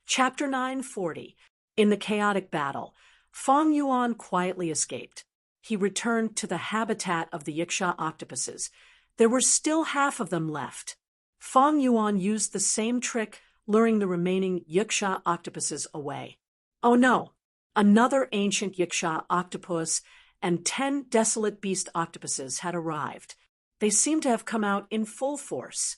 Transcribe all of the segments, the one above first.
Chapter 940. In the chaotic battle, Fong Yuan quietly escaped. He returned to the habitat of the Yiksha octopuses. There were still half of them left. Fong Yuan used the same trick, luring the remaining Yiksha octopuses away. Oh no! Another ancient Yiksha octopus and 10 desolate beast octopuses had arrived. They seemed to have come out in full force.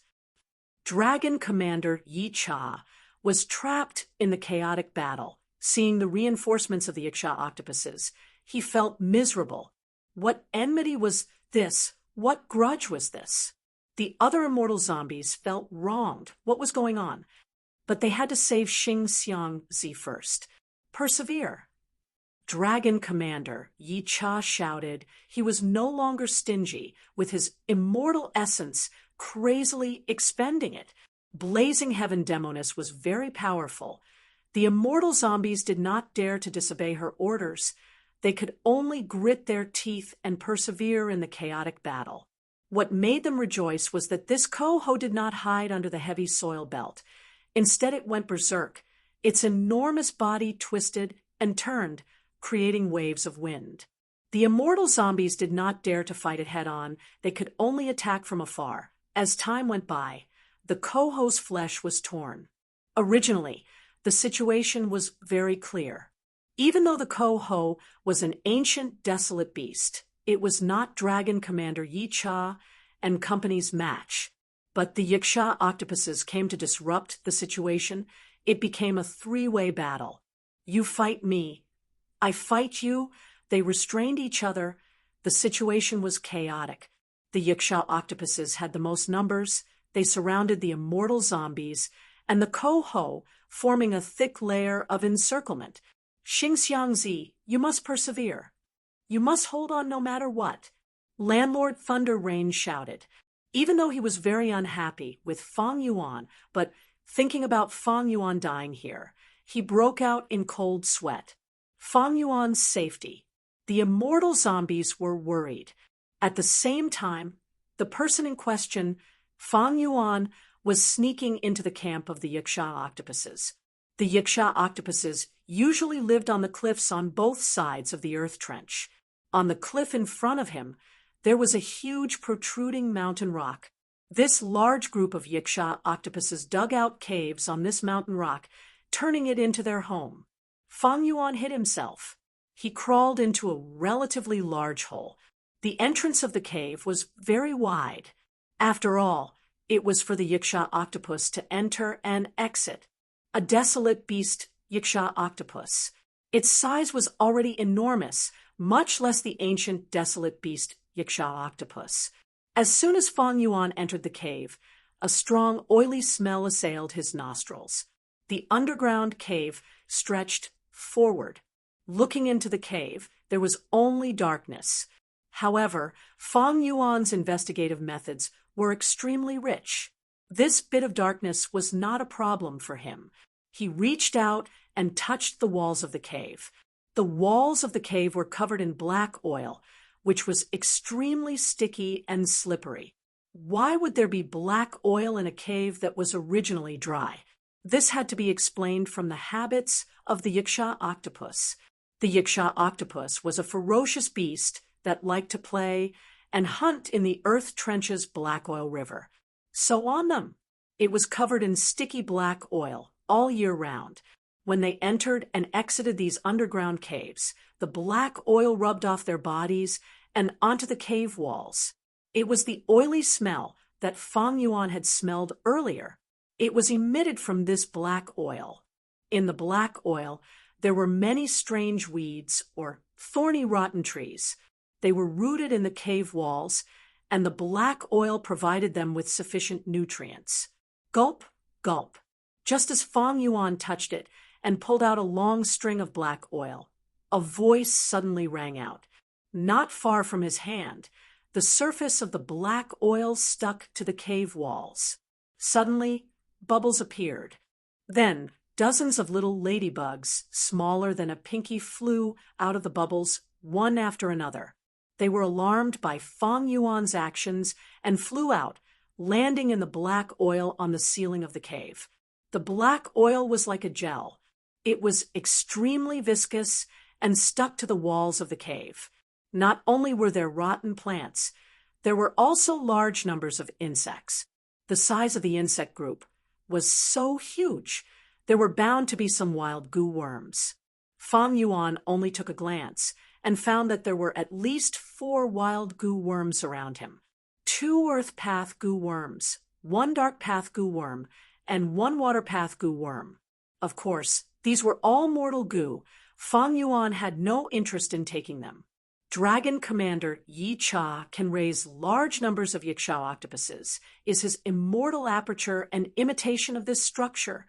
Dragon Commander Yi Cha was trapped in the chaotic battle. Seeing the reinforcements of the Yiksha octopuses, he felt miserable. What enmity was this? What grudge was this? The other immortal zombies felt wronged. What was going on? But they had to save Xing Xiangzi first. Persevere. Dragon Commander Yi Cha shouted. He was no longer stingy, with his immortal essence crazily expending it. Blazing Heaven Demoness was very powerful. The immortal zombies did not dare to disobey her orders. They could only grit their teeth and persevere in the chaotic battle. What made them rejoice was that this coho did not hide under the heavy soil belt. Instead, it went berserk. Its enormous body twisted and turned, creating waves of wind. The immortal zombies did not dare to fight it head-on. They could only attack from afar. As time went by, the coho's flesh was torn. Originally, the situation was very clear. Even though the coho was an ancient, desolate beast, it was not Dragon Commander Yi Cha and company's match. But the Yiksha octopuses came to disrupt the situation. It became a three-way battle. You fight me. I fight you. They restrained each other. The situation was chaotic. The Yiksha octopuses had the most numbers. They surrounded the immortal zombies, and the coho, forming a thick layer of encirclement. Xing Xiangzi, you must persevere. You must hold on no matter what. Landlord Thunder Rain shouted. Even though he was very unhappy with Fong Yuan, but thinking about Fong Yuan dying here, he broke out in cold sweat. Fong Yuan's safety. The immortal zombies were worried. At the same time, the person in question, Fong Yuan, was sneaking into the camp of the Yiksha octopuses. The Yiksha octopuses usually lived on the cliffs on both sides of the earth trench. On the cliff in front of him, there was a huge protruding mountain rock. This large group of Yiksha octopuses dug out caves on this mountain rock, turning it into their home. Fong Yuan hid himself. He crawled into a relatively large hole. The entrance of the cave was very wide. After all, it was for the Yiksha octopus to enter and exit. A desolate beast Yiksha octopus. Its size was already enormous, much less the ancient desolate beast Yiksha octopus. As soon as Fong Yuan entered the cave, a strong, oily smell assailed his nostrils. The underground cave stretched forward. Looking into the cave, there was only darkness. However, Fong Yuan's investigative methods were extremely rich. This bit of darkness was not a problem for him. He reached out and touched the walls of the cave. The walls of the cave were covered in black oil, which was extremely sticky and slippery. Why would there be black oil in a cave that was originally dry? This had to be explained from the habits of the Yiksha octopus. The Yiksha octopus was a ferocious beast that liked to play and hunt in the earth trench's black oil river. So on them, it was covered in sticky black oil all year round. When they entered and exited these underground caves, the black oil rubbed off their bodies and onto the cave walls. It was the oily smell that Fong Yuan had smelled earlier. It was emitted from this black oil. In the black oil, there were many strange weeds or thorny rotten trees. They were rooted in the cave walls, and the black oil provided them with sufficient nutrients. Gulp, gulp. Just as Fong Yuan touched it and pulled out a long string of black oil, a voice suddenly rang out. Not far from his hand, the surface of the black oil stuck to the cave walls. Suddenly, bubbles appeared. Then, dozens of little ladybugs, smaller than a pinky, flew out of the bubbles, one after another. They were alarmed by Fong Yuan's actions and flew out, landing in the black oil on the ceiling of the cave. The black oil was like a gel. It was extremely viscous and stuck to the walls of the cave. Not only were there rotten plants, there were also large numbers of insects. The size of the insect group was so huge, there were bound to be some wild goo worms. Fang Yuan only took a glance and found that there were at least 4 wild goo worms around him. 2 earth path goo worms, 1 dark path goo worm, and 1 water path goo worm. Of course, these were all mortal goo. Fang Yuan had no interest in taking them. Dragon Commander Yi Cha can raise large numbers of Yiksha octopuses, is his immortal aperture an imitation of this structure.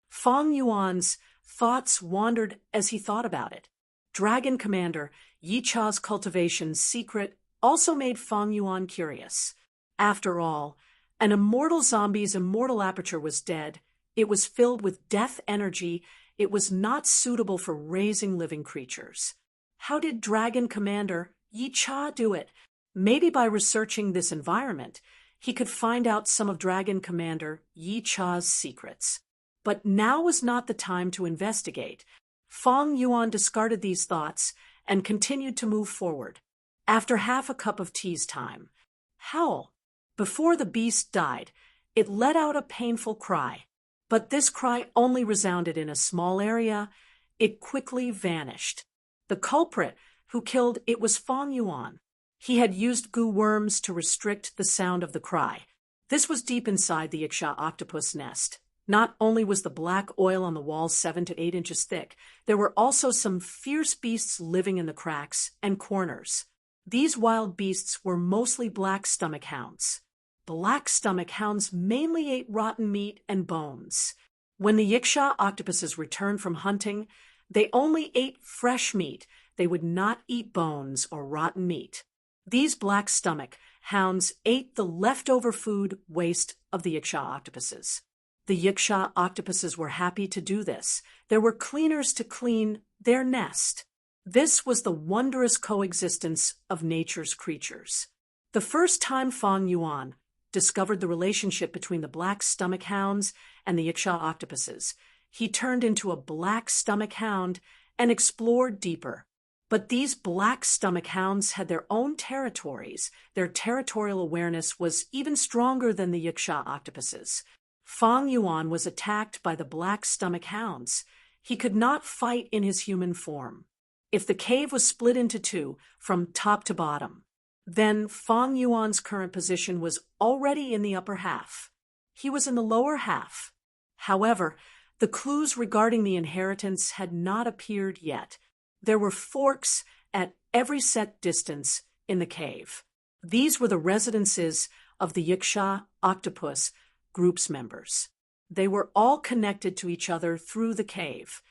Fang Yuan's thoughts wandered as he thought about it. Dragon Commander Yi Cha's cultivation secret also made Fang Yuan curious. After all, an immortal zombie's immortal aperture was dead. It was filled with death energy. It was not suitable for raising living creatures. How did Dragon Commander Yi Cha do it? Maybe by researching this environment, he could find out some of Dragon Commander Yi Cha's secrets. But now was not the time to investigate. Fang Yuan discarded these thoughts and continued to move forward. After half a cup of tea's time, howl. Before the beast died, it let out a painful cry. But this cry only resounded in a small area. It quickly vanished. The culprit who killed it was Fang Yuan. He had used goo worms to restrict the sound of the cry. This was deep inside the Yiksha octopus nest. Not only was the black oil on the walls 7 to 8 inches thick, there were also some fierce beasts living in the cracks and corners. These wild beasts were mostly black stomach hounds. Black stomach hounds mainly ate rotten meat and bones. When the Yiksha octopuses returned from hunting, they only ate fresh meat. They would not eat bones or rotten meat. These black stomach hounds ate the leftover food waste of the Yiksha octopuses. The Yiksha octopuses were happy to do this. There were cleaners to clean their nest. This was the wondrous coexistence of nature's creatures. The first time Fang Yuan discovered the relationship between the black stomach hounds and the Yiksha octopuses, he turned into a black stomach hound and explored deeper. But these black stomach hounds had their own territories. Their territorial awareness was even stronger than the Yiksha octopuses. Fang Yuan was attacked by the black stomach hounds. He could not fight in his human form. If the cave was split into 2 from top to bottom, then Fang Yuan's current position was already in the upper half. He was in the lower half. However, the clues regarding the inheritance had not appeared yet. There were forks at every set distance in the cave. These were the residences of the Yiksha octopus group's members. They were all connected to each other through the cave.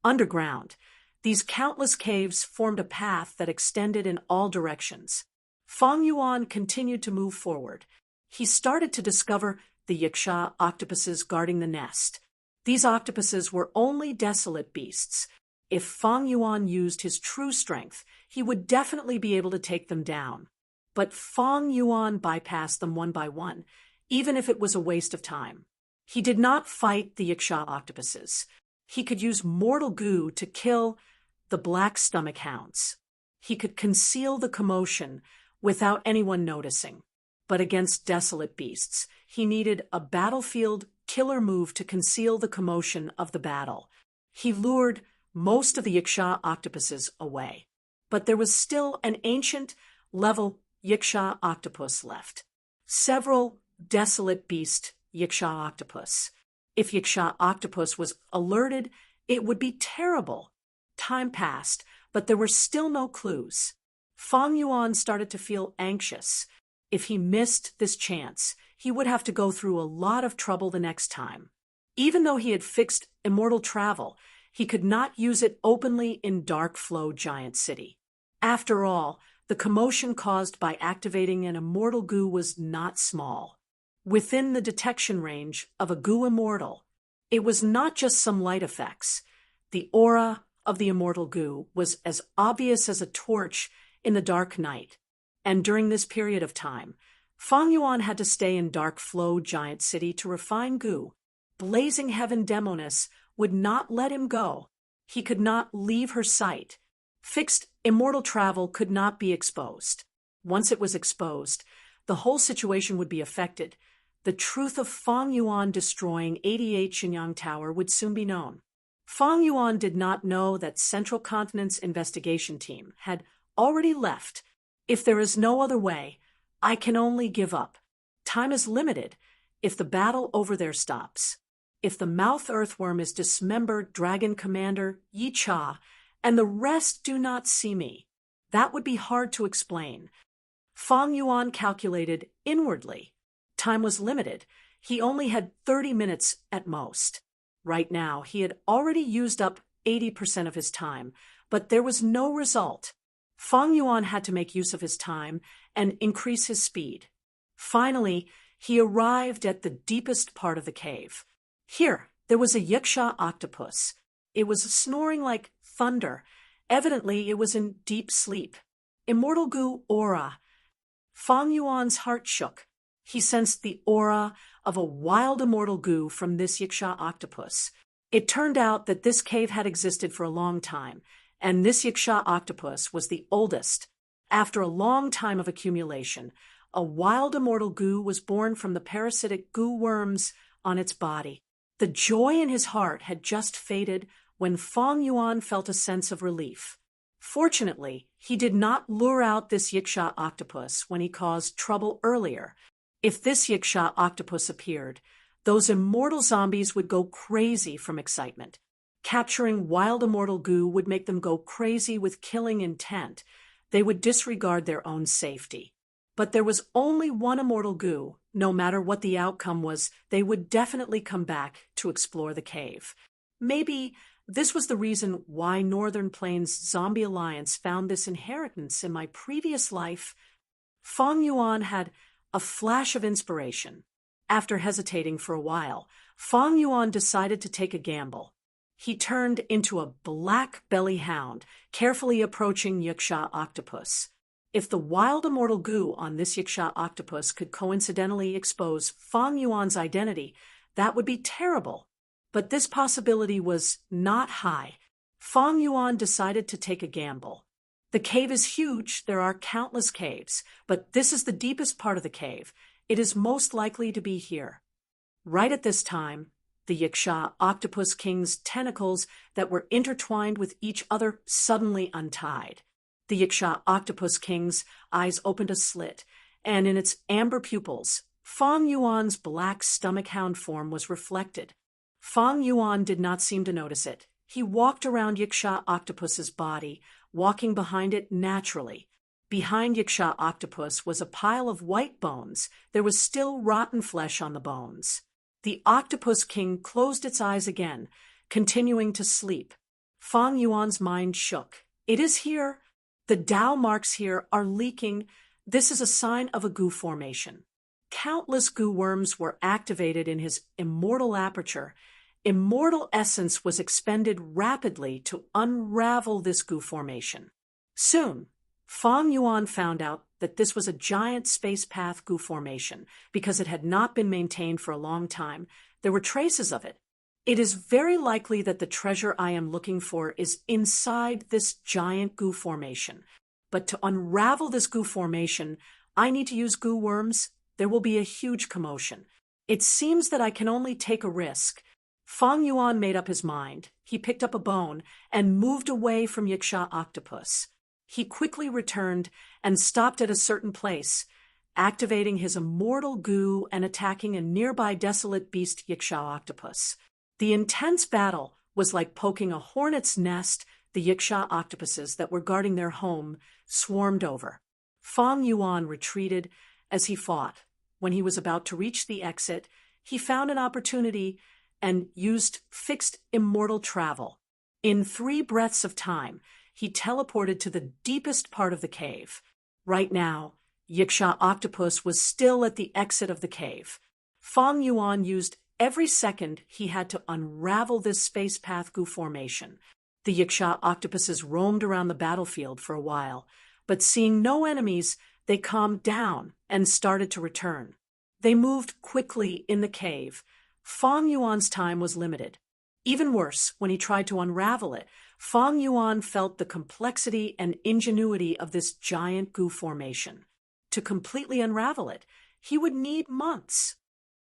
Underground, these countless caves formed a path that extended in all directions. Fang Yuan continued to move forward. He started to discover the Yiksha octopuses guarding the nest. These octopuses were only desolate beasts. If Fang Yuan used his true strength, he would definitely be able to take them down. But Fang Yuan bypassed them one by one, even if it was a waste of time. He did not fight the Yiksha octopuses. He could use mortal goo to kill the black stomach hounds. He could conceal the commotion without anyone noticing. But against desolate beasts, he needed a battlefield killer move to conceal the commotion of the battle. He lured most of the Yiksha octopuses away. But there was still an ancient level Yiksha octopus left. Several desolate beast Yiksha octopus. If Yiksha octopus was alerted, it would be terrible. Time passed, but there were still no clues. Fang Yuan started to feel anxious. If he missed this chance, he would have to go through a lot of trouble the next time. Even though he had fixed immortal travel, he could not use it openly in Dark Flow Giant City. After all, the commotion caused by activating an immortal goo was not small. Within the detection range of a goo immortal, it was not just some light effects. The aura of the immortal goo was as obvious as a torch in the dark night. And during this period of time, Fang Yuan had to stay in Dark Flow Giant City to refine goo. blazing heaven demoness would not let him go. He could not leave her sight. Fixed immortal travel could not be exposed. Once it was exposed, the whole situation would be affected. The truth of Fang Yuan destroying 88 Shenyang Tower would soon be known. Fang Yuan did not know that Central Continent's investigation team had already left. If there is no other way, I can only give up. Time is limited. If the battle over there stops, if the mouth earthworm is dismembered, Dragon Commander Yi Cha, and the rest do not see me, that would be hard to explain. Fang Yuan calculated inwardly. Time was limited. He only had 30 minutes at most. Right now, he had already used up 80% of his time, but there was no result. Fang Yuan had to make use of his time and increase his speed. Finally, he arrived at the deepest part of the cave. Here, there was a yiksha octopus. It was snoring like thunder. Evidently, it was in deep sleep. Immortal goo aura. Fang Yuan's heart shook. He sensed the aura of a wild immortal goo from this yiksha octopus. It turned out that this cave had existed for a long time, and this yiksha octopus was the oldest. After a long time of accumulation, a wild immortal goo was born from the parasitic goo worms on its body. The joy in his heart had just faded when Fang Yuan felt a sense of relief. Fortunately, he did not lure out this yiksha octopus when he caused trouble earlier. If this yiksha octopus appeared, those immortal zombies would go crazy from excitement. Capturing wild immortal goo would make them go crazy with killing intent. They would disregard their own safety. But there was only one immortal goo. No matter what the outcome was, they would definitely come back to explore the cave. Maybe this was the reason why Northern Plains Zombie Alliance found this inheritance in my previous life. Fang Yuan had a flash of inspiration. After hesitating for a while, Fang Yuan decided to take a gamble. He turned into a black belly hound, carefully approaching yiksha octopus. If the wild immortal goo on this yiksha octopus could coincidentally expose Fang Yuan's identity, that would be terrible. But this possibility was not high. Fang Yuan decided to take a gamble. The cave is huge, there are countless caves, but this is the deepest part of the cave. It is most likely to be here. Right at this time, the yiksha octopus king's tentacles that were intertwined with each other suddenly untied. The yiksha octopus king's eyes opened a slit, and in its amber pupils, Fang Yuan's black stomach hound form was reflected. Fang Yuan did not seem to notice it. He walked around yiksha octopus's body, walking behind it naturally. Behind yiksha octopus was a pile of white bones. There was still rotten flesh on the bones. The octopus king closed its eyes again, continuing to sleep. Fang Yuan's mind shook. It is here. The Tao marks here are leaking. This is a sign of a goo formation. Countless goo worms were activated in his immortal aperture. Immortal essence was expended rapidly to unravel this goo formation. Soon, Fang Yuan found out that this was a giant space path goo formation. Because it had not been maintained for a long time, there were traces of it. It is very likely that the treasure I am looking for is inside this giant goo formation. But to unravel this goo formation, I need to use goo worms. There will be a huge commotion. It seems that I can only take a risk. Fang Yuan made up his mind. He picked up a bone and moved away from yiksha octopus. He quickly returned and stopped at a certain place, activating his immortal goo and attacking a nearby desolate beast yiksha octopus. The intense battle was like poking a hornet's nest. The yiksha octopuses that were guarding their home swarmed over. Fang Yuan retreated as he fought. When he was about to reach the exit, he found an opportunity and used fixed immortal travel. In 3 breaths of time, he teleported to the deepest part of the cave. Right now, yiksha octopus was still at the exit of the cave. Fang Yuan used every second he had to unravel this space path goo formation. The yiksha octopuses roamed around the battlefield for a while, but seeing no enemies, they calmed down and started to return. They moved quickly in the cave. Fang Yuan's time was limited. Even worse, when he tried to unravel it, Fang Yuan felt the complexity and ingenuity of this giant goo formation. To completely unravel it, he would need months.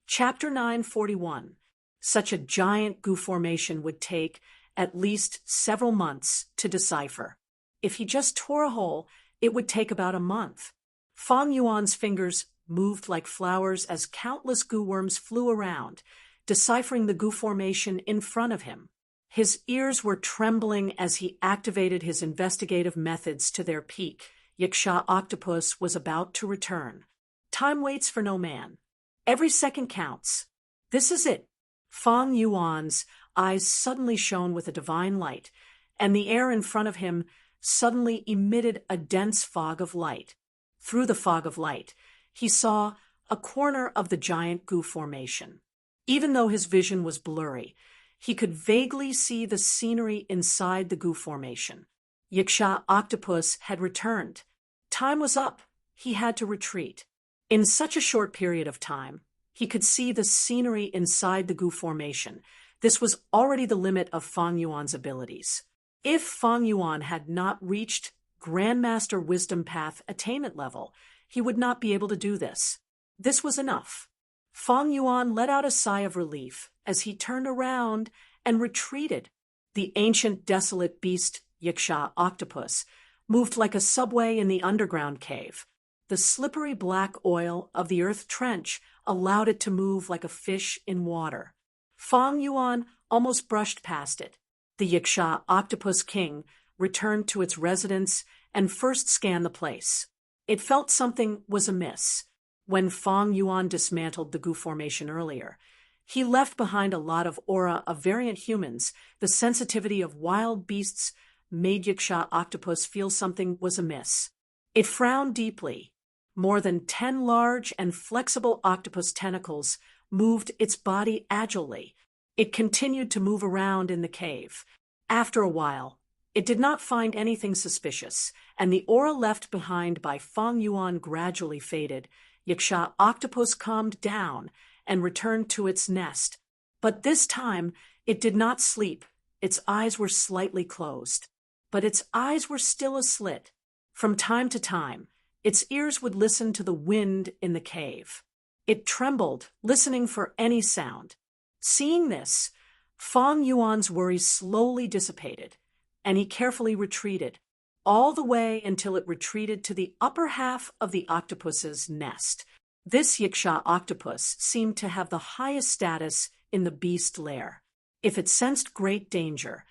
Chapter 941. Such a giant goo formation would take at least several months to decipher. If he just tore a hole, it would take about a month. Fang Yuan's fingers moved like flowers as countless goo worms flew around, deciphering the goo formation in front of him. His ears were trembling as he activated his investigative methods to their peak. Yiksha Octopus was about to return. Time waits for no man. Every second counts. This is it. Fang Yuan's eyes suddenly shone with a divine light, and the air in front of him suddenly emitted a dense fog of light. Through the fog of light, he saw a corner of the giant goo formation. Even though his vision was blurry, he could vaguely see the scenery inside the goo formation. Yiksha Octopus had returned. Time was up. He had to retreat. In such a short period of time, he could see the scenery inside the goo formation. This was already the limit of Fang Yuan's abilities. If Fang Yuan had not reached Grandmaster Wisdom Path attainment level, he would not be able to do this. This was enough. Fang Yuan let out a sigh of relief as he turned around and retreated. The ancient desolate beast, Yiksha Octopus, moved like a subway in the underground cave. The slippery black oil of the earth trench allowed it to move like a fish in water. Fang Yuan almost brushed past it. The Yiksha Octopus King returned to its residence and first scanned the place. It felt something was amiss. When Fang Yuan dismantled the goo formation earlier, he left behind a lot of aura of variant humans. The sensitivity of wild beasts made Yiksha Octopus feel something was amiss. It frowned deeply. More than 10 large and flexible octopus tentacles moved its body agilely. It continued to move around in the cave. After a while, it did not find anything suspicious, and the aura left behind by Fang Yuan gradually faded. Yiksha Octopus calmed down and returned to its nest. But this time, it did not sleep. Its eyes were slightly closed. But its eyes were still aslit. From time to time, its ears would listen to the wind in the cave. It trembled, listening for any sound. Seeing this, Fang Yuan's worries slowly dissipated, and he carefully retreated, all the way until it retreated to the upper half of the octopus's nest. This Yiksha Octopus seemed to have the highest status in the beast lair. If it sensed great danger,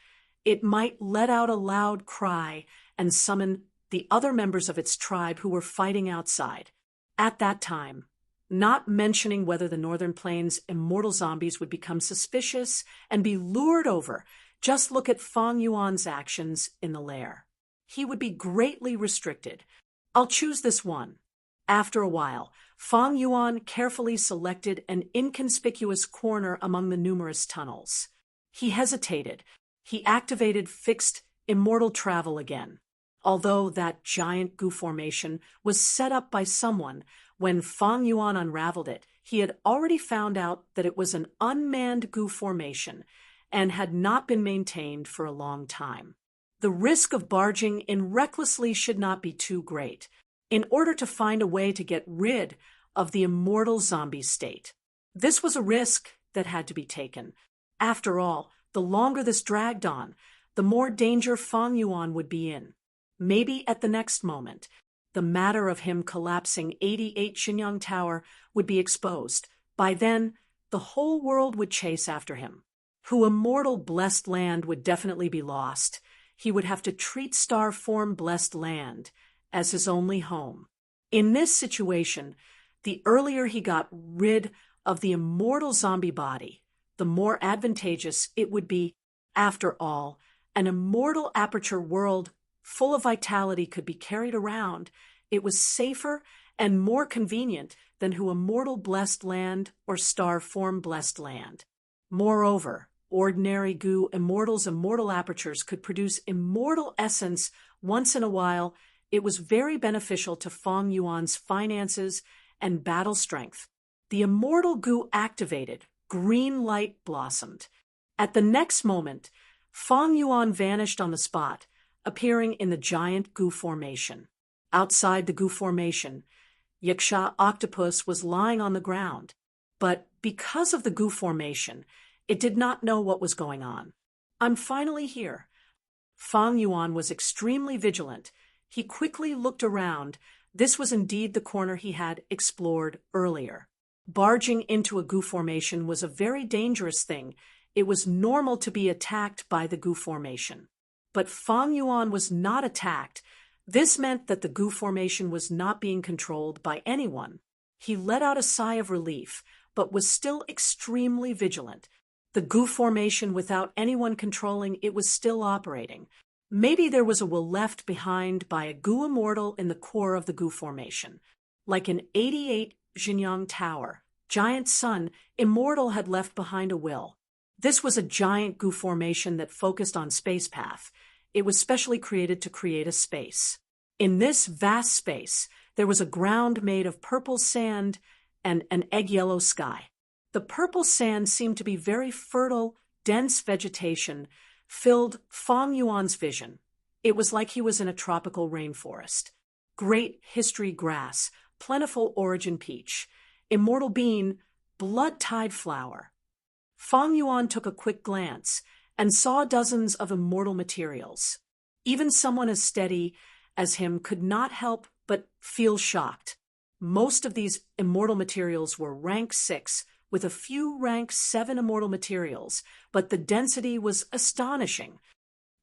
it might let out a loud cry and summon the other members of its tribe who were fighting outside. At that time, not mentioning whether the Northern Plains immortal zombies would become suspicious and be lured over, just look at Fang Yuan's actions in the lair. He would be greatly restricted. I'll choose this one. After a while, Fang Yuan carefully selected an inconspicuous corner among the numerous tunnels. He hesitated. He activated fixed immortal travel again. Although that giant goo formation was set up by someone, when Fang Yuan unraveled it, he had already found out that it was an unmanned goo formation and had not been maintained for a long time. The risk of barging in recklessly should not be too great, in order to find a way to get rid of the immortal zombie state. This was a risk that had to be taken. After all, the longer this dragged on, the more danger Fang Yuan would be in. Maybe at the next moment, the matter of him collapsing 88 Xinyang Tower would be exposed. By then, the whole world would chase after him. Who immortal blessed land would definitely be lost. He would have to treat star form blessed land as his only home. In this situation, the earlier he got rid of the immortal zombie body, the more advantageous it would be. After all, an immortal aperture world full of vitality could be carried around. It was safer and more convenient than who immortal blessed land or star form blessed land. Moreover, ordinary goo immortals' immortal apertures could produce immortal essence once in a while. It was very beneficial to Fang Yuan's finances and battle strength. The immortal goo activated Green light blossomed. At the next moment, Fang Yuan vanished on the spot, appearing in the giant goo formation. Outside the goo formation, Yiksha octopus was lying on the ground, but because of the goo formation, it did not know what was going on. "I'm finally here." Fang Yuan was extremely vigilant. He quickly looked around. This was indeed the corner he had explored earlier. Barging into a goo formation was a very dangerous thing. It was normal to be attacked by the goo formation. But Fang Yuan was not attacked. This meant that the goo formation was not being controlled by anyone. He let out a sigh of relief, but was still extremely vigilant. The goo formation, without anyone controlling, it was still operating. Maybe there was a will left behind by a goo immortal in the core of the goo formation. Like an 88 Jinyang Tower, giant sun, immortal had left behind a will. This was a giant goo formation that focused on space path. It was specially created to create a space. In this vast space, there was a ground made of purple sand and an egg-yellow sky. The purple sand seemed to be very fertile, dense vegetation, filled Fang Yuan's vision. It was like he was in a tropical rainforest. Great history grass, plentiful origin peach, immortal bean, blood-tide flower. Fang Yuan took a quick glance and saw dozens of immortal materials. Even someone as steady as him could not help but feel shocked. Most of these immortal materials were rank 6, with a few rank 7 immortal materials, but the density was astonishing.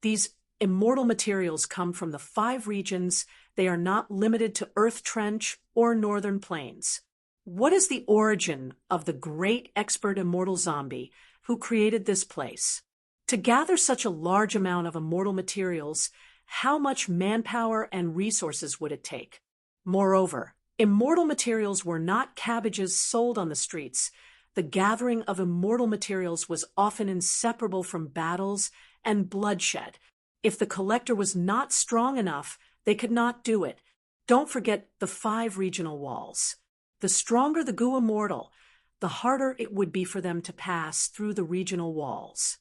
These immortal materials come from the 5 regions. They are not limited to Earth Trench or Northern Plains. What is the origin of the great expert immortal zombie who created this place? To gather such a large amount of immortal materials, how much manpower and resources would it take? Moreover, immortal materials were not cabbages sold on the streets. The gathering of immortal materials was often inseparable from battles and bloodshed. If the collector was not strong enough, they could not do it. Don't forget the 5 regional walls. The stronger the goo immortal, the harder it would be for them to pass through the regional walls.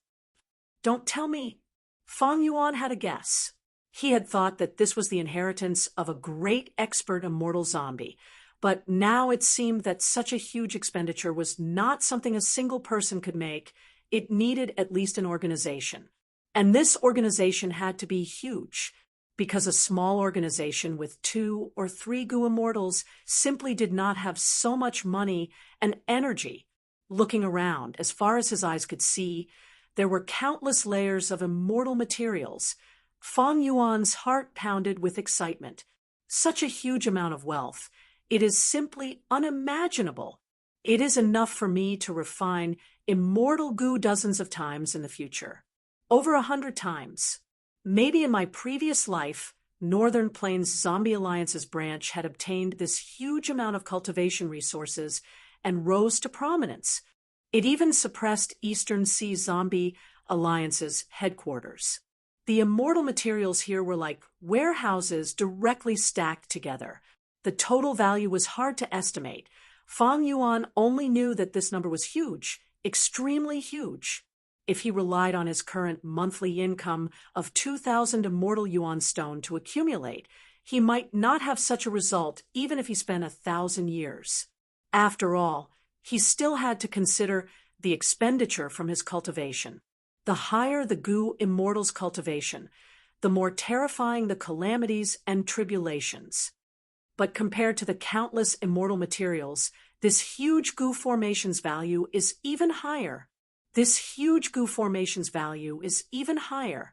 Don't tell me. Fang Yuan had a guess. He had thought that this was the inheritance of a great expert immortal zombie, but now it seemed that such a huge expenditure was not something a single person could make. It needed at least an organization. And this organization had to be huge, because a small organization with 2 or 3 goo immortals simply did not have so much money and energy. Looking around, as far as his eyes could see, there were countless layers of immortal materials. Fang Yuan's heart pounded with excitement. Such a huge amount of wealth. It is simply unimaginable. It is enough for me to refine immortal goo dozens of times in the future. Over 100 times. Maybe in my previous life, Northern Plains Zombie Alliance's branch had obtained this huge amount of cultivation resources and rose to prominence. It even suppressed Eastern Sea Zombie Alliance's headquarters. The immortal materials here were like warehouses directly stacked together. The total value was hard to estimate. Fang Yuan only knew that this number was huge, extremely huge. If he relied on his current monthly income of 2,000 immortal yuan stone to accumulate, he might not have such a result even if he spent 1,000 years. After all, he still had to consider the expenditure from his cultivation. The higher the goo immortal's cultivation, the more terrifying the calamities and tribulations. But compared to the countless immortal materials, this huge goo formation's value is even higher. This huge goo formation's value is even higher.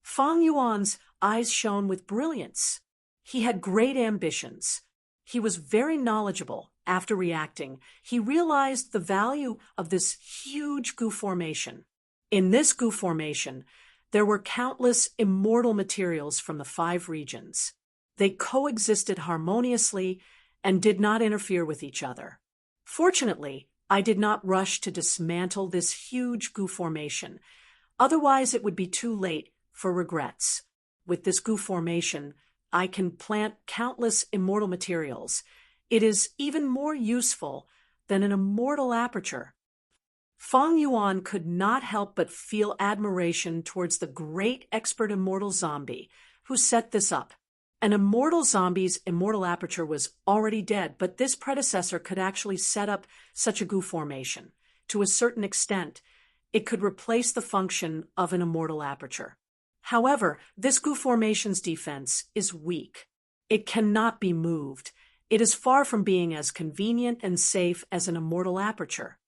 Fang Yuan's eyes shone with brilliance. He had great ambitions. He was very knowledgeable. After reacting, he realized the value of this huge goo formation. In this goo formation, there were countless immortal materials from the 5 regions. They coexisted harmoniously and did not interfere with each other. Fortunately, I did not rush to dismantle this huge goo formation. Otherwise, it would be too late for regrets. With this goo formation, I can plant countless immortal materials. It is even more useful than an immortal aperture. Fang Yuan could not help but feel admiration towards the great expert immortal zombie who set this up. An immortal zombie's immortal aperture was already dead, but this predecessor could actually set up such a goo formation. To a certain extent, it could replace the function of an immortal aperture. However, this goo formation's defense is weak. It cannot be moved. It is far from being as convenient and safe as an immortal aperture.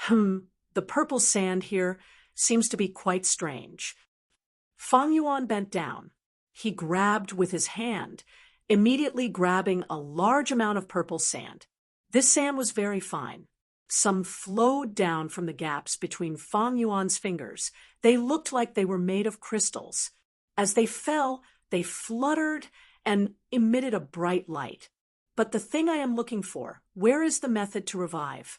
The purple sand here seems to be quite strange. Fang Yuan bent down. He grabbed with his hand, immediately grabbing a large amount of purple sand. This sand was very fine. Some flowed down from the gaps between Fang Yuan's fingers. They looked like they were made of crystals. As they fell, they fluttered and emitted a bright light. But the thing I am looking for, where is the method to revive?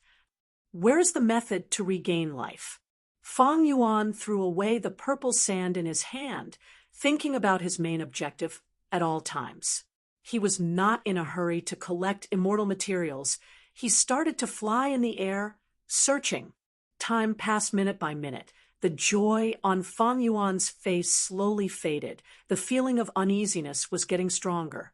Where is the method to regain life? Fang Yuan threw away the purple sand in his hand, thinking about his main objective at all times. He was not in a hurry to collect immortal materials. He started to fly in the air, searching. Time passed minute by minute. The joy on Fang Yuan's face slowly faded. The feeling of uneasiness was getting stronger.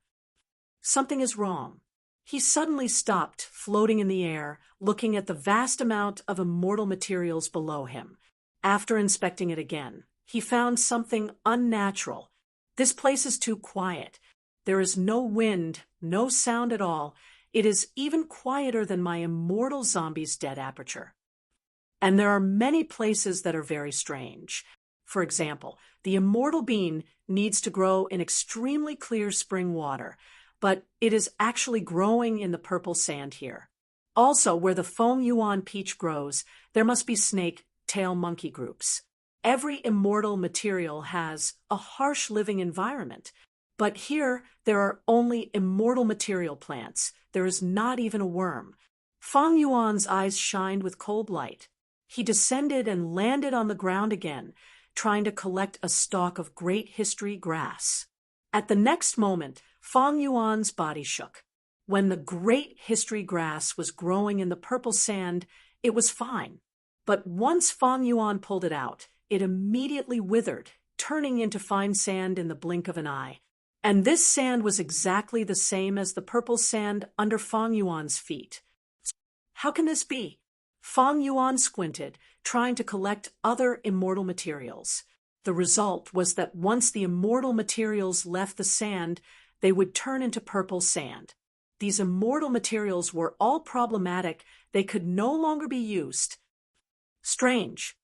Something is wrong. He suddenly stopped, floating in the air, looking at the vast amount of immortal materials below him. After inspecting it again, he found something unnatural. This place is too quiet. There is no wind, no sound at all. It is even quieter than my immortal zombie's dead aperture. And there are many places that are very strange. For example, the immortal bean needs to grow in extremely clear spring water, but it is actually growing in the purple sand here. Also, where the Fang Yuan peach grows, there must be snake tail monkey groups. Every immortal material has a harsh living environment, but here there are only immortal material plants. There is not even a worm. Fang Yuan's eyes shined with cold light. He descended and landed on the ground again, trying to collect a stalk of great history grass. At the next moment, Fang Yuan's body shook. When the great history grass was growing in the purple sand, it was fine. But once Fang Yuan pulled it out, it immediately withered, turning into fine sand in the blink of an eye. And this sand was exactly the same as the purple sand under Fang Yuan's feet. How can this be? Fang Yuan squinted, trying to collect other immortal materials. The result was that once the immortal materials left the sand, they would turn into purple sand. These immortal materials were all problematic. They could no longer be used. Strange.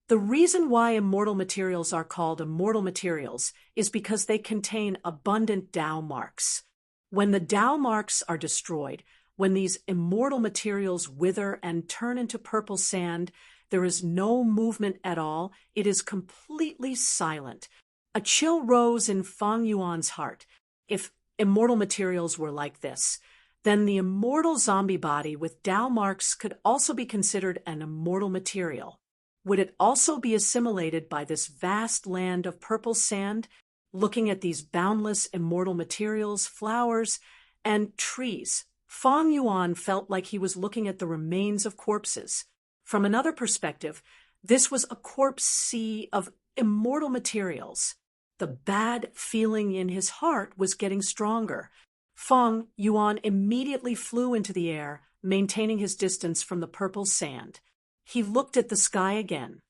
The reason why immortal materials are called immortal materials is because they contain abundant Tao marks. When the Tao marks are destroyed, when these immortal materials wither and turn into purple sand, there is no movement at all. It is completely silent. A chill rose in Fang Yuan's heart. If immortal materials were like this, then the immortal zombie body with Tao marks could also be considered an immortal material. Would it also be assimilated by this vast land of purple sand, looking at these boundless immortal materials, flowers, and trees? Fang Yuan felt like he was looking at the remains of corpses. From another perspective, this was a corpse sea of immortal materials. The bad feeling in his heart was getting stronger. Fang Yuan immediately flew into the air, maintaining his distance from the purple sand. He looked at the sky again.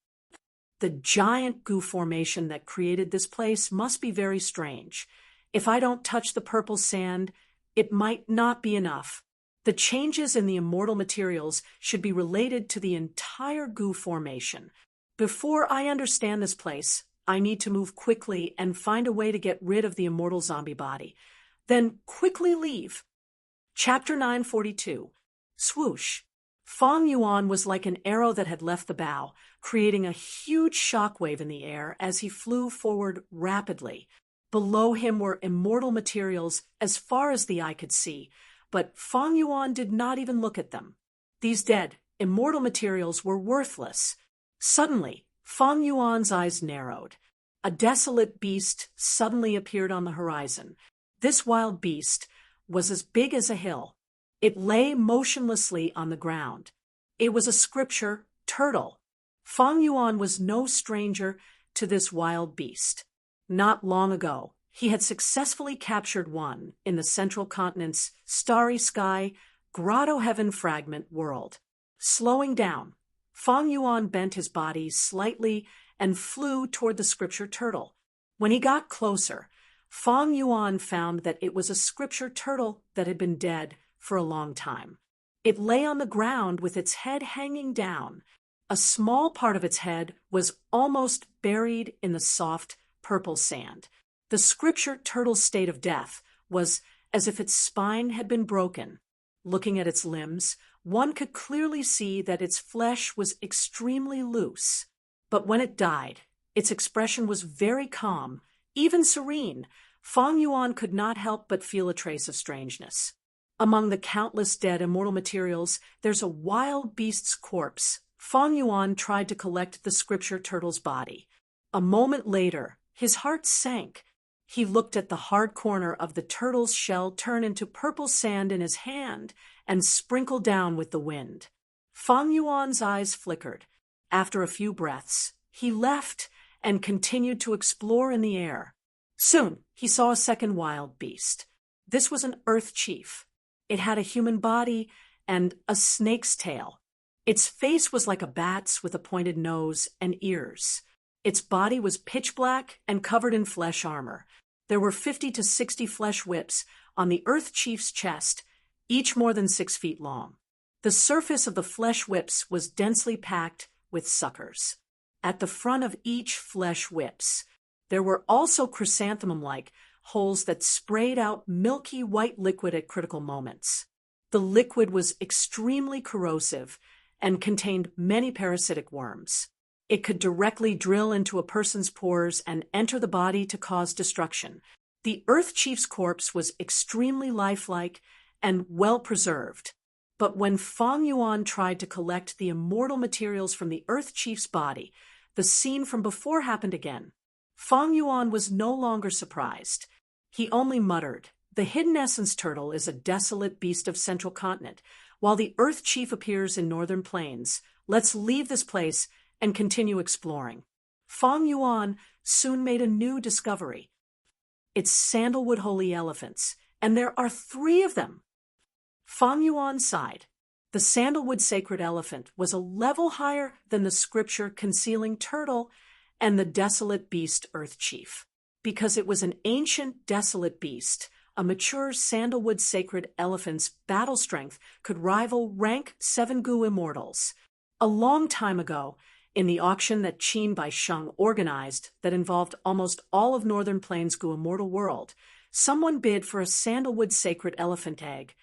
The giant goo formation that created this place must be very strange. If I don't touch the purple sand, it might not be enough. The changes in the immortal materials should be related to the entire goo formation. Before I understand this place, I need to move quickly and find a way to get rid of the immortal zombie body. Then quickly leave. Chapter 942. Swoosh. Fang Yuan was like an arrow that had left the bow, creating a huge shockwave in the air as he flew forward rapidly. Below him were immortal materials as far as the eye could see, but Fang Yuan did not even look at them. These dead, immortal materials were worthless. Suddenly, Fang Yuan's eyes narrowed. A desolate beast suddenly appeared on the horizon. This wild beast was as big as a hill. It lay motionlessly on the ground. It was a scripture turtle. Fang Yuan was no stranger to this wild beast. Not long ago, he had successfully captured one in the central continent's starry sky, grotto heaven fragment world. Slowing down, Fang Yuan bent his body slightly and flew toward the scripture turtle. When he got closer, Fang Yuan found that it was a scripture turtle that had been dead for a long time. It lay on the ground with its head hanging down. A small part of its head was almost buried in the soft, purple sand. The scripture turtle's state of death was as if its spine had been broken. Looking at its limbs, one could clearly see that its flesh was extremely loose. But when it died, its expression was very calm, even serene. Fang Yuan could not help but feel a trace of strangeness. Among the countless dead immortal materials, there's a wild beast's corpse. Fang Yuan tried to collect the scripture turtle's body. A moment later, his heart sank. He looked at the hard corner of the turtle's shell turn into purple sand in his hand and sprinkle down with the wind. Fang Yuan's eyes flickered. After a few breaths, he left and continued to explore in the air. Soon, he saw a second wild beast. This was an earth chief. It had a human body and a snake's tail. Its face was like a bat's with a pointed nose and ears. Its body was pitch black and covered in flesh armor. There were 50 to 60 flesh whips on the earth chief's chest, each more than 6 feet long. The surface of the flesh whips was densely packed with suckers. At the front of each flesh whips, there were also chrysanthemum-like holes that sprayed out milky white liquid at critical moments. The liquid was extremely corrosive and contained many parasitic worms. It could directly drill into a person's pores and enter the body to cause destruction. The Earth Chief's corpse was extremely lifelike and well-preserved. But when Fang Yuan tried to collect the immortal materials from the Earth Chief's body, the scene from before happened again. Fang Yuan was no longer surprised. He only muttered, "The hidden essence turtle is a desolate beast of central continent, while the Earth Chief appears in northern plains. Let's leave this place and continue exploring." Fang Yuan soon made a new discovery. It's sandalwood holy elephants, and there are 3 of them. Fang Yuan sighed. The sandalwood sacred elephant was a level higher than the scripture concealing turtle and the desolate beast Earth Chief. Because it was an ancient desolate beast, a mature sandalwood sacred elephant's battle strength could rival rank 7 Gu immortals. A long time ago, in the auction that Qin Bai Sheng organized that involved almost all of Northern Plains' Gu immortal world, someone bid for a sandalwood sacred elephant egg.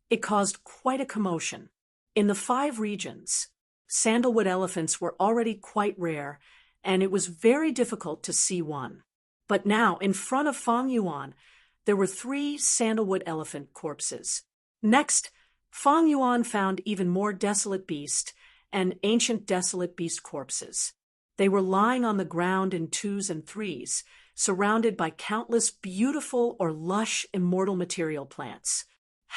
It caused quite a commotion. In the 5 regions, sandalwood elephants were already quite rare, and it was very difficult to see one. But now, in front of Fang Yuan, there were 3 sandalwood elephant corpses. Next, Fang Yuan found even more desolate beast and ancient desolate beast corpses. They were lying on the ground in 2s and 3s, surrounded by countless beautiful or lush immortal material plants.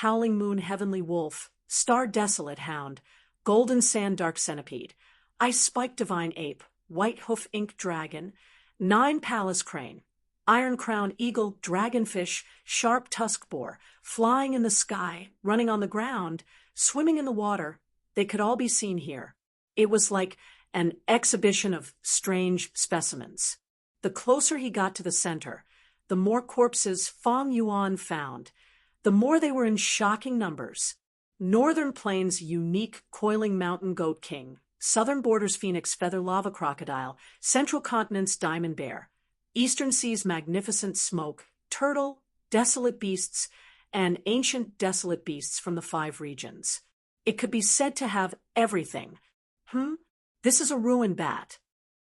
Howling moon heavenly wolf, star desolate hound, golden sand dark centipede, ice spike divine ape, white hoof ink dragon, 9 palace crane, iron crown eagle, dragonfish, sharp tusk boar, flying in the sky, running on the ground, swimming in the water. They could all be seen here. It was like an exhibition of strange specimens. The closer he got to the center, the more corpses Fang Yuan found, the more they were in shocking numbers. Northern Plains' unique coiling mountain goat king, Southern Borders phoenix feather lava crocodile, Central Continent's diamond bear, Eastern Sea's magnificent smoke, turtle, desolate beasts, and ancient desolate beasts from the 5 regions. It could be said to have everything. This is a ruined bat.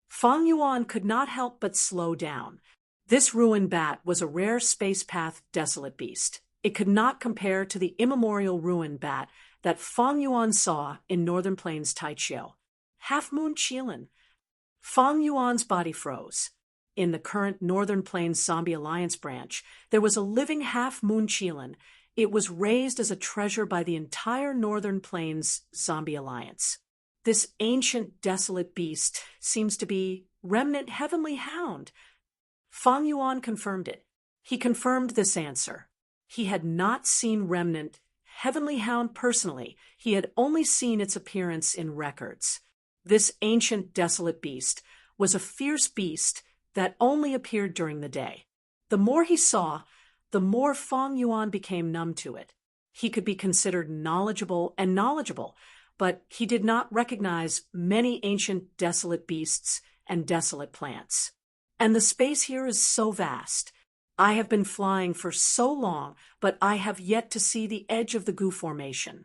Fang Yuan could not help but slow down. This ruined bat was a rare space path desolate beast. It could not compare to the immemorial ruined bat that Fang Yuan saw in Northern Plains Taichio. Half Moon Qilin. Fang Yuan's body froze. In the current Northern Plains Zombie Alliance branch, there was a living Half Moon Qilin. It was raised as a treasure by the entire Northern Plains Zombie Alliance. This ancient, desolate beast seems to be remnant heavenly hound. Fang Yuan confirmed it. He confirmed this answer. He had not seen remnant heavenly hound personally. He had only seen its appearance in records. This ancient, desolate beast was a fierce beast that only appeared during the day. The more he saw, the more Fang Yuan became numb to it. He could be considered knowledgeable, but he did not recognize many ancient, desolate beasts and desolate plants. And the space here is so vast. I have been flying for so long, but I have yet to see the edge of the Gu Formation.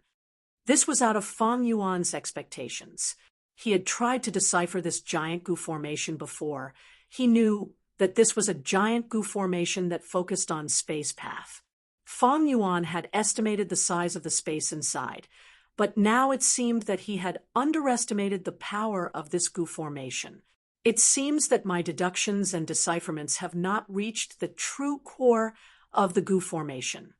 This was out of Fang Yuan's expectations. He had tried to decipher this giant Gu Formation before. He knew that this was a giant Gu Formation that focused on space path. Fang Yuan had estimated the size of the space inside, but now it seemed that he had underestimated the power of this Gu Formation. It seems that my deductions and decipherments have not reached the true core of the Gu Formation.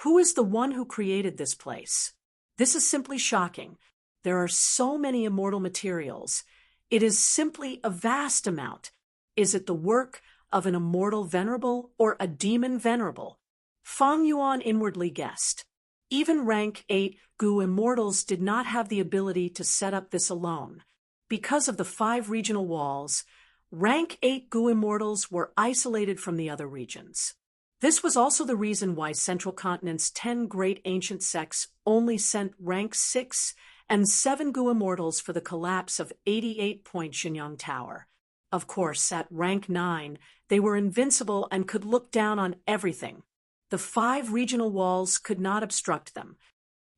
Who is the one who created this place? This is simply shocking. There are so many immortal materials. It is simply a vast amount. Is it the work of an immortal venerable or a demon venerable? Fang Yuan inwardly guessed. Even rank 8 Gu immortals did not have the ability to set up this alone. Because of the 5 regional walls, rank 8 Gu immortals were isolated from the other regions. This was also the reason why Central Continent's 10 great ancient sects only sent rank 6 and 7 Gu immortals for the collapse of 88-point Xinyang Tower. Of course, at rank 9, they were invincible and could look down on everything. The 5 regional walls could not obstruct them.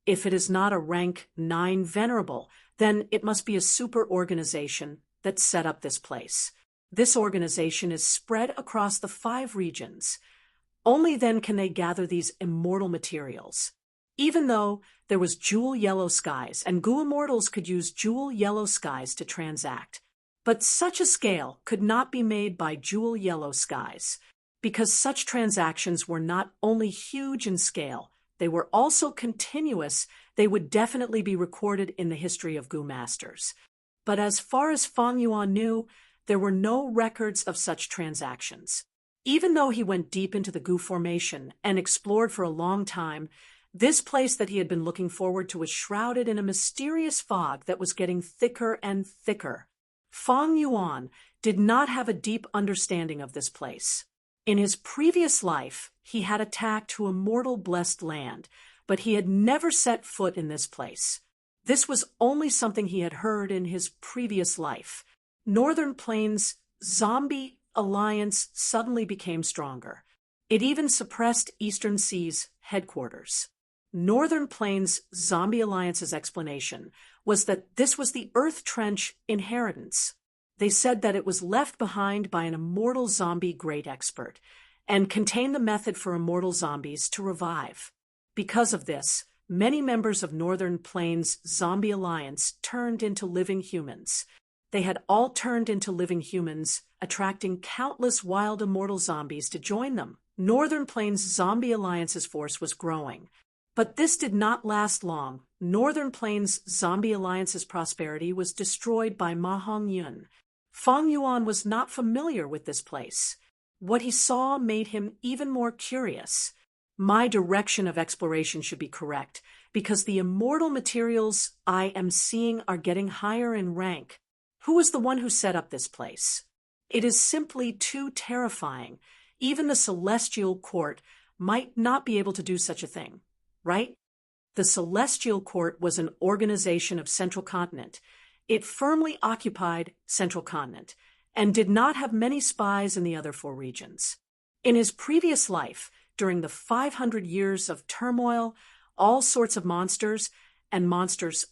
If it is not a rank 9 venerable, then it must be a super organization that set up this place. This organization is spread across the 5 regions. Only then can they gather these immortal materials. Even though there was jewel yellow skies, and Gu immortals could use jewel yellow skies to transact. But such a scale could not be made by jewel yellow skies, because such transactions were not only huge in scale, they were also continuous. They would definitely be recorded in the history of Gu masters. But as far as Fang Yuan knew, there were no records of such transactions. Even though he went deep into the Gu Formation and explored for a long time, this place that he had been looking forward to was shrouded in a mysterious fog that was getting thicker and thicker. Fang Yuan did not have a deep understanding of this place. In his previous life, he had attacked to immortal blessed land, but he had never set foot in this place. This was only something he had heard in his previous life. Northern Plains Zombie Alliance suddenly became stronger. It even suppressed Eastern Sea's headquarters. Northern Plains Zombie Alliance's explanation was that this was the Earth Trench inheritance. They said that it was left behind by an immortal zombie great expert and contained the method for immortal zombies to revive. Because of this, many members of Northern Plains Zombie Alliance turned into living humans. They had all turned into living humans, attracting countless wild immortal zombies to join them. Northern Plains Zombie Alliance's force was growing. But this did not last long. Northern Plains Zombie Alliance's prosperity was destroyed by Ma Hongyun. Fang Yuan was not familiar with this place. What he saw made him even more curious. My direction of exploration should be correct, because the immortal materials I am seeing are getting higher in rank. Who was the one who set up this place? It is simply too terrifying. Even the Celestial Court might not be able to do such a thing, right? The Celestial Court was an organization of Central Continent. It firmly occupied Central Continent and did not have many spies in the other 4 regions. In his previous life, during the 500 years of turmoil, all sorts of monsters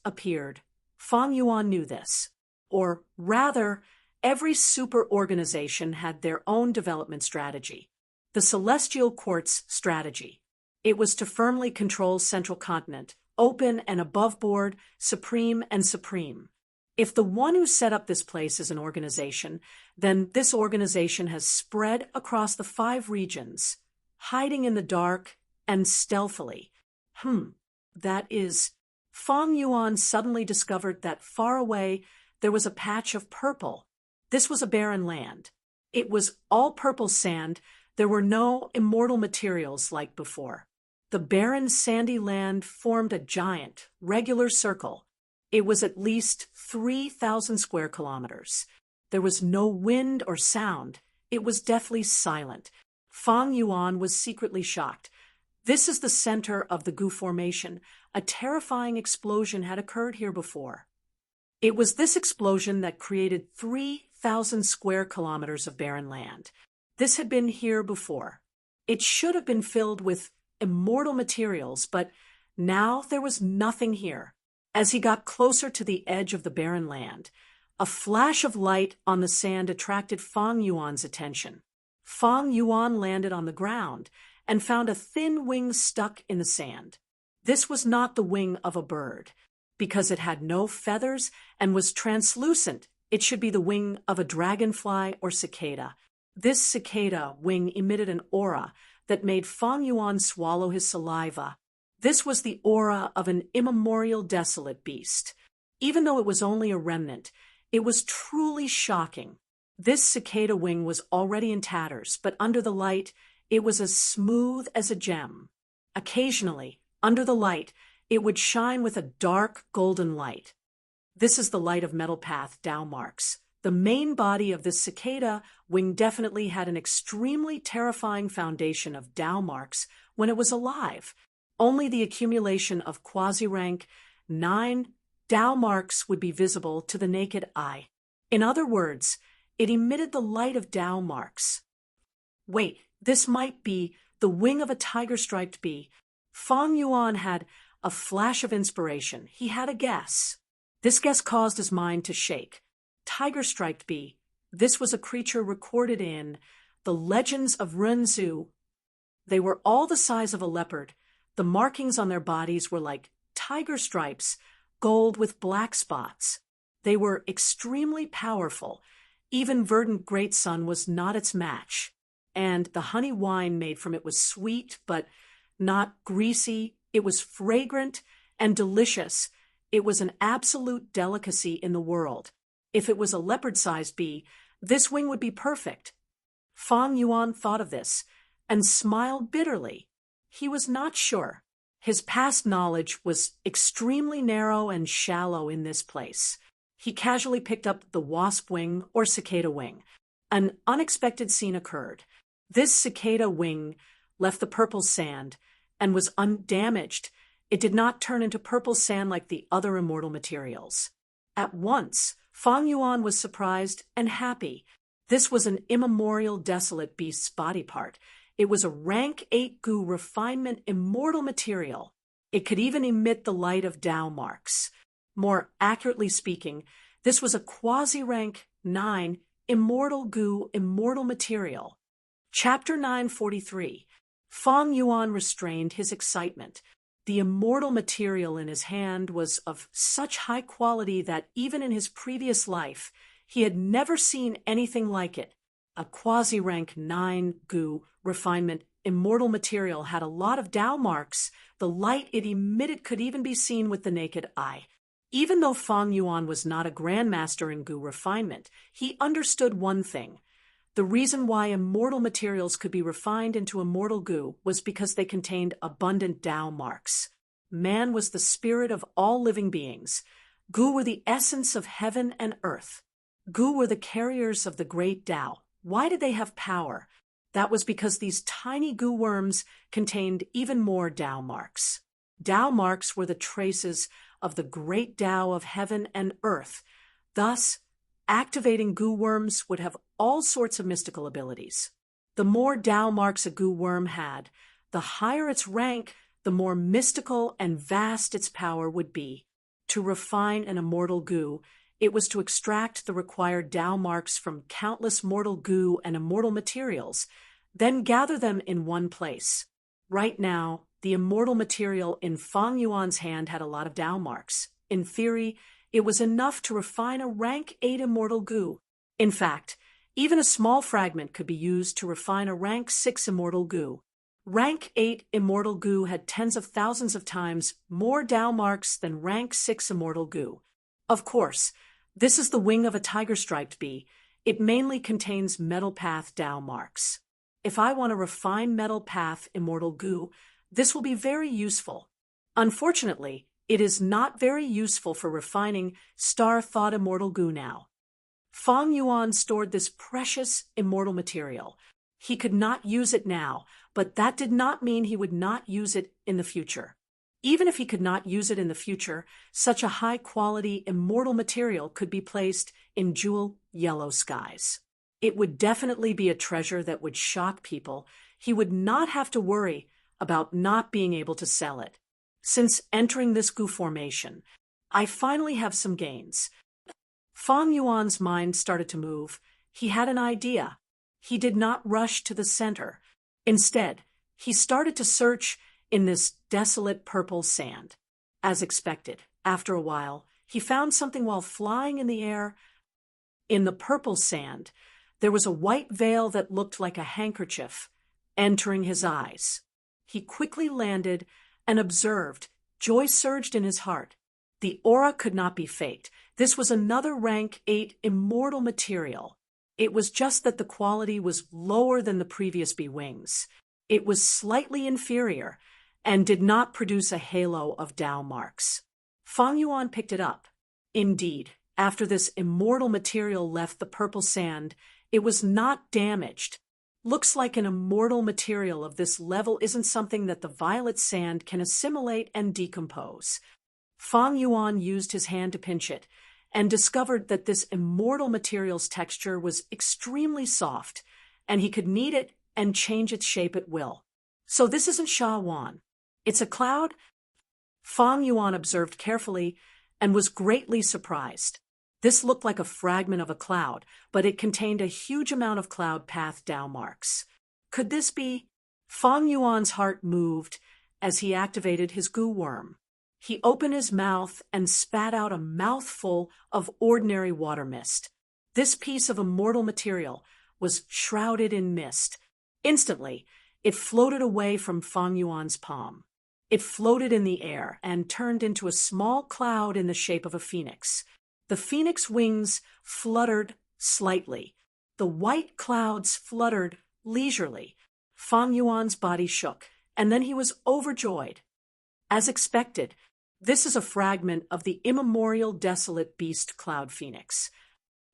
appeared. Fang Yuan knew this. Or rather, every super organization had their own development strategy. The Celestial Court's strategy. It was to firmly control Central Continent, open and above board, supreme and supreme. If the one who set up this place is an organization, then this organization has spread across the 5 regions, hiding in the dark and stealthily. That is. Fang Yuan suddenly discovered that far away there was a patch of purple. This was a barren land. It was all purple sand. There were no immortal materials like before. The barren sandy land formed a giant, regular circle. It was at least 3,000 square kilometers. There was no wind or sound. It was deathly silent. Fang Yuan was secretly shocked. This is the center of the Gu Formation. A terrifying explosion had occurred here before. It was this explosion that created 3,000 square kilometers of barren land. This had been here before. It should have been filled with immortal materials, but now there was nothing here. As he got closer to the edge of the barren land, a flash of light on the sand attracted Fang Yuan's attention. Fang Yuan landed on the ground and found a thin wing stuck in the sand. This was not the wing of a bird. Because it had no feathers and was translucent, it should be the wing of a dragonfly or cicada. This cicada wing emitted an aura that made Fang Yuan swallow his saliva. This was the aura of an immemorial desolate beast. Even though it was only a remnant, it was truly shocking. This cicada wing was already in tatters, but under the light, it was as smooth as a gem. Occasionally, under the light, it would shine with a dark golden light. This is the light of Metal Path Tao marks. The main body of this cicada wing definitely had an extremely terrifying foundation of Tao marks when it was alive. Only the accumulation of quasi-rank 9 Tao marks would be visible to the naked eye. In other words, it emitted the light of Tao marks. Wait, this might be the wing of a tiger-striped bee. Fang Yuan had a flash of inspiration. He had a guess. This guess caused his mind to shake. Tiger-striped bee. This was a creature recorded in the legends of Renzu. They were all the size of a leopard. The markings on their bodies were like tiger stripes, gold with black spots. They were extremely powerful. Even verdant great sun was not its match. And the honey wine made from it was sweet, but not greasy. It was fragrant and delicious. It was an absolute delicacy in the world. If it was a leopard-sized bee, this wing would be perfect. Fang Yuan thought of this and smiled bitterly. He was not sure. His past knowledge was extremely narrow and shallow in this place. He casually picked up the wasp wing or cicada wing. An unexpected scene occurred. This cicada wing left the purple sand and was undamaged. It did not turn into purple sand like the other immortal materials. At once, Fang Yuan was surprised and happy. This was an immemorial desolate beast's body part. It was a rank 8 Gu refinement immortal material. It could even emit the light of Tao marks. More accurately speaking, this was a quasi-rank 9 immortal Gu immortal material. Chapter 943. Fang Yuan restrained his excitement. The immortal material in his hand was of such high quality that even in his previous life, he had never seen anything like it. A quasi-rank 9 Gu refinement immortal material had a lot of Tao marks. The light it emitted could even be seen with the naked eye. Even though Fang Yuan was not a grandmaster in Gu refinement, he understood one thing. The reason why immortal materials could be refined into immortal Gu was because they contained abundant Tao marks. Man was the spirit of all living beings. Gu were the essence of heaven and earth. Gu were the carriers of the great Tao. Why did they have power? That was because these tiny Gu worms contained even more Tao marks. Tao marks were the traces of the great Tao of heaven and earth. Thus, activating Gu worms would have all sorts of mystical abilities. The more Tao marks a Gu worm had, the higher its rank, the more mystical and vast its power would be. To refine an immortal Gu, it was to extract the required Tao marks from countless mortal Gu and immortal materials, then gather them in one place. Right now, the immortal material in Fang Yuan's hand had a lot of Tao marks. In theory, it was enough to refine a rank 8 immortal Gu. In fact, even a small fragment could be used to refine a rank 6 immortal Gu. Rank 8 immortal goo had tens of thousands of times more Tao marks than rank 6 immortal goo. Of course, this is the wing of a tiger-striped bee. It mainly contains metal path Tao marks. If I want to refine metal path immortal goo, this will be very useful. Unfortunately, it is not very useful for refining star thought immortal goo now. Fang Yuan stored this precious immortal material. He could not use it now, but that did not mean he would not use it in the future. Even if he could not use it in the future, such a high-quality immortal material could be placed in jewel yellow skies. It would definitely be a treasure that would shock people. He would not have to worry about not being able to sell it. Since entering this goo formation, I finally have some gains. Fang Yuan's mind started to move. He had an idea. He did not rush to the center. Instead, he started to search in this desolate purple sand. As expected, after a while, he found something while flying in the air. In the purple sand, there was a white veil that looked like a handkerchief entering his eyes. He quickly landed and observed. Joy surged in his heart. The aura could not be faked. This was another rank 8 immortal material. It was just that the quality was lower than the previous bee wings. It was slightly inferior and did not produce a halo of Tao marks. Fang Yuan picked it up. Indeed, after this immortal material left the purple sand, it was not damaged. Looks like an immortal material of this level isn't something that the violet sand can assimilate and decompose. Fang Yuan used his hand to pinch it and discovered that this immortal material's texture was extremely soft, and he could knead it and change its shape at will. So this isn't Sha Wan. It's a cloud? Fang Yuan observed carefully and was greatly surprised. This looked like a fragment of a cloud, but it contained a huge amount of cloud path Tao marks. Could this be? Fang Yuan's heart moved as he activated his goo worm. He opened his mouth and spat out a mouthful of ordinary water mist. This piece of immortal material was shrouded in mist. Instantly, it floated away from Fang Yuan's palm. It floated in the air and turned into a small cloud in the shape of a phoenix. The phoenix wings fluttered slightly. The white clouds fluttered leisurely. Fang Yuan's body shook, and then he was overjoyed. As expected, this is a fragment of the immemorial desolate beast cloud phoenix.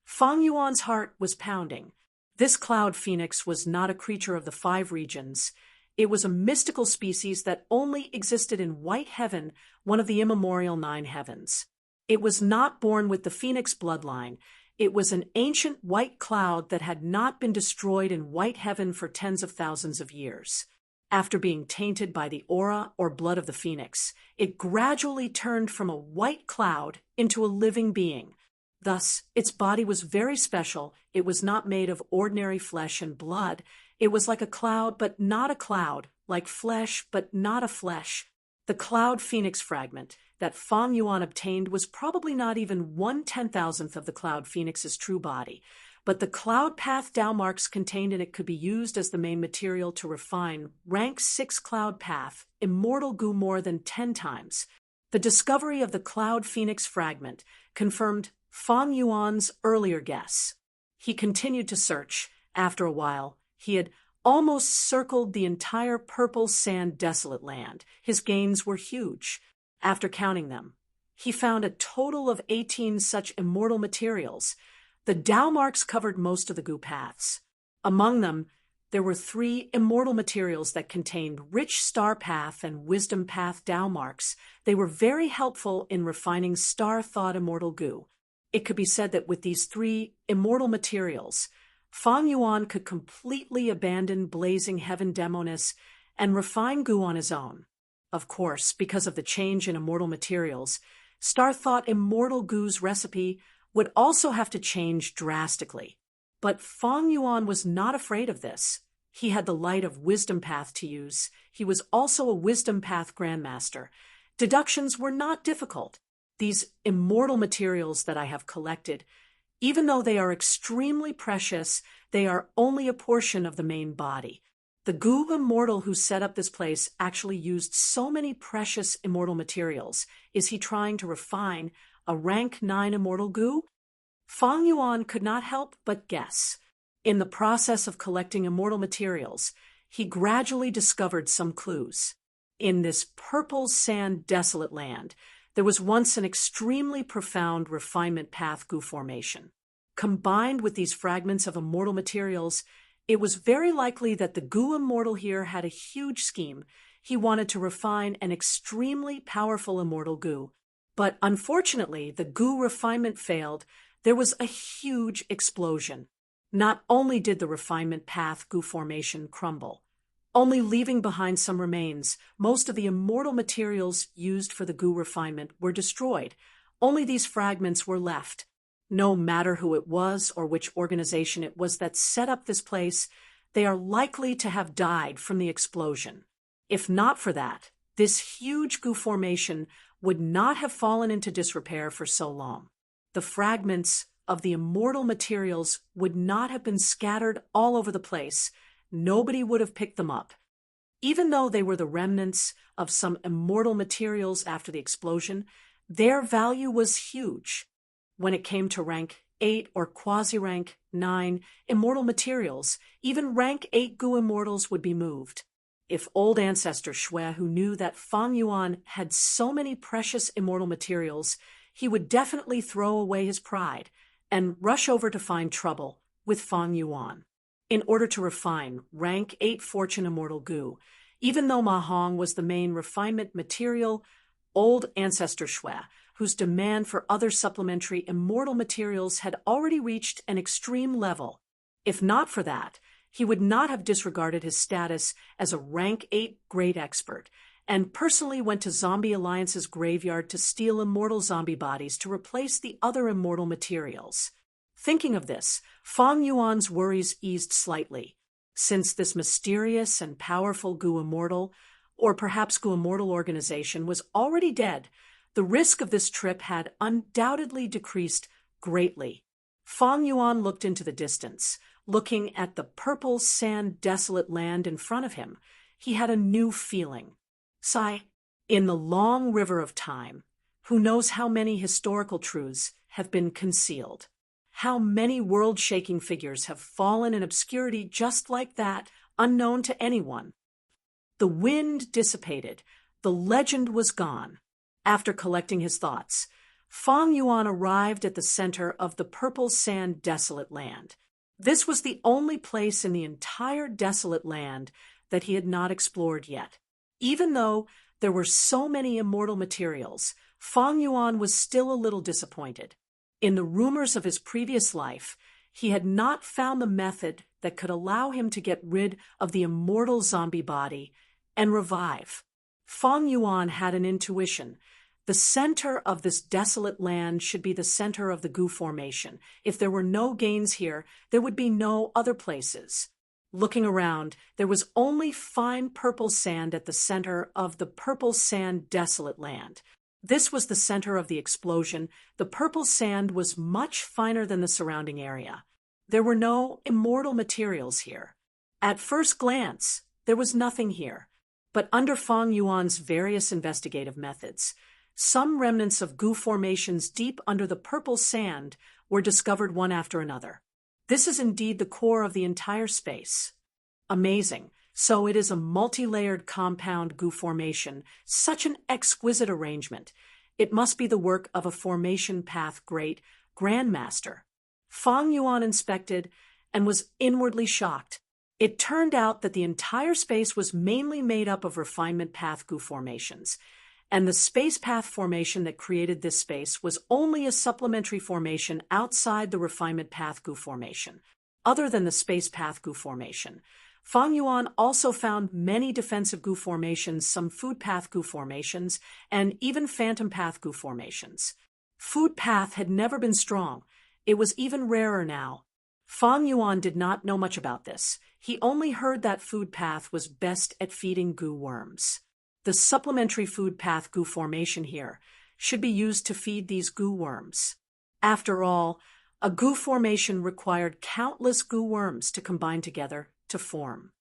Fang Yuan's heart was pounding. This cloud phoenix was not a creature of the 5 regions. It was a mystical species that only existed in White Heaven, one of the immemorial 9 heavens. It was not born with the phoenix bloodline. It was an ancient white cloud that had not been destroyed in White Heaven for tens of thousands of years. After being tainted by the aura or blood of the phoenix, it gradually turned from a white cloud into a living being. Thus, its body was very special. It was not made of ordinary flesh and blood. It was like a cloud, but not a cloud, like flesh, but not a flesh. The cloud phoenix fragment that Fang Yuan obtained was probably not even 1/10,000th of the cloud phoenix's true body, but the cloud path Tao marks contained in it could be used as the main material to refine rank 6 cloud path, immortal goo more than 10 times. The discovery of the cloud phoenix fragment confirmed Fang Yuan's earlier guess. He continued to search. After a while, he had almost circled the entire purple sand desolate land. His gains were huge. After counting them, he found a total of 18 such immortal materials. The Tao marks covered most of the goo paths. Among them, there were 3 immortal materials that contained rich star path and wisdom path Tao marks. They were very helpful in refining star thought immortal goo. It could be said that with these 3 immortal materials, Fang Yuan could completely abandon blazing heaven demoness and refine goo on his own. Of course, because of the change in immortal materials, Star thought immortal goo's recipe would also have to change drastically. But Fang Yuan was not afraid of this. He had the light of wisdom path to use. He was also a wisdom path grandmaster. Deductions were not difficult. These immortal materials that I have collected, even though they are extremely precious, they are only a portion of the main body. The goo immortal who set up this place actually used so many precious immortal materials. Is he trying to refine a rank 9 immortal goo? Fang Yuan could not help but guess. In the process of collecting immortal materials, he gradually discovered some clues. In this purple sand desolate land, there was once an extremely profound refinement path goo formation. Combined with these fragments of immortal materials, it was very likely that the goo immortal here had a huge scheme. He wanted to refine an extremely powerful immortal goo. But unfortunately, the goo refinement failed. There was a huge explosion. Not only did the refinement path goo formation crumble, only leaving behind some remains, most of the immortal materials used for the goo refinement were destroyed. Only these fragments were left. No matter who it was or which organization it was that set up this place, they are likely to have died from the explosion. If not for that, this huge goo formation would not have fallen into disrepair for so long. The fragments of the immortal materials would not have been scattered all over the place. Nobody would have picked them up. Even though they were the remnants of some immortal materials after the explosion, their value was huge. When it came to rank 8 or quasi-rank 9 immortal materials, even rank 8 goo immortals would be moved. If old ancestor Shui, who knew that Fang Yuan had so many precious immortal materials, he would definitely throw away his pride and rush over to find trouble with Fang Yuan. In order to refine rank 8 fortune immortal goo, even though Ma Hong was the main refinement material, old ancestor Shui, whose demand for other supplementary immortal materials had already reached an extreme level. If not for that, he would not have disregarded his status as a rank 8 great expert and personally went to Zombie Alliance's graveyard to steal immortal zombie bodies to replace the other immortal materials. Thinking of this, Fang Yuan's worries eased slightly. Since this mysterious and powerful goo immortal, or perhaps goo immortal organization, was already dead, the risk of this trip had undoubtedly decreased greatly. Fang Yuan looked into the distance, looking at the purple sand desolate land in front of him. He had a new feeling. Sigh. In the long river of time, who knows how many historical truths have been concealed? How many world-shaking figures have fallen in obscurity just like that, unknown to anyone? The wind dissipated. The legend was gone. After collecting his thoughts, Fang Yuan arrived at the center of the purple sand desolate land. This was the only place in the entire desolate land that he had not explored yet. Even though there were so many immortal materials, Fang Yuan was still a little disappointed. In the rumors of his previous life, he had not found the method that could allow him to get rid of the immortal zombie body and revive. Fang Yuan had an intuition. The center of this desolate land should be the center of the goo formation. If there were no gains here, there would be no other places. Looking around, there was only fine purple sand at the center of the purple sand desolate land. This was the center of the explosion. The purple sand was much finer than the surrounding area. There were no immortal materials here. At first glance, there was nothing here. But under Fang Yuan's various investigative methods, some remnants of goo formations deep under the purple sand were discovered one after another. This is indeed the core of the entire space. Amazing. So it is a multi-layered compound goo formation, such an exquisite arrangement. It must be the work of a formation path great grandmaster. Fang Yuan inspected and was inwardly shocked. It turned out that the entire space was mainly made up of refinement path goo formations, and the space path formation that created this space was only a supplementary formation outside the refinement path goo formation. Other than the space path goo formation, Fang Yuan also found many defensive goo formations, some food path goo formations, and even phantom path goo formations. Food path had never been strong. It was even rarer now. Fang Yuan did not know much about this. He only heard that food path was best at feeding goo worms. The supplementary food path goo formation here should be used to feed these goo worms. After all, a goo formation required countless goo worms to combine together to form.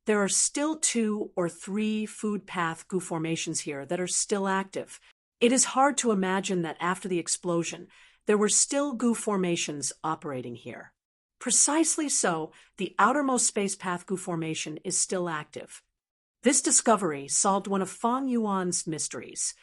there are still 2 or 3 food path goo formations here that are still active. It is hard to imagine that after the explosion, there were still goo formations operating here. Precisely so, the outermost space path goo formation is still active. This discovery solved one of Fang Yuan's mysteries.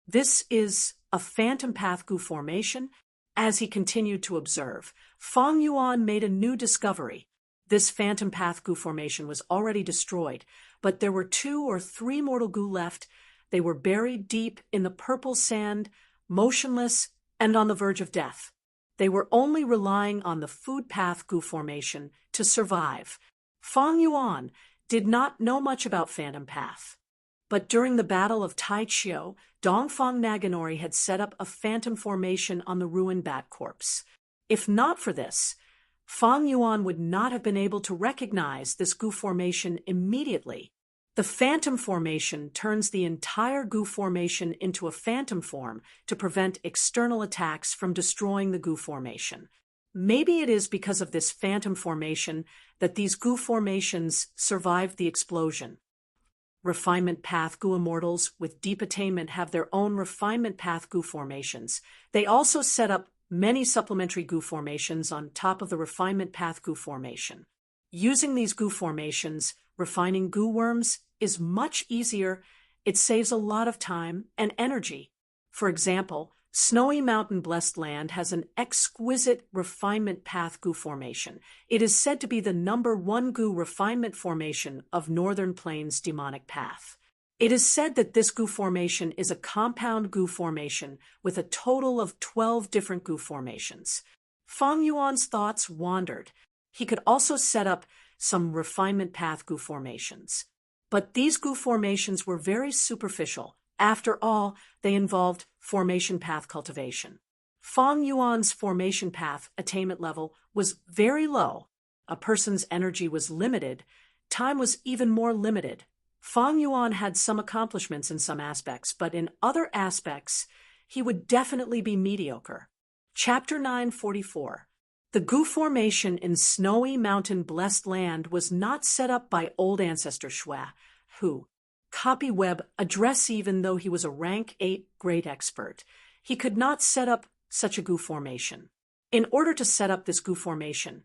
This is a phantom path goo formation. As he continued to observe, Fang Yuan made a new discovery. This phantom path goo formation was already destroyed, but there were 2 or 3 mortal goo left. They were buried deep in the purple sand, motionless and on the verge of death. They were only relying on the food path goo formation to survive. Fang Yuan did not know much about phantom path. But during the Battle of Taichio, Dongfang Naganori had set up a phantom formation on the ruined bat corpse. If not for this, Fang Yuan would not have been able to recognize this goo formation immediately. The phantom formation turns the entire goo formation into a phantom form to prevent external attacks from destroying the goo formation. Maybe it is because of this phantom formation that these goo formations survived the explosion. Refinement path goo immortals with deep attainment have their own refinement path goo formations. They also set up many supplementary goo formations on top of the refinement path goo formation. Using these goo formations, refining goo worms is much easier. It saves a lot of time and energy. For example, Snowy Mountain Blessed Land has an exquisite refinement path goo formation. It is said to be the #1 goo refinement formation of Northern Plains demonic path. It is said that this goo formation is a compound goo formation with a total of 12 different goo formations. Fang Yuan's thoughts wandered. He could also set up some refinement path goo formations. But these goo formations were very superficial. After all, they involved formation path cultivation. Fang Yuan's formation path attainment level was very low. A person's energy was limited. Time was even more limited. Fang Yuan had some accomplishments in some aspects, but in other aspects, he would definitely be mediocre. Chapter 944. The goo formation in Snowy Mountain Blessed Land was not set up by old ancestor Shui, who copy web address even though he was a rank 8 great expert. He could not set up such a goo formation. In order to set up this goo formation,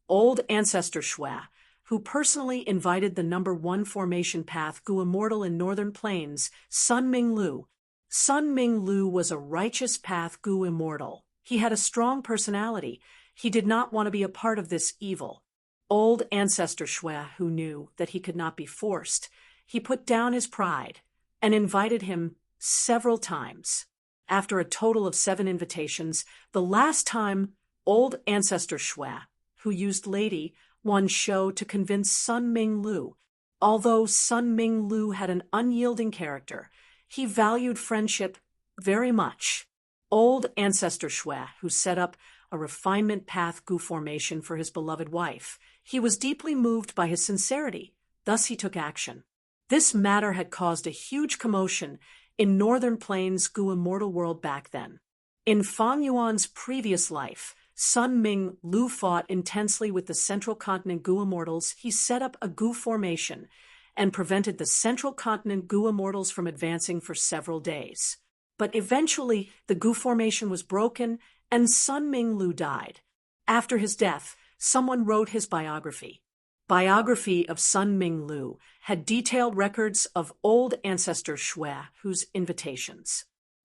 old ancestor Shui, who personally invited the #1 formation path goo immortal in Northern Plains, Sun Ming Lu. Sun Ming Lu was a righteous path goo immortal. He had a strong personality. He did not want to be a part of this evil. Old ancestor Shui, who knew that he could not be forced, he put down his pride and invited him several times. After a total of 7 invitations, the last time old ancestor Shui, who used Lady, won show to convince Sun Ming Lu. Although Sun Ming Lu had an unyielding character, he valued friendship very much. Old ancestor Shui, who set up a refinement path goo formation for his beloved wife, he was deeply moved by his sincerity. Thus he took action. This matter had caused a huge commotion in Northern Plains goo immortal world back then. In Fang Yuan's previous life, Sun Ming Lu fought intensely with the Central Continent goo immortals. He set up a goo formation and prevented the Central Continent goo immortals from advancing for several days. But eventually, the goo formation was broken and Sun Ming Lu died. After his death, someone wrote his biography. Biography of Sun Ming Lu had detailed records of old ancestor Shui, whose invitations.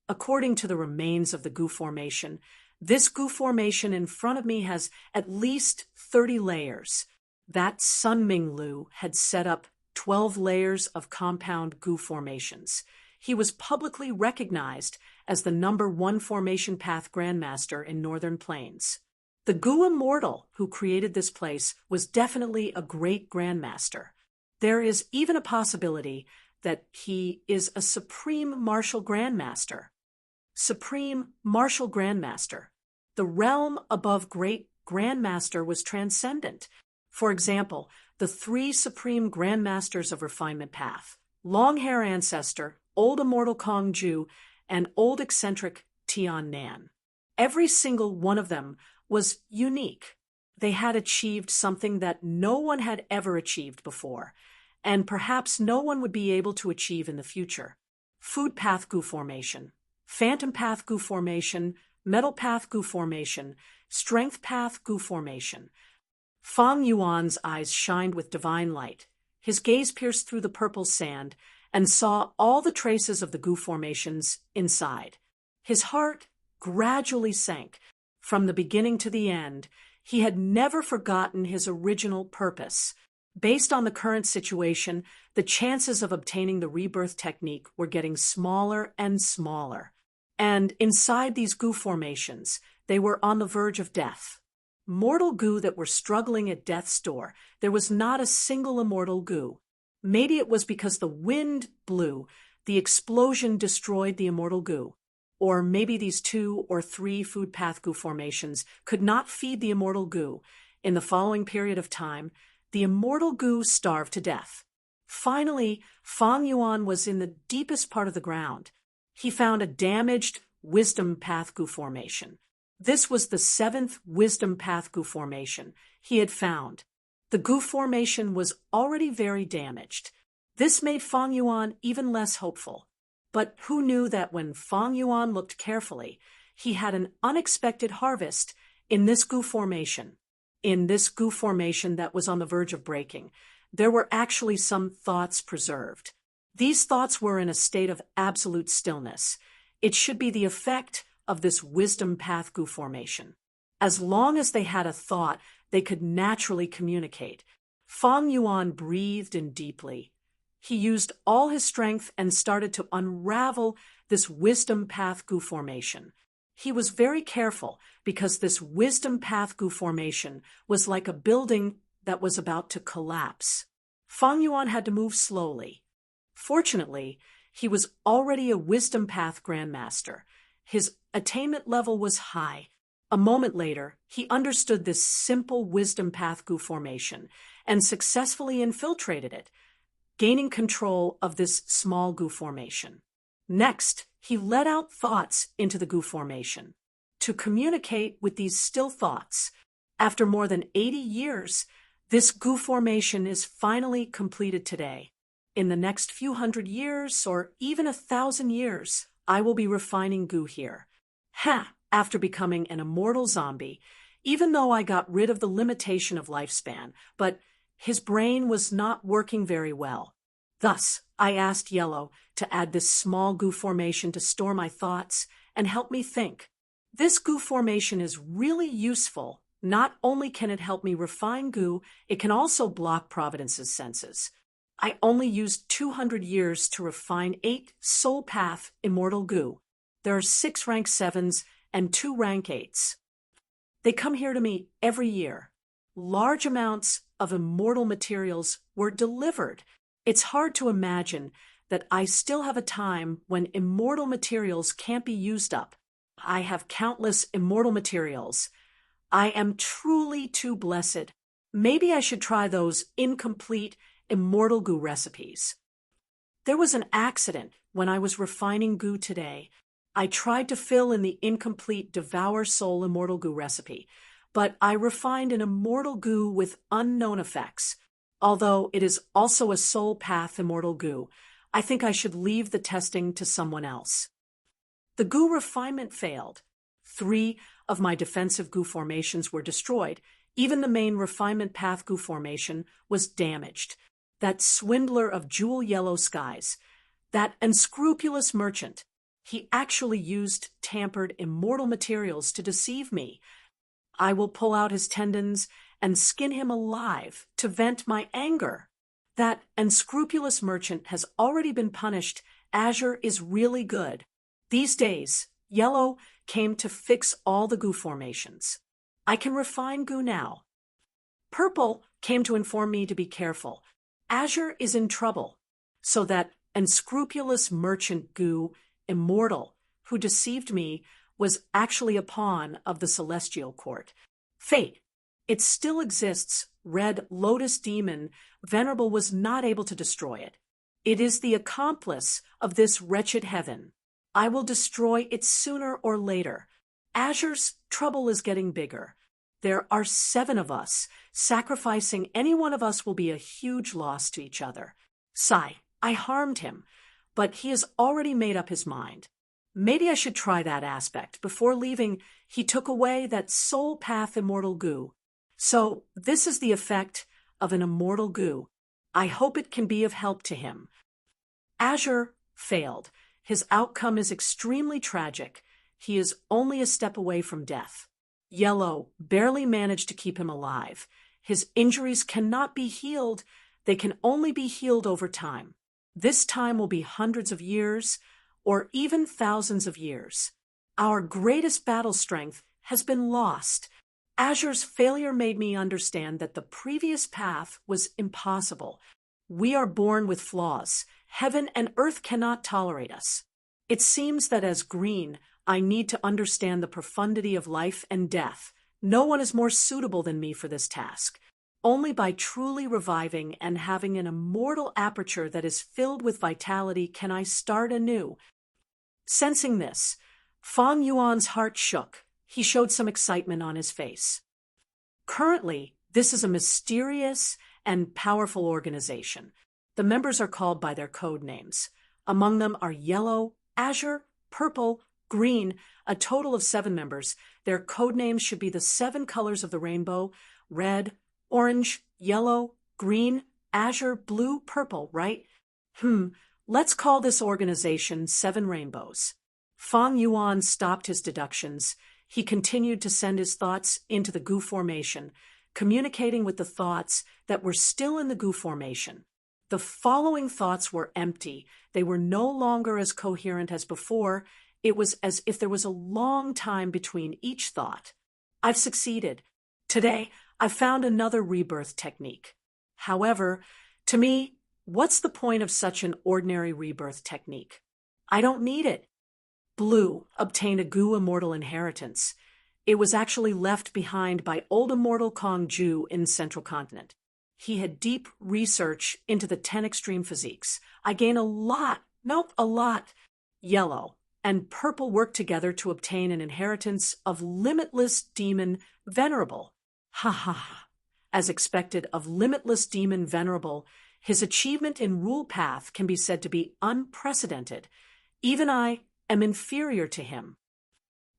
According to the remains of the goo formation, this goo formation in front of me has at least 30 layers. That Sun Ming Lu had set up 12 layers of compound goo formations. He was publicly recognized as the #1 formation path grandmaster in Northern Plains. The goo immortal who created this place was definitely a great grandmaster. There is even a possibility that he is a supreme martial grandmaster. Supreme martial grandmaster. The realm above great grandmaster was transcendent. For example, the 3 supreme grandmasters of refinement path, long-hair ancestor, old immortal Kong Ju, and old eccentric Tian Nan. Every single one of them was unique. They had achieved something that no one had ever achieved before, and perhaps no one would be able to achieve in the future. Food path goo formation, phantom path goo formation, metal path goo formation, strength path goo formation. Fang Yuan's eyes shined with divine light. His gaze pierced through the purple sand and saw all the traces of the goo formations inside. His heart gradually sank. From the beginning to the end, he had never forgotten his original purpose. Based on the current situation, the chances of obtaining the rebirth technique were getting smaller and smaller. And inside these goo formations, they were on the verge of death. Mortal goo that were struggling at death's door. There was not a single immortal goo. Maybe it was because the wind blew, the explosion destroyed the immortal goo. Or maybe these 2 or 3 food path goo formations could not feed the immortal goo. In the following period of time, the immortal goo starved to death. Finally, Fang Yuan was in the deepest part of the ground. He found a damaged wisdom path goo formation. This was the 7th wisdom path goo formation he had found. The goo formation was already very damaged. This made Fang Yuan even less hopeful. But who knew that when Fang Yuan looked carefully, he had an unexpected harvest in this goo formation. In this goo formation that was on the verge of breaking, there were actually some thoughts preserved. These thoughts were in a state of absolute stillness. It should be the effect of this wisdom path goo formation. As long as they had a thought, they could naturally communicate. Fang Yuan breathed in deeply. He used all his strength and started to unravel this wisdom path goo formation. He was very careful because this wisdom path goo formation was like a building that was about to collapse. Fang Yuan had to move slowly. Fortunately, he was already a wisdom path grandmaster. His attainment level was high. A moment later, he understood this simple wisdom path goo formation and successfully infiltrated it, gaining control of this small goo formation. Next, he let out thoughts into the goo formation to communicate with these still thoughts. After more than 80 years, this goo formation is finally completed today. In the next few hundred years, or even 1,000 years, I will be refining goo here. After becoming an immortal zombie, even though I got rid of the limitation of lifespan, but his brain was not working very well. Thus, I asked Yellow to add this small goo formation to store my thoughts and help me think. This goo formation is really useful. Not only can it help me refine goo, it can also block Providence's senses. I only used 200 years to refine 8 soul path immortal goo. There are 6 rank 7s and 2 rank 8s. They come here to me every year. Large amounts of immortal materials were delivered. It's hard to imagine that I still have a time when immortal materials can't be used up. I have countless immortal materials. I am truly too blessed. Maybe I should try those incomplete immortal goo recipes. There was an accident when I was refining goo today. I tried to fill in the incomplete Devour Soul immortal goo recipe, but I refined an immortal goo with unknown effects. Although it is also a soul path immortal goo, I think I should leave the testing to someone else. The goo refinement failed. 3 of my defensive goo formations were destroyed. Even the main refinement path goo formation was damaged. That swindler of jewel yellow skies, that unscrupulous merchant, he actually used tampered immortal materials to deceive me. I will pull out his tendons and skin him alive to vent my anger. That unscrupulous merchant has already been punished. Azure is really good. These days, Yellow came to fix all the goo formations. I can refine goo now. Purple came to inform me to be careful. Azure is in trouble. So that unscrupulous merchant goo, immortal, who deceived me, was actually a pawn of the Celestial Court. Fate. It still exists. Red Lotus Demon, Venerable was not able to destroy it. It is the accomplice of this wretched heaven. I will destroy it sooner or later. Azure's trouble is getting bigger. There are 7 of us. Sacrificing any one of us will be a huge loss to each other. Sigh, I harmed him, but he has already made up his mind. Maybe I should try that aspect. Before leaving, he took away that soul path immortal goo. So, this is the effect of an immortal goo. I hope it can be of help to him. Azure failed. His outcome is extremely tragic. He is only a step away from death. Yellow barely managed to keep him alive. His injuries cannot be healed. They can only be healed over time. This time will be hundreds of years, or even thousands of years. Our greatest battle strength has been lost. Azure's failure made me understand that the previous path was impossible. We are born with flaws. Heaven and earth cannot tolerate us. It seems that as green, I need to understand the profundity of life and death. No one is more suitable than me for this task. Only by truly reviving and having an immortal aperture that is filled with vitality can I start anew. Sensing this, Fang Yuan's heart shook. He showed some excitement on his face. Currently, this is a mysterious and powerful organization. The members are called by their code names. Among them are yellow, azure, purple, green, a total of 7 members. Their code names should be the 7 colors of the rainbow: red, orange, yellow, green, azure, blue, purple, right? Let's call this organization 7 Rainbows. Fang Yuan stopped his deductions. He continued to send his thoughts into the goo formation, communicating with the thoughts that were still in the goo formation. The following thoughts were empty. They were no longer as coherent as before. It was as if there was a long time between each thought. I've succeeded. Today, I found another rebirth technique. However, to me, what's the point of such an ordinary rebirth technique? I don't need it. Blue obtained a goo immortal inheritance. It was actually left behind by old immortal Kong Ju in Central Continent. He had deep research into the 10 extreme physiques. I gain a lot. Yellow and purple worked together to obtain an inheritance of limitless demon venerable. Ha ha ha. As expected of limitless demon venerable, his achievement in rule path can be said to be unprecedented. Even I am inferior to him.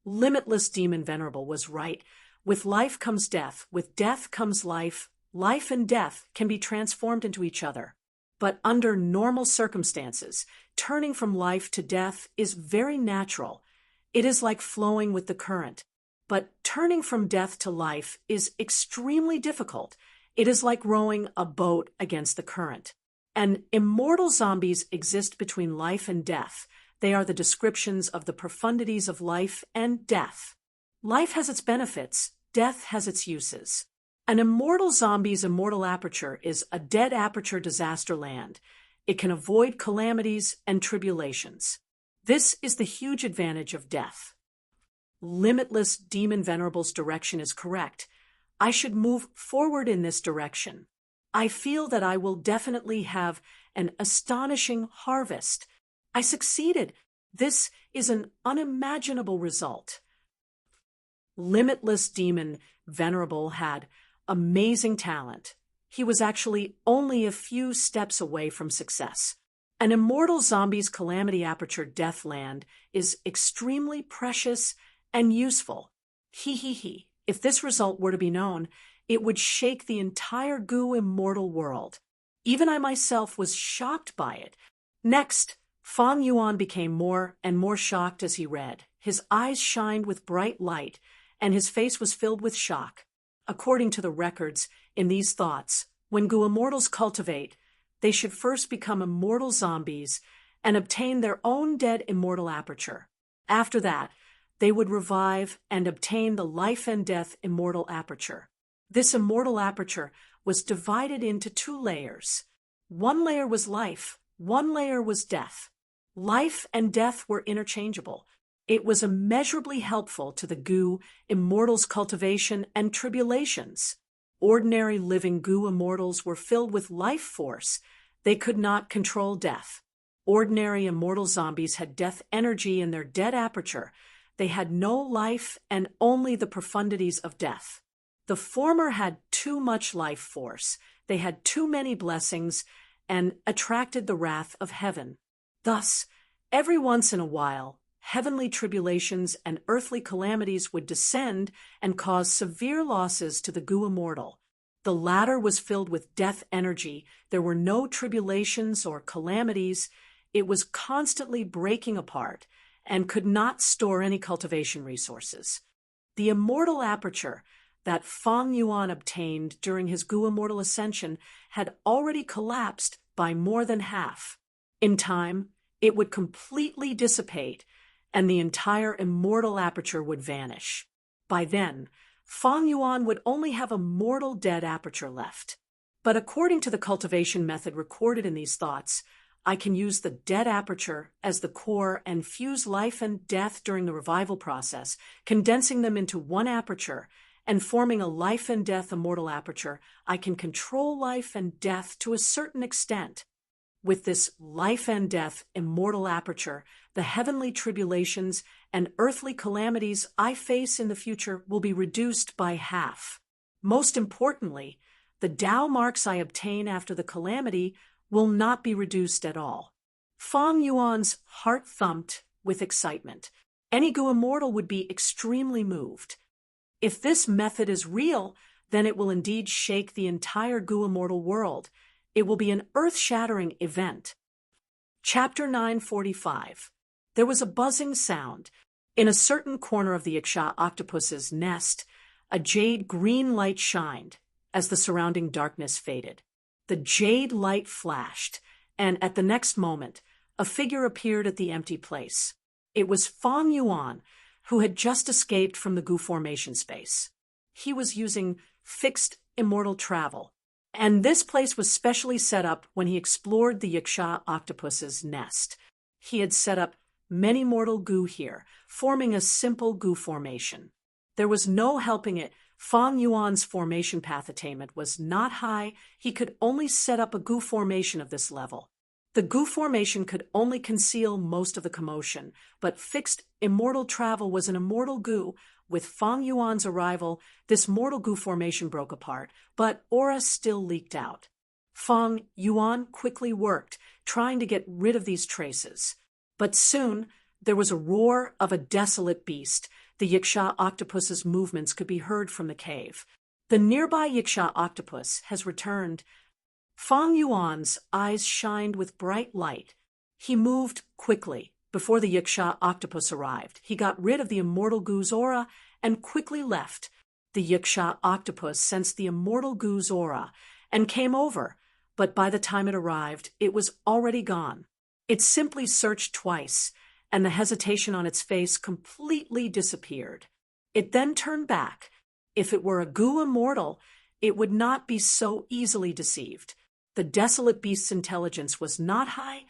Limitless demon venerable was right. With life comes death. With death comes life. Life and death can be transformed into each other. But under normal circumstances, turning from life to death is very natural. It is like flowing with the current. But turning from death to life is extremely difficult. It is like rowing a boat against the current. And immortal zombies exist between life and death. They are the descriptions of the profundities of life and death. Life has its benefits. Death has its uses. An immortal zombie's immortal aperture is a dead aperture disaster land. It can avoid calamities and tribulations. This is the huge advantage of death. Limitless Demon Venerable's direction is correct. I should move forward in this direction. I feel that I will definitely have an astonishing harvest. I succeeded. This is an unimaginable result. Limitless Demon Venerable had amazing talent. He was actually only a few steps away from success. An immortal zombie's calamity aperture death land is extremely precious and useful. If this result were to be known, it would shake the entire goo immortal world. Even I myself was shocked by it. Next, Fang Yuan became more and more shocked as he read. His eyes shined with bright light, and his face was filled with shock. According to the records in these thoughts, when goo immortals cultivate, they should first become immortal zombies and obtain their own dead immortal aperture. After that, they would revive and obtain the life and death immortal aperture. This immortal aperture was divided into 2 layers. One layer was life, one layer was death. Life and death were interchangeable. It was immeasurably helpful to the goo immortals' cultivation and tribulations. Ordinary living goo immortals were filled with life force. They could not control death. Ordinary immortal zombies had death energy in their dead aperture. They had no life and only the profundities of death. The former had too much life force, they had too many blessings, and attracted the wrath of heaven. Thus, every once in a while, heavenly tribulations and earthly calamities would descend and cause severe losses to the Gu immortal. The latter was filled with death energy. There were no tribulations or calamities. It was constantly breaking apart and could not store any cultivation resources. The immortal aperture that Feng Yuan obtained during his Gu immortal ascension had already collapsed by more than half. In time, it would completely dissipate, and the entire immortal aperture would vanish. By then, Feng Yuan would only have a mortal dead aperture left. But according to the cultivation method recorded in these thoughts, I can use the dead aperture as the core and fuse life and death during the revival process, condensing them into one aperture and forming a life and death immortal aperture. I can control life and death to a certain extent. With this life and death immortal aperture, the heavenly tribulations and earthly calamities I face in the future will be reduced by half. Most importantly, the Tao marks I obtain after the calamity will not be reduced at all. Feng Yuan's heart thumped with excitement. Any Gu immortal would be extremely moved. If this method is real, then it will indeed shake the entire Gu immortal world. It will be an earth-shattering event. Chapter 945. There was a buzzing sound. In a certain corner of the Iksha octopus's nest, a jade green light shined as the surrounding darkness faded. The jade light flashed, and at the next moment, a figure appeared at the empty place. It was Feng Yuan, who had just escaped from the Gu formation space. He was using fixed immortal travel, and this place was specially set up when he explored the Yaksha octopus's nest. He had set up many mortal Gu here, forming a simple Gu formation. There was no helping it. Feng Yuan's formation path attainment was not high. He could only set up a Gu formation of this level. The Gu formation could only conceal most of the commotion, but fixed immortal travel was an immortal Gu. With Feng Yuan's arrival, this mortal Gu formation broke apart, but aura still leaked out. Feng Yuan quickly worked, trying to get rid of these traces. But soon, there was a roar of a desolate beast. The Yaksha octopus's movements could be heard from the cave. The nearby Yaksha octopus has returned. Feng Yuan's eyes shined with bright light. He moved quickly. Before the Yaksha octopus arrived, he got rid of the immortal Gu's aura and quickly left. The Yaksha octopus sensed the immortal Gu's aura and came over, but by the time it arrived, it was already gone. It simply searched twice, and the hesitation on its face completely disappeared. It then turned back. If it were a Gu immortal, it would not be so easily deceived. The desolate beast's intelligence was not high.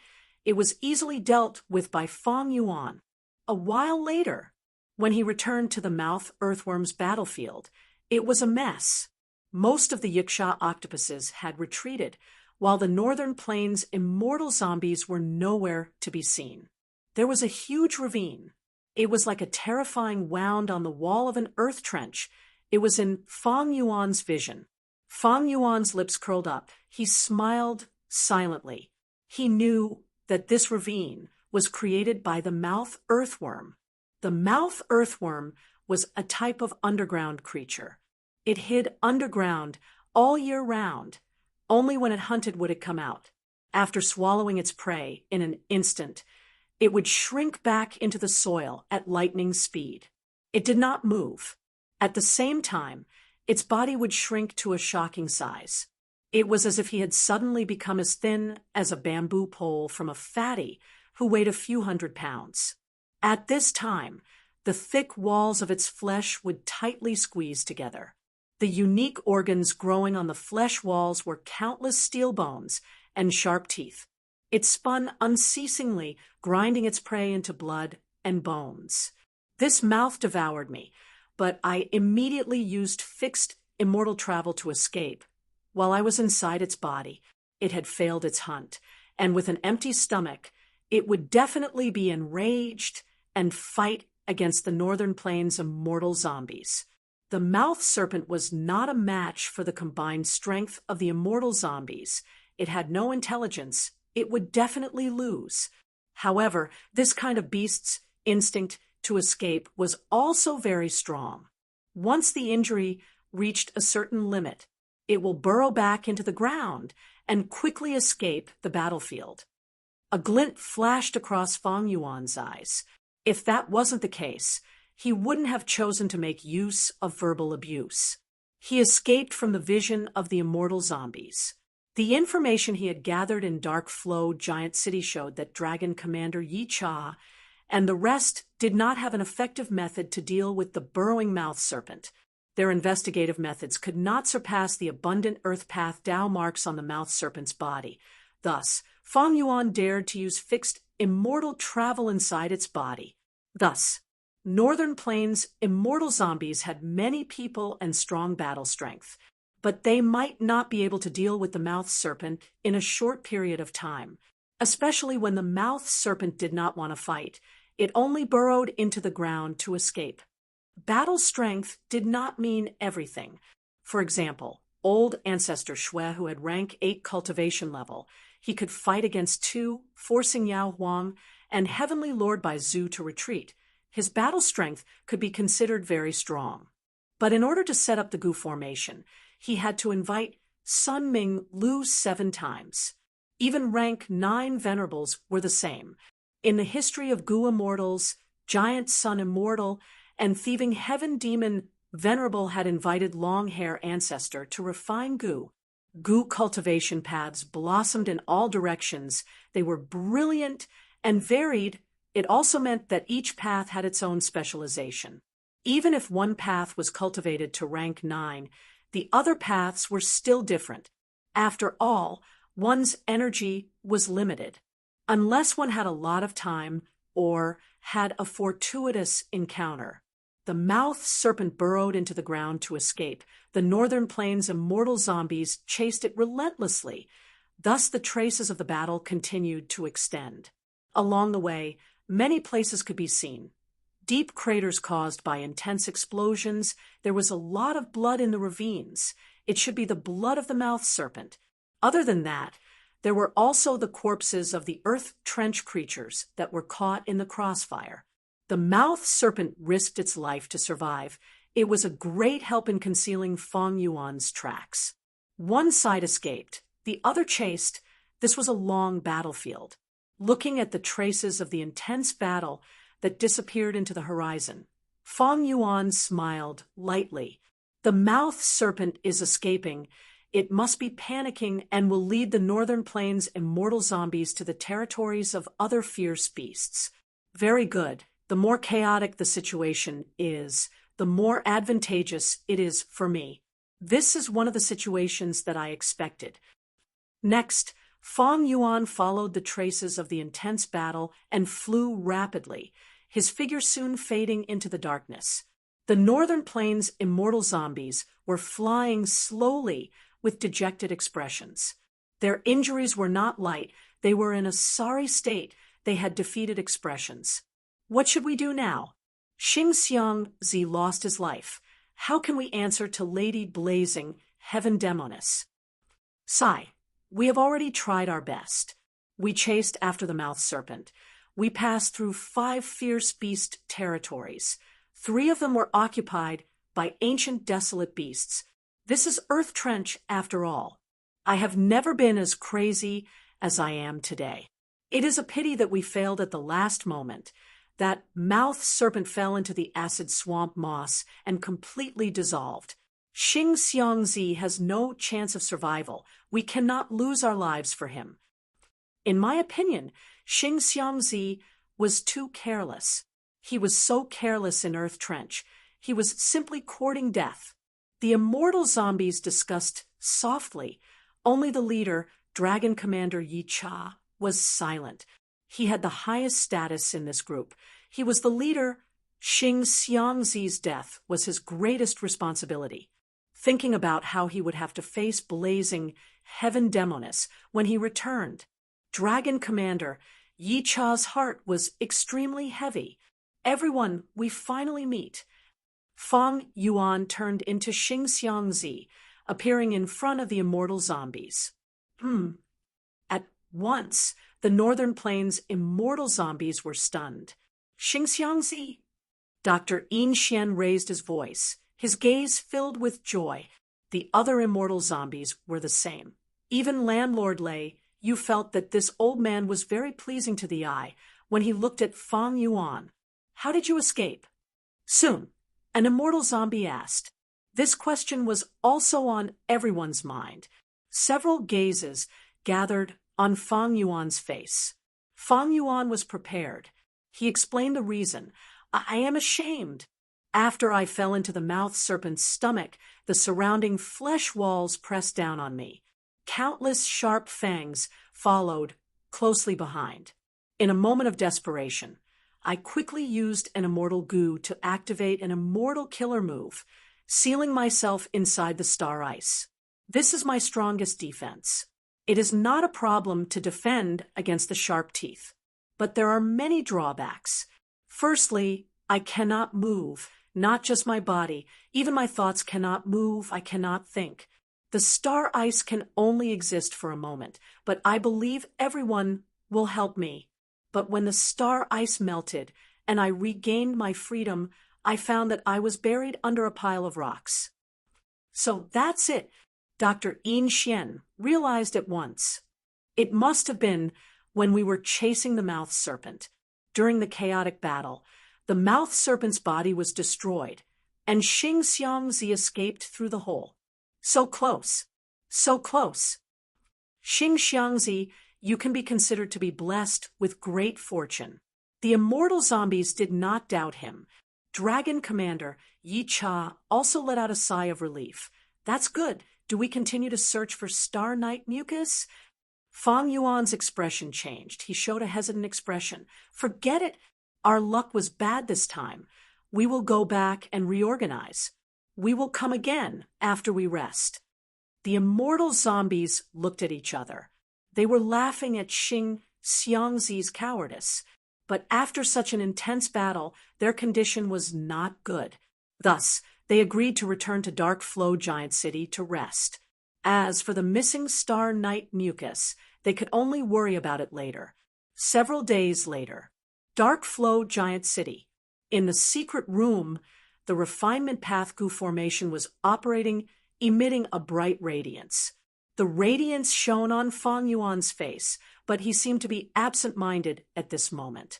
It was easily dealt with by Feng Yuan. A while later, when he returned to the mouth earthworm's battlefield, it was a mess. Most of the Yaksha octopuses had retreated, while the northern plains' immortal zombies were nowhere to be seen. There was a huge ravine. It was like a terrifying wound on the wall of an earth trench. It was in Feng Yuan's vision. Feng Yuan's lips curled up. He smiled silently. He knew that this ravine was created by the mouth earthworm. The mouth earthworm was a type of underground creature. It hid underground all year round. Only when it hunted would it come out. After swallowing its prey in an instant, it would shrink back into the soil at lightning speed. It did not move. At the same time, its body would shrink to a shocking size. It was as if he had suddenly become as thin as a bamboo pole from a fatty who weighed a few 100 pounds. At this time, the thick walls of its flesh would tightly squeeze together. The unique organs growing on the flesh walls were countless steel bones and sharp teeth. It spun unceasingly, grinding its prey into blood and bones. This mouth devoured me, but I immediately used fixed immortal travel to escape. While I was inside its body, it had failed its hunt, and with an empty stomach, it would definitely be enraged and fight against the northern plains' immortal zombies. The mouth serpent was not a match for the combined strength of the immortal zombies. It had no intelligence. It would definitely lose. However, this kind of beast's instinct to escape was also very strong. Once the injury reached a certain limit, it will burrow back into the ground and quickly escape the battlefield. A glint flashed across Fang Yuan's eyes. If that wasn't the case, he wouldn't have chosen to make use of verbal abuse. He escaped from the vision of the immortal zombies. The information he had gathered in Dark Flow Giant City showed that Dragon Commander Yi Cha and the rest did not have an effective method to deal with the burrowing mouth serpent. Their investigative methods could not surpass the abundant earth path Dao marks on the mouth serpent's body. Thus, Fang Yuan dared to use fixed immortal travel inside its body. Thus, Northern Plains immortal zombies had many people and strong battle strength, but they might not be able to deal with the mouth serpent in a short period of time, especially when the mouth serpent did not want to fight. It only burrowed into the ground to escape. Battle strength did not mean everything. For example, old ancestor Shui, who had rank 8 cultivation level, he could fight against 2, forcing Yao Huang and Heavenly Lord Bai Zhu to retreat. His battle strength could be considered very strong. But in order to set up the Gu formation, he had to invite Sun Ming lose 7 times. Even rank 9 venerables were the same. In the history of Gu immortals, Giant Sun Immortal and Thieving Heaven Demon Venerable had invited Long Hair Ancestor to refine Gu. Gu cultivation paths blossomed in all directions. They were brilliant and varied. It also meant that each path had its own specialization. Even if one path was cultivated to rank 9, the other paths were still different. After all, one's energy was limited. Unless one had a lot of time or had a fortuitous encounter. The mouth serpent burrowed into the ground to escape. The Northern Plains immortal zombies chased it relentlessly. Thus the traces of the battle continued to extend. Along the way, many places could be seen. Deep craters caused by intense explosions. There was a lot of blood in the ravines. It should be the blood of the mouth serpent. Other than that, there were also the corpses of the earth trench creatures that were caught in the crossfire. The mouth serpent risked its life to survive. It was a great help in concealing Fang Yuan's tracks. One side escaped, the other chased. This was a long battlefield. Looking at the traces of the intense battle that disappeared into the horizon, Fang Yuan smiled lightly. The mouth serpent is escaping. It must be panicking and will lead the Northern Plains immortal zombies to the territories of other fierce beasts. Very good. The more chaotic the situation is, the more advantageous it is for me. This is one of the situations that I expected. Next, Fang Yuan followed the traces of the intense battle and flew rapidly, his figure soon fading into the darkness. The Northern Plains immortal zombies were flying slowly with dejected expressions. Their injuries were not light. They were in a sorry state. They had defeated expressions. What should we do now? Xing Xiangzi lost his life. How can we answer to Lady Blazing, Heaven Demoness? Sigh. We have already tried our best. We chased after the mouth serpent. We passed through 5 fierce beast territories. 3 of them were occupied by ancient desolate beasts. This is Earth Trench after all. I have never been as crazy as I am today. It is a pity that we failed at the last moment. That mouth serpent fell into the acid swamp moss and completely dissolved. Xing Xiangzi has no chance of survival. We cannot lose our lives for him. In my opinion, Xing Xiangzi was too careless. He was so careless in Earth Trench. He was simply courting death. The immortal zombies discussed softly. Only the leader, Dragon Commander Yi Cha, was silent. He had the highest status in this group. He was the leader. Xing Xiangzi's death was his greatest responsibility. Thinking about how he would have to face Blazing Heaven Demoness when he returned, Dragon Commander Yi Cha's heart was extremely heavy. Everyone we finally meet. Fang Yuan turned into Xing Xiangzi, appearing in front of the immortal zombies. At once, the Northern Plains immortal zombies were stunned. Xing Xiangzi! Dr. Yin Xian raised his voice, his gaze filled with joy. The other immortal zombies were the same. Even Landlord Lei, you felt that this old man was very pleasing to the eye when he looked at Fang Yuan. How did you escape? Soon, an immortal zombie asked. This question was also on everyone's mind. Several gazes gathered on Fang Yuan's face. Fang Yuan was prepared. He explained the reason. I am ashamed. After I fell into the mouth serpent's stomach, the surrounding flesh walls pressed down on me. Countless sharp fangs followed closely behind. In a moment of desperation, I quickly used an immortal goo to activate an immortal killer move, sealing myself inside the star ice. This is my strongest defense. It is not a problem to defend against the sharp teeth, but there are many drawbacks. Firstly, I cannot move, not just my body. Even my thoughts cannot move, I cannot think. The star ice can only exist for a moment, but I believe everyone will help me. But when the star ice melted and I regained my freedom, I found that I was buried under a pile of rocks. So that's it, Dr. Yin Xian realized at once. It must have been when we were chasing the mouth serpent. During the chaotic battle, the mouth serpent's body was destroyed, and Xing Xiangzi escaped through the hole. So close, so close. Xing Xiangzi, you can be considered to be blessed with great fortune. The immortal zombies did not doubt him. Dragon Commander Yi Cha also let out a sigh of relief. That's good. Do we continue to search for Star Night mucus? Fang Yuan's expression changed. He showed a hesitant expression. Forget it. Our luck was bad this time. We will go back and reorganize. We will come again after we rest. The immortal zombies looked at each other. They were laughing at Xing Xiangzi's cowardice. But after such an intense battle, their condition was not good. Thus, they agreed to return to Dark Flow Giant City to rest. As for the missing Star Night mucus, they could only worry about it later. Several days later, Dark Flow Giant City. In the secret room, the refinement path goo formation was operating, emitting a bright radiance. The radiance shone on Fang Yuan's face, but he seemed to be absent-minded at this moment.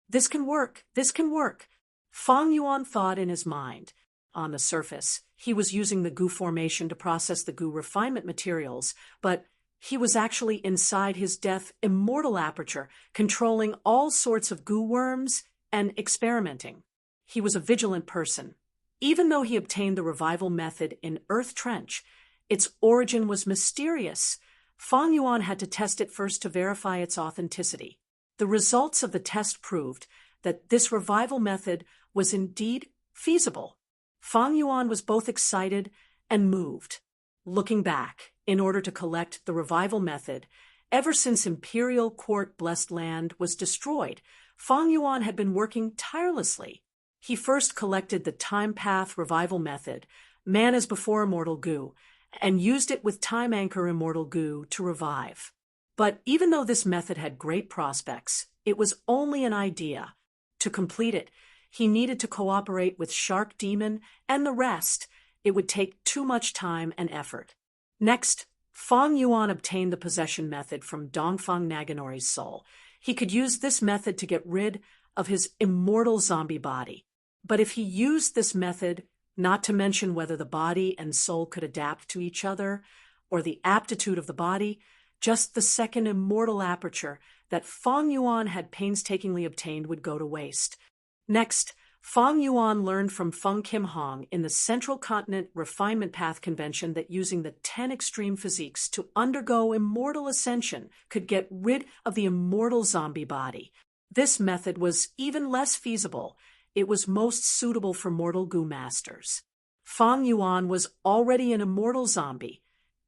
This can work. This can work. Fang Yuan thought in his mind. On the surface, he was using the goo formation to process the goo refinement materials, but he was actually inside his death immortal aperture, controlling all sorts of goo worms and experimenting. He was a vigilant person. Even though he obtained the revival method in Earth Trench, its origin was mysterious. Fang Yuan had to test it first to verify its authenticity. The results of the test proved that this revival method was indeed feasible. Fang Yuan was both excited and moved. Looking back, in order to collect the revival method, ever since Imperial Court Blessed Land was destroyed, Fang Yuan had been working tirelessly. He first collected the Time Path Revival Method, Man is Before Immortal Goo, and used it with Time Anchor Immortal Goo to revive. But even though this method had great prospects, it was only an idea. To complete it, he needed to cooperate with Shark Demon and the rest. It would take too much time and effort. Next, Fang Yuan obtained the possession method from Dongfang Naganori's soul. He could use this method to get rid of his immortal zombie body. But if he used this method, not to mention whether the body and soul could adapt to each other, or the aptitude of the body, just the second immortal aperture that Fang Yuan had painstakingly obtained would go to waste. Next, Fang Yuan learned from Feng Kim Hong in the Central Continent Refinement Path Convention that using the 10 extreme physiques to undergo immortal ascension could get rid of the immortal zombie body. This method was even less feasible. It was most suitable for mortal goo masters. Fang Yuan was already an immortal zombie.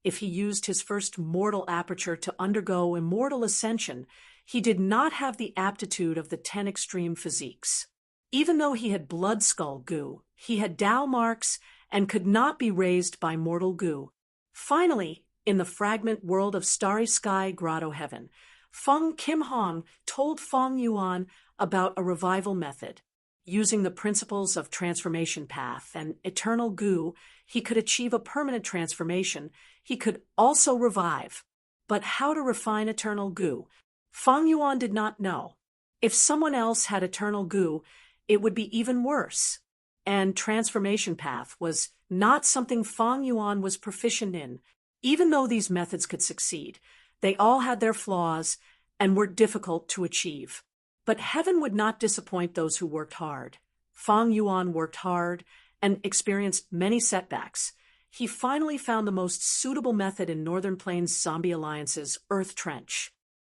If he used his first mortal aperture to undergo immortal ascension, he did not have the aptitude of the 10 extreme physiques. Even though he had blood skull goo, he had Tao marks and could not be raised by mortal goo. Finally, in the fragment world of Starry Sky Grotto Heaven, Feng Kim Hong told Feng Yuan about a revival method. Using the principles of transformation path and eternal goo, he could achieve a permanent transformation. He could also revive. But how to refine eternal goo? Feng Yuan did not know. If someone else had eternal goo, it would be even worse. And transformation path was not something Feng Yuan was proficient in. Even though these methods could succeed, they all had their flaws and were difficult to achieve. But heaven would not disappoint those who worked hard. Feng Yuan worked hard and experienced many setbacks. He finally found the most suitable method in Northern Plains Zombie Alliance's Earth Trench.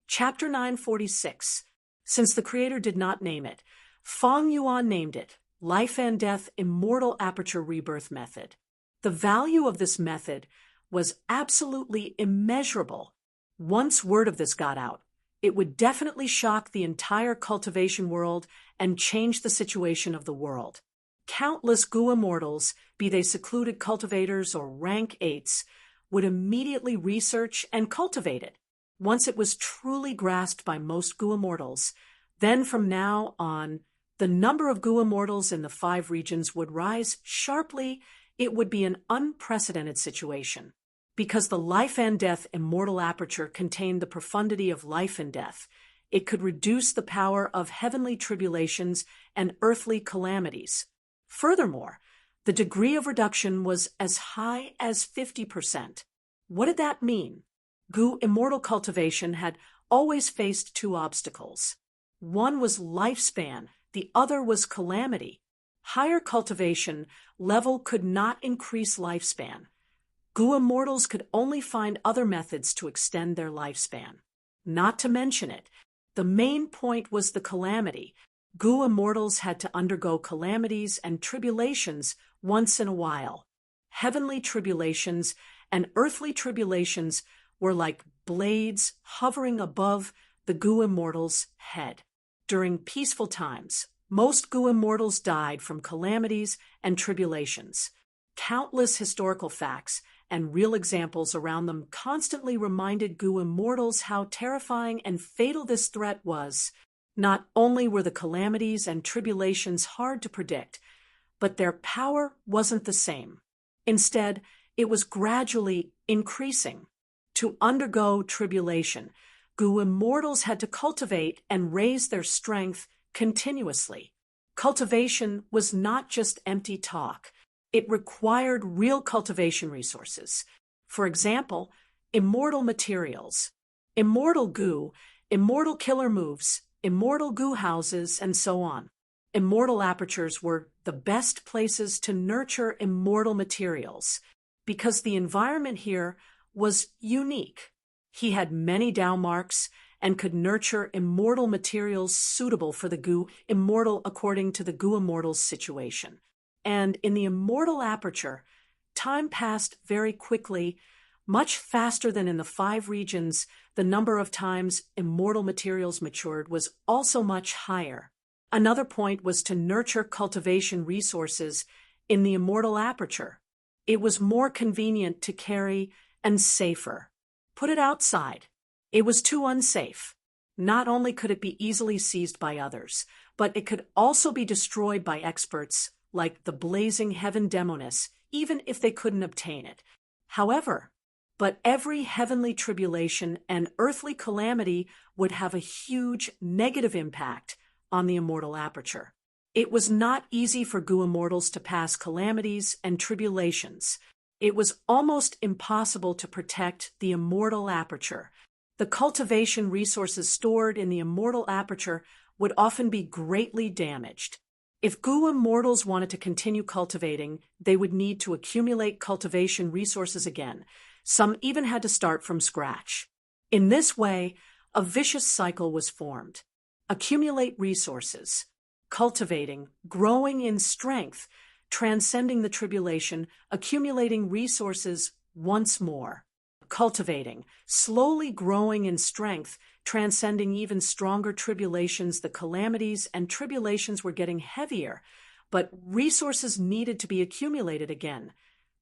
Chapter 946. Since the creator did not name it, Feng Yuan named it Life and Death Immortal Aperture Rebirth Method. The value of this method was absolutely immeasurable. Once word of this got out, it would definitely shock the entire cultivation world and change the situation of the world. Countless Goo immortals, be they secluded cultivators or rank 8s, would immediately research and cultivate it. Once it was truly grasped by most Goo immortals, then from now on, the number of Goo immortals in the 5 regions would rise sharply. It would be an unprecedented situation. Because the Life and Death Immortal Aperture contained the profundity of life and death, it could reduce the power of heavenly tribulations and earthly calamities. Furthermore, the degree of reduction was as high as 50%. What did that mean? Goo immortal cultivation had always faced 2 obstacles. One was lifespan, the other was calamity. Higher cultivation level could not increase lifespan. Goo immortals could only find other methods to extend their lifespan. Not to mention it, the main point was the calamity. Goo immortals had to undergo calamities and tribulations once in a while. Heavenly tribulations and earthly tribulations were like blades hovering above the Goo immortals' head. During peaceful times, most Goo immortals died from calamities and tribulations. Countless historical facts and real examples around them constantly reminded Goo immortals how terrifying and fatal this threat was. Not only were the calamities and tribulations hard to predict, but their power wasn't the same. Instead, it was gradually increasing. To undergo tribulation, Goo immortals had to cultivate and raise their strength continuously. Cultivation was not just empty talk. It required real cultivation resources. For example, immortal materials, immortal goo, immortal killer moves, immortal goo houses, and so on. Immortal apertures were the best places to nurture immortal materials because the environment here was unique. He had many Tao marks and could nurture immortal materials suitable for the Goo immortal according to the Goo immortal's situation. And in the immortal aperture, time passed very quickly, much faster than in the 5 regions. The number of times immortal materials matured was also much higher. Another point was to nurture cultivation resources in the immortal aperture. It was more convenient to carry and safer. Put it outside. It was too unsafe. Not only could it be easily seized by others, but it could also be destroyed by experts like the blazing heaven demoness, even if they couldn't obtain it. However, but every heavenly tribulation and earthly calamity would have a huge negative impact on the immortal aperture. It was not easy for Goo immortals to pass calamities and tribulations. It was almost impossible to protect the immortal aperture. The cultivation resources stored in the immortal aperture would often be greatly damaged. If Goo immortals wanted to continue cultivating, they would need to accumulate cultivation resources again. Some even had to start from scratch. In this way, a vicious cycle was formed. Accumulate resources, cultivating, growing in strength, transcending the tribulation, accumulating resources once more. cultivating, slowly growing in strength, transcending even stronger tribulations. The calamities and tribulations were getting heavier, but resources needed to be accumulated again.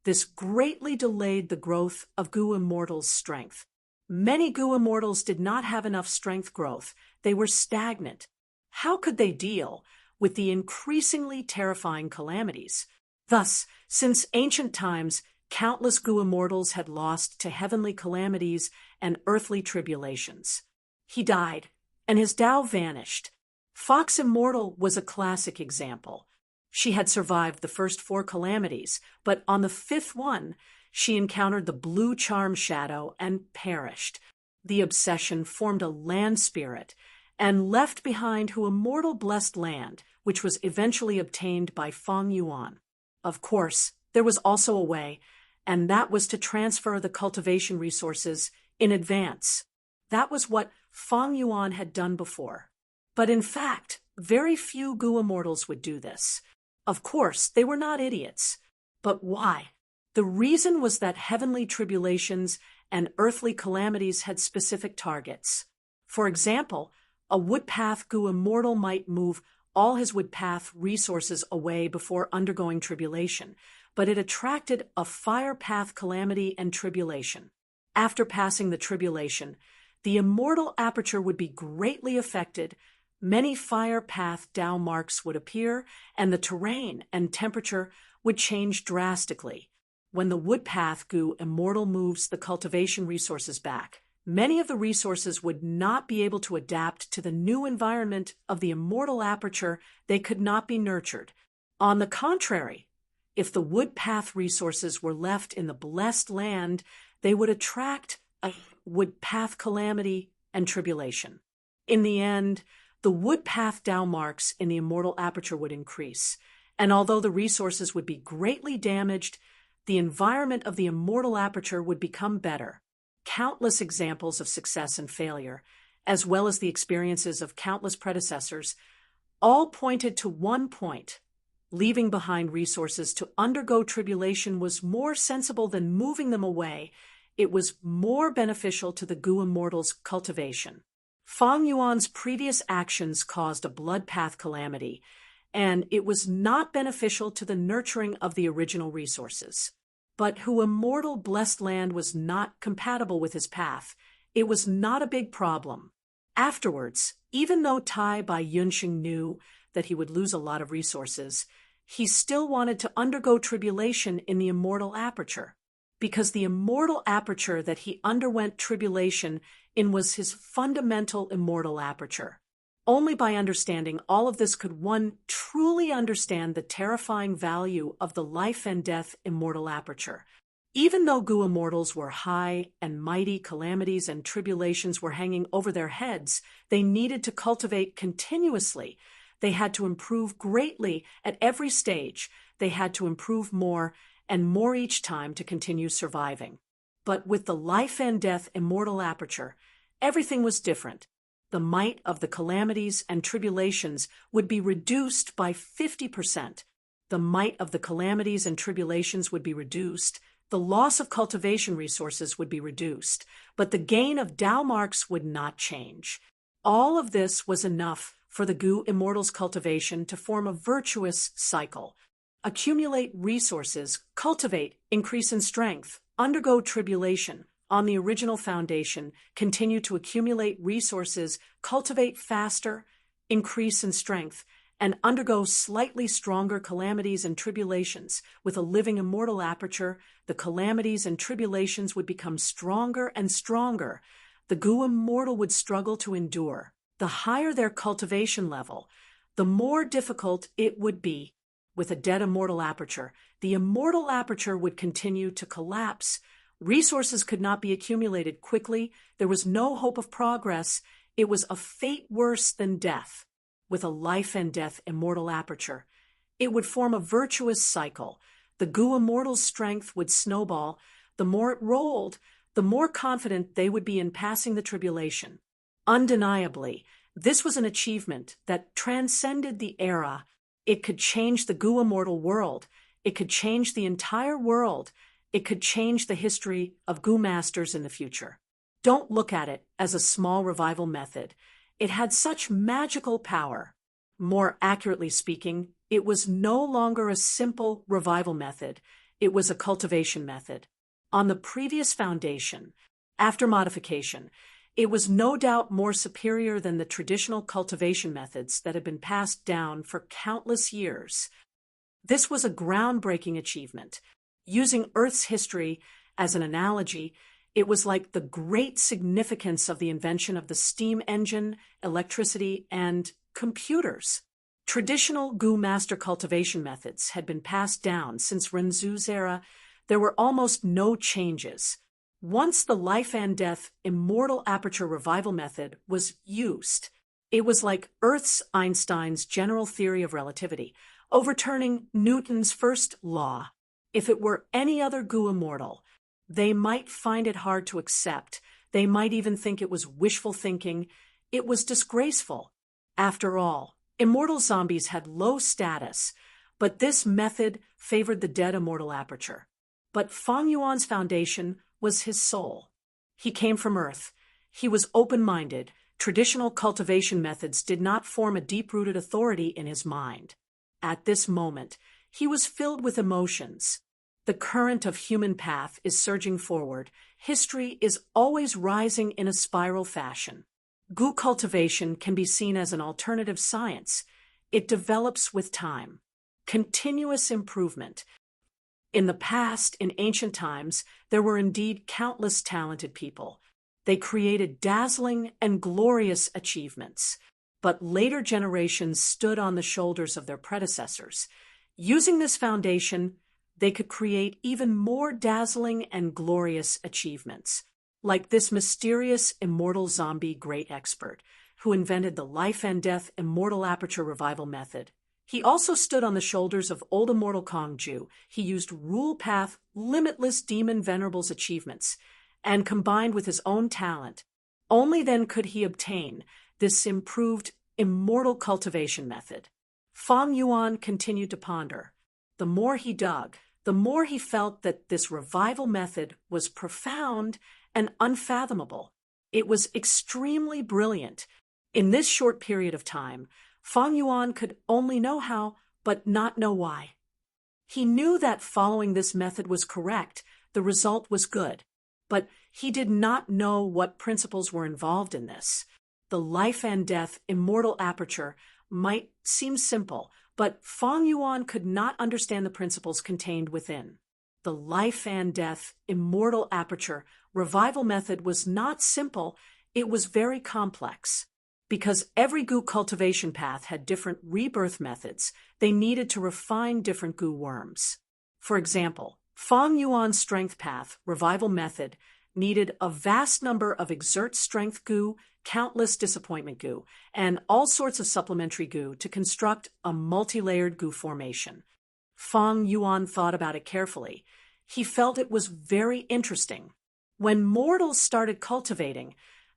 This greatly delayed the growth of Gu Immortal's strength. Many Gu Immortals did not have enough strength growth. They were stagnant. How could they deal with the increasingly terrifying calamities? Thus, since ancient times, countless Gu Immortals had lost to heavenly calamities and earthly tribulations. He died, and his Tao vanished. Fox Immortal was a classic example. She had survived the first 4 calamities, but on the 5th one, she encountered the blue charm shadow and perished. The obsession formed a land spirit and left behind Hu Immortal blessed land, which was eventually obtained by Feng Yuan. Of course, there was also a way, and that was to transfer the cultivation resources in advance. That was what Feng Yuan had done before. But in fact, very few Gu Immortals would do this. Of course, they were not idiots. But why? The reason was that heavenly tribulations and earthly calamities had specific targets. For example, a woodpath Gu Immortal might move all his woodpath resources away before undergoing tribulation, but it attracted a fire path calamity and tribulation. After passing the tribulation, the immortal aperture would be greatly affected. Many fire path Tao marks would appear, and the terrain and temperature would change drastically. When the woodpath Gu Immortal moves the cultivation resources back, many of the resources would not be able to adapt to the new environment of the immortal aperture. They could not be nurtured. On the contrary, if the woodpath resources were left in the blessed land, they would attract a woodpath calamity and tribulation. In the end, the woodpath Tao marks in the immortal aperture would increase, and although the resources would be greatly damaged, the environment of the immortal aperture would become better. Countless examples of success and failure, as well as the experiences of countless predecessors, all pointed to one point. Leaving behind resources to undergo tribulation was more sensible than moving them away. It was more beneficial to the Gu Immortal's cultivation. Feng Yuan's previous actions caused a blood path calamity, and it was not beneficial to the nurturing of the original resources. But Hu Immortal blessed land was not compatible with his path. It was not a big problem. Afterwards, even though Tai Bai Yunxing knew that he would lose a lot of resources, he still wanted to undergo tribulation in the immortal aperture, because the immortal aperture that he underwent tribulation in was his fundamental immortal aperture. Only by understanding all of this could one truly understand the terrifying value of the life and death immortal aperture. Even though Gu Immortals were high and mighty, calamities and tribulations were hanging over their heads, they needed to cultivate continuously. They had to improve greatly at every stage. They had to improve more and more each time to continue surviving. But with the life and death immortal aperture, everything was different. The might of the calamities and tribulations would be reduced by 50%. The might of the calamities and tribulations would be reduced. The loss of cultivation resources would be reduced, but the gain of Tao marks would not change. All of this was enough for the Gu Immortal's cultivation to form a virtuous cycle. Accumulate resources, cultivate, increase in strength, undergo tribulation on the original foundation, continue to accumulate resources, cultivate faster, increase in strength, and undergo slightly stronger calamities and tribulations. With a living immortal aperture, the calamities and tribulations would become stronger and stronger. The Gu Immortal would struggle to endure. The higher their cultivation level, the more difficult it would be. With a dead immortal aperture, the immortal aperture would continue to collapse. Resources could not be accumulated quickly. There was no hope of progress. It was a fate worse than death. With a life and death immortal aperture, it would form a virtuous cycle. The Gu Immortal's strength would snowball. The more it rolled, the more confident they would be in passing the tribulation. Undeniably, this was an achievement that transcended the era. It could change the Gu Immortal world. It could change the entire world, It could change the history of goo masters in the future. Don't look at it as a small revival method. It had such magical power. More accurately speaking, it was no longer a simple revival method. It was a cultivation method. On the previous foundation, after modification, it was no doubt more superior than the traditional cultivation methods that had been passed down for countless years. This was a groundbreaking achievement. Using Earth's history as an analogy, it was like the great significance of the invention of the steam engine, electricity, and computers. Traditional goo master cultivation methods had been passed down since Renzu's era. There were almost no changes. Once the life and death immortal aperture revival method was used, it was like Einstein's general theory of relativity, overturning Newton's first law. If it were any other goo immortal, they might find it hard to accept. They might even think it was wishful thinking. It was disgraceful. After all, immortal zombies had low status, but this method favored the dead immortal aperture. But Fang Yuan's foundation was his soul. He came from Earth. He was open-minded. Traditional cultivation methods did not form a deep-rooted authority in his mind. At this moment, he was filled with emotions. The current of human path is surging forward. History is always rising in a spiral fashion. Goo cultivation can be seen as an alternative science. It develops with time. Continuous improvement. In the past, in ancient times, there were indeed countless talented people. They created dazzling and glorious achievements. But later generations stood on the shoulders of their predecessors. Using this foundation, they could create even more dazzling and glorious achievements, like this mysterious immortal zombie great expert who invented the life and death immortal aperture revival method. He also stood on the shoulders of old immortal Kongju. He used rule path, limitless demon venerables achievements, and combined with his own talent. Only then could he obtain this improved immortal cultivation method. Fang Yuan continued to ponder. The more he dug, the more he felt that this revival method was profound and unfathomable. It was extremely brilliant. In this short period of time, Fang Yuan could only know how, but not know why. He knew that following this method was correct, the result was good, but he did not know what principles were involved in this. The life and death immortal aperture might seem simple, but Fang Yuan could not understand the principles contained within. The life and death immortal aperture revival method was not simple, it was very complex. Because every goo cultivation path had different rebirth methods, they needed to refine different goo worms. For example, Fang Yuan's strength path revival method needed a vast number of exert strength goo, countless disappointment goo, and all sorts of supplementary goo to construct a multi-layered goo formation. Fang Yuan thought about it carefully. He felt it was very interesting. When mortals started cultivating,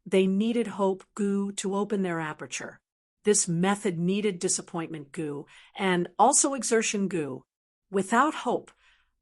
they needed hope goo to open their aperture. This method needed disappointment goo and also exertion goo. Without hope,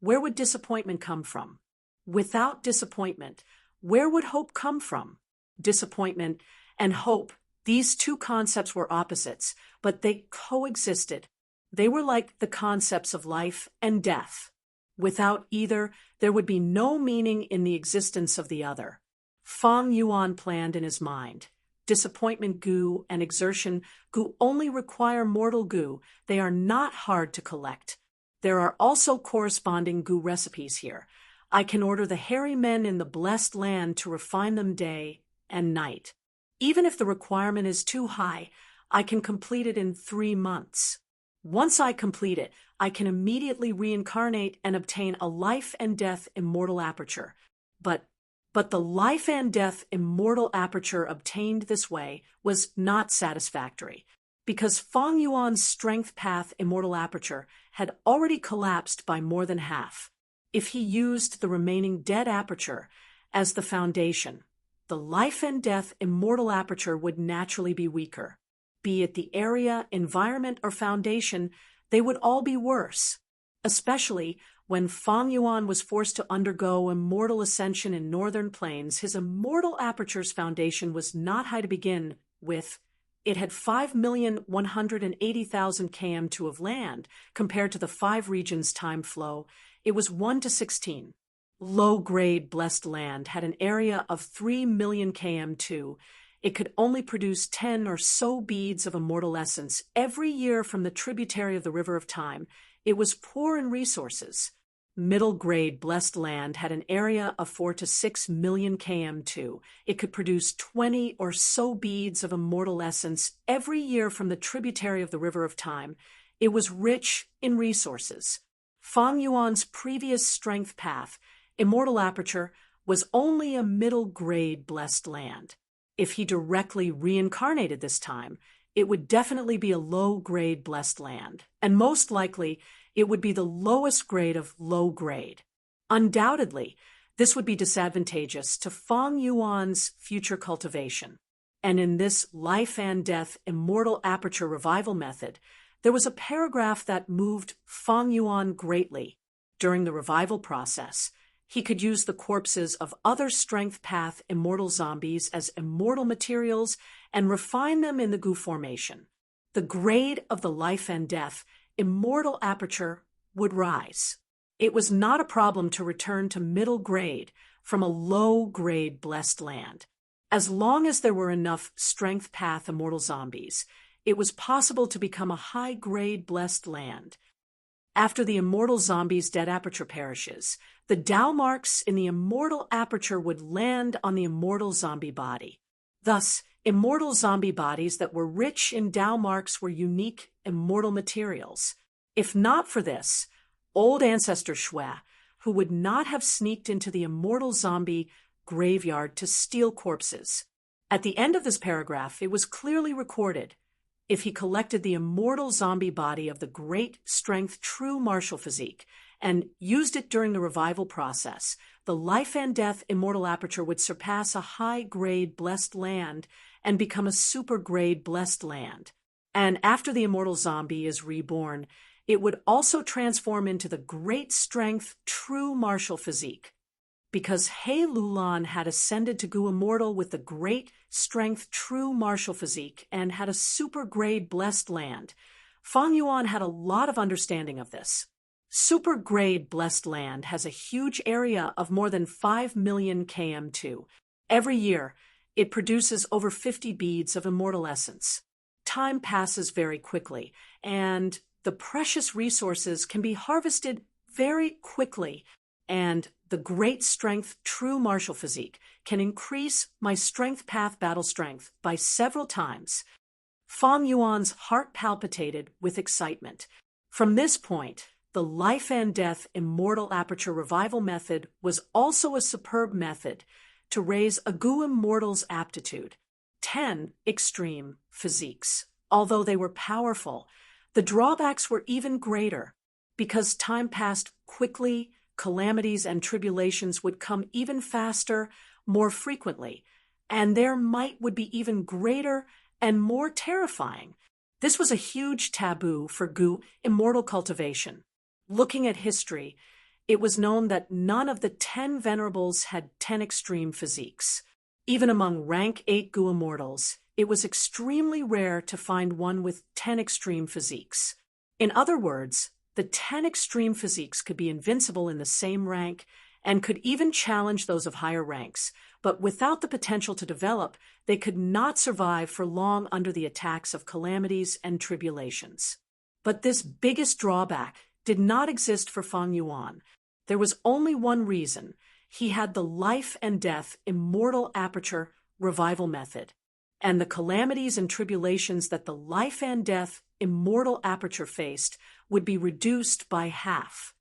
where would disappointment come from? Without disappointment, where would hope come from? Disappointment and hope, these two concepts were opposites, but they coexisted. They were like the concepts of life and death. Without either, there would be no meaning in the existence of the other. Fang Yuan planned in his mind. Disappointment goo and exertion goo only require mortal goo. They are not hard to collect. There are also corresponding goo recipes here. I can order the hairy men in the blessed land to refine them day and night. Even if the requirement is too high, I can complete it in 3 months. Once I complete it, I can immediately reincarnate and obtain a life and death immortal aperture. But the life and death immortal aperture obtained this way was not satisfactory, because Fang Yuan's strength path immortal aperture had already collapsed by more than half. If he used the remaining dead aperture as the foundation, the life and death immortal aperture would naturally be weaker. Be it the area, environment, or foundation, they would all be worse. Especially When Fang Yuan was forced to undergo immortal ascension in northern plains, his immortal aperture's foundation was not high to begin with. It had 5,180,000 km2 of land, compared to the 5 regions' time flow. It was 1 to 16. Low-grade blessed land had an area of 3 million km2. It could only produce 10 or so beads of immortal essence every year from the tributary of the River of Time. It was poor in resources. Middle-grade blessed land had an area of 4 to 6 million km2. It could produce 20 or so beads of immortal essence every year from the tributary of the River of Time. It was rich in resources. Fang Yuan's previous strength path, immortal aperture, was only a middle-grade blessed land. If he directly reincarnated this time, it would definitely be a low-grade blessed land, and most likely it would be the lowest grade of low grade. Undoubtedly, this would be disadvantageous to Fang Yuan's future cultivation. And in this life and death immortal aperture revival method, there was a paragraph that moved Fang Yuan greatly. During the revival process, he could use the corpses of other strength path immortal zombies as immortal materials and refine them in the goo formation. The grade of the life and death immortal aperture would rise. It was not a problem to return to middle grade from a low grade blessed land. As long as there were enough strength path immortal zombies, it was possible to become a high grade blessed land. After the immortal zombie's dead aperture perishes, the Tao marks in the immortal aperture would land on the immortal zombie body. Thus, immortal zombie bodies that were rich in Tao marks were unique immortal materials. If not for this, old ancestor Shui, who would not have sneaked into the immortal zombie graveyard to steal corpses. At the end of this paragraph, it was clearly recorded. If he collected the immortal zombie body of the great strength true martial physique and used it during the revival process, the life and death immortal aperture would surpass a high-grade blessed land and become a super-grade blessed land. And after the immortal zombie is reborn, it would also transform into the great strength true martial physique. Because He Lulan had ascended to Gu Immortal with the great strength true martial physique and had a super-grade blessed land, Fang Yuan had a lot of understanding of this. Super-grade blessed land has a huge area of more than 5 million km2. Every year, it produces over 50 beads of immortal essence. Time passes very quickly, and the precious resources can be harvested very quickly, and the great strength true martial physique can increase my strength path battle strength by several times. Fang Yuan's heart palpitated with excitement. From this point, the life and death immortal aperture revival method was also a superb method to raise a Gu Immortal's aptitude. 10 extreme physiques. Although they were powerful, the drawbacks were even greater. Because time passed quickly, calamities and tribulations would come even faster, more frequently, and their might would be even greater and more terrifying. This was a huge taboo for Gu immortal cultivation. Looking at history, it was known that none of the 10 venerables had 10 extreme physiques. Even among rank 8 Gu immortals, it was extremely rare to find one with 10 extreme physiques. In other words, the 10 extreme physiques could be invincible in the same rank and could even challenge those of higher ranks, but without the potential to develop, they could not survive for long under the attacks of calamities and tribulations. But this biggest drawback did not exist for Fang Yuan. There was only one reason. He had the life and death immortal aperture revival method, and the calamities and tribulations that the life and death immortal aperture faced would be reduced by half.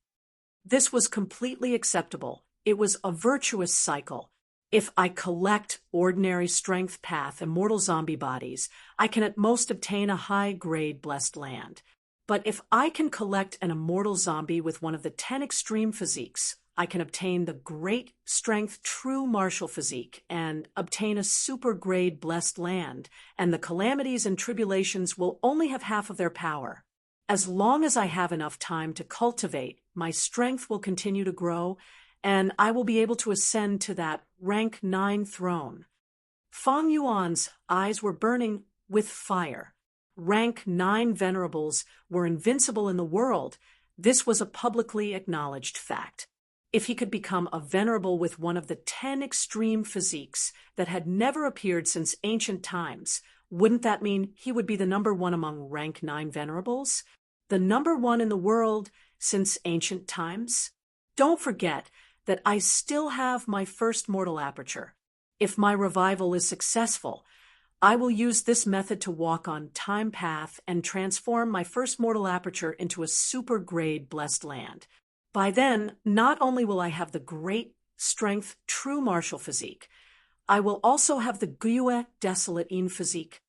This was completely acceptable. It was a virtuous cycle. If I collect ordinary strength path immortal zombie bodies, I can at most obtain a high-grade blessed land. But if I can collect an immortal zombie with one of the 10 extreme physiques, I can obtain the great strength true martial physique and obtain a super-grade blessed land, and the calamities and tribulations will only have half of their power. As long as I have enough time to cultivate, my strength will continue to grow, and I will be able to ascend to that rank 9 throne. Fang Yuan's eyes were burning with fire. Rank 9 venerables were invincible in the world. This was a publicly acknowledged fact. If he could become a venerable with one of the 10 extreme physiques that had never appeared since ancient times, wouldn't that mean he would be the number 1 among rank 9 venerables? The number 1 in the world since ancient times? Don't forget that I still have my first mortal aperture. If my revival is successful, I will use this method to walk on time path and transform my first mortal aperture into a super grade blessed land. By then, not only will I have the great strength true martial physique, I will also have the Gue desolate in physique,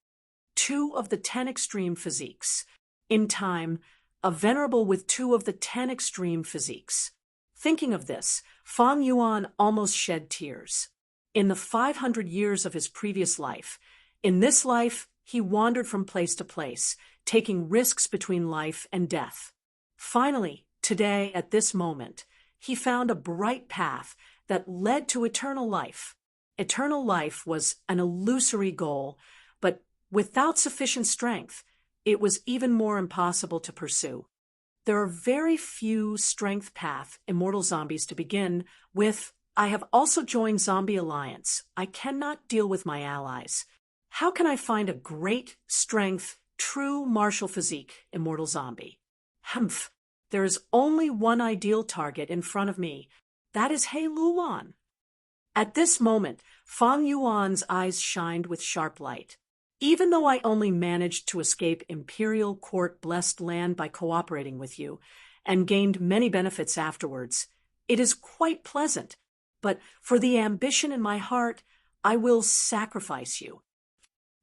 2 of the 10 extreme physiques. In time, a venerable with 2 of the 10 extreme physiques. Thinking of this, Fang Yuan almost shed tears. In the 500 years of his previous life, in this life, he wandered from place to place, taking risks between life and death. Finally, today, at this moment, he found a bright path that led to eternal life. Eternal life was an illusory goal, but without sufficient strength, it was even more impossible to pursue. There are very few strength path immortal zombies to begin with. I have also joined Zombie Alliance. I cannot deal with my allies. How can I find a great strength, true martial physique immortal zombie? Humph. There is only one ideal target in front of me. That is He Lulan. At this moment, Fang Yuan's eyes shined with sharp light. Even though I only managed to escape Imperial Court blessed land by cooperating with you, and gained many benefits afterwards, it is quite pleasant. But for the ambition in my heart, I will sacrifice you.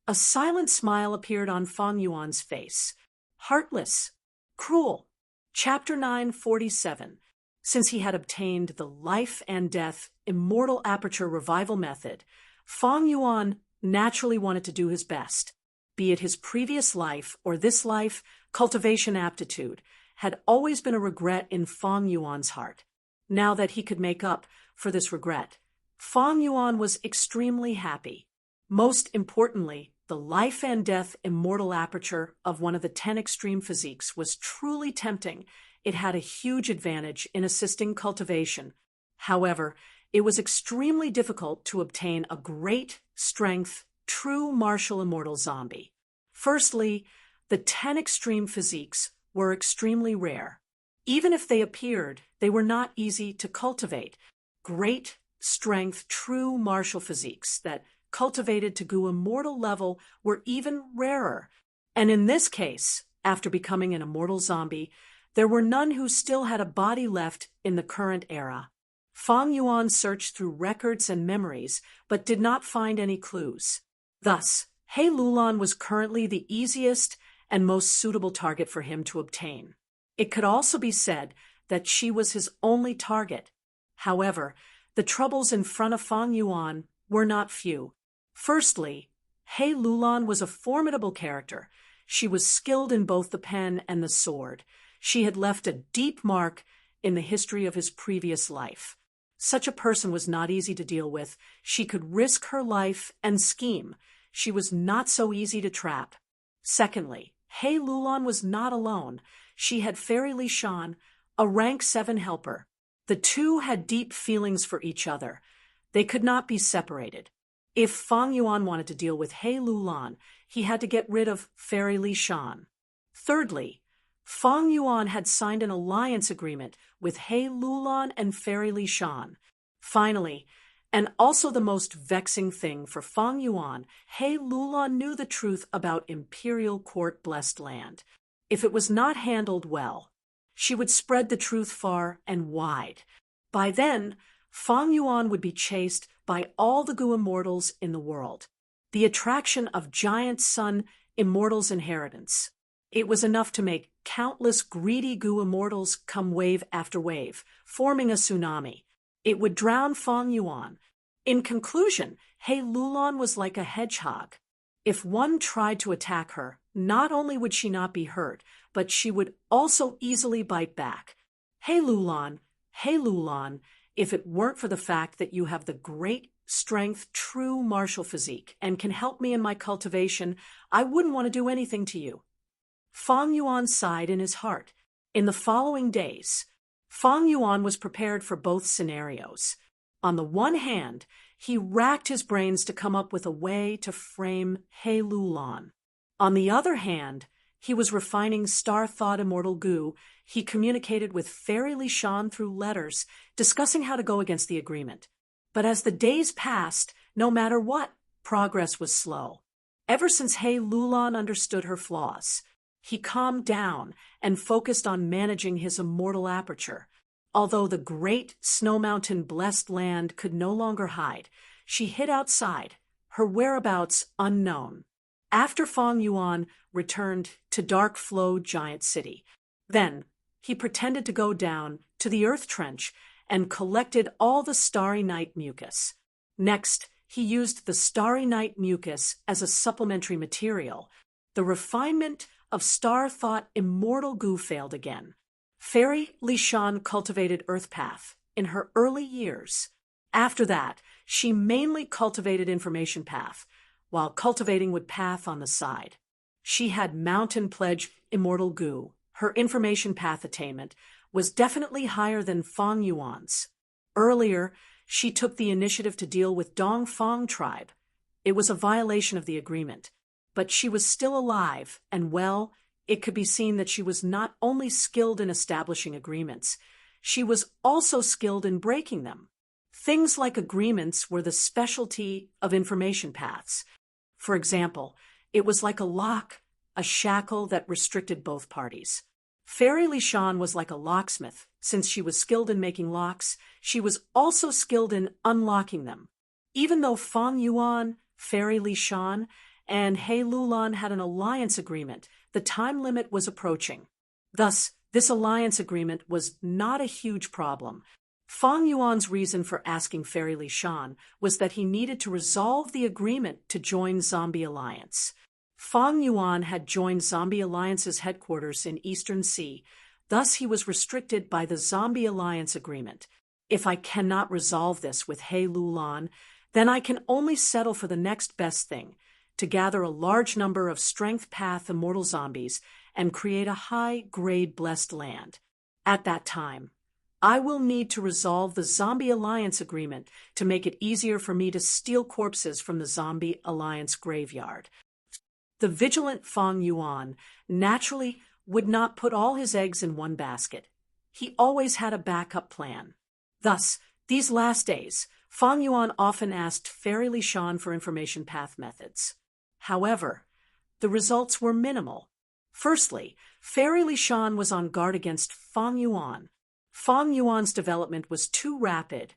A silent smile appeared on Fang Yuan's face. Heartless, cruel. Chapter 947. Since he had obtained the life and death immortal aperture revival method, Fang Yuan naturally wanted to do his best. Be it his previous life or this life, cultivation aptitude had always been a regret in Fang Yuan's heart. Now that he could make up for this regret, Fang Yuan was extremely happy. Most importantly, the life and death immortal aperture of one of the 10 extreme physiques was truly tempting. It had a huge advantage in assisting cultivation. However, it was extremely difficult to obtain a great strength, true martial immortal zombie. Firstly, the 10 extreme physiques were extremely rare. Even if they appeared, they were not easy to cultivate. Great strength, true martial physiques that cultivated to go immortal level were even rarer. And in this case, after becoming an immortal zombie, there were none who still had a body left in the current era. Fang Yuan searched through records and memories, but did not find any clues. Thus, He Lulan was currently the easiest and most suitable target for him to obtain. It could also be said that she was his only target. However, the troubles in front of Fang Yuan were not few. Firstly, He Lulan was a formidable character. She was skilled in both the pen and the sword. She had left a deep mark in the history of his previous life. Such a person was not easy to deal with. She could risk her life and scheme. She was not so easy to trap. Secondly, He Lulan was not alone. She had Fairy Li Shan, a rank 7 helper. The two had deep feelings for each other. They could not be separated. If Fang Yuan wanted to deal with He Lulan, he had to get rid of Fairy Li Shan. Thirdly, Fang Yuan had signed an alliance agreement with He Lulan and Fairy Li Shan. Finally, and also the most vexing thing for Fang Yuan, He Lulan knew the truth about Imperial Court blessed land. If it was not handled well, she would spread the truth far and wide. By then, Fang Yuan would be chased by all the Gu immortals in the world. The attraction of giant sun immortals' inheritance. It was enough to make countless greedy Gu immortals come wave after wave, forming a tsunami. It would drown Fang Yuan. In conclusion, He Lulan was like a hedgehog. If one tried to attack her, not only would she not be hurt, but she would also easily bite back. Hey Lulan, if it weren't for the fact that you have the great strength, true martial physique, and can help me in my cultivation, I wouldn't want to do anything to you. Fang Yuan sighed in his heart. In the following days, Fang Yuan was prepared for both scenarios. On the one hand, he racked his brains to come up with a way to frame He Lulan. On the other hand, he was refining star-thought immortal Gu. He communicated with Fairy Li Shan through letters, discussing how to go against the agreement. But as the days passed, no matter what, progress was slow. Ever since He Lulan understood her flaws, he calmed down and focused on managing his immortal aperture. Although the great snow mountain blessed land could no longer hide, she hid outside, her whereabouts unknown. After Fang Yuan returned to Dark Flow Giant City, then he pretended to go down to the earth trench and collected all the Starry Night mucus. Next, he used the Starry Night mucus as a supplementary material. The refinement of star-thought immortal Gu failed again. Fairy Li Shan cultivated Earth Path in her early years. After that, she mainly cultivated Information Path, while cultivating Wood Path on the side. She had Mountain Pledge Immortal Gu. Her Information Path attainment was definitely higher than Fang Yuan's. Earlier, she took the initiative to deal with Dongfang tribe. It was a violation of the agreement, but she was still alive, and well, it could be seen that she was not only skilled in establishing agreements, she was also skilled in breaking them. Things like agreements were the specialty of Information Paths. For example, it was like a lock, a shackle that restricted both parties. Fairy Li Shan was like a locksmith. Since she was skilled in making locks, she was also skilled in unlocking them. Even though Fang Yuan, Fairy Li Shan, and He Lulan had an alliance agreement, the time limit was approaching. Thus, this alliance agreement was not a huge problem. Fang Yuan's reason for asking Fairy Li Shan was that he needed to resolve the agreement to join Zombie Alliance. Fang Yuan had joined Zombie Alliance's headquarters in Eastern Sea, thus he was restricted by the Zombie Alliance agreement. If I cannot resolve this with He Lulan, then I can only settle for the next best thing, to gather a large number of Strength Path immortal zombies and create a high-grade blessed land. At that time, I will need to resolve the Zombie Alliance agreement to make it easier for me to steal corpses from the Zombie Alliance graveyard. The vigilant Fang Yuan naturally would not put all his eggs in one basket. He always had a backup plan. Thus, these last days, Fang Yuan often asked Fairy Li Shan for Information Path methods. However, the results were minimal. Firstly, Fairy Li Shan was on guard against Fang Yuan. Fang Yuan's development was too rapid.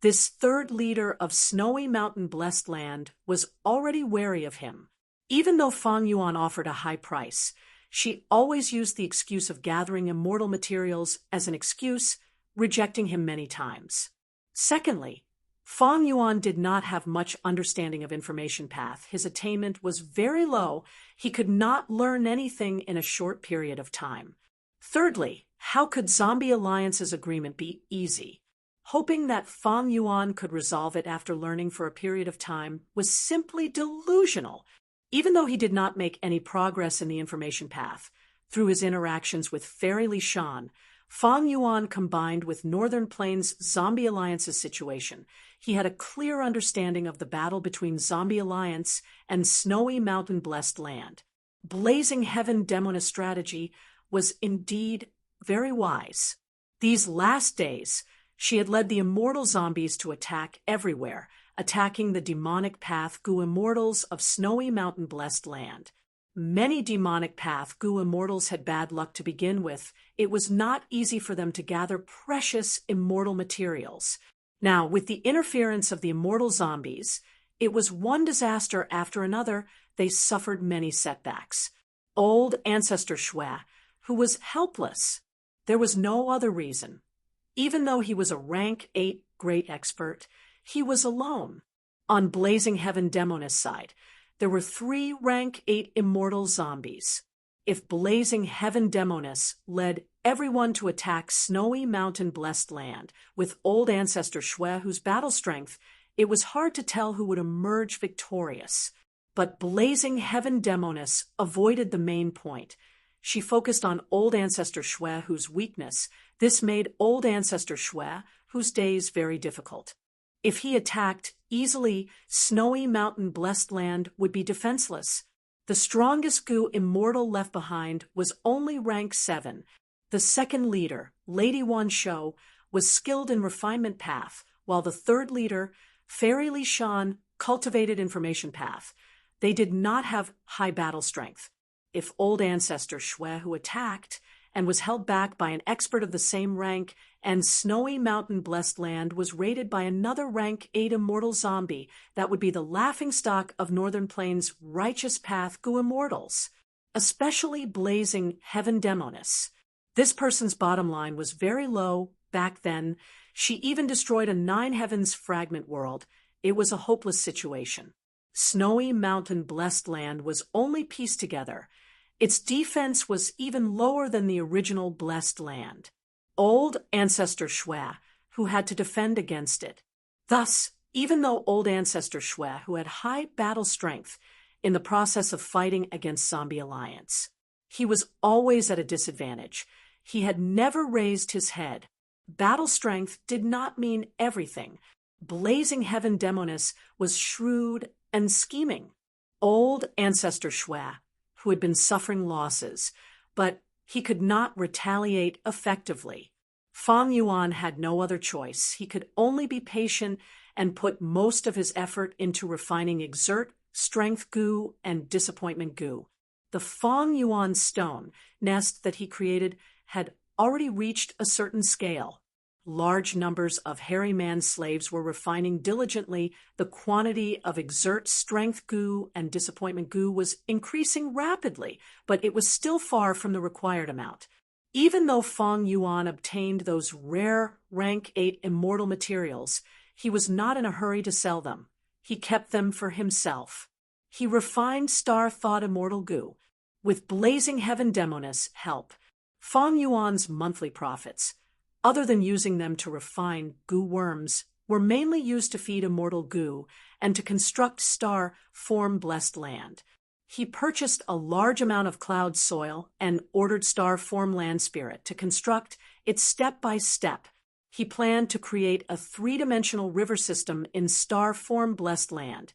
This third leader of Snowy Mountain Blessed Land was already wary of him. Even though Fang Yuan offered a high price, she always used the excuse of gathering immortal materials as an excuse, rejecting him many times. Secondly, Fang Yuan did not have much understanding of Information Path. His attainment was very low. He could not learn anything in a short period of time. Thirdly, how could Zombie Alliance's agreement be easy? Hoping that Fang Yuan could resolve it after learning for a period of time was simply delusional. Even though he did not make any progress in the Information Path, through his interactions with Fairy Li Shan, Fang Yuan combined with Northern Plains Zombie Alliance's situation. He had a clear understanding of the battle between Zombie Alliance and Snowy Mountain Blessed Land. Blazing Heaven Demoness strategy was indeed very wise. These last days, she had led the immortal zombies to attack everywhere, attacking the demonic path Gu immortals of Snowy Mountain Blessed Land. Many demonic path Gu immortals had bad luck to begin with. It was not easy for them to gather precious immortal materials. Now, with the interference of the immortal zombies, it was one disaster after another. They suffered many setbacks. Old Ancestor Shui, who was helpless. There was no other reason. Even though he was a rank 8 great expert, he was alone. On Blazing Heaven Demoness side, there were 3 rank 8 immortal zombies. If blazing heaven Demonis led everyone to attack snowy mountain blessed land with old ancestor Shwe, whose battle strength, it was hard to tell who would emerge victorious. But blazing heaven Demonis avoided the main point. She focused on old ancestor Shwe, whose weakness. This made old ancestor Shwe, whose days very difficult. If he attacked easily, snowy mountain blessed land would be defenseless. The strongest Gu immortal left behind was only rank 7. The second leader, Lady Wan Shou, was skilled in refinement path, while the third leader, Fairy Li Shan, cultivated information path. They did not have high battle strength. If old ancestor Shwe, who attacked and was held back by an expert of the same rank, and snowy mountain blessed land was raided by another rank 8 immortal zombie, that would be the laughingstock of Northern Plains' righteous path Gu immortals, especially blazing heaven Demonis. This person's bottom line was very low back then. She even destroyed a 9 heavens fragment world. It was a hopeless situation. Snowy mountain blessed land was only pieced together. Its defense was even lower than the original blessed land. Old ancestor Shwe, who had to defend against it. Thus, even though old ancestor Shwe, who had high battle strength in the process of fighting against Zombie Alliance, he was always at a disadvantage. He had never raised his head. Battle strength did not mean everything. Blazing heaven Demonis was shrewd and scheming. Old ancestor Shwe, who had been suffering losses, but he could not retaliate effectively. Fang Yuan had no other choice. He could only be patient and put most of his effort into refining exert, strength Gu, and disappointment Gu. The Fang Yuan stone nest that he created had already reached a certain scale. Large numbers of hairy man slaves were refining diligently. The quantity of exert, strength Gu, and disappointment Gu was increasing rapidly, but it was still far from the required amount. Even though Fang Yuan obtained those rare rank 8 immortal materials, he was not in a hurry to sell them. He kept them for himself. He refined star thought immortal Gu. With blazing heaven Demonis' help, Fang Yuan's monthly profits, other than using them to refine Gu worms, were mainly used to feed immortal Gu and to construct star form blessed land. He purchased a large amount of cloud soil and ordered star form land spirit to construct it step by step. He planned to create a 3-dimensional river system in star form blessed land,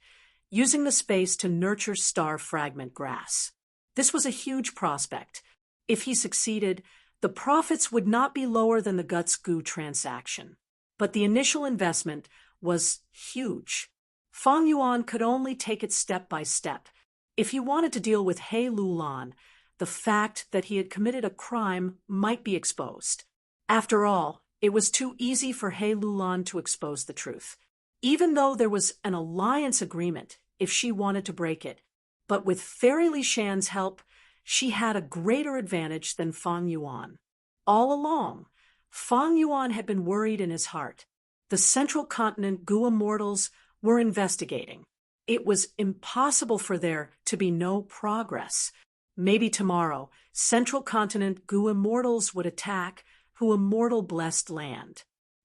using the space to nurture star fragment grass. This was a huge prospect. If he succeeded, the profits would not be lower than the Guts Gu transaction. But the initial investment was huge. Fang Yuan could only take it step by step. If he wanted to deal with He Lulan, the fact that he had committed a crime might be exposed. After all, it was too easy for He Lulan to expose the truth, even though there was an alliance agreement if she wanted to break it. But with Fairy Li Shan's help, she had a greater advantage than Fang Yuan. All along, Fang Yuan had been worried in his heart. The central continent Gu immortals were investigating. It was impossible for there to be no progress. Maybe tomorrow, central continent Gu immortals would attack Hu immortal blessed land.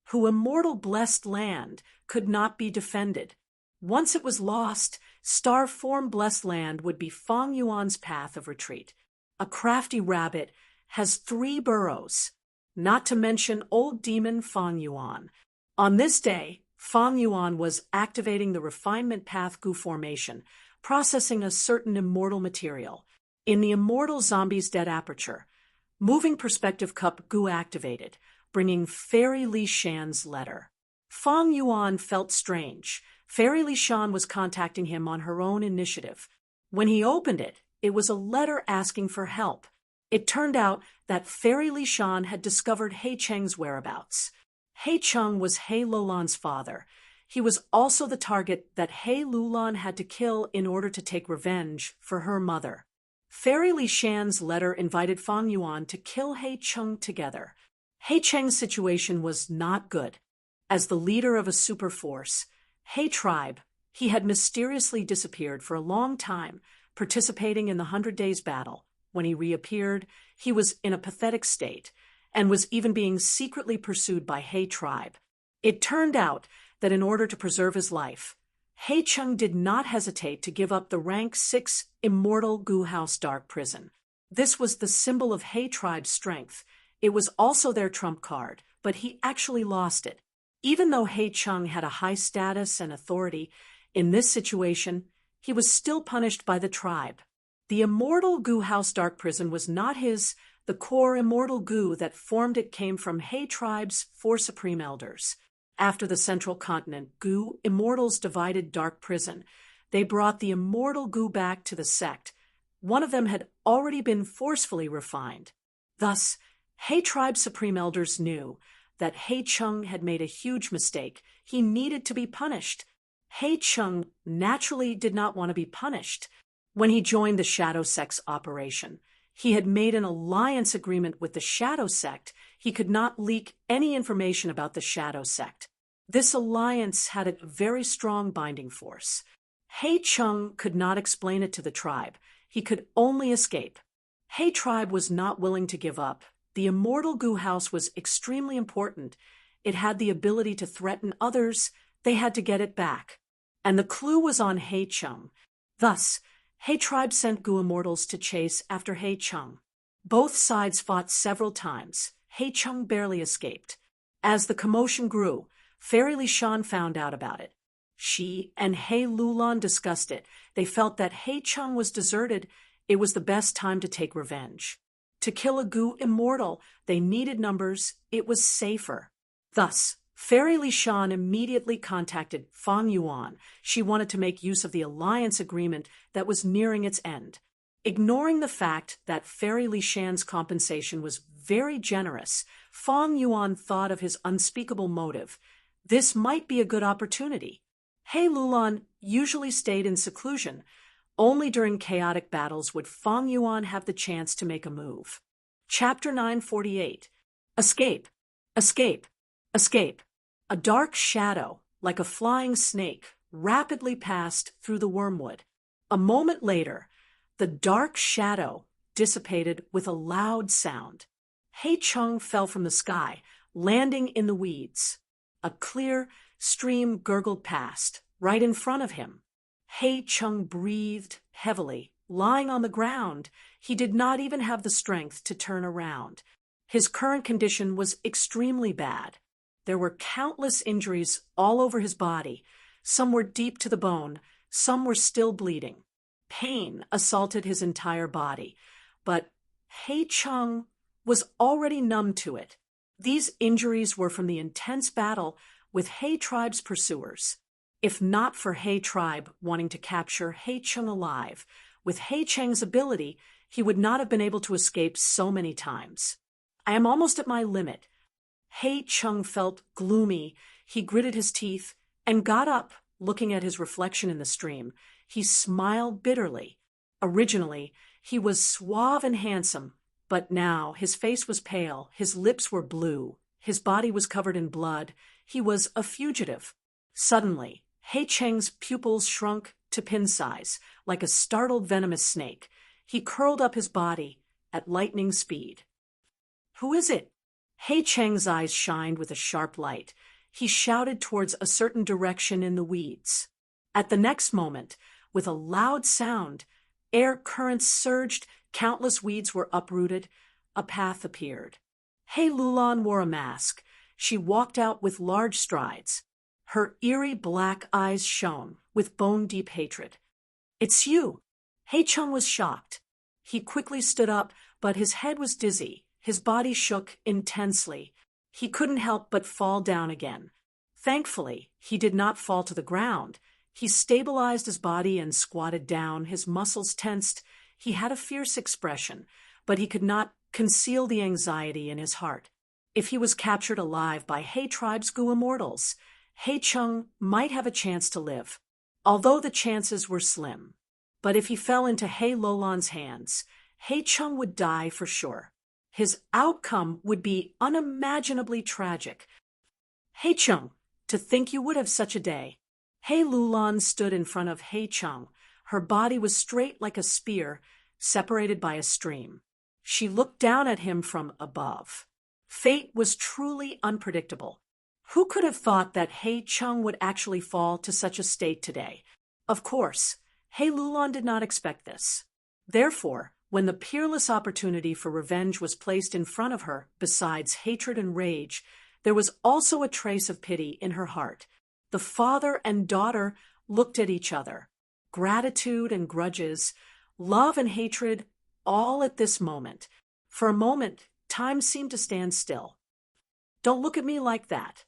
Hu immortal blessed land could not be defended. Once it was lost, star form blessed land would be Fang Yuan's path of retreat. A crafty rabbit has 3 burrows, not to mention old demon Fang Yuan. On this day, Fang Yuan was activating the refinement path Gu formation, processing a certain immortal material. In the immortal zombie's dead aperture, moving perspective cup Gu activated, bringing Fairy Li Shan's letter. Fang Yuan felt strange. Fairy Li Shan was contacting him on her own initiative. When he opened it, it was a letter asking for help. It turned out that Fairy Li Shan had discovered He Cheng's whereabouts. He Cheng was He Lulan's father. He was also the target that He Lulan had to kill in order to take revenge for her mother. Fairy Li Shan's letter invited Fang Yuan to kill He Cheng together. He Cheng's situation was not good. As the leader of a super force, He tribe, He had mysteriously disappeared for a long time, participating in the 100 Days battle. When he reappeared, he was in a pathetic state, and was even being secretly pursued by He tribe. It turned out that in order to preserve his life, He Chung did not hesitate to give up the rank 6 immortal Gu House Dark Prison. This was the symbol of He tribe's strength. It was also their trump card, but he actually lost it. Even though He Chung had a high status and authority, in this situation, he was still punished by the tribe. The immortal Gu House Dark Prison was not his. The core immortal Gu that formed it came from He tribe's 4 supreme elders. After the central continent Gu immortals divided Dark Prison, they brought the immortal Gu back to the sect. One of them had already been forcefully refined. Thus, He tribe supreme elders knew that He Chung had made a huge mistake. He needed to be punished. He Chung naturally did not want to be punished. When he joined the Shadow Sect's operation, he had made an alliance agreement with the Shadow Sect. He could not leak any information about the Shadow Sect. This alliance had a very strong binding force. He Chung could not explain it to the tribe. He could only escape. He tribe was not willing to give up. The immortal Gu House was extremely important. It had the ability to threaten others. They had to get it back. And the clue was on He Chung. Thus, He tribe sent Gu immortals to chase after He Chung. Both sides fought several times. He Chung barely escaped. As the commotion grew, Fairy Li Shan found out about it. She and He Lulan discussed it. They felt that He Chung was deserted. It was the best time to take revenge. To kill a Gu immortal, they needed numbers. It was safer. Thus, Fairy Li Shan immediately contacted Fang Yuan. She wanted to make use of the alliance agreement that was nearing its end. Ignoring the fact that Fairy Li Shan's compensation was very generous, Fang Yuan thought of his unspeakable motive. This might be a good opportunity. He Lulan usually stayed in seclusion. Only during chaotic battles would Fang Yuan have the chance to make a move. Chapter 948. Escape. Escape. Escape. A dark shadow, like a flying snake, rapidly passed through the wormwood. A moment later, the dark shadow dissipated with a loud sound. He Chung fell from the sky, landing in the weeds. A clear stream gurgled past, right in front of him. He Chung breathed heavily, lying on the ground. He did not even have the strength to turn around. His current condition was extremely bad. There were countless injuries all over his body. Some were deep to the bone, some were still bleeding. Pain assaulted his entire body, but He Chung was already numb to it. These injuries were from the intense battle with He tribe's pursuers. If not for He tribe wanting to capture He Chung alive, with He Cheng's ability, he would not have been able to escape so many times. I am almost at my limit. He Chung felt gloomy. He gritted his teeth and got up, looking at his reflection in the stream. He smiled bitterly. Originally, he was suave and handsome, but now his face was pale, his lips were blue, his body was covered in blood. He was a fugitive. Suddenly, He Cheng's pupils shrunk to pin size, like a startled venomous snake. He curled up his body at lightning speed. "Who is it?" He Cheng's eyes shined with a sharp light. He shouted towards a certain direction in the weeds. At the next moment, with a loud sound, air currents surged, countless weeds were uprooted, a path appeared. He Lulan wore a mask. She walked out with large strides. Her eerie black eyes shone with bone-deep hatred. "It's you." He Chung was shocked. He quickly stood up, but his head was dizzy. His body shook intensely. He couldn't help but fall down again. Thankfully, he did not fall to the ground. He stabilized his body and squatted down, his muscles tensed. He had a fierce expression, but he could not conceal the anxiety in his heart. If he was captured alive by He tribe's Gu immortals, He Chung might have a chance to live, although the chances were slim. But if he fell into He Lulan's hands, He Chung would die for sure. His outcome would be unimaginably tragic. "He Chung, to think you would have such a day." He Lulan stood in front of He Chung. Her body was straight like a spear, separated by a stream. She looked down at him from above. Fate was truly unpredictable. Who could have thought that He Chung would actually fall to such a state today? Of course, He Lulan did not expect this. Therefore, when the peerless opportunity for revenge was placed in front of her, besides hatred and rage, there was also a trace of pity in her heart. The father and daughter looked at each other. Gratitude and grudges, love and hatred, all at this moment. For a moment, time seemed to stand still. "Don't look at me like that."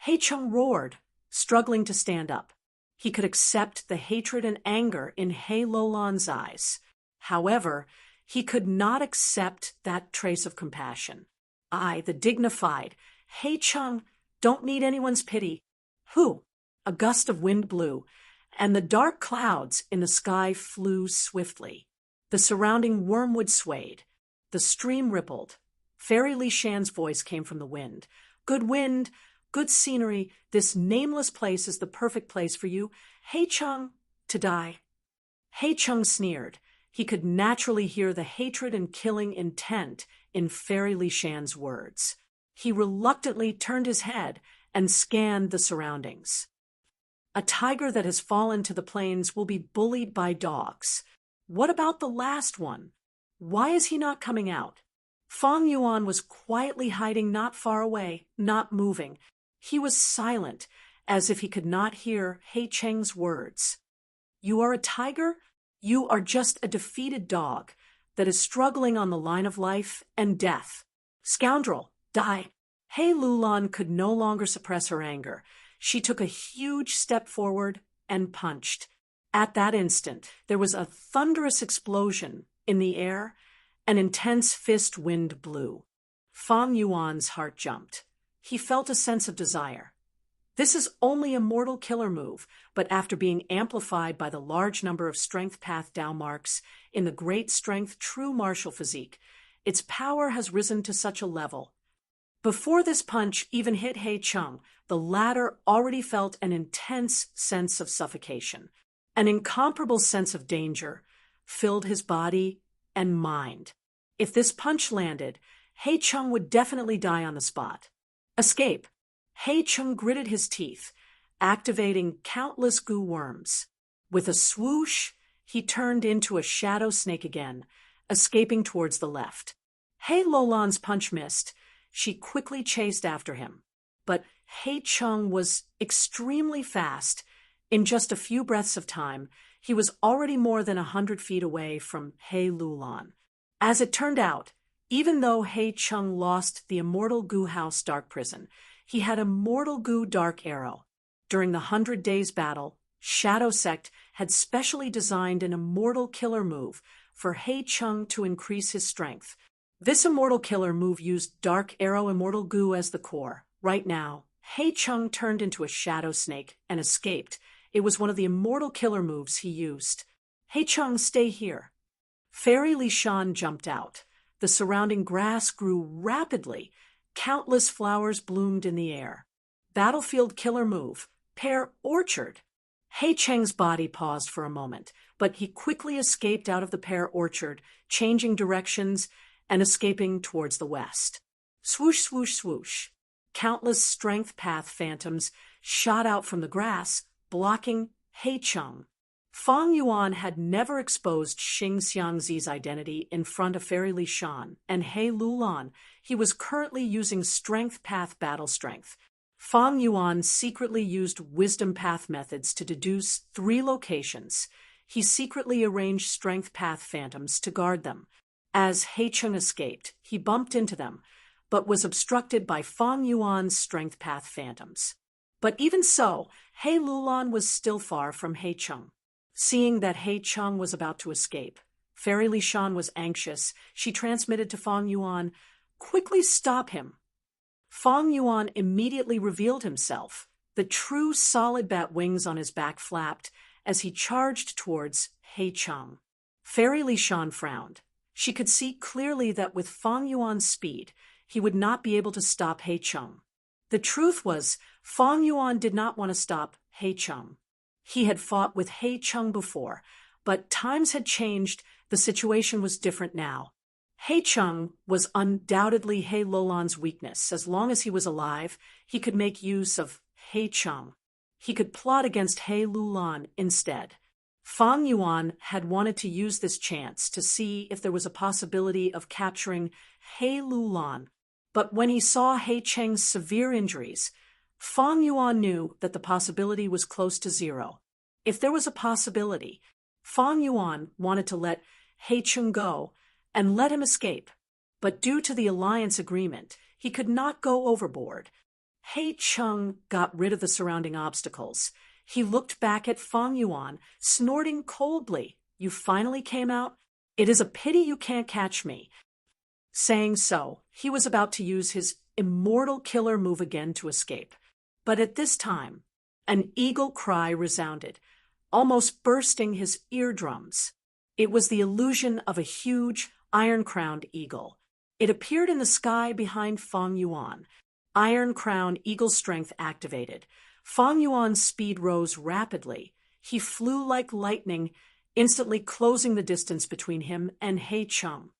He Chung roared, struggling to stand up. He could accept the hatred and anger in He Lulan's eyes. However, he could not accept that trace of compassion. I, the dignified, He Chung, don't need anyone's pity. Who? A gust of wind blew, and the dark clouds in the sky flew swiftly. The surrounding wormwood swayed. The stream rippled. Fairy Li Shan's voice came from the wind. Wind, good scenery, this nameless place is the perfect place for you, He Chung, to die." He Chung sneered. He could naturally hear the hatred and killing intent in Fairy Li Shan's words. He reluctantly turned his head and scanned the surroundings. "A tiger that has fallen to the plains will be bullied by dogs. What about the last one? Why is he not coming out?" Fang Yuan was quietly hiding not far away, not moving. He was silent, as if he could not hear He Cheng's words. "You are a tiger? You are just a defeated dog that is struggling on the line of life and death. Scoundrel, die." He Lulan could no longer suppress her anger. She took a huge step forward and punched. At that instant, there was a thunderous explosion in the air. An intense fist wind blew. Fang Yuan's heart jumped. He felt a sense of desire. This is only a mortal killer move, but after being amplified by the large number of strength path Dao marks in the great strength true martial physique, its power has risen to such a level. Before this punch even hit He Chung, the latter already felt an intense sense of suffocation. An incomparable sense of danger filled his body and mind. If this punch landed, He Chung would definitely die on the spot. Escape. He Chung gritted his teeth, activating countless goo worms. With a swoosh, he turned into a shadow snake again, escaping towards the left. He Lulan's punch missed. She quickly chased after him. But He Chung was extremely fast. In just a few breaths of time, he was already more than 100 feet away from He Lulan. As it turned out, even though He Chung lost the immortal Goo House Dark Prison, he had a mortal Goo Dark Arrow. During the 100 Days battle, Shadow Sect had specially designed an immortal killer move for He Chung to increase his strength. This immortal killer move used Dark Arrow Immortal Goo as the core. Right now, He Chung turned into a shadow snake and escaped. It was one of the immortal killer moves he used. "He Chung, stay here." Fairy Li Shan jumped out. The surrounding grass grew rapidly. Countless flowers bloomed in the air. Battlefield killer move, Pear Orchard. He Cheng's body paused for a moment, but he quickly escaped out of the pear orchard, changing directions and escaping towards the west. Swoosh, swoosh, swoosh. Countless strength path phantoms shot out from the grass, blocking He Chung. Fang Yuan had never exposed Xing Xiangzi's identity in front of Fairy Li Shan and He Lulan. He was currently using Strength Path battle strength. Fang Yuan secretly used Wisdom Path methods to deduce 3 locations. He secretly arranged Strength Path phantoms to guard them. As He Chung escaped, he bumped into them, but was obstructed by Fang Yuan's Strength Path phantoms. But even so, He Lulan was still far from He Chung. Seeing that He Chung was about to escape, Fairy Li Shan was anxious. She transmitted to Fang Yuan, "Quickly stop him." Fang Yuan immediately revealed himself. The true solid bat wings on his back flapped as he charged towards He Chung. Fairy Li Shan frowned. She could see clearly that with Fang Yuan's speed, he would not be able to stop He Chung. The truth was, Fang Yuan did not want to stop He Chung. He had fought with He Chung before, but times had changed, the situation was different now. He Chung was undoubtedly He Lulan's weakness. As long as he was alive, he could make use of He Chung. He could plot against He Lulan instead. Fang Yuan had wanted to use this chance to see if there was a possibility of capturing He Lulan, but when he saw He Cheng's severe injuries, Fang Yuan knew that the possibility was close to zero. If there was a possibility, Fang Yuan wanted to let He Cheng go and let him escape, but due to the alliance agreement, he could not go overboard. He Cheng got rid of the surrounding obstacles. He looked back at Fang Yuan, snorting coldly. "You finally came out? It is a pity you can't catch me." Saying so, he was about to use his immortal killer move again to escape. But at this time, an eagle cry resounded, almost bursting his eardrums. It was the illusion of a huge, iron-crowned eagle. It appeared in the sky behind Fang Yuan. Iron-crowned eagle strength activated. Fang Yuan's speed rose rapidly. He flew like lightning, instantly closing the distance between him and He Chung.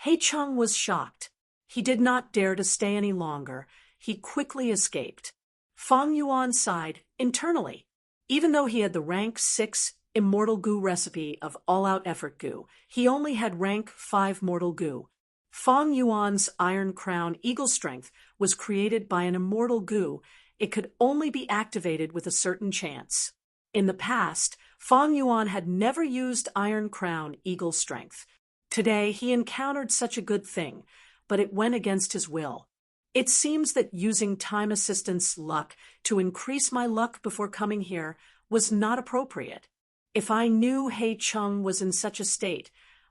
He Chung was shocked. He did not dare to stay any longer. He quickly escaped. Fang Yuan sighed internally. Even though he had the rank 6 Immortal Goo recipe of all-out effort goo, he only had rank 5 Mortal Goo. Fang Yuan's Iron Crown Eagle Strength was created by an immortal goo. It could only be activated with a certain chance. In the past, Fang Yuan had never used Iron Crown Eagle Strength. Today, he encountered such a good thing, but it went against his will. It seems that using time assistance luck to increase my luck before coming here was not appropriate. If I knew He Chung was in such a state,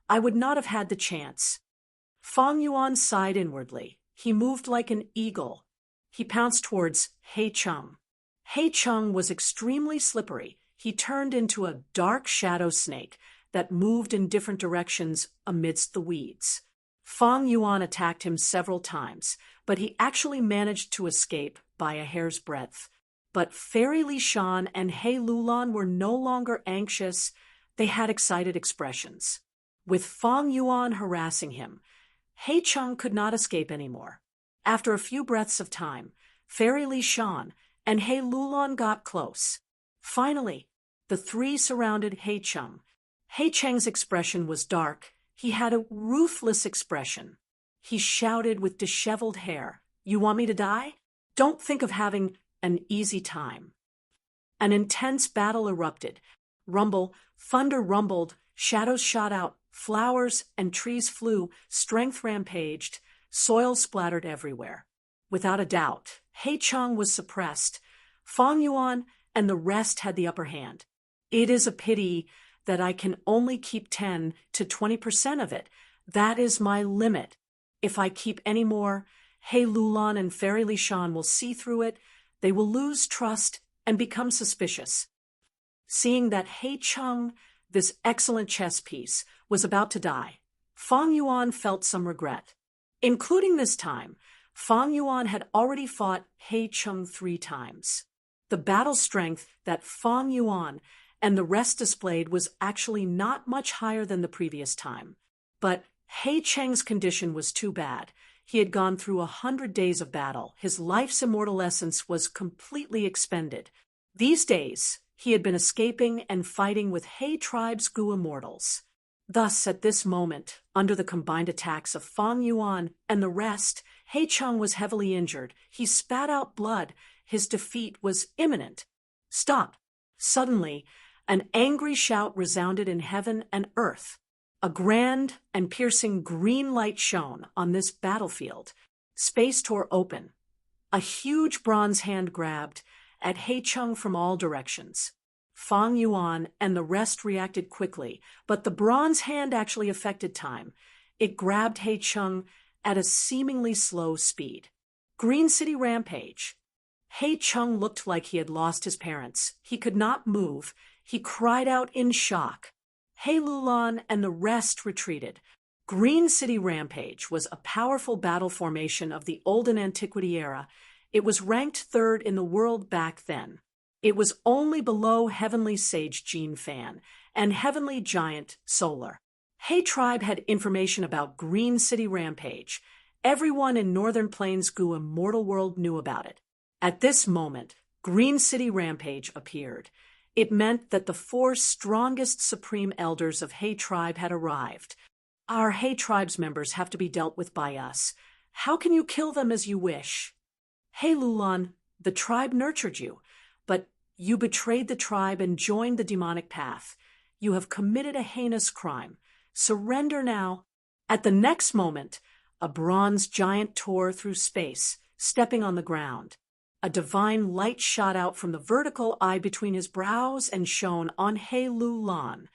I would not have had the chance. Fang Yuan sighed inwardly. He moved like an eagle. He pounced towards He Chung. He Chung was extremely slippery. He turned into a dark shadow snake that moved in different directions amidst the weeds. Fang Yuan attacked him several times, but he actually managed to escape by a hair's breadth. But Fairy Li Shan and He Lulan were no longer anxious. They had excited expressions. With Fang Yuan harassing him, He Chung could not escape anymore. After a few breaths of time, Fairy Li Shan and He Lulan got close. Finally, the three surrounded He Chung. He Cheng's expression was dark. He had a ruthless expression. He shouted with disheveled hair, "You want me to die? Don't think of having an easy time." An intense battle erupted. Rumble, thunder rumbled, shadows shot out, flowers and trees flew, strength rampaged, soil splattered everywhere. Without a doubt, He Chung was suppressed. Fang Yuan and the rest had the upper hand. It is a pity that I can only keep 10 to 20% of it. That is my limit. If I keep any more, He Lulan and Fairy Li Shan will see through it. They will lose trust and become suspicious. Seeing that He Chung, this excellent chess piece, was about to die, Fang Yuan felt some regret. Including this time, Fang Yuan had already fought He Chung 3 times. The battle strength that Fang Yuan and the rest displayed was actually not much higher than the previous time. But He Cheng's condition was too bad. He had gone through 100 days of battle. His life's immortal essence was completely expended. These days, he had been escaping and fighting with He tribe's Gu immortals. Thus, at this moment, under the combined attacks of Fang Yuan and the rest, He Chung was heavily injured. He spat out blood. His defeat was imminent. Stop! Suddenly, an angry shout resounded in heaven and earth. A grand and piercing green light shone on this battlefield. Space tore open. A huge bronze hand grabbed at He Chung from all directions. Fang Yuan and the rest reacted quickly, but the bronze hand actually affected time. It grabbed He Chung at a seemingly slow speed. Green City Rampage. He Chung looked like he had lost his parents. He could not move. He cried out in shock. He Lulan and the rest retreated. Green City Rampage was a powerful battle formation of the Olden Antiquity era. It was ranked 3rd in the world back then. It was only below Heavenly Sage Gene Fan and Heavenly Giant Solar. Hey Tribe had information about Green City Rampage. Everyone in Northern Plains Goo Immortal World knew about it. At this moment, Green City Rampage appeared. It meant that the 4 strongest Supreme Elders of Hey Tribe had arrived. Our Hey Tribe's members have to be dealt with by us. How can you kill them as you wish? Hey Lulan, the tribe nurtured you, but you betrayed the tribe and joined the demonic path. You have committed a heinous crime. Surrender now. At the next moment, a bronze giant tore through space, stepping on the ground. A divine light shot out from the vertical eye between his brows and shone on Hey Lulan.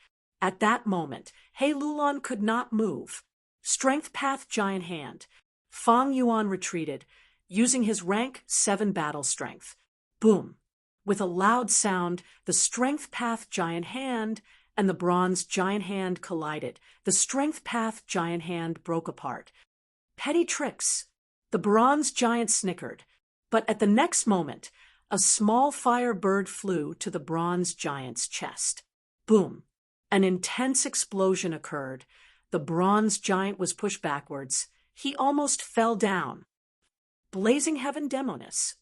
At that moment, Hey Lulan could not move. Strength Path Giant Hand. Fang Yuan retreated, using his rank 7 battle strength. Boom! With a loud sound, the Strength Path Giant Hand and the Bronze Giant Hand collided. The Strength Path Giant Hand broke apart. Petty tricks! The Bronze Giant snickered, but at the next moment, a small fire bird flew to the Bronze Giant's chest. Boom! An intense explosion occurred. The Bronze Giant was pushed backwards. He almost fell down. Blazing Heaven Demoness.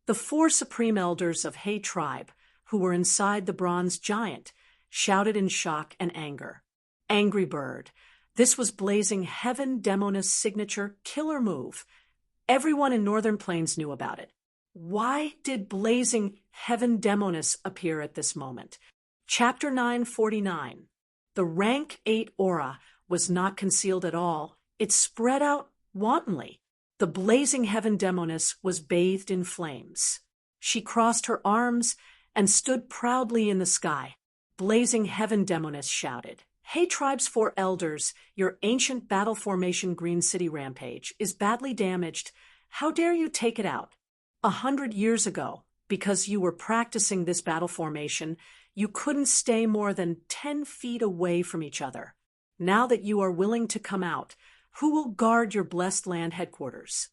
The 4 Supreme Elders of Hey Tribe, who were inside the Bronze Giant, shouted in shock and anger. Angry Bird. This was Blazing Heaven Demoness' signature killer move. Everyone in Northern Plains knew about it. Why did Blazing Heaven Demoness appear at this moment? Chapter 949. The rank 8 aura was not concealed at all. It spread out wantonly. The Blazing Heaven Demoness was bathed in flames. She crossed her arms and stood proudly in the sky. Blazing Heaven Demoness shouted, "Hey Tribe's 4 elders, your ancient battle formation Green City Rampage is badly damaged. How dare you take it out? 100 years ago, because you were practicing this battle formation, you couldn't stay more than 10 feet away from each other. Now that you are willing to come out, who will guard your blessed land headquarters?"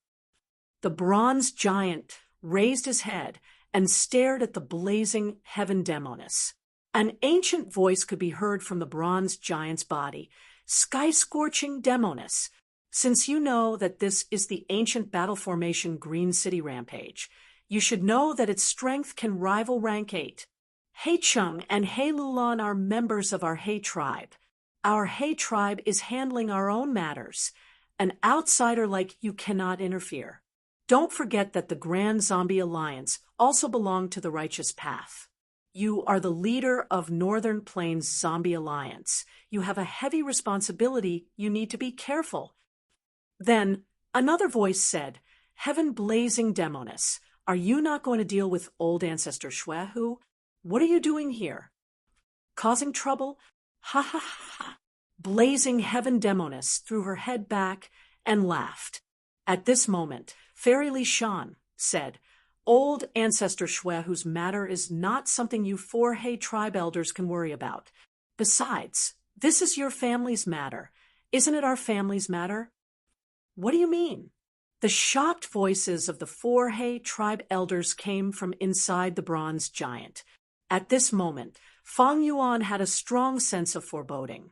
The Bronze Giant raised his head and stared at the Blazing Heaven Demoness. An ancient voice could be heard from the Bronze Giant's body. "Sky-scorching Demoness, since you know that this is the ancient battle formation Green City Rampage, you should know that its strength can rival rank 8. Hey Chung and Hey Lulan are members of our Hey Tribe. Our Hey Tribe is handling our own matters. An outsider like you cannot interfere. Don't forget that the Grand Zombie Alliance also belong to the Righteous Path. You are the leader of Northern Plains Zombie Alliance. You have a heavy responsibility. You need to be careful." Then another voice said, "Heaven Blazing Demoness, are you not going to deal with old ancestor Shwehu? What are you doing here? Causing trouble? Ha ha ha." Blazing Heaven Demoness threw her head back and laughed. At this moment, Fairy Li Shan said, "Old ancestor Shwehu's matter is not something you 4 Hey Tribe elders can worry about. Besides, this is your family's matter. Isn't it our family's matter?" "What do you mean?" The shocked voices of the 4 Hey Tribe elders came from inside the Bronze Giant. At this moment, Fang Yuan had a strong sense of foreboding.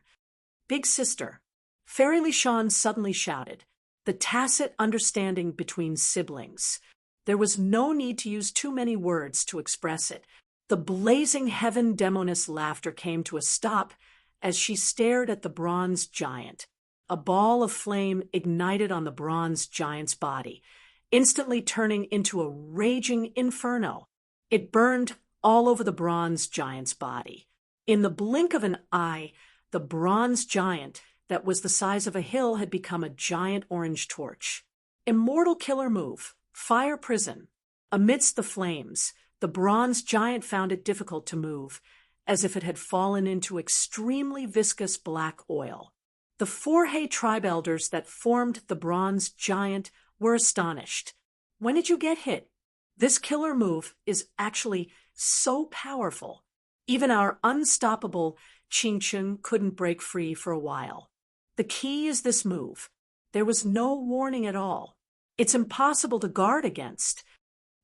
"Big sister," Fairy Li Shan suddenly shouted, the tacit understanding between siblings. There was no need to use too many words to express it. The Blazing Heaven Demoness laughter came to a stop as she stared at the Bronze Giant. A ball of flame ignited on the Bronze Giant's body, instantly turning into a raging inferno. It burned all over the Bronze Giant's body. In the blink of an eye, the Bronze Giant, that was the size of a hill, had become a giant orange torch. Immortal killer move, Fire Prison. Amidst the flames, the Bronze Giant found it difficult to move, as if it had fallen into extremely viscous black oil. The 4 Hey Tribe elders that formed the Bronze Giant were astonished. "When did you get hit? This killer move is actually so powerful. Even our unstoppable Ching Chun couldn't break free for a while. The key is this move. There was no warning at all. It's impossible to guard against."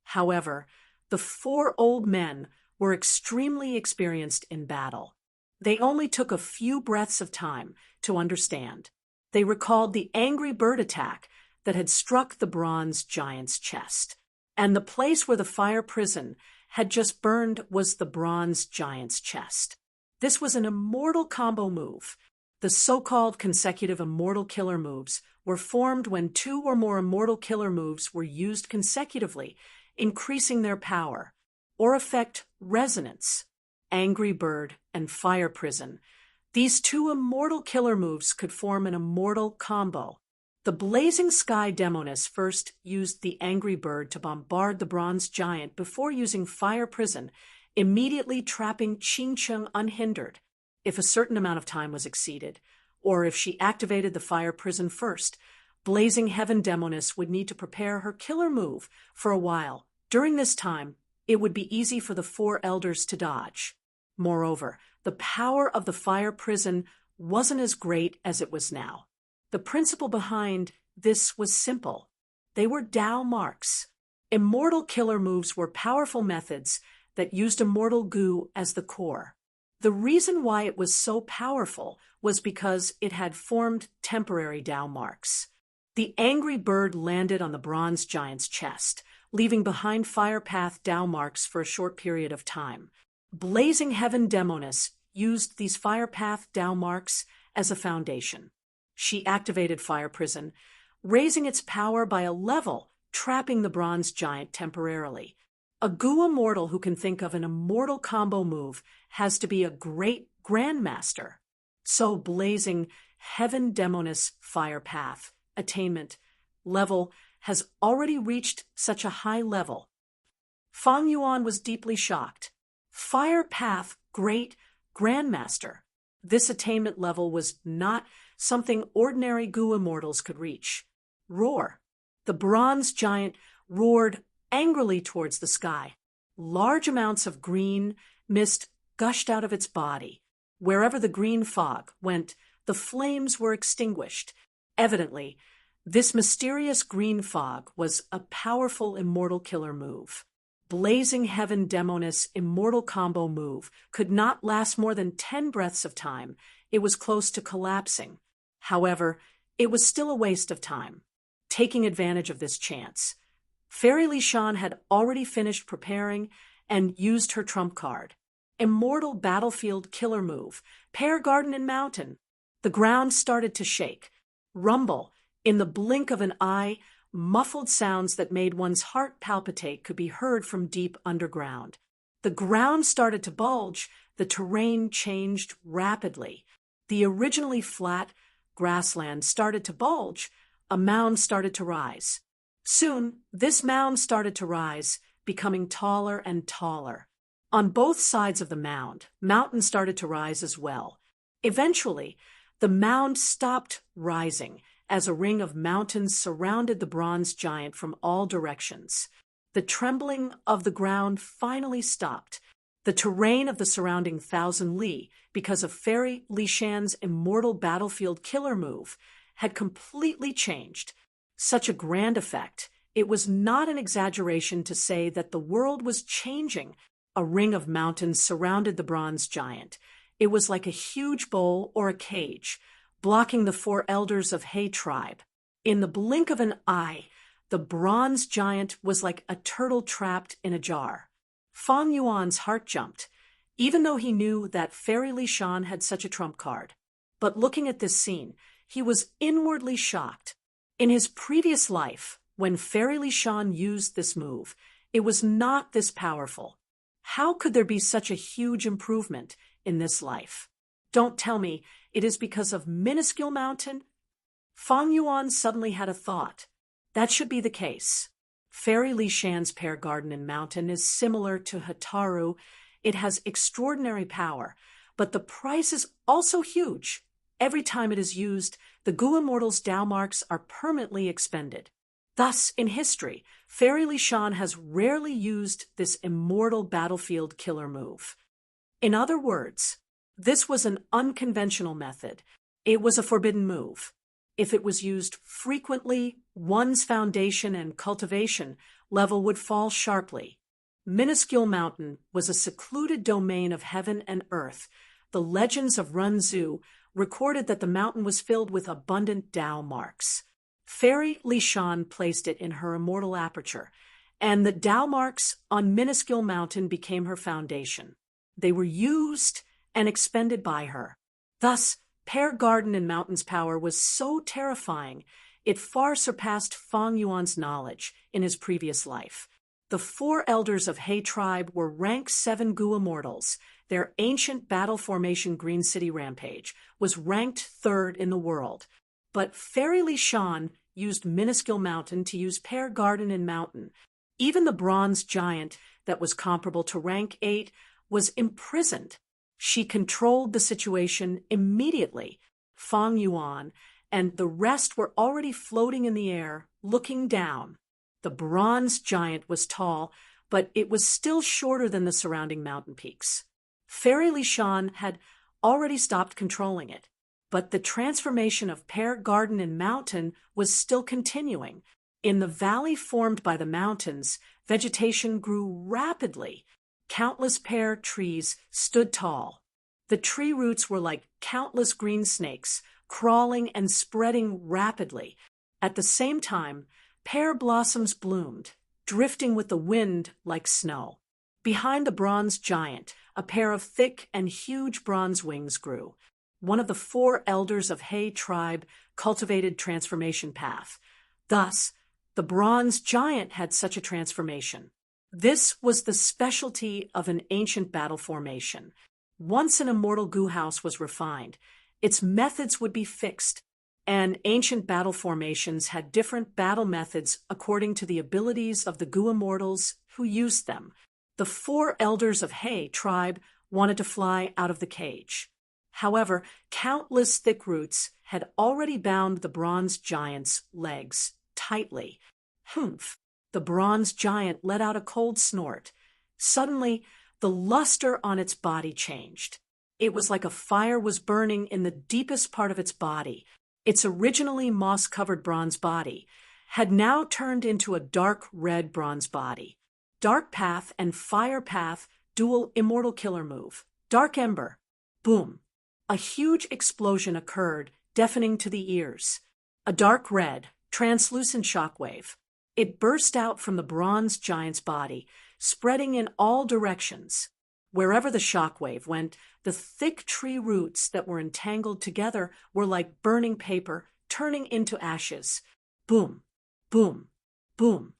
However, the 4 old men were extremely experienced in battle. They only took a few breaths of time to understand. They recalled the angry bird attack that had struck the bronze giant's chest. And the place where the fire prison had just burned was the bronze giant's chest. This was an immortal combo move. The so-called consecutive immortal killer moves were formed when two or more immortal killer moves were used consecutively, increasing their power, or effect resonance. Angry Bird and Fire Prison. These two immortal killer moves could form an immortal combo. The Blazing Sky Demoness first used the Angry Bird to bombard the bronze giant before using Fire Prison, immediately trapping Ching Chung unhindered. If a certain amount of time was exceeded, or if she activated the Fire Prison first, Blazing Heaven Demoness would need to prepare her killer move for a while. During this time, it would be easy for the four elders to dodge. Moreover, the power of the Fire Prison wasn't as great as it was now. The principle behind this was simple. They were Tao marks. Immortal killer moves were powerful methods that used immortal goo as the core. The reason why it was so powerful was because it had formed temporary Tao marks. The Angry Bird landed on the bronze giant's chest, leaving behind fire path Tao marks for a short period of time. Blazing Heaven Demoness used these fire path Tao marks as a foundation. She activated Fire Prison, raising its power by a level, trapping the bronze giant temporarily. A Goo immortal who can think of an immortal combo move has to be a great grandmaster. So Blazing Heaven Demoness Fire Path attainment level has already reached such a high level. Fang Yuan was deeply shocked. Fire Path Great Grandmaster. This attainment level was not something ordinary Goo immortals could reach. Roar. The bronze giant roared angrily towards the sky. Large amounts of green mist gushed out of its body. Wherever the green fog went, the flames were extinguished. Evidently, this mysterious green fog was a powerful immortal killer move. Blazing Heaven Demoness immortal combo move could not last more than 10 breaths of time. It was close to collapsing. However, it was still a waste of time. Taking advantage of this chance, Fairy Li Shan had already finished preparing and used her trump card. Immortal battlefield killer move, Pear Garden and Mountain. The ground started to shake. Rumble. In the blink of an eye, muffled sounds that made one's heart palpitate could be heard from deep underground. The ground started to bulge. The terrain changed rapidly. The originally flat grassland started to bulge. A mound started to rise. Soon, this mound started to rise, becoming taller and taller. On both sides of the mound, mountains started to rise as well. Eventually, the mound stopped rising as a ring of mountains surrounded the bronze giant from all directions. The trembling of the ground finally stopped. The terrain of the surrounding 1,000 li, because of Fairy Li Shan's immortal battlefield killer move, had completely changed. Such a grand effect, it was not an exaggeration to say that the world was changing. A ring of mountains surrounded the bronze giant. It was like a huge bowl or a cage, blocking the four elders of He tribe. In the blink of an eye, the bronze giant was like a turtle trapped in a jar. Fang Yuan's heart jumped, even though he knew that Fairy Li Shan had such a trump card. But looking at this scene, he was inwardly shocked. In his previous life, when Fairy Li Shan used this move, it was not this powerful. How could there be such a huge improvement in this life? Don't tell me it is because of minuscule mountain? Fang Yuan suddenly had a thought. That should be the case. Fairy Li Shan's Pear Garden and Mountain is similar to Hataru. It has extraordinary power, but the price is also huge. Every time it is used, the Goo Immortal's Tao marks are permanently expended. Thus, in history, Fairy Li Shan has rarely used this immortal battlefield killer move. In other words, this was an unconventional method. It was a forbidden move. If it was used frequently, one's foundation and cultivation level would fall sharply. Minuscule Mountain was a secluded domain of heaven and earth. The legends of Runzu recorded that the mountain was filled with abundant Tao marks. Fairy Lishan placed it in her immortal aperture, and the Tao marks on Minuscule Mountain became her foundation. They were used and expended by her. Thus, Pear Garden in Mountain's power was so terrifying, it far surpassed Fang Yuan's knowledge in his previous life. The 4 elders of He tribe were rank 7 Gu immortals. Their ancient battle formation Green City Rampage was ranked 3rd in the world. But Fairy Lishan used Minuscule Mountain to use Pear Garden in Mountain. Even the bronze giant that was comparable to rank 8 was imprisoned. She controlled the situation immediately. Fang Yuan and the rest were already floating in the air, looking down. The bronze giant was tall, but it was still shorter than the surrounding mountain peaks. Fairy Lishan had already stopped controlling it, but the transformation of Pear Garden and Mountain was still continuing. In the valley formed by the mountains, vegetation grew rapidly. Countless pear trees stood tall. The tree roots were like countless green snakes, crawling and spreading rapidly. At the same time, pear blossoms bloomed, drifting with the wind like snow. Behind the bronze giant, a pair of thick and huge bronze wings grew. One of the 4 elders of He tribe cultivated transformation path. Thus, the bronze giant had such a transformation. This was the specialty of an ancient battle formation. Once an immortal Gu house was refined, its methods would be fixed, and ancient battle formations had different battle methods according to the abilities of the Gu immortals who used them. The 4 elders of He tribe wanted to fly out of the cage. However, countless thick roots had already bound the bronze giant's legs tightly. Humph! The bronze giant let out a cold snort. Suddenly, the luster on its body changed. It was like a fire was burning in the deepest part of its body. Its originally moss-covered bronze body had now turned into a dark red bronze body. Dark Path and Fire Path dual immortal killer move. Dark Ember. Boom. A huge explosion occurred, deafening to the ears. A dark red, translucent shockwave. It burst out from the bronze giant's body, spreading in all directions. Wherever the shockwave went, the thick tree roots that were entangled together were like burning paper, turning into ashes. Boom, boom, boom.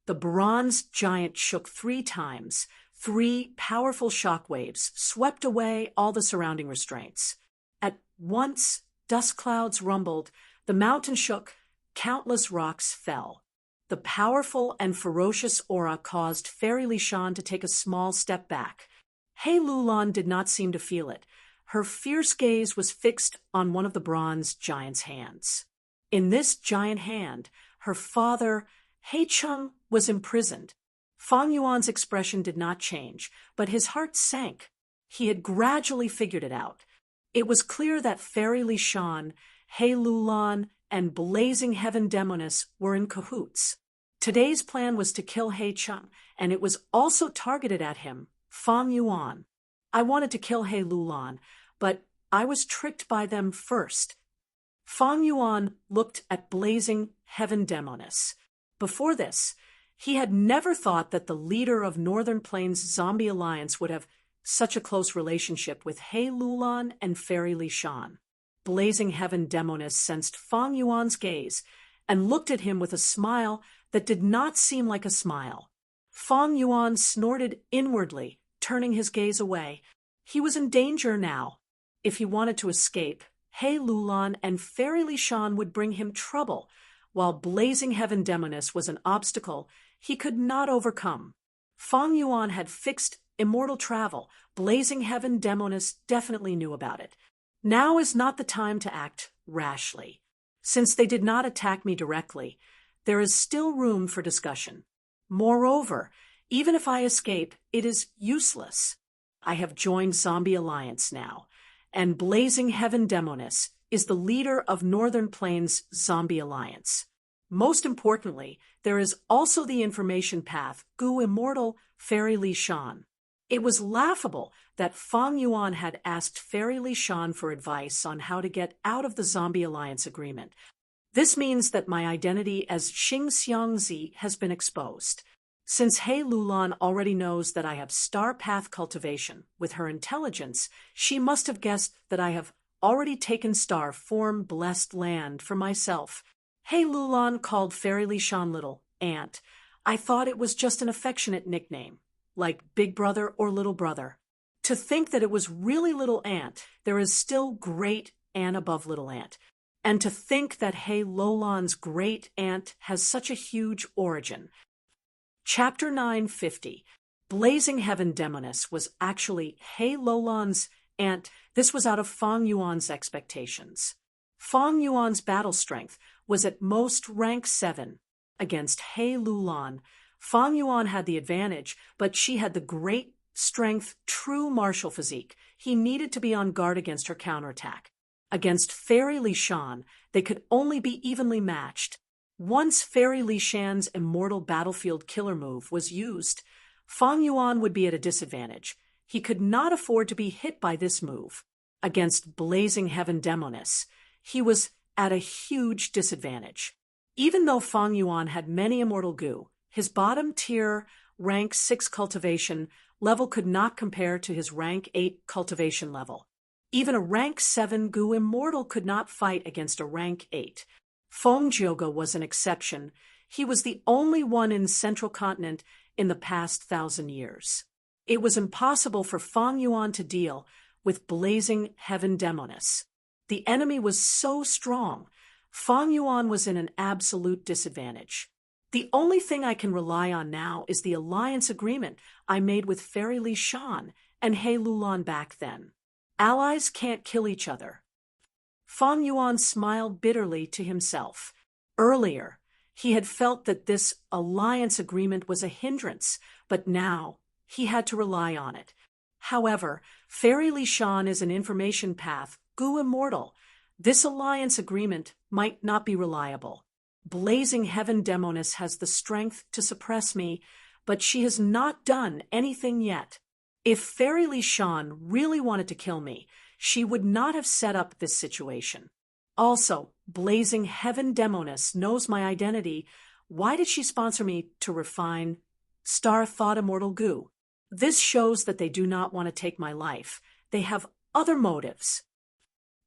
The bronze giant shook 3 times. 3 powerful shockwaves swept away all the surrounding restraints. At once, dust clouds rumbled, the mountain shook, countless rocks fell. The powerful and ferocious aura caused Fairy Lishan to take a small step back. He Lulan did not seem to feel it. Her fierce gaze was fixed on one of the bronze giant's hands. In this giant hand, her father, He Chung, was imprisoned. Fang Yuan's expression did not change, but his heart sank. He had gradually figured it out. It was clear that Fairy Lishan, He Lulan, and Blazing Heaven Demoness were in cahoots. Today's plan was to kill He Chung, and it was also targeted at him, Fang Yuan. I wanted to kill He Lulan, but I was tricked by them first. Fang Yuan looked at Blazing Heaven Demoness. Before this, he had never thought that the leader of Northern Plains Zombie Alliance would have such a close relationship with He Lulan and Fairy Lishan. Blazing Heaven Demoness sensed Fang Yuan's gaze and looked at him with a smile that did not seem like a smile. Fang Yuan snorted inwardly, turning his gaze away. He was in danger now. If he wanted to escape, He Lulan and Fairy Lishan would bring him trouble, while Blazing Heaven Demoness was an obstacle he could not overcome. Fang Yuan had fixed immortal travel. Blazing Heaven Demoness definitely knew about it. Now is not the time to act rashly. Since they did not attack me directly, there is still room for discussion. Moreover, even if I escape, it is useless. I have joined Zombie Alliance now, and Blazing Heaven Demoness is the leader of Northern Plains Zombie Alliance. Most importantly, there is also the information path Gu Immortal Fairy Li Shan. It was laughable that Fang Yuan had asked Fairy Li Shan for advice on how to get out of the Zombie Alliance agreement. This means that my identity as Xing Xiangzi has been exposed. Since He Lulan already knows that I have star path cultivation, with her intelligence, she must have guessed that I have already taken star form blessed land for myself. He Lulan called Fairy Li Shan Little Aunt. I thought it was just an affectionate nickname, like Big Brother or Little Brother. To think that it was really Little Aunt, there is still Great Aunt above Little Aunt. And to think that He Lulan's great aunt has such a huge origin. Chapter 950. Blazing Heaven Demoness was actually He Lulan's aunt. This was out of Fang Yuan's expectations. Fang Yuan's battle strength was at most rank 7. Against He Lulan, Fang Yuan had the advantage, but she had the great strength, true martial physique. He needed to be on guard against her counterattack. Against Fairy Li Shan, they could only be evenly matched. Once Fairy Li Shan's immortal battlefield killer move was used, Fang Yuan would be at a disadvantage. He could not afford to be hit by this move. Against Blazing Heaven Demoness, he was at a huge disadvantage. Even though Fang Yuan had many immortal goo, his bottom tier rank 6 cultivation level could not compare to his rank 8 cultivation level. Even a rank 7 Gu Immortal could not fight against a rank 8. Feng Jioge was an exception. He was the only one in Central Continent in the past 1,000 years. It was impossible for Fang Yuan to deal with Blazing Heaven Demoness. The enemy was so strong, Fang Yuan was in an absolute disadvantage. The only thing I can rely on now is the alliance agreement I made with Fairy Li Shan and He Lulan back then. Allies can't kill each other. Fang Yuan smiled bitterly to himself. Earlier, he had felt that this alliance agreement was a hindrance, but now he had to rely on it. However, Fairy Li Shan is an information path, Gu Immortal. This alliance agreement might not be reliable. Blazing Heaven Demoness has the strength to suppress me, but she has not done anything yet. If Fairy Li Shan really wanted to kill me, she would not have set up this situation. Also, Blazing Heaven Demoness knows my identity. Why did she sponsor me to refine Star Thought Immortal Goo? This shows that they do not want to take my life. They have other motives.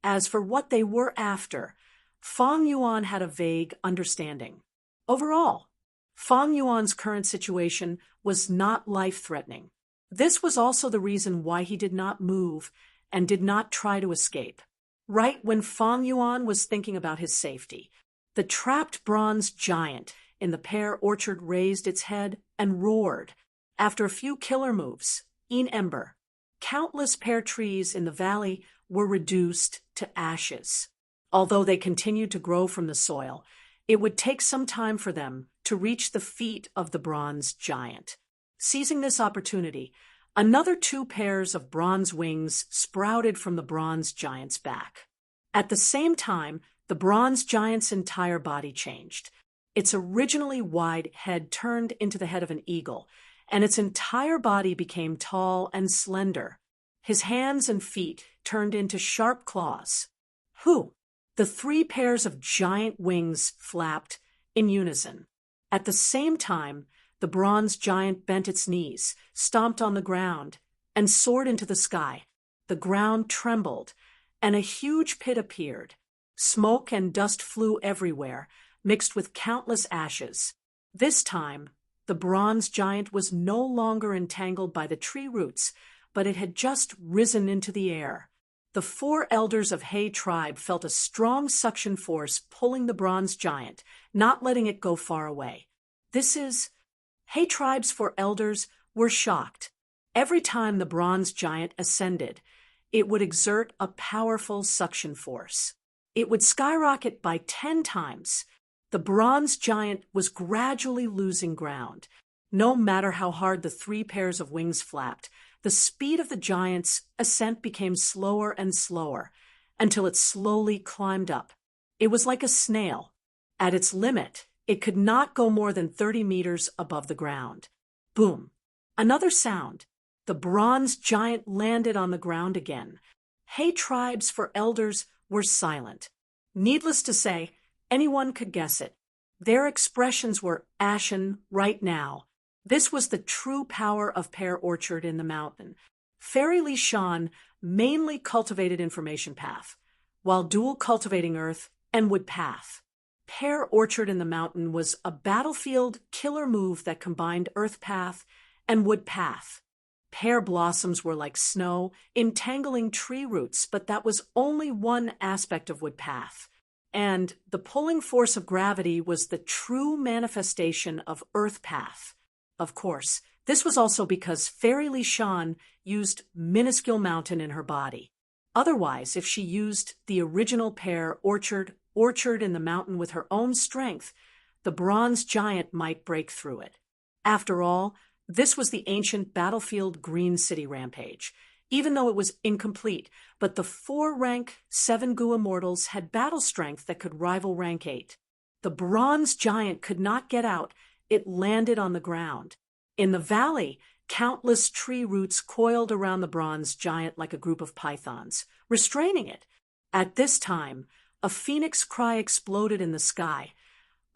As for what they were after, Fang Yuan had a vague understanding. Overall, Fang Yuan's current situation was not life-threatening. This was also the reason why he did not move and did not try to escape. Right when Fang Yuan was thinking about his safety, the trapped bronze giant in the pear orchard raised its head and roared. After a few killer moves, in Ember, countless pear trees in the valley were reduced to ashes. Although they continued to grow from the soil, it would take some time for them to reach the feet of the bronze giant. Seizing this opportunity, another 2 pairs of bronze wings sprouted from the bronze giant's back. At the same time, the bronze giant's entire body changed. Its originally wide head turned into the head of an eagle, and its entire body became tall and slender. His hands and feet turned into sharp claws. Whew! The 3 pairs of giant wings flapped in unison. At the same time, the bronze giant bent its knees, stomped on the ground, and soared into the sky. The ground trembled, and a huge pit appeared. Smoke and dust flew everywhere, mixed with countless ashes. This time, the bronze giant was no longer entangled by the tree roots, but it had just risen into the air. The 4 elders of He tribe felt a strong suction force pulling the bronze giant, not letting it go far away. He tribe's 4 elders were shocked. Every time the bronze giant ascended, it would exert a powerful suction force. It would skyrocket by 10 times. The bronze giant was gradually losing ground. No matter how hard the 3 pairs of wings flapped, the speed of the giant's ascent became slower and slower, until it slowly climbed up. It was like a snail. At its limit, It could not go more than 30 meters above the ground. Boom. Another sound. The bronze giant landed on the ground again. Hay tribes for elders were silent. Needless to say, anyone could guess it. Their expressions were ashen right now. This was the true power of Pear Orchard in the mountain. Fairy Lee Shan mainly cultivated Information Path, while dual cultivating Earth and Wood Path. Pear Orchard in the mountain was a battlefield killer move that combined Earth Path and Wood Path. Pear blossoms were like snow, entangling tree roots, but that was only one aspect of Wood Path. And the pulling force of gravity was the true manifestation of Earth Path. Of course, this was also because Fairy Lee Shan used minuscule mountain in her body. Otherwise, if she used the original Pear Orchard in the mountain with her own strength, the bronze giant might break through it. After all, this was the ancient battlefield Green City Rampage, even though it was incomplete, but the 4-rank 7 Gu immortals had battle strength that could rival rank 8. The bronze giant could not get out. It landed on the ground. In the valley, countless tree roots coiled around the bronze giant like a group of pythons, restraining it. At this time, a phoenix cry exploded in the sky,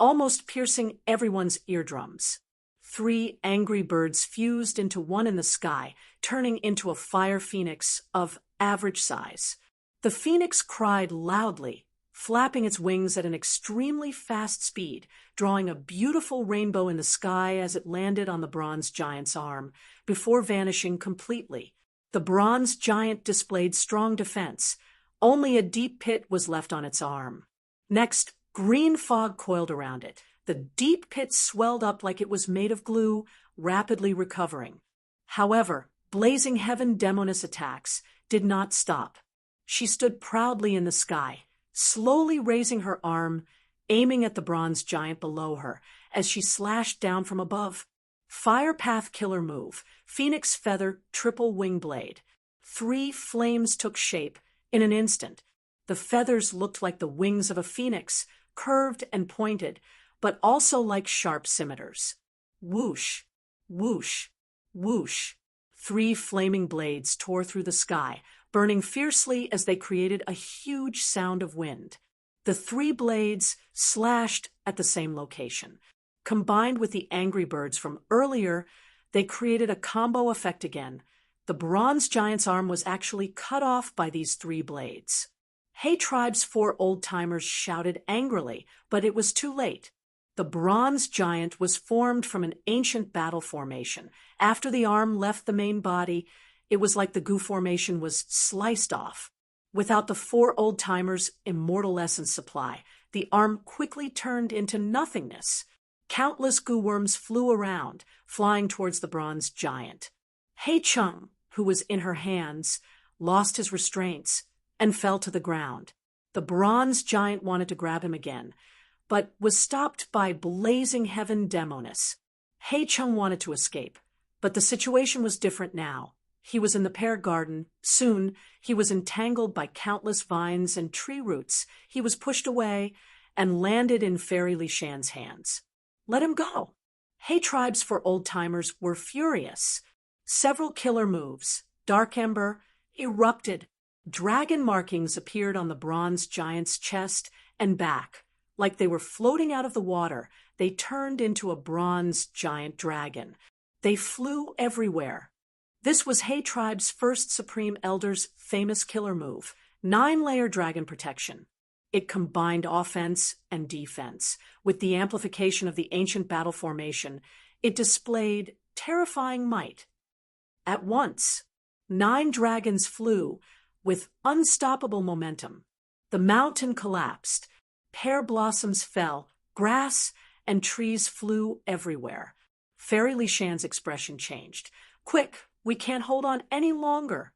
almost piercing everyone's eardrums. 3 angry birds fused into one in the sky, turning into a fire phoenix of average size. The phoenix cried loudly, flapping its wings at an extremely fast speed, drawing a beautiful rainbow in the sky as it landed on the bronze giant's arm, before vanishing completely. The bronze giant displayed strong defense. Only a deep pit was left on its arm. Next, green fog coiled around it. The deep pit swelled up like it was made of glue, rapidly recovering. However, blazing heaven Demoness attacks did not stop. She stood proudly in the sky, slowly raising her arm, aiming at the bronze giant below her as she slashed down from above. Fire Path killer move, Phoenix Feather triple wing blade. 3 flames took shape in an instant. The feathers looked like the wings of a phoenix, curved and pointed, but also like sharp scimitars. Whoosh, whoosh, whoosh. 3 flaming blades tore through the sky, burning fiercely as they created a huge sound of wind. The 3 blades slashed at the same location. Combined with the angry birds from earlier, they created a combo effect again. The bronze giant's arm was actually cut off by these 3 blades. Hay Tribe's 4 old-timers shouted angrily, but it was too late. The bronze giant was formed from an ancient battle formation. After the arm left the main body, it was like the Gu formation was sliced off. Without the 4 old-timers' immortal essence supply, the arm quickly turned into nothingness. Countless Gu worms flew around, flying towards the bronze giant. Hei Chung, who was in her hands, lost his restraints and fell to the ground. The bronze giant wanted to grab him again, but was stopped by blazing heaven Demoness. Hei Chung wanted to escape, but the situation was different now. He was in the pear garden. Soon, he was entangled by countless vines and tree roots. He was pushed away and landed in Fairy Lee Shan's hands. Let him go. Hay Tribes for old-timers were furious. Several killer moves, Dark Ember, erupted. Dragon markings appeared on the bronze giant's chest and back. Like they were floating out of the water, they turned into a bronze giant dragon. They flew everywhere. This was Hay Tribe's first Supreme Elder's famous killer move, 9-layer dragon protection. It combined offense and defense. With the amplification of the ancient battle formation, it displayed terrifying might. At once, 9 dragons flew with unstoppable momentum. The mountain collapsed. Pear blossoms fell, grass and trees flew everywhere. Fairy Lee Shan's expression changed. Quick, we can't hold on any longer.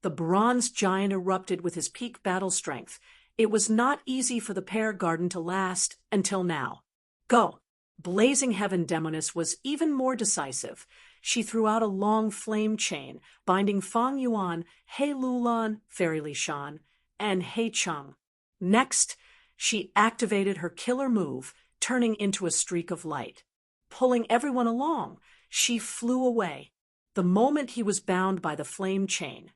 The bronze giant erupted with his peak battle strength. It was not easy for the pear garden to last until now. Go! Blazing Heaven Demoness was even more decisive. She threw out a long flame chain, binding Fang Yuan, Hei Lulan, Fairy Lee Shan, and Hei Chung. Next, she activated her killer move, turning into a streak of light. Pulling everyone along, she flew away. The moment he was bound by the flame chain,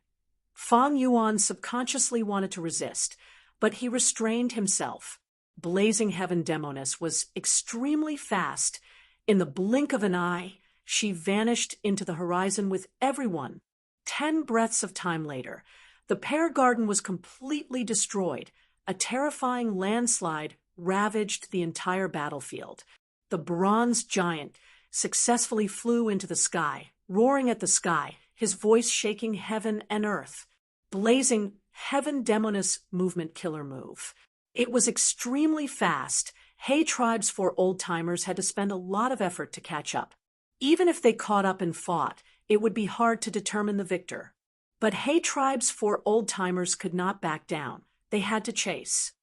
Fang Yuan subconsciously wanted to resist, but he restrained himself. Blazing Heaven Demoness was extremely fast. In the blink of an eye, she vanished into the horizon with everyone. 10 breaths of time later, the pear garden was completely destroyed. A terrifying landslide ravaged the entire battlefield. The bronze giant successfully flew into the sky, roaring at the sky, his voice shaking heaven and earth. Blazing Heaven Demoness movement killer move. It was extremely fast. Hay Tribe's 4 old-timers had to spend a lot of effort to catch up. Even if they caught up and fought, it would be hard to determine the victor. But Hay Tribe's 4 old-timers could not back down. They had to chase.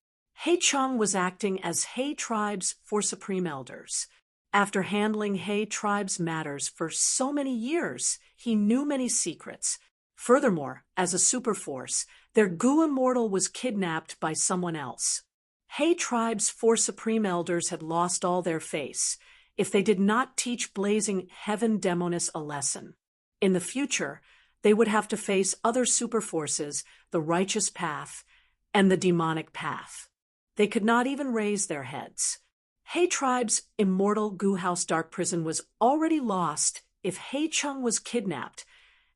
Hay Chung was acting as Hay Tribe's 4 supreme elders. After handling Hay Tribe's matters for so many years, he knew many secrets. Furthermore, as a superforce, their Gu Immortal was kidnapped by someone else. Hay Tribe's 4 supreme elders had lost all their face if they did not teach Blazing Heaven Demoness a lesson. In the future, they would have to face other superforces, the righteous path and the demonic path. They could not even raise their heads. Hay Tribe's immortal Gu House Dark Prison was already lost. If Hay Chung was kidnapped,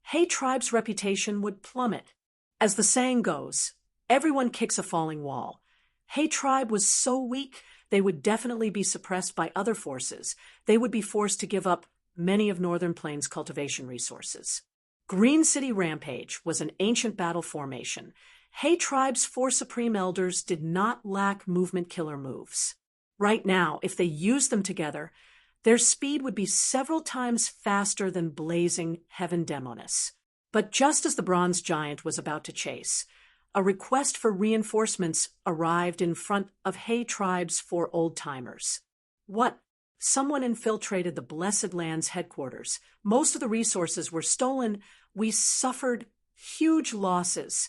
Hay Tribe's reputation would plummet. As the saying goes, everyone kicks a falling wall. Hay Tribe was so weak, they would definitely be suppressed by other forces. They would be forced to give up many of Northern Plains' cultivation resources. Green City Rampage was an ancient battle formation. Hay Tribe's 4 supreme elders did not lack movement killer moves. Right now, if they used them together, their speed would be several times faster than Blazing Heaven Demoness. But just as the bronze giant was about to chase, a request for reinforcements arrived in front of Hay Tribe's 4 old-timers. What? Someone infiltrated the Blessed Land's headquarters. Most of the resources were stolen. We suffered huge losses.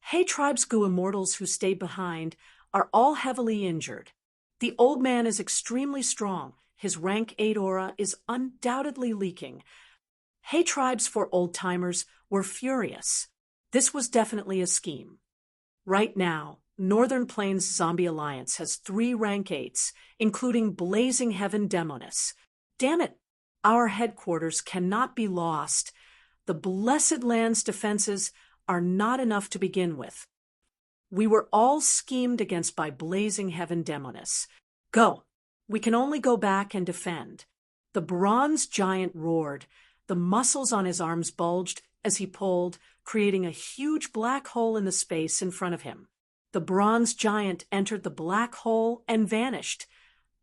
Hay Tribe's Gu Immortals who stayed behind are all heavily injured. The old man is extremely strong. His rank 8 aura is undoubtedly leaking. Hay Tribe's 4 old-timers were furious. This was definitely a scheme. Right now, Northern Plains Zombie Alliance has 3 rank 8s, including Blazing Heaven Demoness. Damn it! Our headquarters cannot be lost. The Blessed Land's defenses are not enough to begin with. We were all schemed against by Blazing Heaven Demoness. Go! We can only go back and defend. The bronze giant roared. The muscles on his arms bulged as he pulled, creating a huge black hole in the space in front of him. The bronze giant entered the black hole and vanished,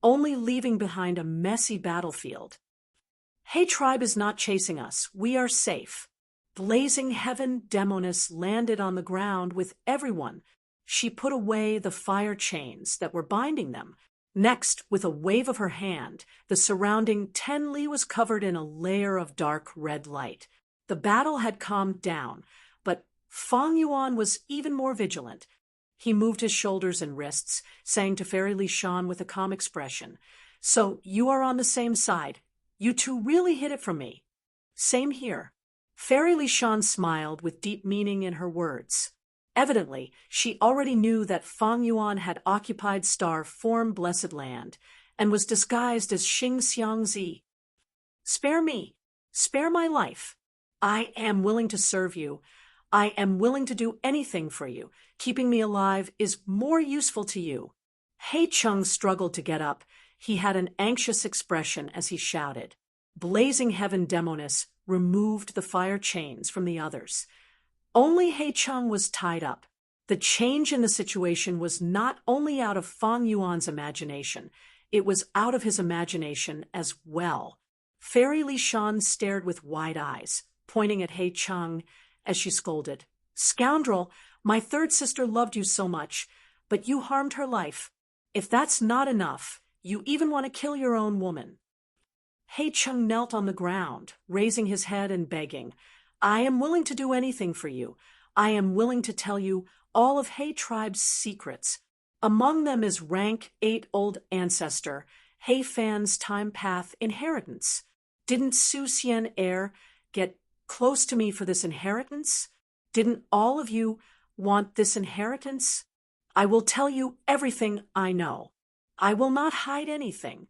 only leaving behind a messy battlefield. Hay Tribe is not chasing us. We are safe. Blazing Heaven Demoness landed on the ground with everyone. She put away the fire chains that were binding them. Next, with a wave of her hand, the surrounding 10 li was covered in a layer of dark red light. The battle had calmed down, but Fang Yuan was even more vigilant. He moved his shoulders and wrists, saying to Fairy Li Shan with a calm expression, "So you are on the same side. You two really hid it from me." "Same here." Fairy Li Shan smiled with deep meaning in her words. Evidently, she already knew that Fang Yuan had occupied Star Form Blessed Land and was disguised as Xing Xiangzi. "Spare me. Spare my life. I am willing to serve you. I am willing to do anything for you. Keeping me alive is more useful to you." Hay Chung struggled to get up. He had an anxious expression as he shouted. Blazing Heaven Demoness removed the fire chains from the others. Only Hay Chung was tied up. The change in the situation was not only out of Fang Yuan's imagination, it was out of his imagination as well. Fairy Li Shan stared with wide eyes, pointing at Hay Chung as she scolded. "Scoundrel, my third sister loved you so much, but you harmed her life. If that's not enough, you even want to kill your own woman." Hay Chung knelt on the ground, raising his head and begging, "I am willing to do anything for you. I am willing to tell you all of Hay Tribe's secrets. Among them is rank 8 old ancestor, He Fan's time path inheritance. Didn't Su Xian heir get close to me for this inheritance? Didn't all of you want this inheritance? I will tell you everything I know. I will not hide anything.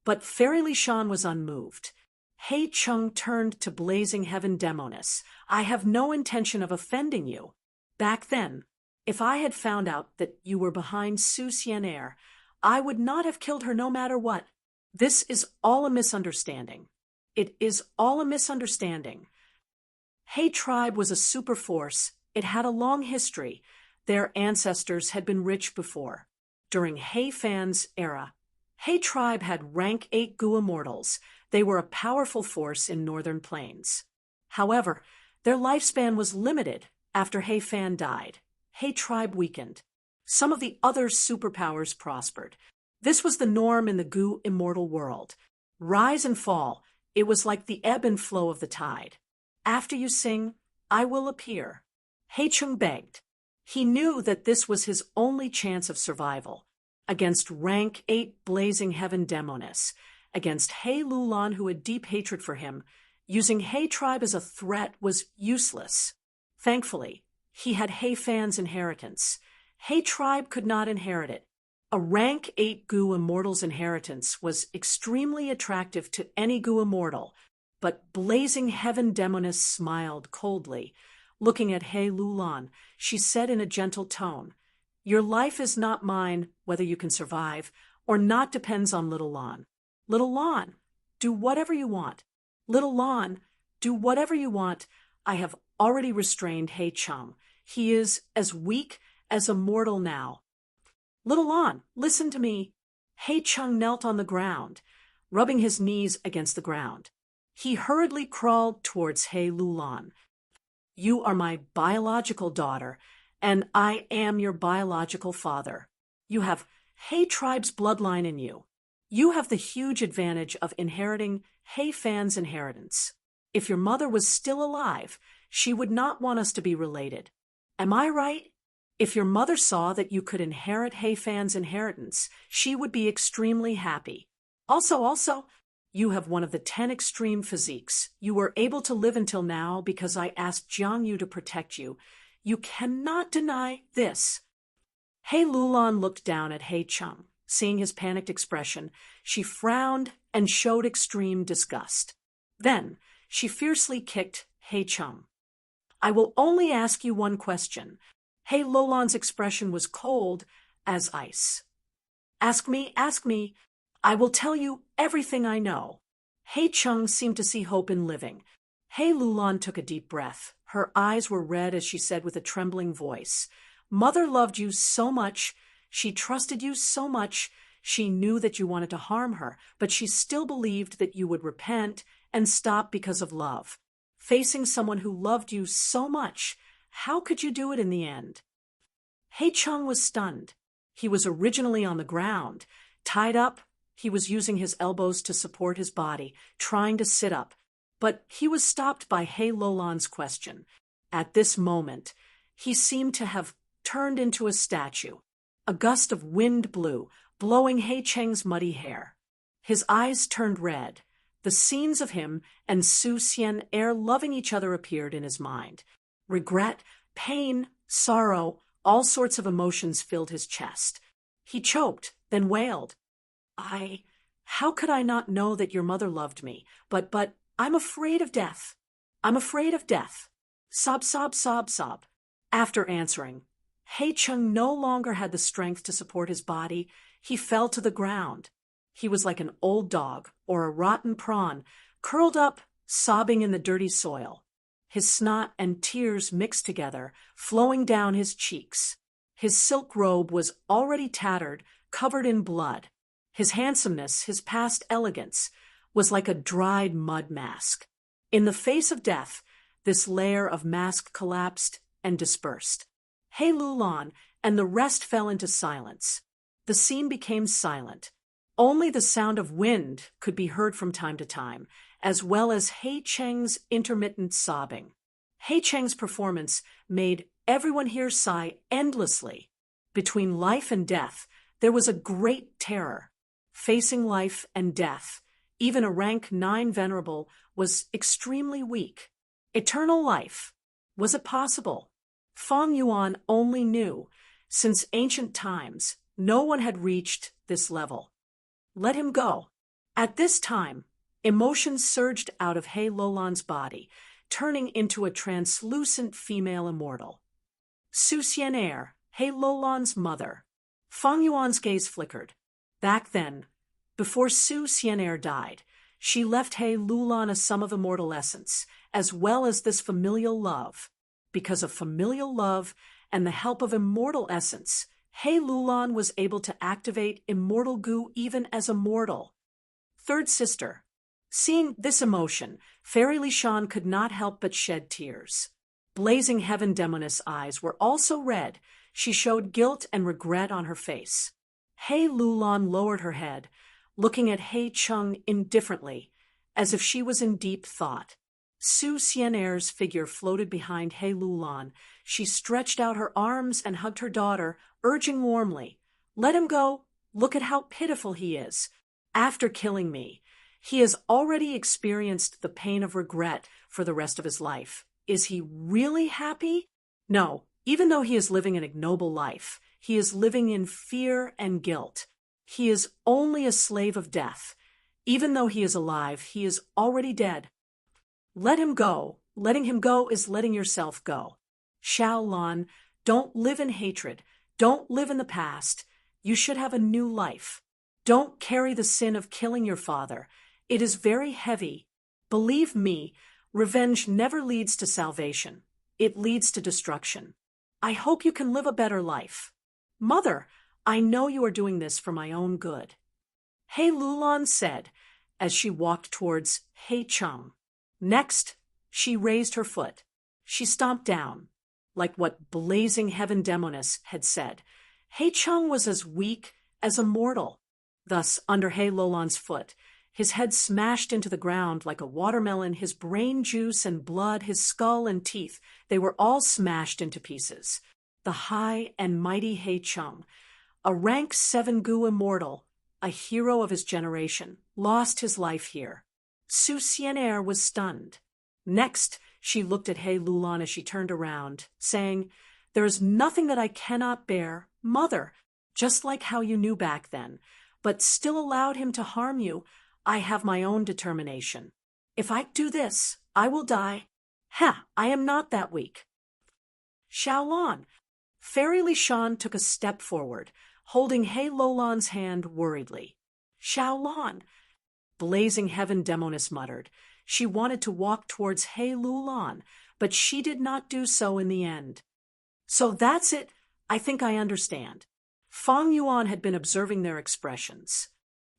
But Fairy Li Shan was unmoved. Hei Cheng turned to Blazing Heaven Demoness. I have no intention of offending you. Back then, if I had found out that you were behind Su Xian, I would not have killed her no matter what. This is all a misunderstanding. It is all a misunderstanding. Hei tribe was a super force. It had a long history. Their ancestors had been rich before. During Hei Fan's era, Hei tribe had rank 8 Gu immortals. They were a powerful force in northern plains. However, their lifespan was limited after Hei Fan died. Hei tribe weakened. Some of the other superpowers prospered. This was the norm in the Gu immortal world. Rise and fall, it was like the ebb and flow of the tide. After you sing, I will appear. Hei Cheng begged. He knew that this was his only chance of survival. Against rank 8 Blazing Heaven Demoness, against Hei Lulan who had deep hatred for him, using Hei tribe as a threat was useless. Thankfully, he had Hei Fan's inheritance. Hei tribe could not inherit it. A rank 8 Gu immortal's inheritance was extremely attractive to any Gu immortal, but Blazing Heaven Demoness smiled coldly. Looking at Hei Lulan, she said in a gentle tone, Your life is not mine, whether you can survive or not depends on Little Lan. Little Lan, do whatever you want. Little Lan, do whatever you want. I have already restrained Hei Cheng. He is as weak as a mortal now. Little Lan, listen to me. Hei Cheng knelt on the ground, rubbing his knees against the ground. He hurriedly crawled towards Hei Lulan. You are my biological daughter, and I am your biological father. You have Hei tribe's bloodline in you. You have the huge advantage of inheriting Hei Fan's inheritance. If your mother was still alive, she would not want us to be related. Am I right? If your mother saw that you could inherit Hei Fan's inheritance, she would be extremely happy. Also, you have one of the 10 extreme physiques. You were able to live until now because I asked Jiang Yu to protect you. You cannot deny this. Hei Lulan looked down at Hei Cheng. Seeing his panicked expression, she frowned and showed extreme disgust. Then, she fiercely kicked Hei Cheng. I will only ask you one question. Hei Lulan's expression was cold as ice. Ask me. I will tell you everything I know. Hei Cheng seemed to see hope in living. Hei Lulan took a deep breath. Her eyes were red as she said with a trembling voice, Mother loved you so much. She trusted you so much. She knew that you wanted to harm her, but she still believed that you would repent and stop because of love. Facing someone who loved you so much, how could you do it in the end? Hei Cheng was stunned. He was originally on the ground, tied up. He was using his elbows to support his body, trying to sit up. But he was stopped by Hei Lulan's question. At this moment, he seemed to have turned into a statue. A gust of wind blew, blowing Hei Cheng's muddy hair. His eyes turned red. The scenes of him and Su Xian loving each other appeared in his mind. Regret, pain, sorrow, all sorts of emotions filled his chest. He choked, then wailed. How could I not know that your mother loved me? But I'm afraid of death. I'm afraid of death. Sob, sob, sob, sob. After answering, Hei Cheng no longer had the strength to support his body. He fell to the ground. He was like an old dog or a rotten prawn, curled up, sobbing in the dirty soil. His snot and tears mixed together, flowing down his cheeks. His silk robe was already tattered, covered in blood. His handsomeness, his past elegance, was like a dried mud mask. In the face of death, this layer of mask collapsed and dispersed. Hei Lulan and the rest fell into silence. The scene became silent. Only the sound of wind could be heard from time to time, as well as Hei Cheng's intermittent sobbing. Hei Cheng's performance made everyone here sigh endlessly. Between life and death, there was a great terror. Facing life and death, even a rank 9 venerable was extremely weak. Eternal life. Was it possible? Feng Yuan only knew, since ancient times, no one had reached this level. Let him go. At this time, emotions surged out of He Lulan's body, turning into a translucent female immortal. Su Xian'er, He Lulan's mother. Feng Yuan's gaze flickered. Back then, before Su Xian'er died, she left He Lulan a sum of immortal essence, as well as this familial love. Because of familial love and the help of immortal essence, He Lulan was able to activate immortal goo even as a mortal. Third sister. Seeing this emotion, Fairy Li Shan could not help but shed tears. Blazing Heaven Demoness' eyes were also red. She showed guilt and regret on her face. He Lulan lowered her head, looking at He Cheng indifferently, as if she was in deep thought. Su Xian'er's figure floated behind He Lulan. She stretched out her arms and hugged her daughter, urging warmly, "Let him go. Look at how pitiful he is. After killing me, he has already experienced the pain of regret for the rest of his life. Is he really happy? No, even though he is living an ignoble life, he is living in fear and guilt. He is only a slave of death. Even though he is alive, he is already dead. Let him go. Letting him go is letting yourself go. Xiao Lan, don't live in hatred. Don't live in the past. You should have a new life. Don't carry the sin of killing your father. It is very heavy. Believe me, revenge never leads to salvation. It leads to destruction. I hope you can live a better life. Mother, I know you are doing this for my own good." He Lulan said, as she walked towards He Cheng. Next, she raised her foot. She stomped down. Like what Blazing Heaven Demoness had said, He Cheng was as weak as a mortal. Thus, under He Lulan's foot, his head smashed into the ground like a watermelon, his brain juice and blood, his skull and teeth, they were all smashed into pieces. The high and mighty He Cheng, a rank 7 Gu immortal, a hero of his generation, lost his life here. Su Xian'er was stunned. Next, she looked at He Lulan as she turned around, saying, "There is nothing that I cannot bear, Mother, just like how you knew back then, but still allowed him to harm you. I have my own determination. If I do this, I will die. I am not that weak." Xiao Lan. Fairy Li Shan took a step forward, holding He Lulan's hand worriedly. "Xiao Lan," Blazing Heaven Demoness muttered. She wanted to walk towards He Lulan, but she did not do so in the end. "So that's it. I think I understand." Feng Yuan had been observing their expressions.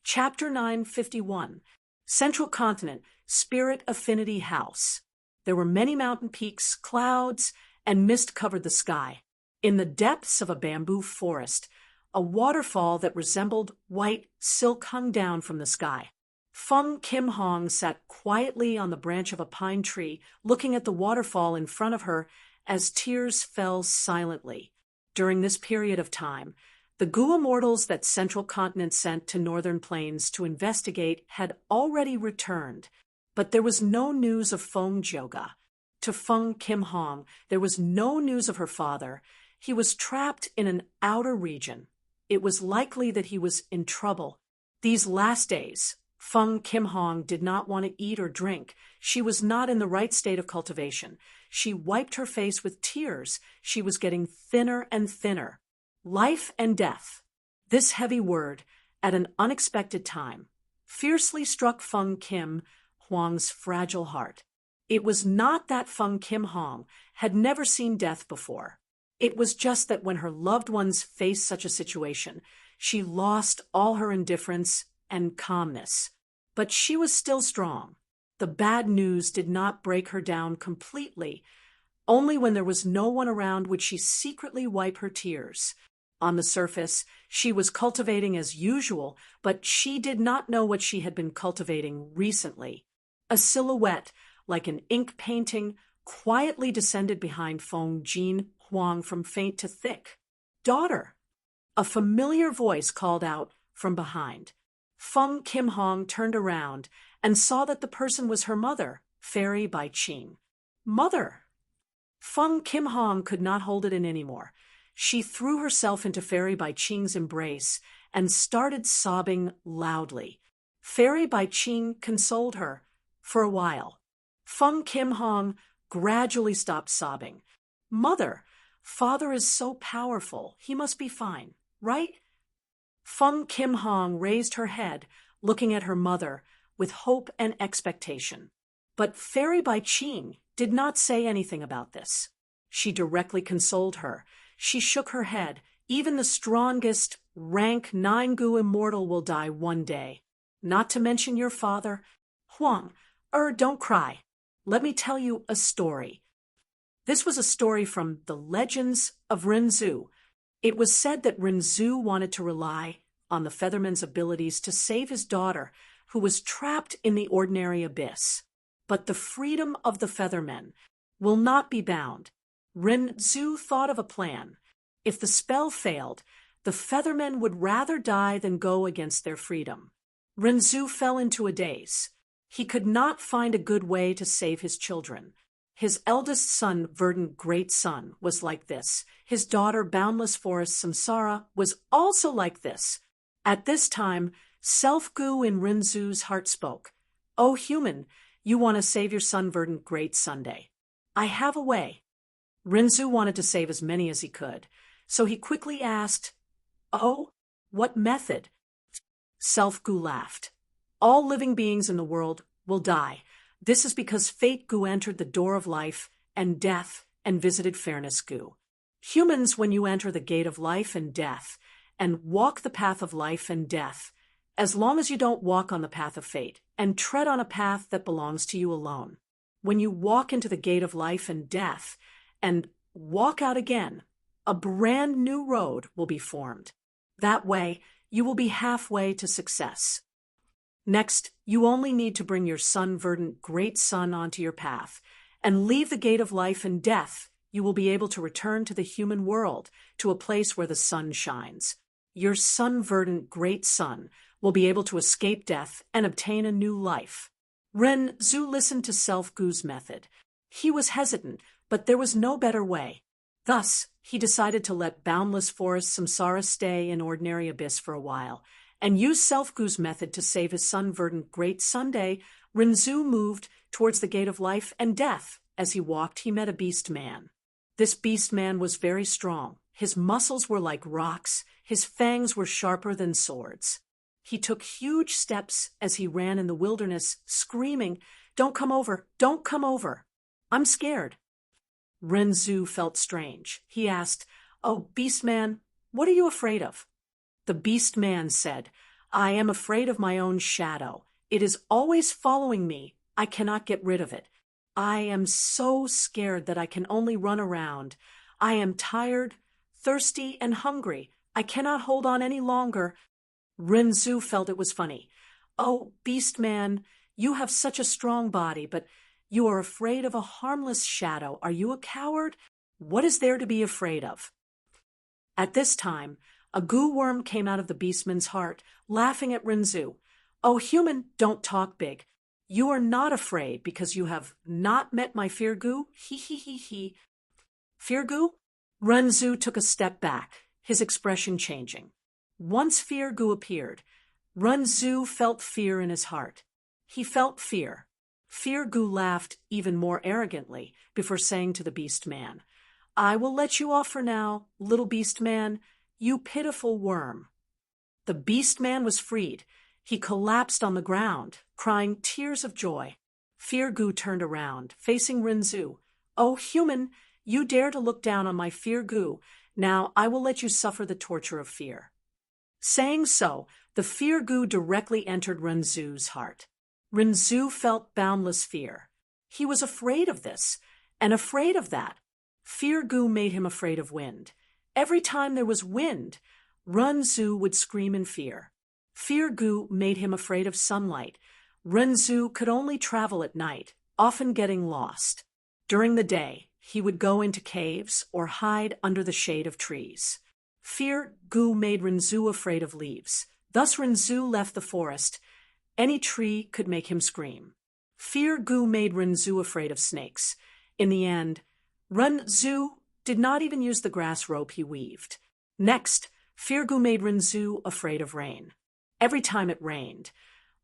Chapter 951, Central Continent, Spirit Affinity House. There were many mountain peaks, clouds, and mist covered the sky. In the depths of a bamboo forest, a waterfall that resembled white silk hung down from the sky. Feng Kim Hong sat quietly on the branch of a pine tree, looking at the waterfall in front of her as tears fell silently. During this period of time, the Gu immortals that Central Continent sent to Northern Plains to investigate had already returned, but there was no news of Feng Jioga. To Feng Kim Hong, there was no news of her father. He was trapped in an outer region. It was likely that he was in trouble. These last days, Feng Kim Hong did not want to eat or drink. She was not in the right state of cultivation. She wiped her face with tears. She was getting thinner and thinner. Life and death. This heavy word, at an unexpected time, fiercely struck Feng Kim Hong's fragile heart. It was not that Feng Kim Hong had never seen death before. It was just that when her loved ones faced such a situation, she lost all her indifference and calmness. But she was still strong. The bad news did not break her down completely. Only when there was no one around would she secretly wipe her tears. On the surface, she was cultivating as usual, but she did not know what she had been cultivating recently. A silhouette, like an ink painting, quietly descended behind Feng Jin Huang from faint to thick. "Daughter, A familiar voice called out from behind. Feng Kim Hong turned around and saw that the person was her mother, Fairy Bai Qing. Mother! Feng Kim Hong could not hold it in anymore. She threw herself into Fairy Bai Qing's embrace and started sobbing loudly. Fairy Bai Qing consoled her for a while. Feng Kim Hong gradually stopped sobbing. Mother, father is so powerful. He must be fine, right? Feng Kim Hong raised her head, looking at her mother with hope and expectation. But Fairy Bai Qing did not say anything about this. She directly consoled her. She shook her head. Even the strongest, rank 9 Gu immortal will die one day. Not to mention your father. Huang, don't cry. Let me tell you a story. This was a story from the Legends of Renzu. It was said that Renzu wanted to rely on the Featherman's abilities to save his daughter, who was trapped in the ordinary abyss. But the freedom of the Feathermen will not be bound. Renzu thought of a plan. If the spell failed, the Feathermen would rather die than go against their freedom. Renzu fell into a daze. He could not find a good way to save his children. His eldest son, Verdant Great Sun, was like this. His daughter, Boundless Forest Samsara, was also like this. At this time, Self-Gu in Renzu's heart spoke. "Oh, human, you want to save your son Verdant Great Sunday. I have a way." Renzu wanted to save as many as he could, so he quickly asked, "Oh, what method?" Self-Gu laughed. "All living beings in the world will die. This is because Fate Gu entered the door of life and death and visited Fairness Gu. Humans, when you enter the gate of life and death and walk the path of life and death, as long as you don't walk on the path of fate and tread on a path that belongs to you alone, when you walk into the gate of life and death and walk out again, a brand new road will be formed. That way, you will be halfway to success. Next, you only need to bring your son Verdant Great Sun onto your path and leave the gate of life and death. You will be able to return to the human world, to a place where the sun shines. Your son Verdant Great Sun will be able to escape death and obtain a new life." Renzu listened to Self-Gu's method. He was hesitant, but there was no better way. Thus, he decided to let Boundless Forest Samsara stay in Ordinary Abyss for a while, and use Self-Gu's method to save his son Verdant Great Sunday. Renzu moved towards the gate of life and death. As he walked, he met a beast man. This beast man was very strong. His muscles were like rocks. His fangs were sharper than swords. He took huge steps as he ran in the wilderness, screaming, "Don't come over! Don't come over! I'm scared." Renzu felt strange. He asked, "Oh, beast man, what are you afraid of?" The beast man said, "I am afraid of my own shadow. It is always following me. I cannot get rid of it. I am so scared that I can only run around. I am tired, thirsty, and hungry. I cannot hold on any longer." Renzu felt it was funny. "Oh, beast man, you have such a strong body, but you are afraid of a harmless shadow. Are you a coward? What is there to be afraid of?" At this time, a goo worm came out of the beastman's heart, laughing at Renzu. "Oh, human, don't talk big. You are not afraid because you have not met my Fear Gu? He he he he." Fear Gu? Renzu took a step back, his expression changing. Once Fear Gu appeared, Renzu felt fear in his heart. He felt fear. Fear Gu laughed even more arrogantly before saying to the beast man, "I will let you off for now, little beast man, you pitiful worm." The beast man was freed. He collapsed on the ground, crying tears of joy. Fear Gu turned around, facing Renzu. "Oh, human, you dare to look down on my Fear Gu. Now I will let you suffer the torture of fear." Saying so, the Fear Gu directly entered Renzu's heart. Renzu felt boundless fear. He was afraid of this, and afraid of that. Fear Gu made him afraid of wind. Every time there was wind, Renzu would scream in fear. Fear Gu made him afraid of sunlight. Renzu could only travel at night, often getting lost. During the day, he would go into caves or hide under the shade of trees. Fear Gu made Renzu afraid of leaves. Thus Renzu left the forest. Any tree could make him scream. Fear Gu made Renzu afraid of snakes. In the end, Renzu did not even use the grass rope he weaved. Next, Fear Gu made Renzu afraid of rain. Every time it rained,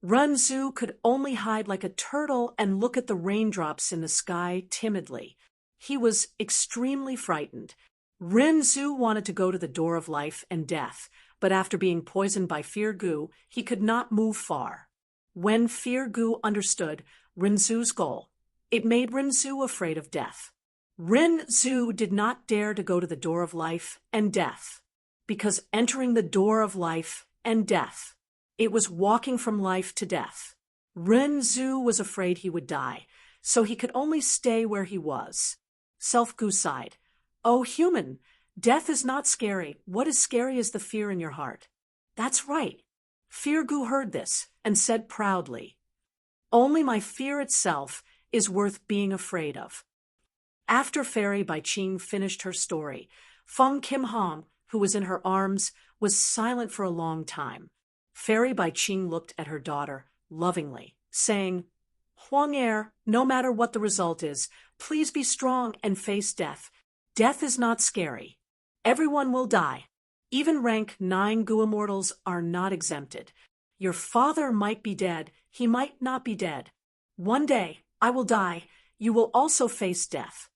Renzu could only hide like a turtle and look at the raindrops in the sky timidly. He was extremely frightened. Renzu wanted to go to the door of life and death, but after being poisoned by Fear Gu, he could not move far. When Fear Gu understood Renzu's goal, it made Renzu afraid of death. Renzu did not dare to go to the door of life and death, because entering the door of life and death, it was walking from life to death. Renzu was afraid he would die, so he could only stay where he was. Self-Gu sighed. "Oh, human, death is not scary. What is scary is the fear in your heart." "That's right." Fear Gu heard this and said proudly, "Only my fear itself is worth being afraid of." After Fairy Bai Qing finished her story, Feng Kim Hong, who was in her arms, was silent for a long time. Fairy Bai Qing looked at her daughter lovingly, saying, "Huang Er, no matter what the result is, please be strong and face death. Death is not scary. Everyone will die. Even rank 9 Gu immortals are not exempted. Your father might be dead, he might not be dead. One day, I will die, you will also face death.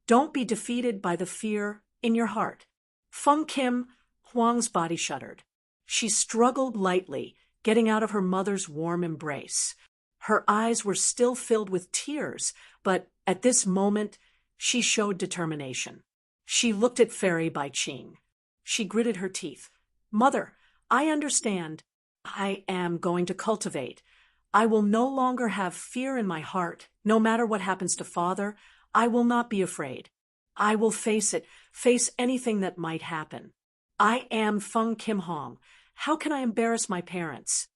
Don't be defeated by the fear in your heart." Feng Kim Huang's body shuddered. She struggled lightly, getting out of her mother's warm embrace. Her eyes were still filled with tears, but at this moment, she showed determination. She looked at Fairy Bai Qing. She gritted her teeth. "Mother, I understand. I am going to cultivate. I will no longer have fear in my heart. No matter what happens to father, I will not be afraid. I will face it, face anything that might happen. I am Feng Kim Hong. How can I embarrass my parents?"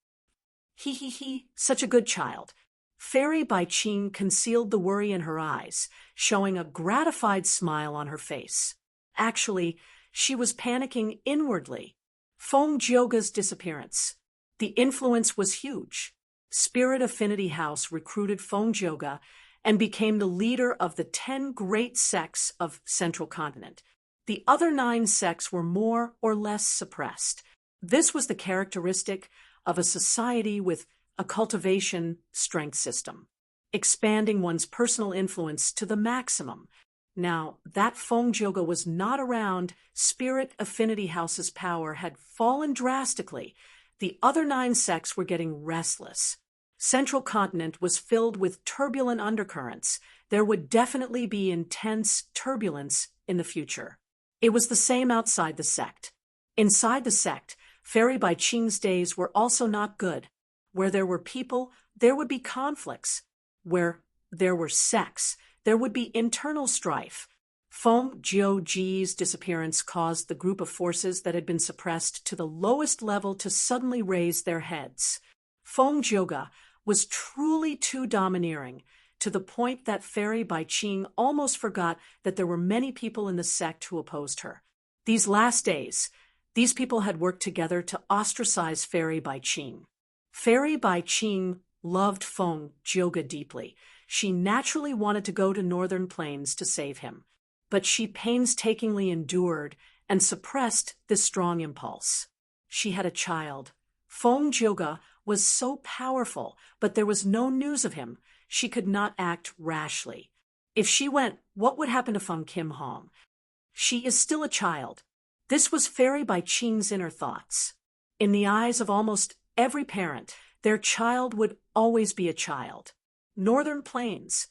He, such a good child. Fairy Bai Qing concealed the worry in her eyes, showing a gratified smile on her face. Actually, she was panicking inwardly. Feng Jioga's disappearance. The influence was huge. Spirit Affinity House recruited Feng Jioga and became the leader of the 10 great sects of Central Continent. The other 9 sects were more or less suppressed. This was the characteristic of a society with a cultivation strength system, expanding one's personal influence to the maximum. Now, that Feng Jioga was not around, Spirit Affinity House's power had fallen drastically. The other 9 sects were getting restless. Central Continent was filled with turbulent undercurrents. There would definitely be intense turbulence in the future. It was the same outside the sect. Inside the sect, Fairy Bai Qing's days were also not good. Where there were people, there would be conflicts. Where there were sects, there would be internal strife. Feng Jioji's disappearance caused the group of forces that had been suppressed to the lowest level to suddenly raise their heads. Feng Jioga was truly too domineering, to the point that Fairy Bai Qing almost forgot that there were many people in the sect who opposed her. These last days, these people had worked together to ostracize Fairy Bai Qing. Fairy Bai Qing loved Feng Jioga deeply. She naturally wanted to go to Northern Plains to save him, but she painstakingly endured and suppressed this strong impulse. She had a child. Feng Jioga was so powerful, but there was no news of him. She could not act rashly. If she went, what would happen to Feng Kim Hong? She is still a child. This was Fairy Bai Qing's inner thoughts. In the eyes of almost every parent, their child would always be a child. Northern Plains.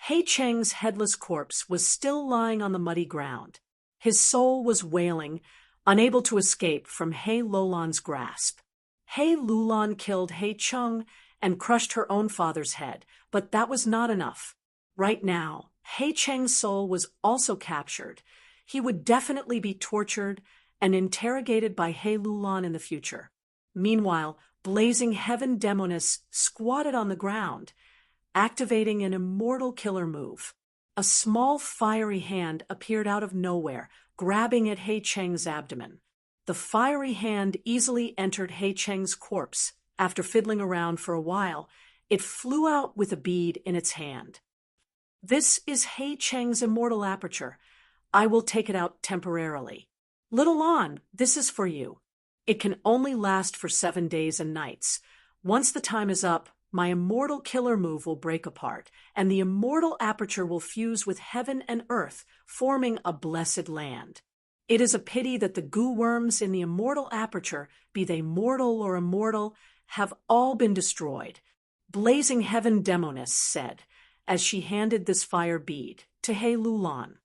He Cheng's headless corpse was still lying on the muddy ground. His soul was wailing, unable to escape from He Lulan's grasp. He Lulan killed He Cheng and crushed her own father's head, but that was not enough. Right now, He Cheng's soul was also captured. He would definitely be tortured and interrogated by He Lulan in the future. Meanwhile, Blazing Heaven Demoness squatted on the ground, activating an immortal killer move. A small fiery hand appeared out of nowhere, grabbing at He Cheng's abdomen. the fiery hand easily entered He Cheng's corpse. After fiddling around for a while, it flew out with a bead in its hand. This is He Cheng's immortal aperture. I will take it out temporarily. Little Lon, this is for you. It can only last for 7 days and nights. Once the time is up, my immortal killer move will break apart, and the immortal aperture will fuse with heaven and earth, forming a blessed land. It is a pity that the goo worms in the immortal aperture, be they mortal or immortal, have all been destroyed. Blazing Heaven Demoness said, as she handed this fire bead to He Lulan.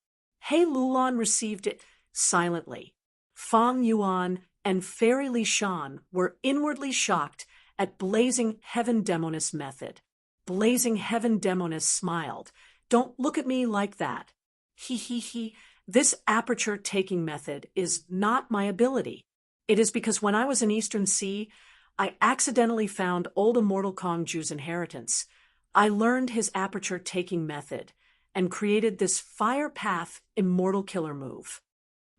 He Lulan received it silently. Fang Yuan and Fairy Li Shan were inwardly shocked at Blazing Heaven Demoness' method. Blazing Heaven Demoness smiled. Don't look at me like that. He. This aperture-taking method is not my ability. It is because when I was in Eastern Sea, I accidentally found old Immortal Kongju's inheritance. I learned his aperture-taking method and created this fire path immortal killer move.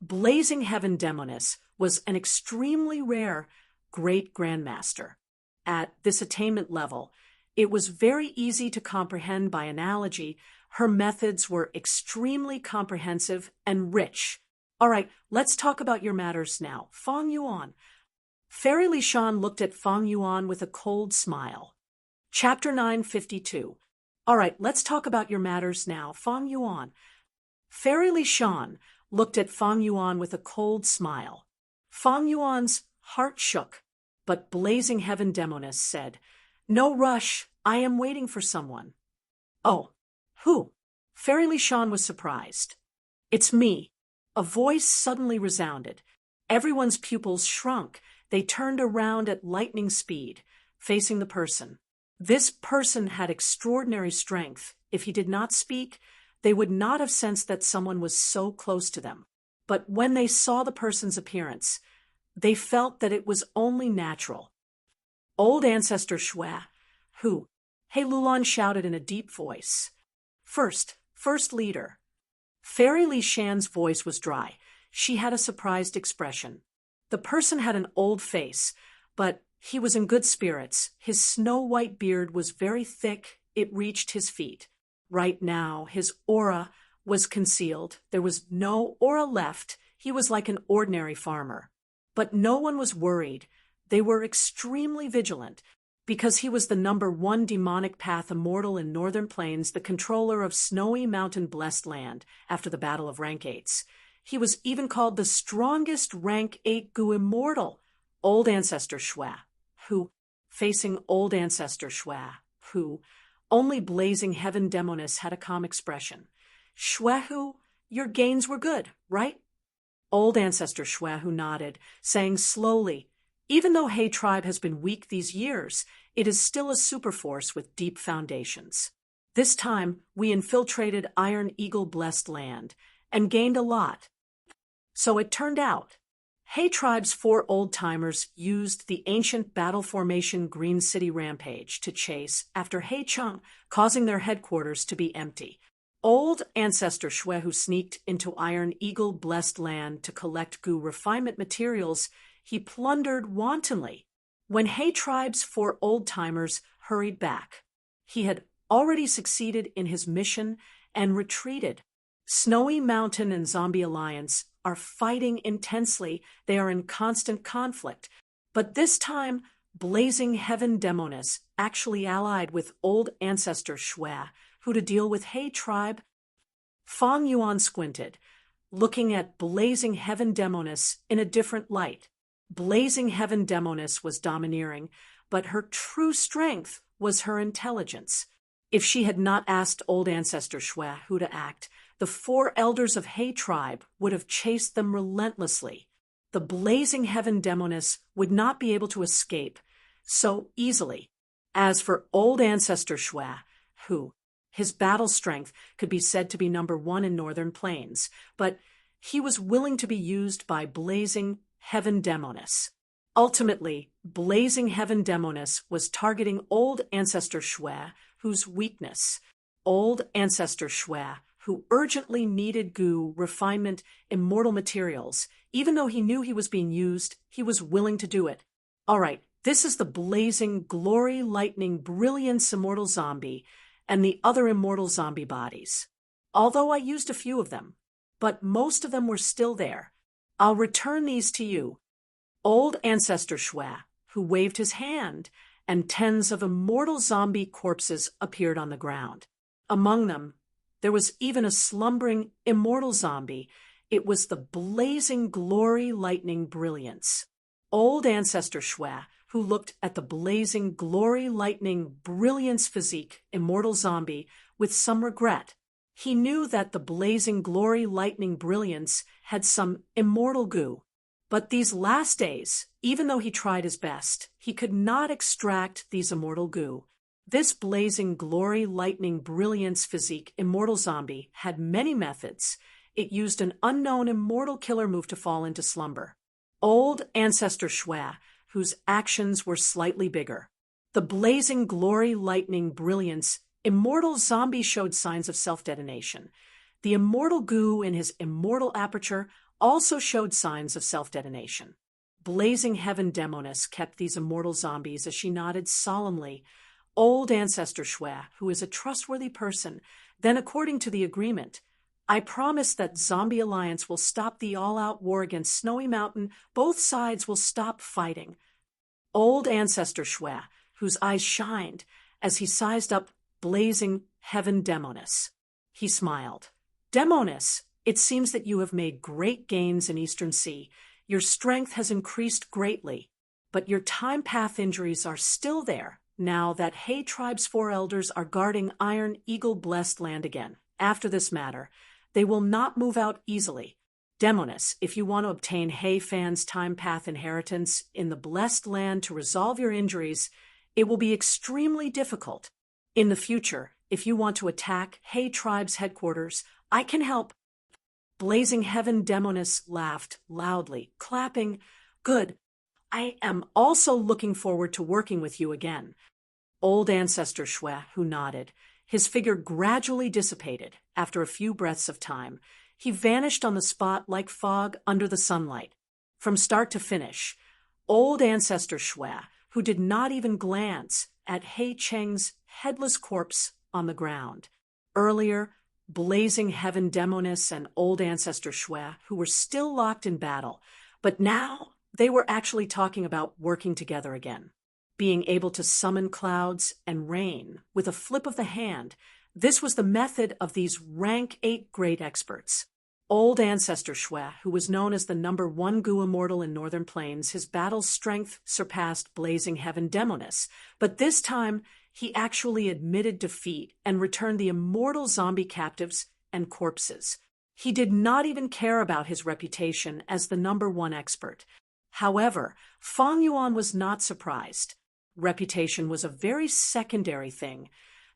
Blazing Heaven Demoness was an extremely rare great grandmaster. At this attainment level, it was very easy to comprehend by analogy. Her methods were extremely comprehensive and rich. All right, let's talk about your matters now. Fang Yuan. Fairy Li Shan looked at Fang Yuan with a cold smile. Chapter 952. All right, let's talk about your matters now. Fang Yuan. Fairy Li Shan looked at Fang Yuan with a cold smile. Fang Yuan's heart shook, but Blazing Heaven Demoness said, "No rush, I am waiting for someone." "Oh, who?" Fairy Li Shan was surprised. "It's me." A voice suddenly resounded. Everyone's pupils shrunk. They turned around at lightning speed, facing the person. This person had extraordinary strength. If he did not speak, they would not have sensed that someone was so close to them. But when they saw the person's appearance, they felt that it was only natural. Old Ancestor Shue, who? He Lulan shouted in a deep voice. First leader. Fairy Li Shan's voice was dry. She had a surprised expression. The person had an old face, but he was in good spirits. His snow-white beard was very thick. It reached his feet. Right now, his aura was concealed. There was no aura left. He was like an ordinary farmer. But no one was worried. They were extremely vigilant, because he was the #1 demonic path immortal in Northern Plains, the controller of snowy mountain blessed land after the Battle of Rank 8s. He was even called the strongest Rank 8 Gu immortal, Old Ancestor Shue, who, facing Old Ancestor Shue, who, only Blazing Heaven Demoness had a calm expression. "Shue, your gains were good, right?" Old Ancestor Shue nodded, saying slowly, "Even though He tribe has been weak these years, it is still a superforce with deep foundations. This time, we infiltrated Iron Eagle blessed land and gained a lot. So it turned out. He tribe's 4 old-timers used the ancient battle formation Green City Rampage to chase after He Cheng, causing their headquarters to be empty. Old Ancestor Shue, who sneaked into Iron Eagle blessed land to collect Gu refinement materials, he plundered wantonly. When He tribe's 4 old-timers hurried back, he had already succeeded in his mission and retreated. Snowy Mountain and Zombie Alliance are fighting intensely. They are in constant conflict. But this time, Blazing Heaven Demoness actually allied with Old Ancestor Shue, who to deal with He tribe. Fang Yuan squinted, looking at Blazing Heaven Demoness in a different light. Blazing Heaven Demoness was domineering, but her true strength was her intelligence. If she had not asked Old Ancestor Shue who to act, the 4 elders of He tribe would have chased them relentlessly. The Blazing Heaven Demoness would not be able to escape so easily. As for Old Ancestor Shue, who, his battle strength could be said to be #1 in Northern Plains, but he was willing to be used by Blazing Heaven Demoness. Ultimately, Blazing Heaven Demoness was targeting Old Ancestor Shue, whose weakness, Old Ancestor Shue, who urgently needed Gu refinement immortal materials, Even though he knew he was being used, he was willing to do it. All right, this is the blazing, glory, lightning, brilliance immortal zombie and the other immortal zombie bodies. Although I used a few of them, but most of them were still there. I'll return these to you. Old Ancestor Shwa, who waved his hand, and tens of immortal zombie corpses appeared on the ground. Among them, there was even a slumbering immortal zombie. It was the blazing glory lightning brilliance. Old Ancestor Shwa, who looked at the blazing glory lightning brilliance physique immortal zombie with some regret. He knew that the blazing glory lightning brilliance had some immortal goo. But these last days, even though he tried his best, he could not extract these immortal goo. This blazing glory lightning brilliance physique immortal zombie had many methods. It used an unknown immortal killer move to fall into slumber. Old Ancestor Shwa, whose actions were slightly bigger. The blazing glory lightning brilliance immortal zombie showed signs of self-detonation. The immortal goo in his immortal aperture also showed signs of self-detonation. Blazing Heaven Demoness kept these immortal zombies as she nodded solemnly. Old Ancestor Shwa, who is a trustworthy person, then according to the agreement, I promise that Zombie Alliance will stop the all-out war against Snowy Mountain. Both sides will stop fighting. Old Ancestor Shwa, whose eyes shined as he sized up Blazing Heaven Demoness. He smiled. Demoness, it seems that you have made great gains in Eastern Sea. Your strength has increased greatly, but your time path injuries are still there now that Hay Tribe's 4 elders are guarding Iron Eagle blessed land again. After this matter, they will not move out easily. Demoness, if you want to obtain Hay fans' time path inheritance in the blessed land to resolve your injuries, it will be extremely difficult. In the future, if you want to attack Hay Tribe's headquarters, I can help. Blazing Heaven Demoness laughed loudly, clapping. Good. I am also looking forward to working with you again. Old Ancestor Shwa, who nodded. His figure gradually dissipated after a few breaths of time. He vanished on the spot like fog under the sunlight. From start to finish, Old Ancestor Shwa, who did not even glance at Hei Cheng's headless corpse on the ground. Earlier, Blazing Heaven Demoness and Old Ancestor Shwa, who were still locked in battle, but now they were actually talking about working together again. Being able to summon clouds and rain with a flip of the hand, this was the method of these rank 8 great experts. Old Ancestor Shwa, who was known as the #1 Goo Immortal in Northern Plains, his battle strength surpassed Blazing Heaven Demoness, but this time he actually admitted defeat and returned the immortal zombie captives and corpses. He did not even care about his reputation as the #1 expert. However, Fang Yuan was not surprised. Reputation was a very secondary thing.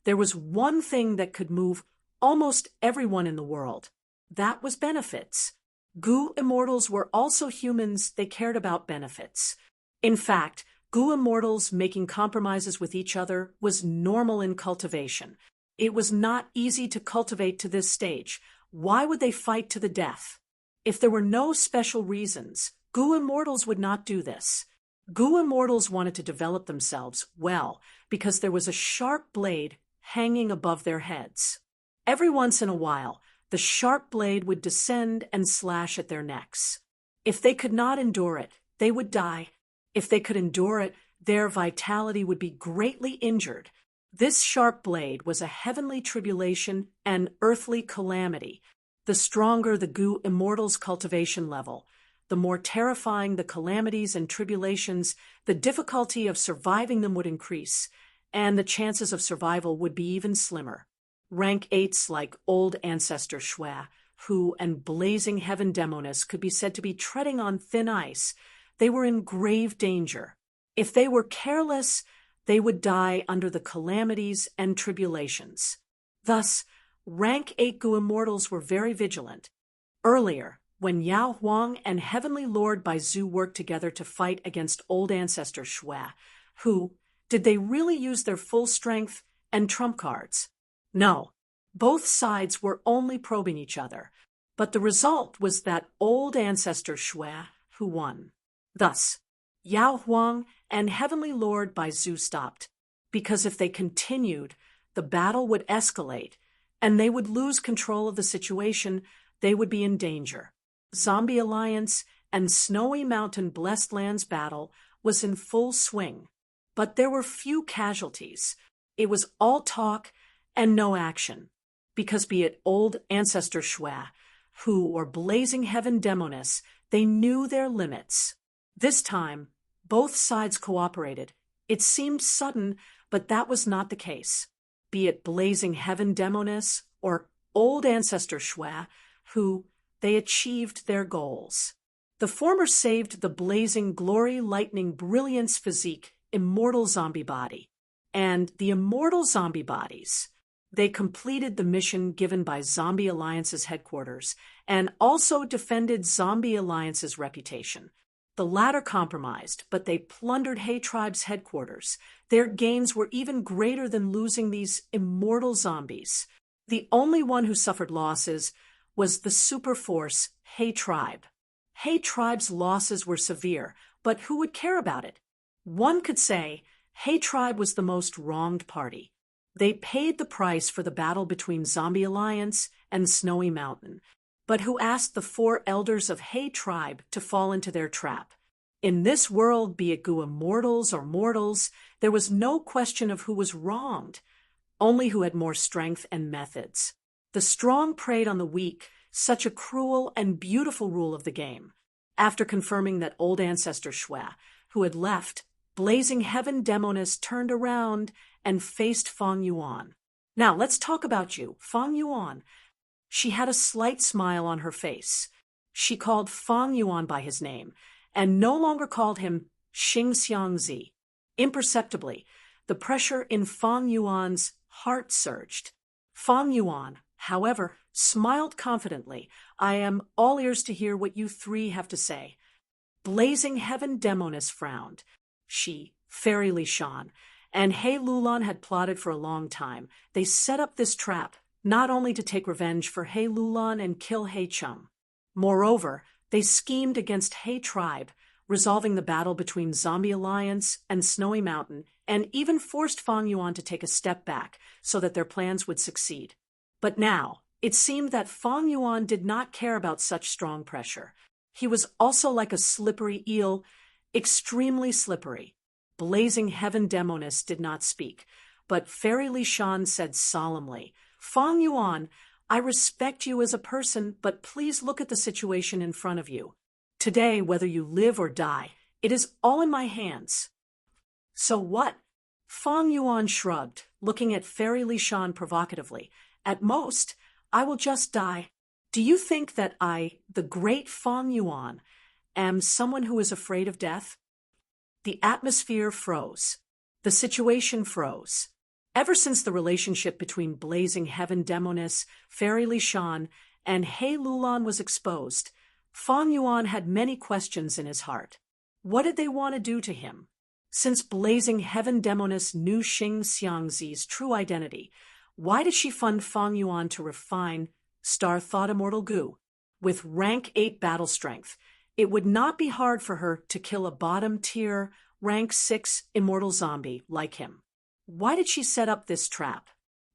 There was one thing that could move almost everyone in the world. That was benefits. Goo Immortals were also humans. They cared about benefits. In fact, Goo Immortals making compromises with each other was normal in cultivation. It was not easy to cultivate to this stage. Why would they fight to the death? If there were no special reasons, Goo Immortals would not do this. Goo Immortals wanted to develop themselves well because there was a sharp blade hanging above their heads. Every once in a while, the sharp blade would descend and slash at their necks. If they could not endure it, they would die. If they could endure it, their vitality would be greatly injured. This sharp blade was a heavenly tribulation and earthly calamity. The stronger the Goo Immortals' cultivation level, the more terrifying the calamities and tribulations, the difficulty of surviving them would increase, and the chances of survival would be even slimmer. Rank 8s like Old Ancestor Shwa, who and Blazing Heaven Demoness could be said to be treading on thin ice. They were in grave danger. If they were careless, they would die under the calamities and tribulations. Thus, Rank 8 Goo Immortals were very vigilant. Earlier, when Yao Huang and Heavenly Lord Baizu worked together to fight against Old Ancestor Shwa, who, did they really use their full strength and trump cards? No, both sides were only probing each other. But the result was that old ancestor Shui who won. Thus, Yao Huang and Heavenly Lord Baizu stopped, because if they continued, the battle would escalate, and they would lose control of the situation. They would be in danger. Zombie Alliance and Snowy Mountain Blessed Lands battle was in full swing, but there were few casualties. It was all talk and no action, because be it old ancestor Shui, who or blazing heaven Demoness, they knew their limits. This time, both sides cooperated. It seemed sudden, but that was not the case. Be it blazing heaven Demoness or old ancestor Shui, who they achieved their goals. The former saved the blazing glory, lightning, brilliance physique, immortal zombie body, and the immortal zombie bodies. They completed the mission given by Zombie Alliance's headquarters and also defended Zombie Alliance's reputation. The latter compromised, but they plundered Hay Tribe's headquarters. Their gains were even greater than losing these immortal zombies. The only one who suffered losses was the superforce Hay Tribe. Hay Tribe's losses were severe, but who would care about it? One could say Hay Tribe was the most wronged party. They paid the price for the battle between Zombie Alliance and Snowy Mountain, but who asked the 4 elders of Hay Tribe to fall into their trap? In this world, be it Gu immortals or mortals, there was no question of who was wronged, only who had more strength and methods. The strong preyed on the weak, such a cruel and beautiful rule of the game. After confirming that old ancestor Shui, who had left, blazing heaven Demoness turned around and faced Fang Yuan. Now let's talk about you, Fang Yuan. She had a slight smile on her face. She called Fang Yuan by his name, and no longer called him Xing Xiangzi. Imperceptibly, the pressure in Fang Yuan's heart surged. Fang Yuan, however, smiled confidently. I am all ears to hear what you 3 have to say. Blazing heaven Demoness frowned. She, Fairy Li Shan, and He Lulan had plotted for a long time. They set up this trap, not only to take revenge for He Lulan and kill He Chum. Moreover, they schemed against Hay Tribe, resolving the battle between Zombie Alliance and Snowy Mountain, and even forced Fang Yuan to take a step back so that their plans would succeed. But now, it seemed that Fang Yuan did not care about such strong pressure. He was also like a slippery eel, extremely slippery. Blazing heaven Demoness did not speak, but Fairy Li Shan said solemnly, Fang Yuan, I respect you as a person, but please look at the situation in front of you. Today, whether you live or die, it is all in my hands. So what? Fang Yuan shrugged, looking at Fairy Li Shan provocatively. At most, I will just die. Do you think that I, the great Fang Yuan, am someone who is afraid of death? The atmosphere froze. The situation froze. Ever since the relationship between blazing heaven Demoness, Fairy Li Shan, and He Lulan was exposed, Fang Yuan had many questions in his heart. What did they want to do to him? Since blazing heaven Demoness knew Xing Xiangzi's true identity, why did she fund Fang Yuan to refine Star Thought Immortal Gu? With rank 8 battle strength, it would not be hard for her to kill a bottom-tier, rank 6 immortal zombie like him. Why did she set up this trap?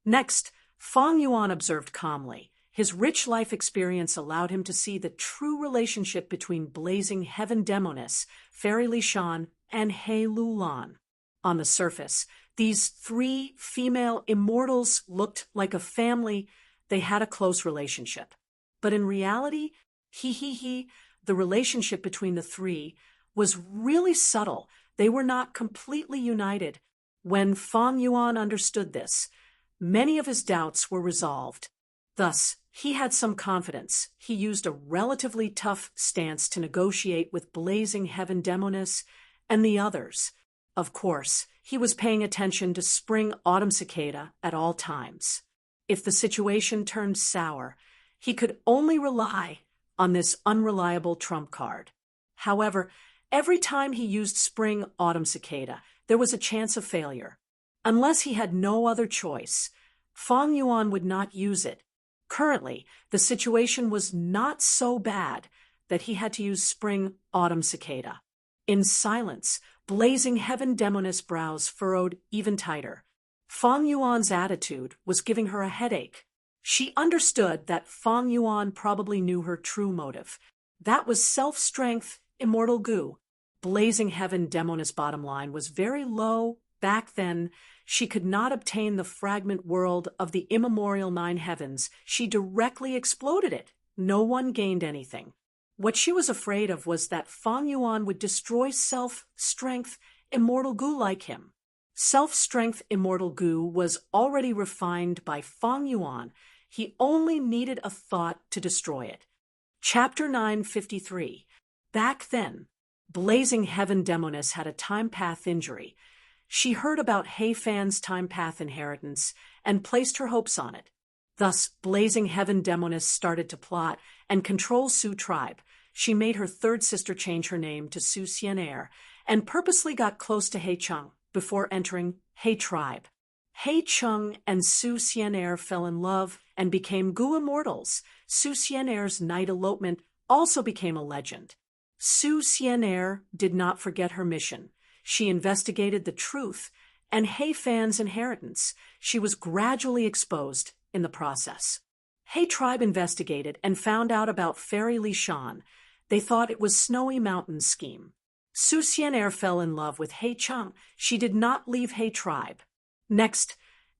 Next, Fang Yuan observed calmly. His rich life experience allowed him to see the true relationship between blazing heaven Demoness, Fairy Li Shan, and He Lulan. On the surface, these 3 female immortals looked like a family. They had a close relationship. But in reality, the relationship between the 3 was really subtle. They were not completely united. When Fang Yuan understood this, many of his doubts were resolved. Thus, he had some confidence. He used a relatively tough stance to negotiate with blazing heaven Demoness and the others. Of course, he was paying attention to spring autumn cicada at all times. If the situation turned sour, he could only rely on this unreliable trump card. However, every time he used spring autumn cicada, there was a chance of failure. Unless he had no other choice, Fang Yuan would not use it. Currently, the situation was not so bad that he had to use spring-autumn cicada. In silence, blazing heaven Demoness' brows furrowed even tighter. Fang Yuan's attitude was giving her a headache. She understood that Fang Yuan probably knew her true motive. That was self-strength, immortal goo. Blazing heaven Demoness' bottom line was very low. Back then, she could not obtain the fragment world of the immemorial nine heavens. She directly exploded it. No one gained anything. What she was afraid of was that Fang Yuan would destroy self-strength, immortal goo like him. Self-strength, immortal goo was already refined by Fang Yuan. He only needed a thought to destroy it. Chapter 953. Back then, blazing heaven Demoness had a time path injury. She heard about He Fan's time path inheritance and placed her hopes on it. Thus, blazing heaven Demoness started to plot and control Su tribe. She made her third sister change her name to Su Xian'er and purposely got close to He Cheng before entering He tribe. He Cheng and Su Xian'er fell in love and became Gu immortals. Su Xian'er's night elopement also became a legend. Su Xian'er did not forget her mission. She investigated the truth and He Fan's inheritance. She was gradually exposed in the process. He tribe investigated and found out about Fairy Li Shan. They thought it was Snowy Mountain's scheme. Su Xian'er fell in love with He Cheng. She did not leave He tribe. Next,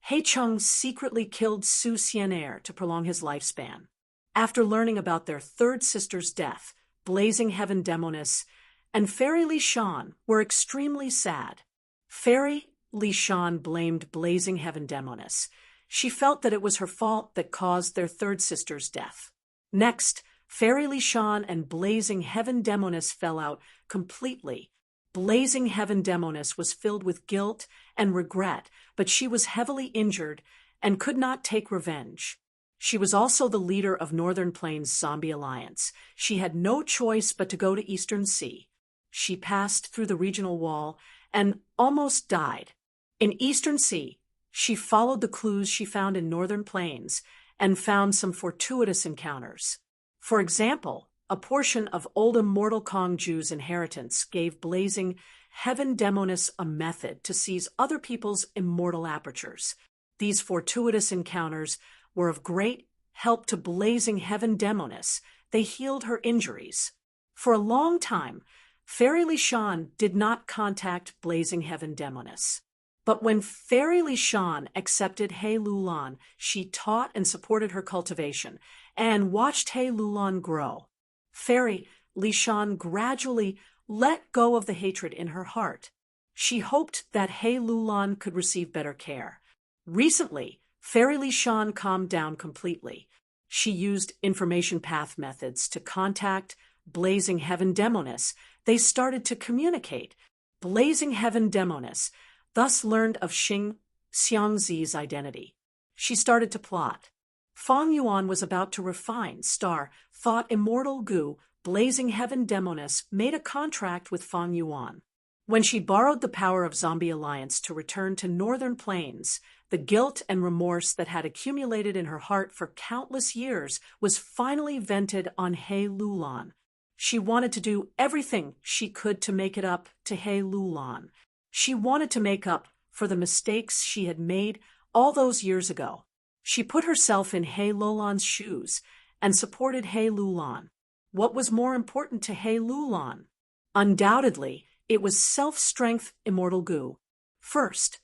He Cheng secretly killed Su Xian'er to prolong his lifespan. After learning about their third sister's death, blazing heaven Demoness and Fairy Li Shan were extremely sad. Fairy Li Shan blamed blazing heaven Demoness. She felt that it was her fault that caused their third sister's death. Next, Fairy Li Shan and blazing heaven Demoness fell out completely. Blazing heaven Demoness was filled with guilt and regret, but she was heavily injured and could not take revenge. She was also the leader of Northern Plains Zombie Alliance. She had no choice but to go to Eastern Sea. She passed through the regional wall and almost died. In Eastern Sea, she followed the clues she found in Northern Plains and found some fortuitous encounters. For example, a portion of old immortal Kong Ju's inheritance gave blazing heaven Demoness a method to seize other people's immortal apertures. These fortuitous encounters were of great help to blazing heaven Demoness. They healed her injuries. For a long time, Fairy Li Shan did not contact blazing heaven Demoness. But when Fairy Li Shan accepted He Lulan, she taught and supported her cultivation and watched He Lulan grow. Fairy Li Shan gradually let go of the hatred in her heart. She hoped that He Lulan could receive better care. Recently, Fairy Li Shan calmed down completely. She used information path methods to contact blazing heaven Demoness. They started to communicate. Blazing heaven Demoness thus learned of Xing Xiangzi's identity. She started to plot. Fang Yuan was about to refine, thought immortal goo. Blazing heaven Demoness made a contract with Fang Yuan. When she borrowed the power of Zombie Alliance to return to Northern Plains, the guilt and remorse that had accumulated in her heart for countless years was finally vented on He Lulan. She wanted to do everything she could to make it up to He Lulan. She wanted to make up for the mistakes she had made all those years ago. She put herself in He Lulan's shoes and supported He Lulan. What was more important to He Lulan? Undoubtedly, it was self-strength immortal goo. First,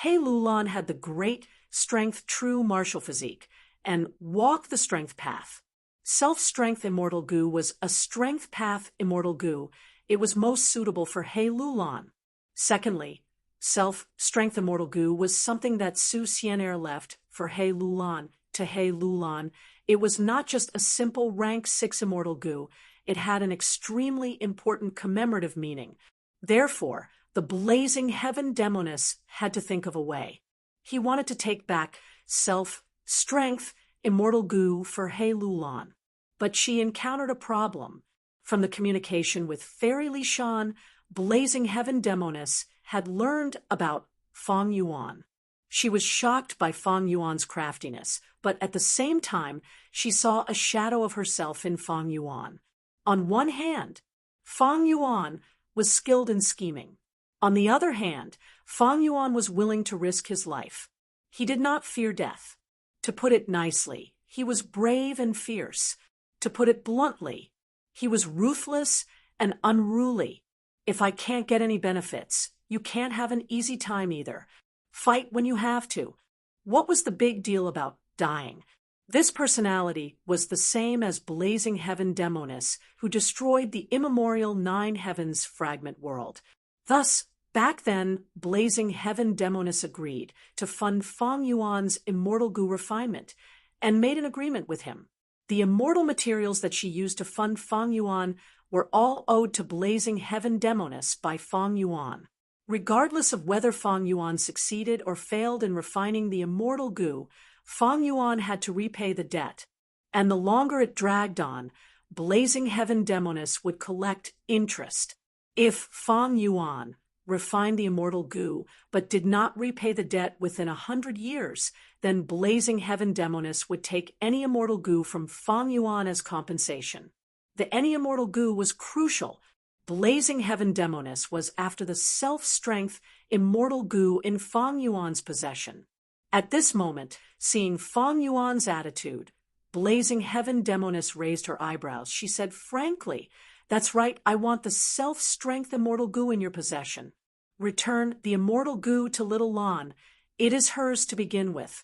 He Lulan had the great strength true martial physique and walked the strength path. Self-strength immortal goo was a strength path immortal goo. It was most suitable for He Lulan. Secondly, self-strength immortal goo was something that Su Xian'er left for He Lulan. To He Lulan, it was not just a simple rank 6 immortal goo. It had an extremely important commemorative meaning. Therefore, the blazing heaven Demoness had to think of a way. He wanted to take back self-strength immortal goo for He Lulan. But she encountered a problem. From the communication with Fairy Li Shan, blazing heaven Demoness had learned about Fang Yuan. She was shocked by Fang Yuan's craftiness, but at the same time, she saw a shadow of herself in Fang Yuan. On one hand, Fang Yuan was skilled in scheming. On the other hand, Fang Yuan was willing to risk his life. He did not fear death. To put it nicely, he was brave and fierce. To put it bluntly, he was ruthless and unruly. If I can't get any benefits, you can't have an easy time either. Fight when you have to. What was the big deal about dying? This personality was the same as Blazing Heaven Demonis, who destroyed the immemorial Nine Heavens fragment world. Thus, back then, Blazing Heaven Demonis agreed to fund Fang Yuan's immortal goo refinement and made an agreement with him. The immortal materials that she used to fund Fang Yuan were all owed to Blazing Heaven Demonis by Fang Yuan. Regardless of whether Fang Yuan succeeded or failed in refining the immortal goo, Fang Yuan had to repay the debt. And the longer it dragged on, Blazing Heaven Demonis would collect interest. If Fang Yuan refined the immortal goo but did not repay the debt within 100 years, then Blazing Heaven Demonis would take any immortal goo from Fang Yuan as compensation. The any immortal goo was crucial. Blazing Heaven Demonis was after the self-strength immortal goo in Fang Yuan's possession. At this moment, seeing Fang Yuan's attitude, Blazing Heaven Demonis raised her eyebrows. She said, "Frankly, that's right, I want the self-strength immortal goo in your possession. Return the immortal goo to Little Lan. It is hers to begin with."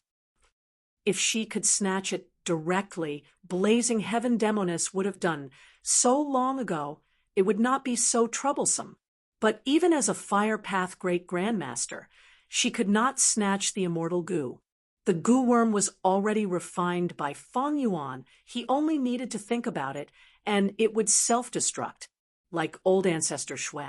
If she could snatch it directly, Blazing Heaven Demonis would have done so long ago. It would not be so troublesome. But even as a Fire Path Great Grandmaster, she could not snatch the immortal goo. The goo worm was already refined by Fang Yuan. He only needed to think about it, and it would self-destruct, like old ancestor Shui,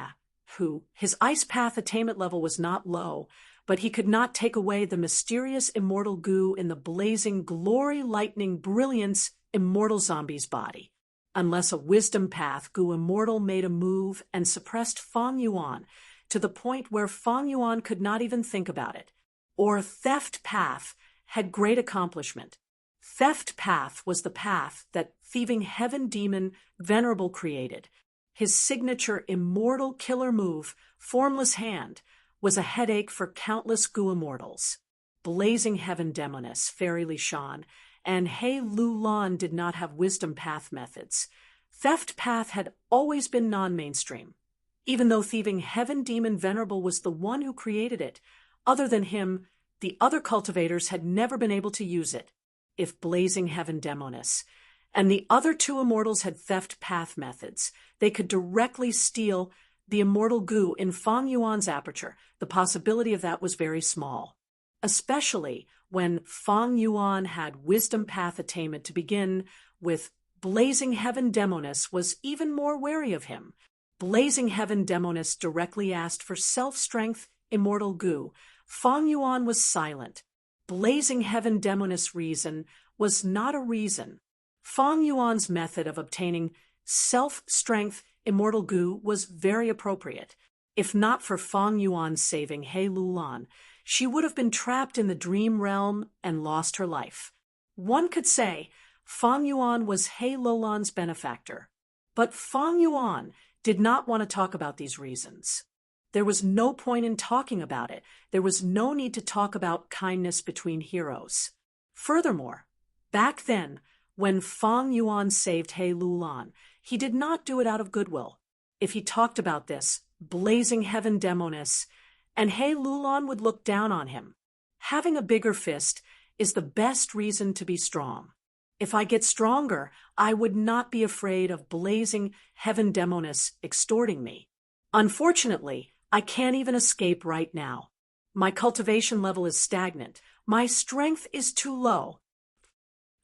who, his ice path attainment level was not low, but he could not take away the mysterious immortal goo in the blazing glory, lightning, brilliance immortal zombie's body. Unless a wisdom path goo immortal made a move and suppressed Fang Yuan to the point where Fang Yuan could not even think about it. Or theft path had great accomplishment. Theft path was the path that thieving heaven demon Venerable created. His signature immortal killer move, Formless Hand, was a headache for countless goo immortals. Blazing Heaven Demonis, Fairy Li Shan, and He Lu Lan did not have wisdom path methods. Theft path had always been non-mainstream. Even though thieving heaven demon Venerable was the one who created it, other than him, the other cultivators had never been able to use it. If Blazing Heaven Demonis and the other two immortals had theft path methods, they could directly steal the immortal goo in Fang Yuan's aperture. The possibility of that was very small, especially when Fang Yuan had wisdom path attainment to begin with. Blazing Heaven Demonis was even more wary of him. Blazing Heaven Demonis directly asked for self-strength immortal goo. Fang Yuan was silent. Blazing Heaven Demonis' reason was not a reason. Fang Yuan's method of obtaining self-strength immortal goo was very appropriate. If not for Fang Yuan saving He Lu Lan, she would have been trapped in the dream realm and lost her life. One could say Fang Yuan was He Lu Lan's benefactor. But Fang Yuan did not want to talk about these reasons. There was no point in talking about it. There was no need to talk about kindness between heroes. Furthermore, back then, when Fang Yuan saved He Lu Lan, he did not do it out of goodwill. If he talked about this, Blazing Heaven Demonis and He Lu Lan would look down on him. Having a bigger fist is the best reason to be strong. If I get stronger, I would not be afraid of Blazing Heaven Demonis extorting me. Unfortunately, I can't even escape right now. My cultivation level is stagnant. My strength is too low.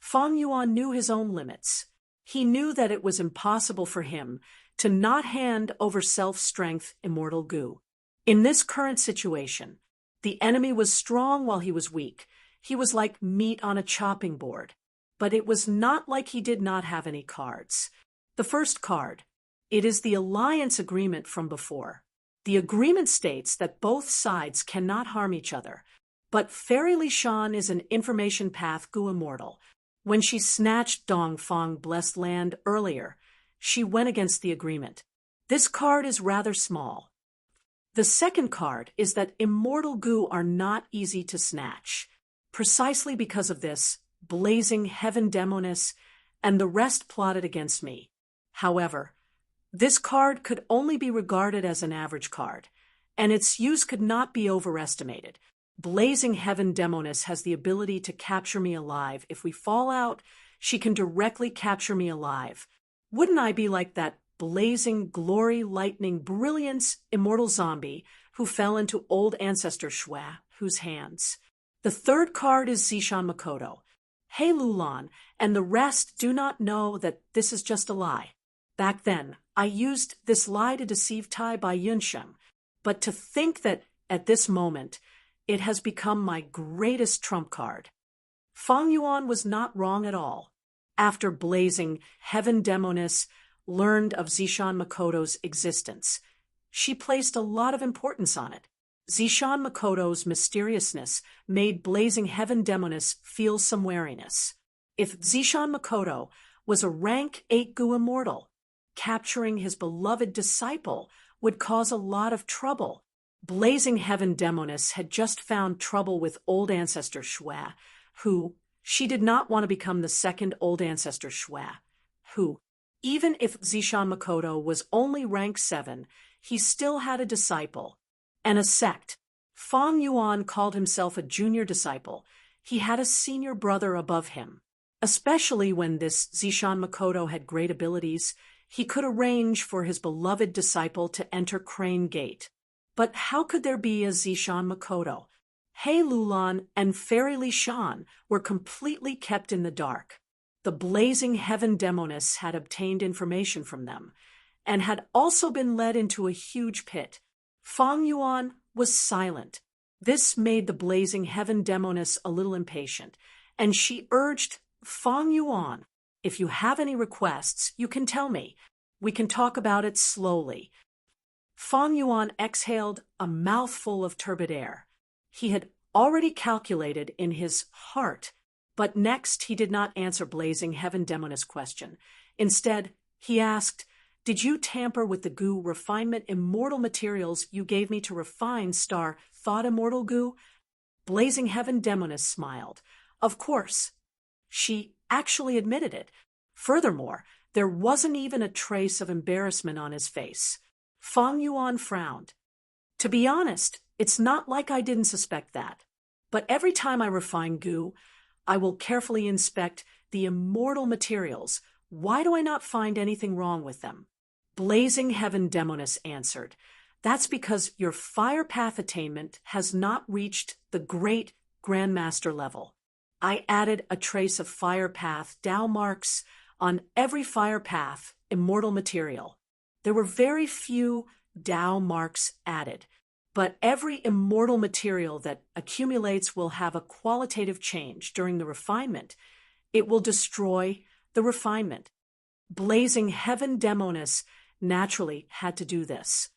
Fang Yuan knew his own limits. He knew that it was impossible for him to not hand over self-strength immortal goo. In this current situation, the enemy was strong while he was weak. He was like meat on a chopping board. But it was not like he did not have any cards. The first card, it is the alliance agreement from before. The agreement states that both sides cannot harm each other, But Fairy Li Shan is an information path Gu immortal. When she snatched Dong Fong Blessed Land earlier, she went against the agreement. This card is rather small. The second card is that immortal Gu are not easy to snatch. Precisely because of this, Blazing Heaven Demoness and the rest plotted against me. However, this card could only be regarded as an average card, and its use could not be overestimated. Blazing Heaven Demoness has the ability to capture me alive. If we fall out, she can directly capture me alive. Wouldn't I be like that blazing, glory, lightning, brilliance, immortal zombie who fell into old ancestor Shua, whose hands? The third card is Zishan Makoto. Hey Lulan, and the rest do not know that this is just a lie. Back then, I used this lie to deceive Tai by Yunsheng, but to think that at this moment, it has become my greatest trump card. Fang Yuan was not wrong at all. After Blazing Heaven Demoness learned of Zishan Makoto's existence, she placed a lot of importance on it. Zishan Makoto's mysteriousness made Blazing Heaven Demoness feel some wariness. If Zishan Makoto was a rank 8 Gu immortal, capturing his beloved disciple would cause a lot of trouble. Blazing Heaven Demoness had just found trouble with old ancestor Shua, who she did not want to become the second old ancestor Shua, who, even if Zishan Makoto was only rank 7, he still had a disciple and a sect. Fang Yuan called himself a junior disciple. He had a senior brother above him. Especially when this Zishan Makoto had great abilities, he could arrange for his beloved disciple to enter Crane Gate. But how could there be a Zishan Makoto? He Lulan and Fairy Li Shan were completely kept in the dark. The Blazing Heaven Demoness had obtained information from them, and had also been led into a huge pit. Fang Yuan was silent. This made the Blazing Heaven Demoness a little impatient, and she urged Fang Yuan, if you have any requests, you can tell me. We can talk about it slowly. Fang Yuan exhaled a mouthful of turbid air. He had already calculated in his heart, but next he did not answer Blazing Heaven Demoness' question. Instead, he asked, "Did you tamper with the Gu refinement immortal materials you gave me to refine star thought immortal Gu?" Blazing Heaven Demoness smiled. Of course. She actually admitted it. Furthermore, there wasn't even a trace of embarrassment on his face. Fang Yuan frowned. To be honest, it's not like I didn't suspect that. But every time I refine Gu, I will carefully inspect the immortal materials. Why do I not find anything wrong with them? Blazing Heaven Demoness answered, "That's because your fire path attainment has not reached the great Grandmaster level. I added a trace of fire path Tao marks on every fire path immortal material. There were very few Tao marks added, but every immortal material that accumulates will have a qualitative change during the refinement. It will destroy the refinement." Blazing Heaven Demoness naturally had to do this.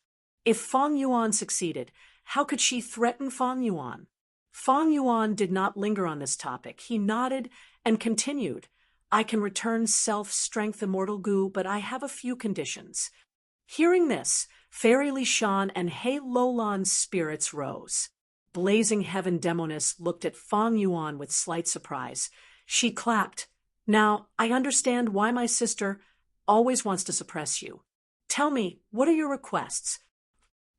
If Fang Yuan succeeded, how could she threaten Fang Yuan? Fang Yuan did not linger on this topic. He nodded and continued, "I can return self-strength immortal Gu, but I have a few conditions." Hearing this, Fairy Li Shan and He Lolan's spirits rose. Blazing Heaven Demoness looked at Fang Yuan with slight surprise. She clapped. "Now, I understand why my sister always wants to suppress you. Tell me, what are your requests?"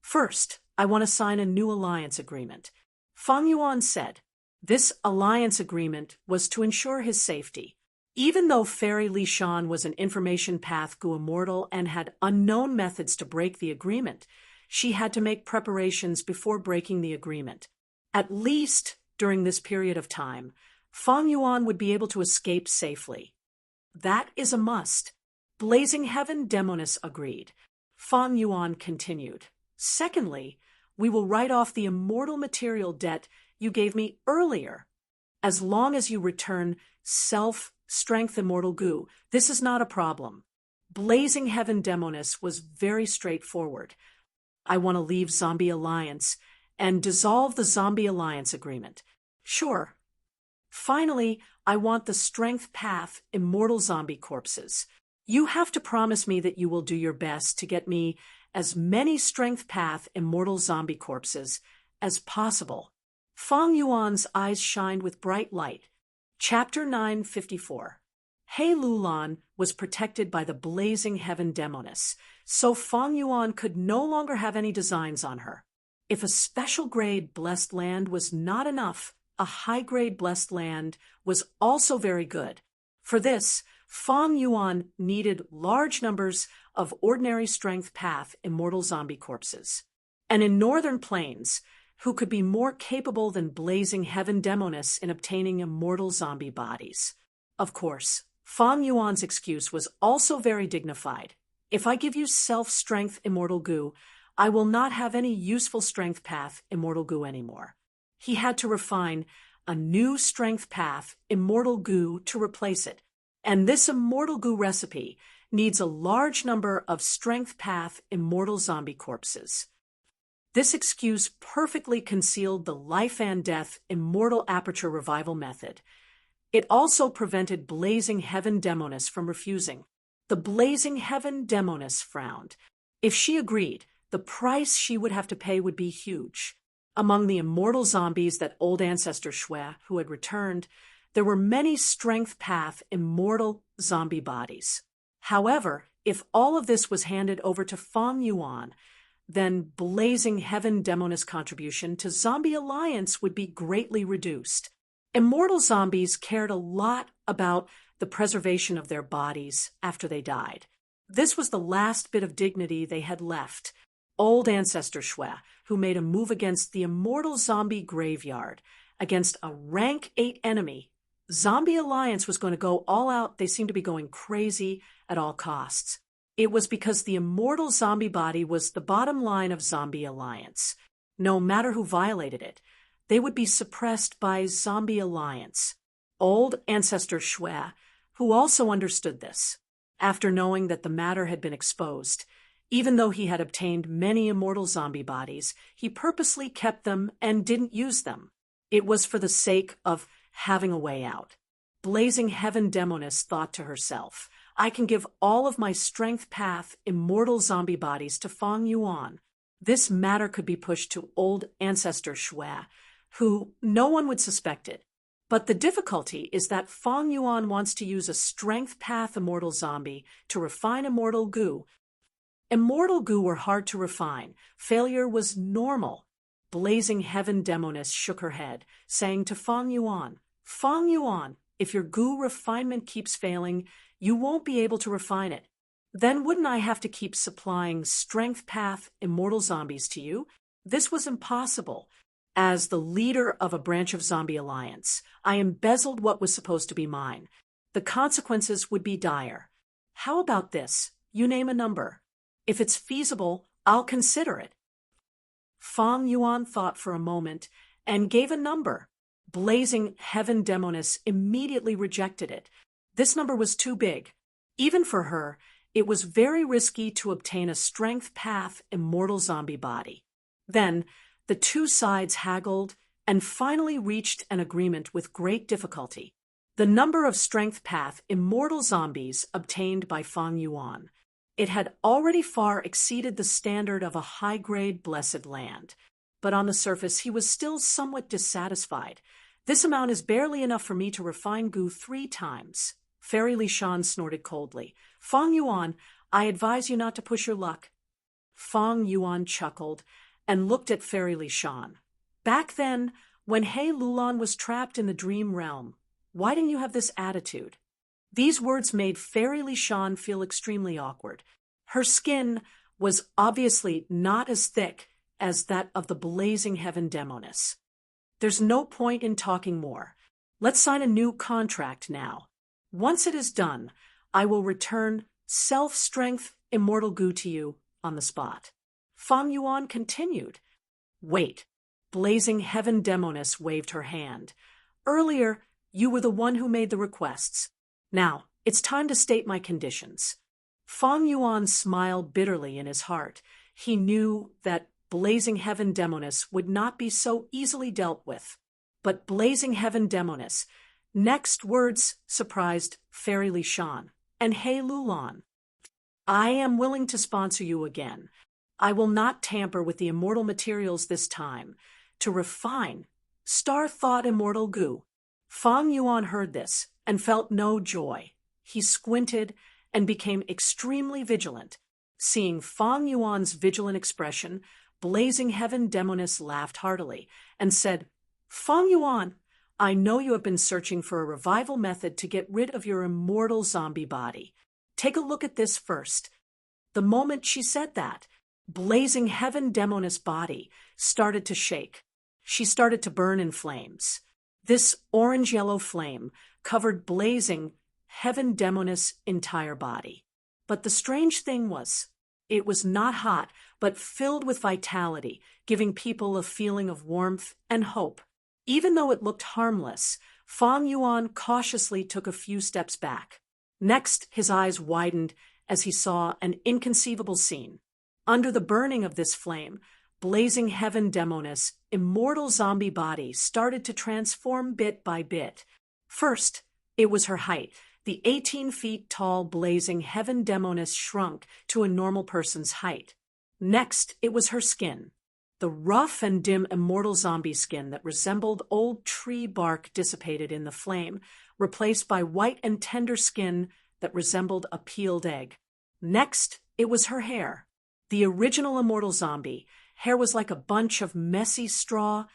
"First, I want to sign a new alliance agreement." Fang Yuan said. This alliance agreement was to ensure his safety. Even though Fairy Li Shan was an information path Gu immortal and had unknown methods to break the agreement, she had to make preparations before breaking the agreement. At least during this period of time, Fang Yuan would be able to escape safely. That is a must. Blazing Heaven Demoness agreed. Fang Yuan continued. Secondly, we will write off the immortal material debt you gave me earlier. As long as you return self-strength immortal Gu, this is not a problem. Blazing Heaven Demoness was very straightforward. I want to leave Zombie Alliance and dissolve the zombie alliance agreement. Sure. Finally, I want the strength path immortal zombie corpses. You have to promise me that you will do your best to get me as many strength path immortal zombie corpses as possible. Fang Yuan's eyes shined with bright light. Chapter 954. He Lulan was protected by the blazing heaven demoness, so Fang Yuan could no longer have any designs on her. If a special grade blessed land was not enough, a high-grade blessed land was also very good. For this, Fang Yuan needed large numbers of ordinary strength path immortal zombie corpses. And in northern plains, who could be more capable than blazing heaven demoness in obtaining immortal zombie bodies? Of course, Fang Yuan's excuse was also very dignified. If I give you self-strength immortal goo, I will not have any useful strength path immortal goo anymore. He had to refine a new strength path immortal goo to replace it, and this immortal goo recipe needs a large number of strength path immortal zombie corpses. This excuse perfectly concealed the life and death immortal aperture revival method. It also prevented blazing heaven demoness from refusing. The blazing heaven demoness frowned. If she agreed, the price she would have to pay would be huge. Among the immortal zombies that old ancestor Shui, who had returned, there were many strength path immortal zombie bodies. However, if all of this was handed over to Fang Yuan, then blazing heaven demoness contribution to zombie alliance would be greatly reduced. Immortal zombies cared a lot about the preservation of their bodies after they died. This was the last bit of dignity they had left. Old ancestor Shui, who made a move against the immortal zombie graveyard, against a rank 8 enemy. Zombie alliance was going to go all out. They seemed to be going crazy at all costs. It was because the immortal zombie body was the bottom line of zombie alliance. No matter who violated it, they would be suppressed by zombie alliance. Old ancestor Shui, who also understood this, after knowing that the matter had been exposed, even though he had obtained many immortal zombie bodies, he purposely kept them and didn't use them. It was for the sake of having a way out. Blazing heaven demoness thought to herself, I can give all of my strength path immortal zombie bodies to Fang Yuan. This matter could be pushed to old ancestor Shui, who no one would suspect it. But the difficulty is that Fang Yuan wants to use a strength path immortal zombie to refine immortal goo. Immortal goo were hard to refine. Failure was normal. Blazing heaven demoness shook her head, saying to Fang Yuan, if your goo refinement keeps failing, you won't be able to refine it. Then wouldn't I have to keep supplying strength path immortal zombies to you? This was impossible. As the leader of a branch of zombie alliance, I embezzled what was supposed to be mine. The consequences would be dire. How about this? You name a number. If it's feasible, I'll consider it. Fang Yuan thought for a moment and gave a number. Blazing heaven demoness immediately rejected it. This number was too big. Even for her, it was very risky to obtain a strength path immortal zombie body. Then, the two sides haggled and finally reached an agreement with great difficulty. The number of strength path immortal zombies obtained by Fang Yuan. It had already far exceeded the standard of a high-grade blessed land. But on the surface, he was still somewhat dissatisfied. This amount is barely enough for me to refine goo 3 times. Fairy Li Shan snorted coldly. Fang Yuan, I advise you not to push your luck. Fang Yuan chuckled and looked at Fairy Li Shan. Back then, when He Lulan was trapped in the dream realm, why didn't you have this attitude? These words made Fairy Li Shan feel extremely awkward. Her skin was obviously not as thick as that of the blazing heaven demoness. There's no point in talking more. Let's sign a new contract now. Once it is done, I will return self-strength immortal goo to you on the spot. Fang Yuan continued. Wait. Blazing heaven demoness waved her hand. Earlier, you were the one who made the requests. Now, it's time to state my conditions. Fang Yuan smiled bitterly in his heart. He knew that Blazing Heaven Demoness would not be so easily dealt with. But Blazing Heaven Demoness, next words surprised Fairy Lishan. And hey Lulon, I am willing to sponsor you again. I will not tamper with the immortal materials this time. To refine, Star thought immortal goo. Fang Yuan heard this and felt no joy. He squinted and became extremely vigilant. Seeing Fang Yuan's vigilant expression, Blazing Heaven Demoness laughed heartily and said, Fang Yuan, I know you have been searching for a revival method to get rid of your immortal zombie body. Take a look at this first. The moment she said that, Blazing Heaven Demoness' body started to shake. She started to burn in flames. This orange-yellow flame covered Blazing Heaven Demoness' entire body. But the strange thing was, it was not hot, but filled with vitality, giving people a feeling of warmth and hope. Even though it looked harmless, Fang Yuan cautiously took a few steps back. Next, his eyes widened as he saw an inconceivable scene. Under the burning of this flame, Blazing Heaven Demoness' immortal zombie body started to transform bit by bit. First, it was her height. The 18 feet tall Blazing Heaven Demoness shrunk to a normal person's height. Next, it was her skin. The rough and dim immortal zombie skin that resembled old tree bark dissipated in the flame, replaced by white and tender skin that resembled a peeled egg. Next, it was her hair. The original immortal zombie hair was like a bunch of messy straw,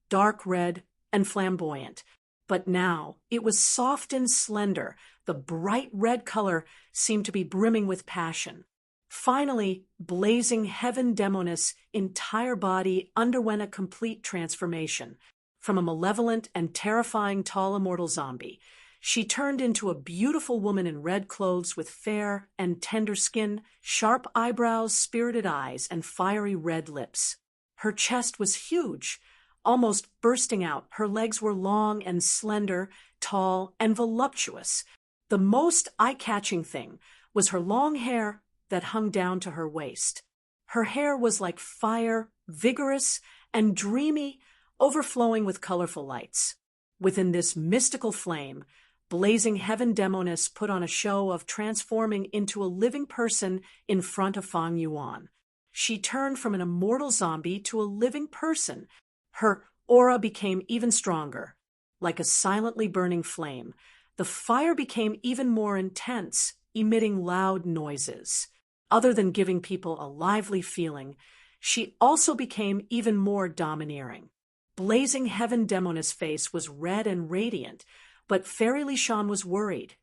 dark red and flamboyant. But now it was soft and slender. The bright red color seemed to be brimming with passion. Finally, Blazing Heaven Demoness' entire body underwent a complete transformation. From a malevolent and terrifying tall immortal zombie, she turned into a beautiful woman in red clothes with fair and tender skin, sharp eyebrows, spirited eyes, and fiery red lips. Her chest was huge, almost bursting out. Her legs were long and slender, tall and voluptuous. The most eye-catching thing was her long hair that hung down to her waist. Her hair was like fire, vigorous and dreamy, overflowing with colorful lights. Within this mystical flame, Blazing Heaven Demoness put on a show of transforming into a living person in front of Fang Yuan. She turned from an immortal zombie to a living person. Her aura became even stronger. Like a silently burning flame, the fire became even more intense, emitting loud noises. Other than giving people a lively feeling, she also became even more domineering. Blazing Heaven Demoness' face was red and radiant, but Fairy Lishan was worried.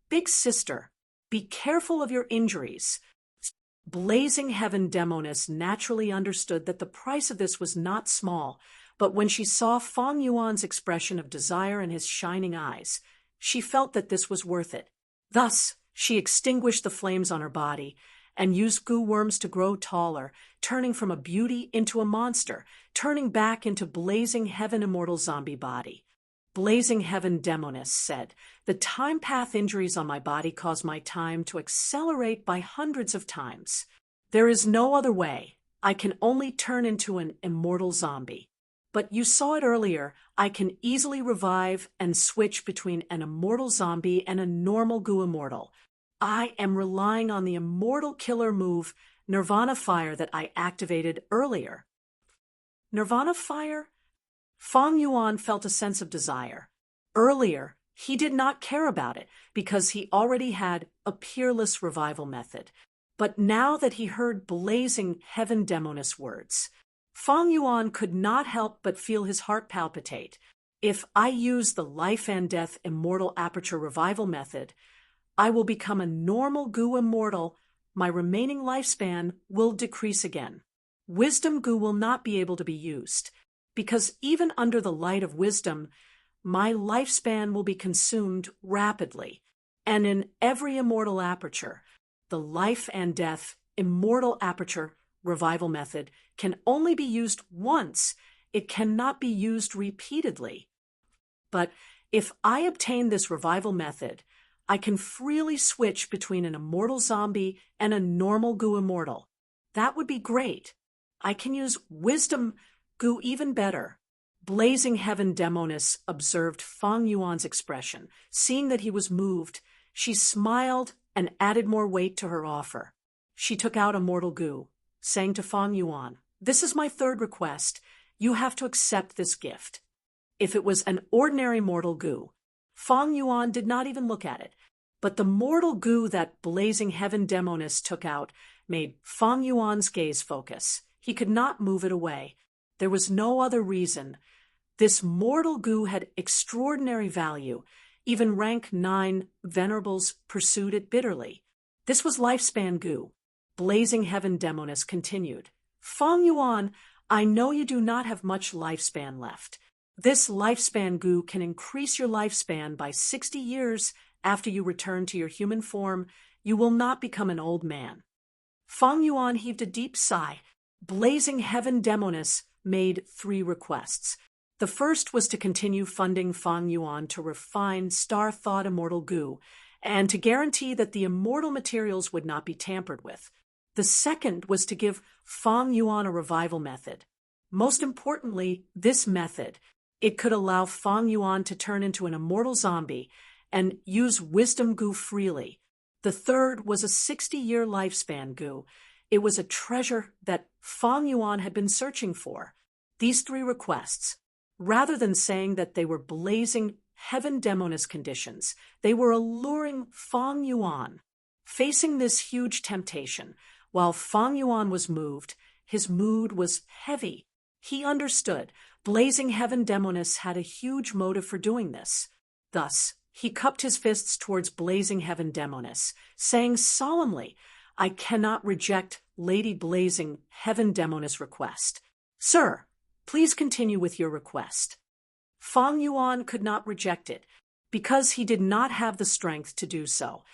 Big sister, be careful of your injuries. Blazing Heaven Demoness naturally understood that the price of this was not small, but when she saw Fang Yuan's expression of desire in his shining eyes, she felt that this was worth it. Thus, she extinguished the flames on her body and used goo worms to grow taller, turning from a beauty into a monster, turning back into Blazing Heaven Immortal Zombie body. Blazing Heaven Demoness said, the time path injuries on my body cause my time to accelerate by hundreds of times. There is no other way. I can only turn into an immortal zombie. But you saw it earlier, I can easily revive and switch between an immortal zombie and a normal goo immortal. I am relying on the immortal killer move, Nirvana Fire, that I activated earlier. Nirvana Fire? Fang Yuan felt a sense of desire. Earlier, he did not care about it because he already had a peerless revival method. But now that he heard Blazing Heaven Demoness words, Fang Yuan could not help but feel his heart palpitate. If I use the life and death immortal aperture revival method, I will become a normal goo immortal. My remaining lifespan will decrease again. Wisdom goo will not be able to be used, because even under the light of wisdom, my lifespan will be consumed rapidly. And in every immortal aperture, the life and death immortal aperture revival method can only be used once. It cannot be used repeatedly. But if I obtain this revival method, I can freely switch between an immortal zombie and a normal goo immortal. That would be great. I can use wisdom goo even better. Blazing Heaven Demoness observed Fang Yuan's expression. Seeing that he was moved, she smiled and added more weight to her offer. She took out immortal goo, saying to Fang Yuan, "This is my third request. You have to accept this gift." If it was an ordinary mortal goo, Fang Yuan did not even look at it. But the mortal goo that Blazing Heaven Demoness took out made Fang Yuan's gaze focus. He could not move it away. There was no other reason. This mortal goo had extraordinary value. Even rank 9 venerables pursued it bitterly. This was lifespan goo. Blazing Heaven Demoness continued, "Fang Yuan, I know you do not have much lifespan left. This lifespan goo can increase your lifespan by 60 years after you return to your human form. You will not become an old man." Fang Yuan heaved a deep sigh. Blazing Heaven Demoness made 3 requests. The first was to continue funding Fang Yuan to refine star-thought immortal goo, and to guarantee that the immortal materials would not be tampered with. The second was to give Fang Yuan a revival method. Most importantly, this method, it could allow Fang Yuan to turn into an immortal zombie and use wisdom goo freely. The third was a 60-year lifespan goo. It was a treasure that Fang Yuan had been searching for. These 3 requests, rather than saying that they were Blazing Heaven Demoness conditions, they were alluring Fang Yuan. Facing this huge temptation, while Fang Yuan was moved, his mood was heavy. He understood Blazing Heaven Demoness had a huge motive for doing this. Thus, he cupped his fists towards Blazing Heaven Demoness, saying solemnly, "I cannot reject Lady Blazing Heaven Demoness' request. Sir, please continue with your request." Fang Yuan could not reject it, because he did not have the strength to do so.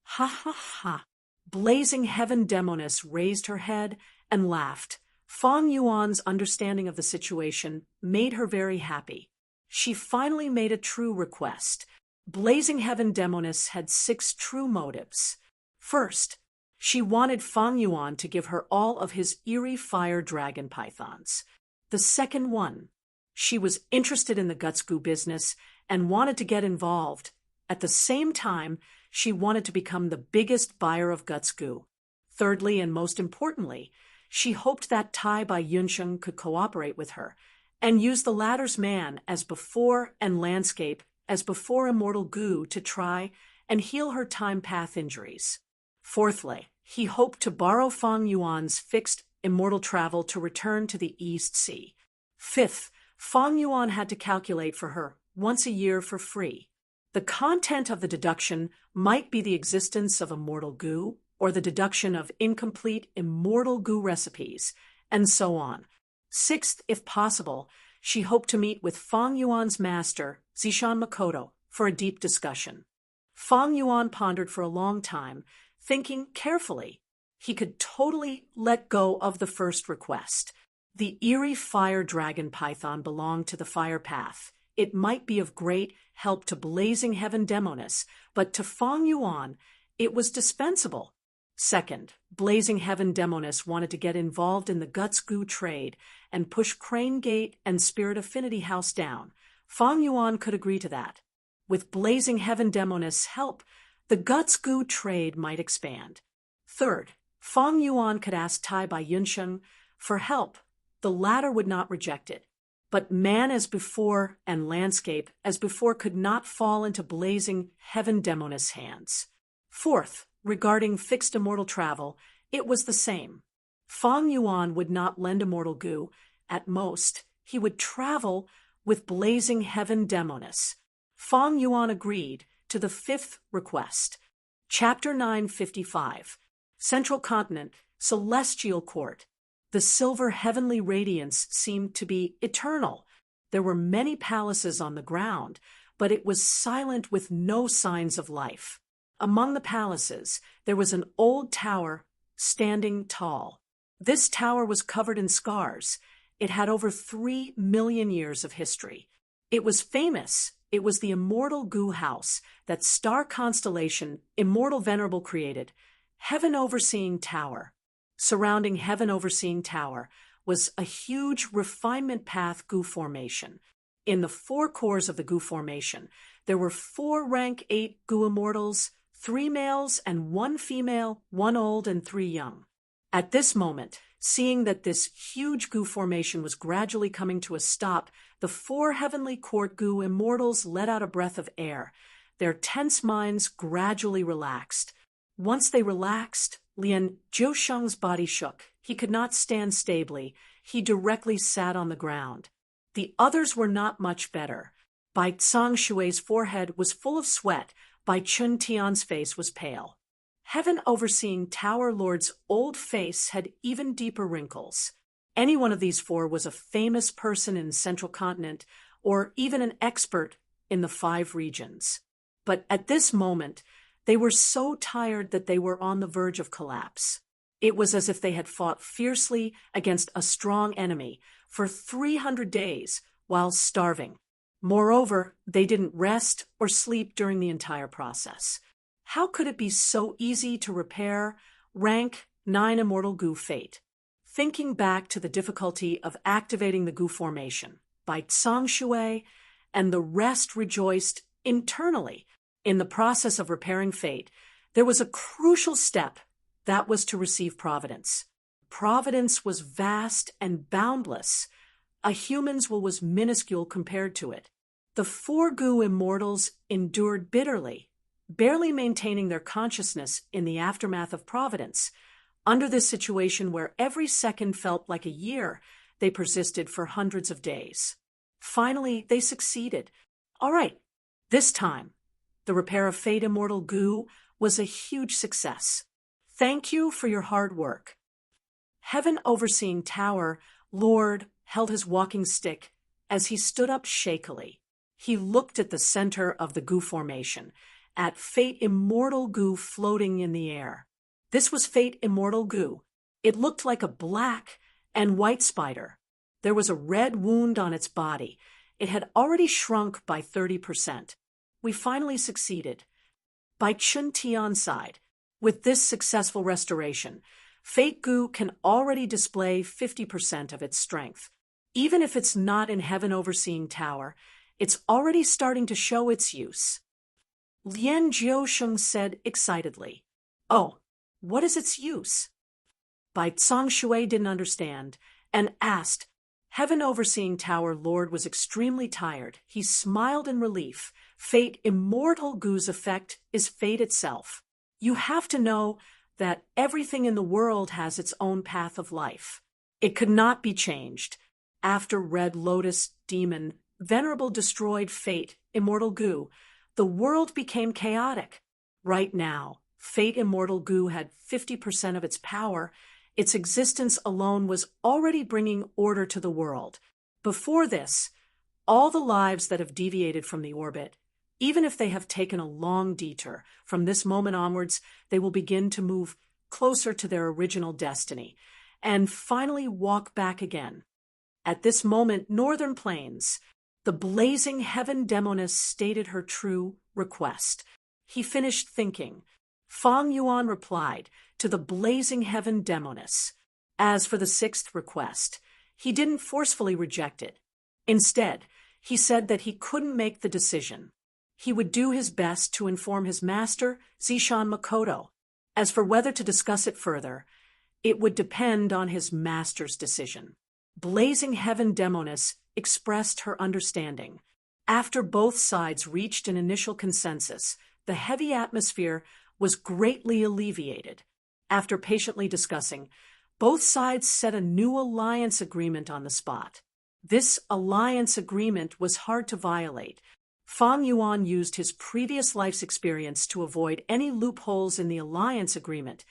Ha ha ha. Blazing Heaven Demoness raised her head and laughed. Fang Yuan's understanding of the situation made her very happy. She finally made a true request. Blazing Heaven Demoness had 6 true motives. First, she wanted Fang Yuan to give her all of his eerie fire dragon pythons. The second one, she was interested in the guts goo business and wanted to get involved. At the same time, she wanted to become the biggest buyer of guts goo. Thirdly, and most importantly, she hoped that Tai Bai Yunsheng could cooperate with her and use the latter's man as before and landscape as before immortal goo to try and heal her time path injuries. Fourthly, he hoped to borrow Fang Yuan's fixed immortal travel to return to the East Sea. Fifth, Fang Yuan had to calculate for her once a year for free. The content of the deduction might be the existence of immortal goo, or the deduction of incomplete immortal goo recipes, and so on. Sixth, if possible, she hoped to meet with Fang Yuan's master, Zishan Makoto, for a deep discussion. Fang Yuan pondered for a long time, thinking carefully. He could totally let go of the first request. The eerie fire dragon python belonged to the fire path. It might be of great help to Blazing Heaven Demoness, but to Fang Yuan, it was dispensable. Second, Blazing Heaven Demoness wanted to get involved in the guts goo trade and push Crane Gate and Spirit Affinity House down. Fang Yuan could agree to that. With Blazing Heaven Demoness' help, the guts goo trade might expand. Third, Fang Yuan could ask Tai Bai Yunsheng for help. The latter would not reject it. But man as before and landscape as before could not fall into Blazing Heaven Demoness' hands. Fourth, regarding fixed immortal travel, it was the same. Fang Yuan would not lend immortal goo. At most, he would travel with Blazing Heaven Demoness. Fang Yuan agreed to the fifth request. Chapter 955. Central Continent, Celestial Court. The silver heavenly radiance seemed to be eternal. There were many palaces on the ground, but it was silent with no signs of life. Among the palaces, there was an old tower standing tall. This tower was covered in scars. It had over 3 million years of history. It was famous. It was the immortal goo house, that star constellation Immortal Venerable created. Heaven Overseeing Tower. Surrounding Heaven Overseeing Tower was a huge refinement path goo formation. In the four cores of the goo formation, there were 4 rank 8 goo immortals, 3 males and 1 female, 1 old and 3 young. At this moment, seeing that this huge goo formation was gradually coming to a stop, the 4 heavenly court goo immortals let out a breath of air. Their tense minds gradually relaxed. Once they relaxed, Lian Jiusheng's body shook. He could not stand stably. He directly sat on the ground. The others were not much better. Bai Shui's forehead was full of sweat. Bai Chun Tian's face was pale. Heaven Overseeing Tower Lord's old face had even deeper wrinkles. Any one of these 4 was a famous person in Central Continent, or even an expert in the 5 regions. But at this moment, they were so tired that they were on the verge of collapse. It was as if they had fought fiercely against a strong enemy for 300 days while starving. Moreover, they didn't rest or sleep during the entire process. How could it be so easy to repair rank 9 immortal goo fate? Thinking back to the difficulty of activating the goo formation, Bai Shui and the rest rejoiced internally. In the process of repairing fate, there was a crucial step. That was to receive providence. Providence was vast and boundless. A human's will was minuscule compared to it. The 4 goo immortals endured bitterly, barely maintaining their consciousness in the aftermath of providence. Under this situation where every second felt like a year, they persisted for hundreds of days. Finally, they succeeded. All right, this time, the repair of Fate Immortal Goo was a huge success. Thank you for your hard work. Heaven Overseeing Tower Lord held his walking stick as he stood up shakily. He looked at the center of the goo formation, at Fate Immortal Goo floating in the air. This was Fate Immortal Goo. It looked like a black and white spider. There was a red wound on its body. It had already shrunk by 30%. We finally succeeded. By Chun Tian's side, with this successful restoration, Fate Goo can already display 50% of its strength. Even if it's not in Heaven Overseeing Tower, it's already starting to show its use. Lian Jiusheng said excitedly, "Oh, what is its use?" Bai Shui didn't understand and asked. Heaven Overseeing Tower Lord was extremely tired. He smiled in relief. Fate Immortal Goo's effect is fate itself. You have to know that everything in the world has its own path of life. It could not be changed. After Red Lotus Demon Venerable destroyed Fate Immortal Goo, the world became chaotic. Right now, Fate Immortal Goo had 50% of its power. Its existence alone was already bringing order to the world. Before this, all the lives that have deviated from the orbit, even if they have taken a long detour, from this moment onwards, they will begin to move closer to their original destiny and finally walk back again. At this moment, Northern Plains, the blazing heaven demoness stated her true request. He finished thinking. Fang Yuan replied to the blazing heaven demoness. As for the 6th request, he didn't forcefully reject it. Instead, he said that he couldn't make the decision. He would do his best to inform his master, Zishan Makoto. As for whether to discuss it further, it would depend on his master's decision. Blazing Heaven Demoness expressed her understanding. After both sides reached an initial consensus, the heavy atmosphere was greatly alleviated. After patiently discussing, both sides set a new alliance agreement on the spot. This alliance agreement was hard to violate. Fang Yuan used his previous life's experience to avoid any loopholes in the alliance agreement.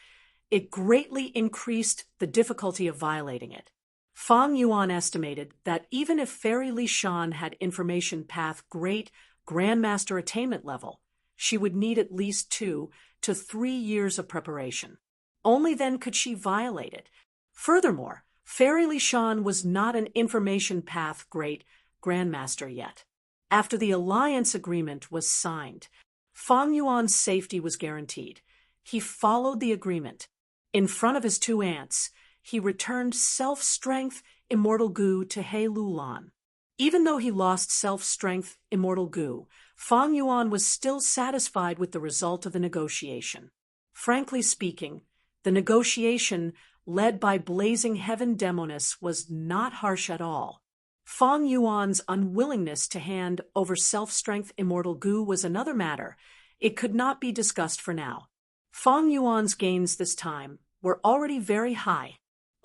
It greatly increased the difficulty of violating it. Fang Yuan estimated that even if Fairy Li Shan had information path great Grandmaster attainment level, she would need at least 2 to 3 years of preparation. Only then could she violate it. Furthermore, Fairy Li Shan was not an information path great Grandmaster yet. After the alliance agreement was signed, Fang Yuan's safety was guaranteed. He followed the agreement. In front of his 2 aunts, he returned self-strength, immortal goo to He Lulan. Even though he lost self-strength, immortal goo, Fang Yuan was still satisfied with the result of the negotiation. Frankly speaking, the negotiation, led by Blazing Heaven Demoness, was not harsh at all. Fang Yuan's unwillingness to hand over self-strength immortal goo was another matter. It could not be discussed for now. Fang Yuan's gains this time were already very high.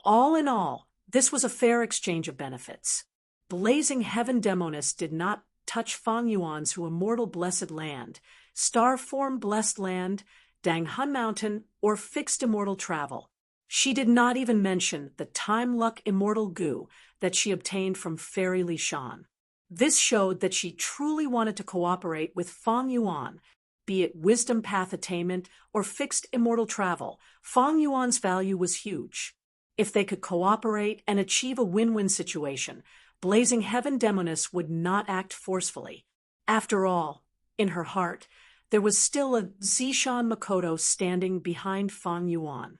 All in all, this was a fair exchange of benefits. Blazing Heaven Demoness did not touch Fang Yuan's immortal blessed land, star form blessed land, Dang Hun Mountain, or fixed immortal travel. She did not even mention the time luck immortal goo that she obtained from Fairy Li Shan. This showed that she truly wanted to cooperate with Fang Yuan, be it wisdom path attainment or fixed immortal travel. Fang Yuan's value was huge. If they could cooperate and achieve a win-win situation, Blazing Heaven Demoness would not act forcefully. After all, in her heart, there was still a Zishan Makoto standing behind Fang Yuan.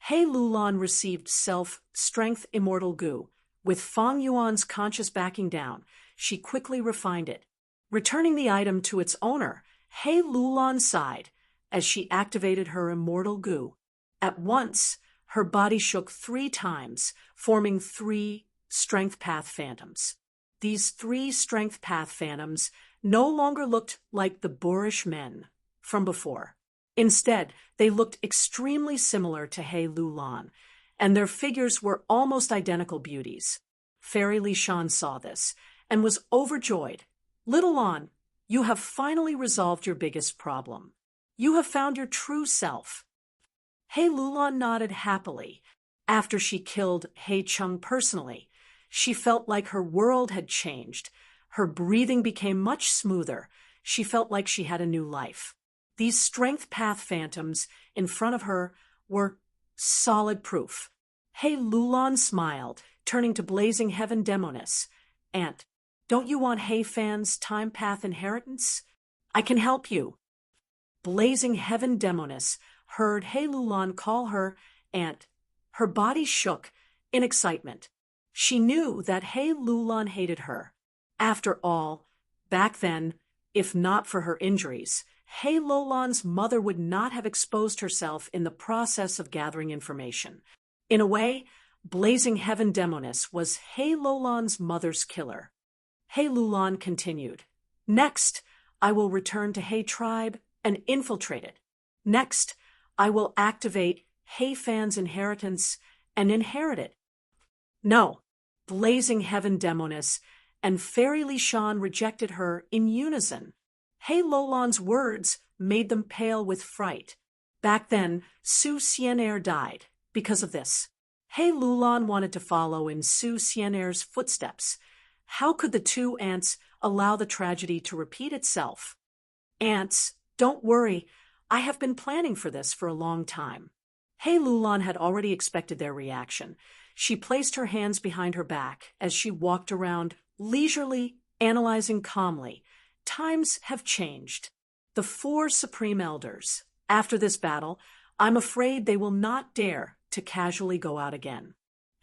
He Lulan received self-strength immortal goo. With Fang Yuan's conscious backing down, she quickly refined it, returning the item to its owner. He Lulan sighed as she activated her immortal goo. At once, her body shook 3 times, forming 3 strength path phantoms. These 3 strength path phantoms no longer looked like the boorish men from before. Instead, they looked extremely similar to He Lulan, and their figures were almost identical beauties. Fairy Li Shan saw this and was overjoyed. Little Lan, you have finally resolved your biggest problem. You have found your true self. He Lulan nodded happily. After she killed He Chung personally, she felt like her world had changed. Her breathing became much smoother. She felt like she had a new life. These strength path phantoms in front of her were solid proof. He Lulan smiled, turning to Blazing Heaven Demoness. Aunt, don't you want He Fan's time path inheritance? I can help you. Blazing Heaven Demoness heard He Lulan call her Aunt. Her body shook in excitement. She knew that He Lulan hated her. After all, back then, if not for her injuries, He Lulan's mother would not have exposed herself in the process of gathering information. In a way, Blazing Heaven Demoness was He Lulan's mother's killer. He Lulan continued. Next, I will return to He Tribe and infiltrate it. Next, I will activate He Fan's inheritance and inherit it. No, Blazing Heaven Demoness and Fairy Li Shan rejected her in unison. He Lulan's words made them pale with fright. Back then, Su Xian'er died because of this. He Lulan wanted to follow in Su Xian'er's footsteps. How could the 2 aunts allow the tragedy to repeat itself? Aunts, don't worry. I have been planning for this for a long time. He Lulan had already expected their reaction. She placed her hands behind her back as she walked around, leisurely, analyzing calmly. Times have changed. The 4 Supreme Elders. After this battle, I'm afraid they will not dare to casually go out again.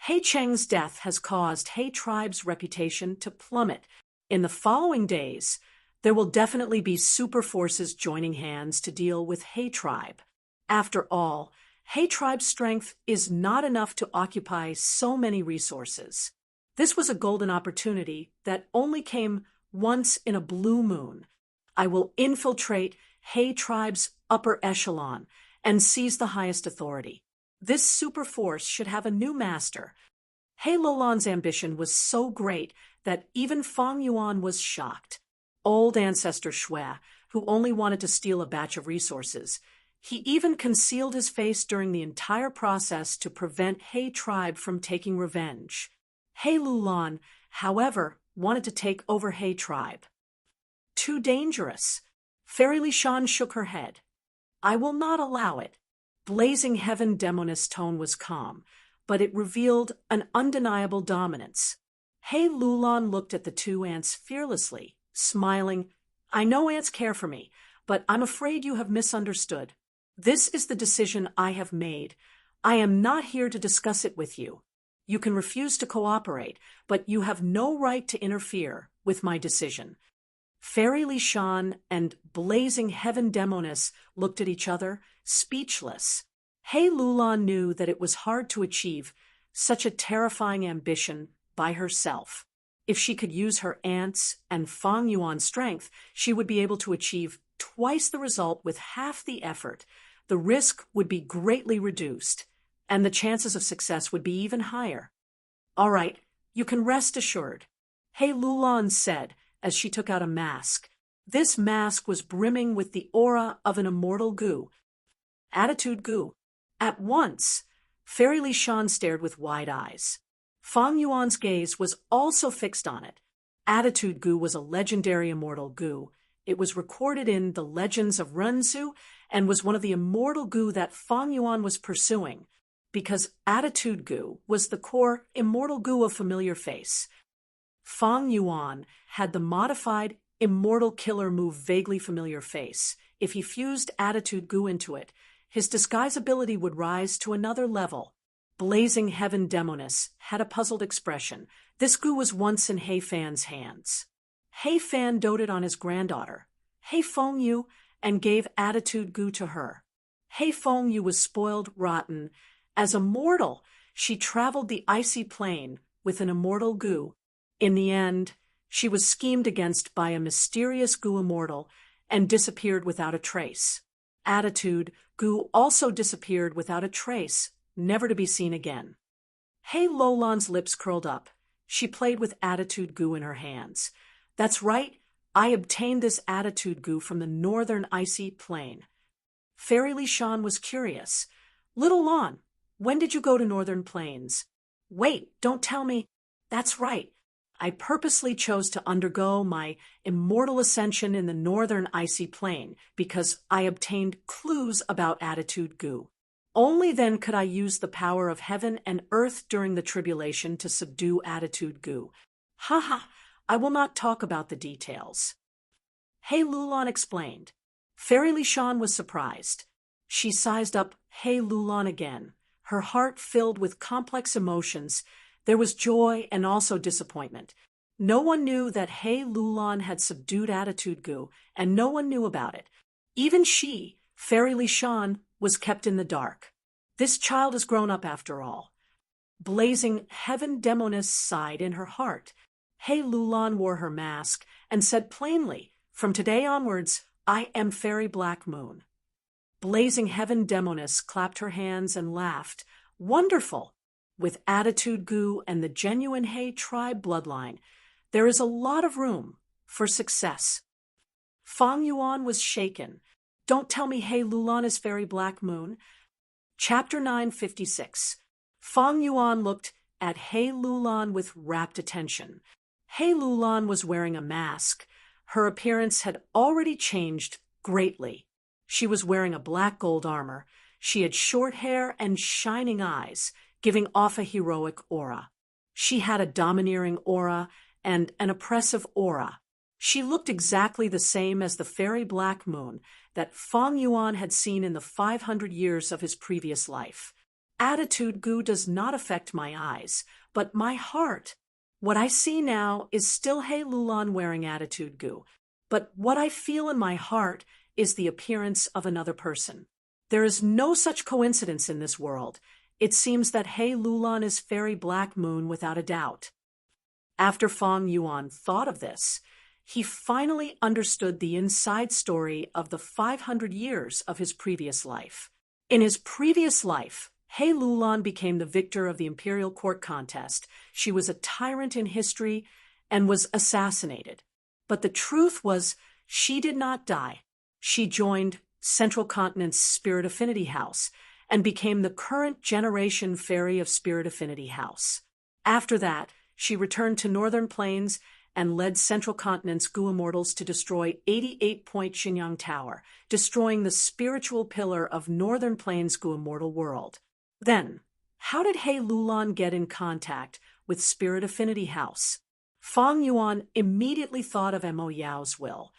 He Cheng's death has caused He Tribe's reputation to plummet. In the following days, there will definitely be super forces joining hands to deal with He Tribe. After all, He Tribe's strength is not enough to occupy so many resources. This was a golden opportunity that only came once in a blue moon. I will infiltrate He Tribe's upper echelon and seize the highest authority. This super force should have a new master. He Lulan's ambition was so great that even Fang Yuan was shocked. Old ancestor Shui, who only wanted to steal a batch of resources. He even concealed his face during the entire process to prevent He Tribe from taking revenge. He Lulan, however, wanted to take over He Tribe. Too dangerous. Fairy Li Shan shook her head. I will not allow it. Blazing Heaven Demoness' tone was calm, but it revealed an undeniable dominance. He Lulan looked at the 2 aunts fearlessly, smiling. I know aunts care for me, but I'm afraid you have misunderstood. This is the decision I have made. I am not here to discuss it with you. You can refuse to cooperate, but you have no right to interfere with my decision. Fairy Lishan and blazing heaven Demonis looked at each other, speechless. Hei Lulan knew that it was hard to achieve such a terrifying ambition by herself. If she could use her aunt's and Fang Yuan's strength, she would be able to achieve twice the result with half the effort. The risk would be greatly reduced, and the chances of success would be even higher. All right, you can rest assured, Hei Lulan said as she took out a mask. This mask was brimming with the aura of an immortal gu. Attitude gu. At once, Fairy Lishan stared with wide eyes. Fang Yuan's gaze was also fixed on it. Attitude gu was a legendary immortal gu. It was recorded in the legends of Renzu and was one of the immortal gu that Fang Yuan was pursuing, because attitude gu was the core immortal gu of familiar face. Fang Yuan had the modified immortal killer move vaguely familiar face. If he fused attitude gu into it, his disguise ability would rise to another level. Blazing Heaven Demonis had a puzzled expression. This gu was once in Hei Fan's hands. Hei Fan doted on his granddaughter, Hei Fengyu, and gave attitude gu to her. Hei Fengyu was spoiled rotten. As a mortal, she traveled the icy plane with an immortal gu. In the end, she was schemed against by a mysterious gu immortal and disappeared without a trace. Attitude gu also disappeared without a trace, never to be seen again. Hei Lulan's lips curled up. She played with attitude gu in her hands. That's right, I obtained this attitude gu from the northern icy plain. Fairy Lishan was curious. Little Lon, when did you go to northern plains? Wait, don't tell me. That's right. I purposely chose to undergo my immortal ascension in the northern icy plain because I obtained clues about attitude gu. Only then could I use the power of heaven and earth during the tribulation to subdue attitude gu. Ha! I will not talk about the details. Hei Lulan explained. Fairy Lishan was surprised. She sized up Hei Lulan again, her heart filled with complex emotions. There was joy and also disappointment. No one knew that Hei Lulan had subdued attitude gu, and no one knew about it. Even she, Fairy Lishan, was kept in the dark. This child has grown up after all. Blazing Heaven Demonis sighed in her heart. Hei Lulan wore her mask and said plainly, from today onwards, I am Fairy Black Moon. Blazing Heaven Demonis clapped her hands and laughed. Wonderful! With attitude gu and the genuine Hei tribe bloodline, there is a lot of room for success. Fang Yuan was shaken. Don't tell me Hei Lulan is Fairy Black Moon. Chapter 956. Fang Yuan looked at Hei Lulan with rapt attention. Hei Lulan was wearing a mask. Her appearance had already changed greatly. She was wearing a black gold armor. She had short hair and shining eyes, giving off a heroic aura. She had a domineering aura and an oppressive aura. She looked exactly the same as the Fairy Black Moon that Fang Yuan had seen in the 500 years of his previous life. Attitude gu does not affect my eyes, but my heart. What I see now is still Hei Lulan wearing attitude gu, but what I feel in my heart is the appearance of another person. There is no such coincidence in this world. It seems that Hei Lulan is Fairy Black Moon without a doubt. After Fang Yuan thought of this, he finally understood the inside story of the 500 years of his previous life. In his previous life, Hei Lulan became the victor of the imperial court contest. She was a tyrant in history and was assassinated. But the truth was, she did not die. She joined Central Continent's Spirit Affinity House and became the current generation Fairy of Spirit Affinity House. After that, she returned to Northern Plains and led Central Continent's Gu Immortals to destroy 88-point Xinyang Tower, destroying the spiritual pillar of Northern Plains' Gu Immortal world. Then, how did Hei Lulan get in contact with Spirit Affinity House? Fang Yuan immediately thought of Mo Yao's will.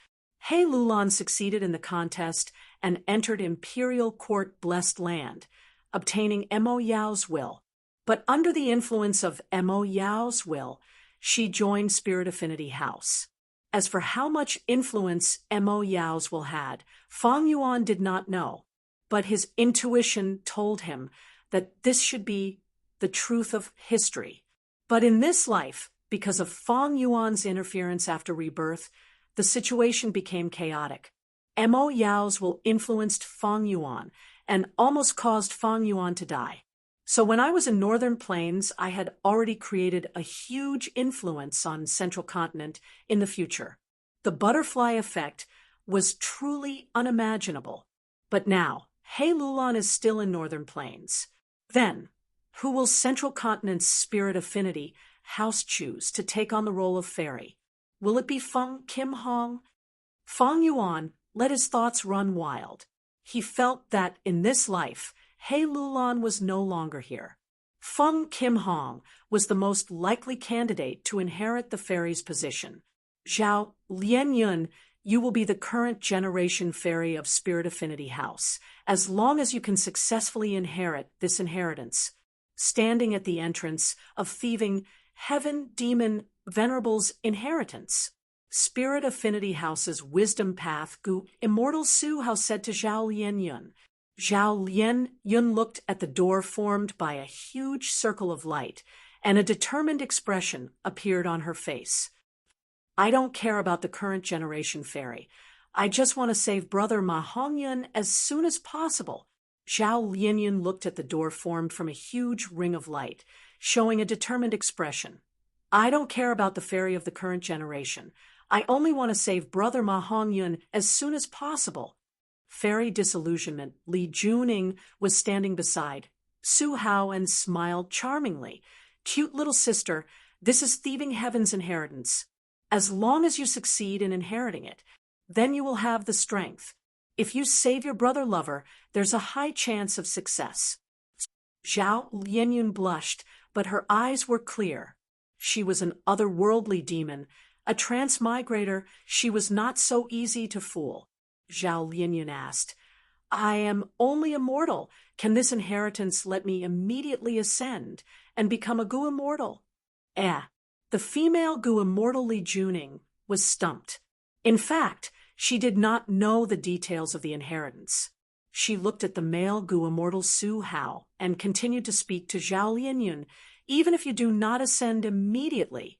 Hei Lulan succeeded in the contest and entered Imperial Court Blessed Land, obtaining Mo Yao's will. But under the influence of Mo Yao's will, she joined Spirit Affinity House. As for how much influence Mo Yao's will had, Fang Yuan did not know, but his intuition told him that this should be the truth of history. But in this life, because of Fang Yuan's interference after rebirth, the situation became chaotic. Mo Yao's will influenced Fang Yuan and almost caused Fang Yuan to die. So when I was in Northern Plains, I had already created a huge influence on Central Continent in the future. The butterfly effect was truly unimaginable. But now, Hei Lulan is still in Northern Plains. Then, who will Central Continent's Spirit Affinity House choose to take on the role of fairy? Will it be Feng Kim Hong? Fang Yuan let his thoughts run wild. He felt that in this life, Hei Lulan was no longer here. Feng Kim Hong was the most likely candidate to inherit the fairy's position. Zhao Lianyun, you will be the current generation fairy of Spirit Affinity House, as long as you can successfully inherit this inheritance. Standing at the entrance of thieving Heaven Demon Venerable's inheritance, Spirit Affinity House's wisdom path Gu Immortal Su Hao said to Zhao Lianyun. Zhao Lianyun looked at the door formed by a huge circle of light, and a determined expression appeared on her face. I don't care about the current generation fairy. I just want to save Brother Ma Hongyun as soon as possible. Zhao Lianyun looked at the door formed from a huge ring of light, showing a determined expression. I don't care about the fairy of the current generation. I only want to save Brother Ma Hongyun as soon as possible. Fairy Disillusionment Li Juning was standing beside Su Hao and smiled charmingly. Cute little sister, this is Thieving Heaven's inheritance. As long as you succeed in inheriting it, then you will have the strength. If you save your brother lover, there's a high chance of success. Zhao Lianyun blushed, but her eyes were clear. She was an otherworldly demon, a transmigrator. She was not so easy to fool. Zhao Lianyun asked, I am only a mortal. Can this inheritance let me immediately ascend and become a Gu Immortal? The female Gu Immortal Li Juning was stumped. In fact, she did not know the details of the inheritance. She looked at the male Gu Immortal Su Hao and continued to speak to Zhao Lianyun. Even if you do not ascend immediately,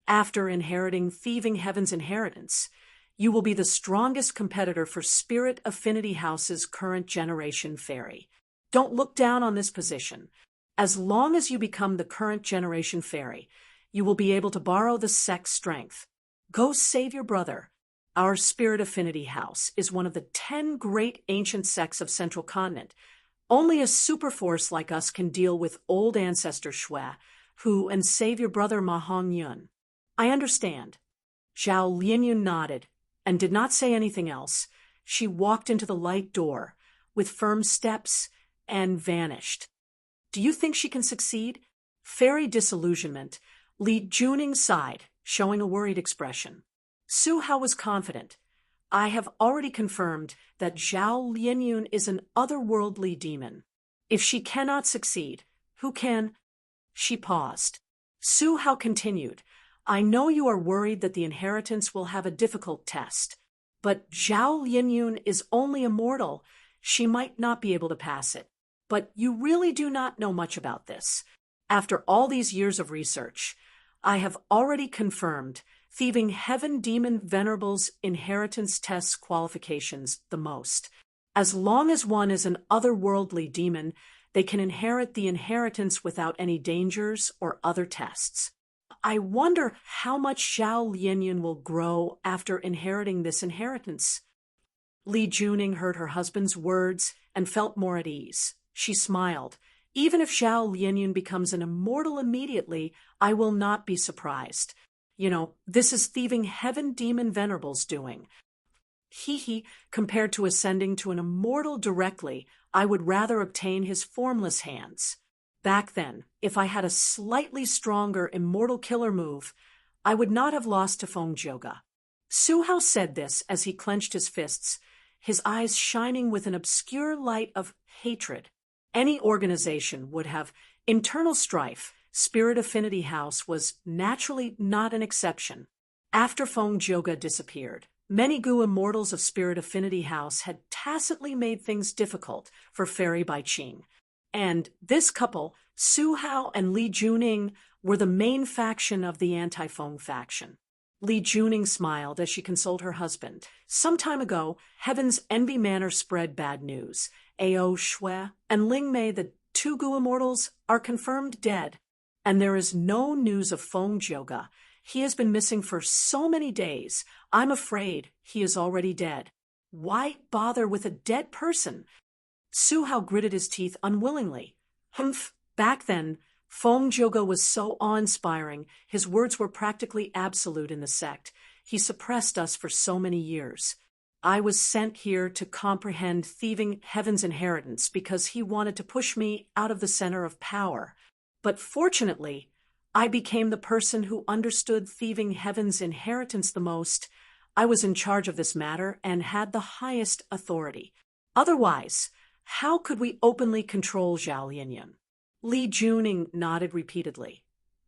after inheriting Thieving Heaven's inheritance, you will be the strongest competitor for Spirit Affinity House's current generation fairy. Don't look down on this position. As long as you become the current generation fairy, you will be able to borrow the sex strength. Go save your brother. Our Spirit Affinity House is one of the 10 great ancient sects of Central Continent. Only a superforce like us can deal with old ancestor Shui, and save your brother Ma Hongyun. I understand. Zhao Lianyun nodded and did not say anything else. She walked into the light door with firm steps and vanished. Do you think she can succeed? Fairy Disillusionment. Li Juning sighed, showing a worried expression. Su Hao was confident. I have already confirmed that Zhao Lianyun is an otherworldly demon. If she cannot succeed, who can? She paused. Su Hao continued. I know you are worried that the inheritance will have a difficult test, but Zhao Lianyun is only a mortal. She might not be able to pass it. But you really do not know much about this. After all these years of research, I have already confirmed Thieving Heaven Demon Venerable's inheritance test qualifications the most. As long as one is an otherworldly demon, they can inherit the inheritance without any dangers or other tests. I wonder how much Zhao Lianyun will grow after inheriting this inheritance. Li Juning heard her husband's words and felt more at ease. She smiled. Even if Zhao Lianyun becomes an immortal immediately, I will not be surprised. This is Thieving Heaven Demon Venerable's doing. Compared to ascending to an immortal directly, I would rather obtain his formless hands. Back then, if I had a slightly stronger immortal killer move, I would not have lost to Feng Jioga. Su Hao said this as he clenched his fists, his eyes shining with an obscure light of hatred. Any organization would have internal strife. Spirit Affinity House was naturally not an exception. After Feng Joga disappeared, many Gu immortals of Spirit Affinity House had tacitly made things difficult for Fairy Bai Qing. And this couple, Su Hao and Li Juning, were the main faction of the anti-Feng faction. Li Juning smiled as she consoled her husband. Some time ago, Heaven's Envy Manor spread bad news. Ao Shui and Ling Mei, the two Gu immortals, are confirmed dead. And there is no news of Feng Joga. He has been missing for so many days. I'm afraid he is already dead. Why bother with a dead person? Su Hao gritted his teeth unwillingly. Humph, back then, Feng Joga was so awe-inspiring, his words were practically absolute in the sect. He suppressed us for so many years. I was sent here to comprehend thieving Heaven's inheritance because he wanted to push me out of the center of power. But fortunately, I became the person who understood thieving Heaven's inheritance the most. I was in charge of this matter and had the highest authority. Otherwise, how could we openly control Zhao Linyun? Li Juning nodded repeatedly.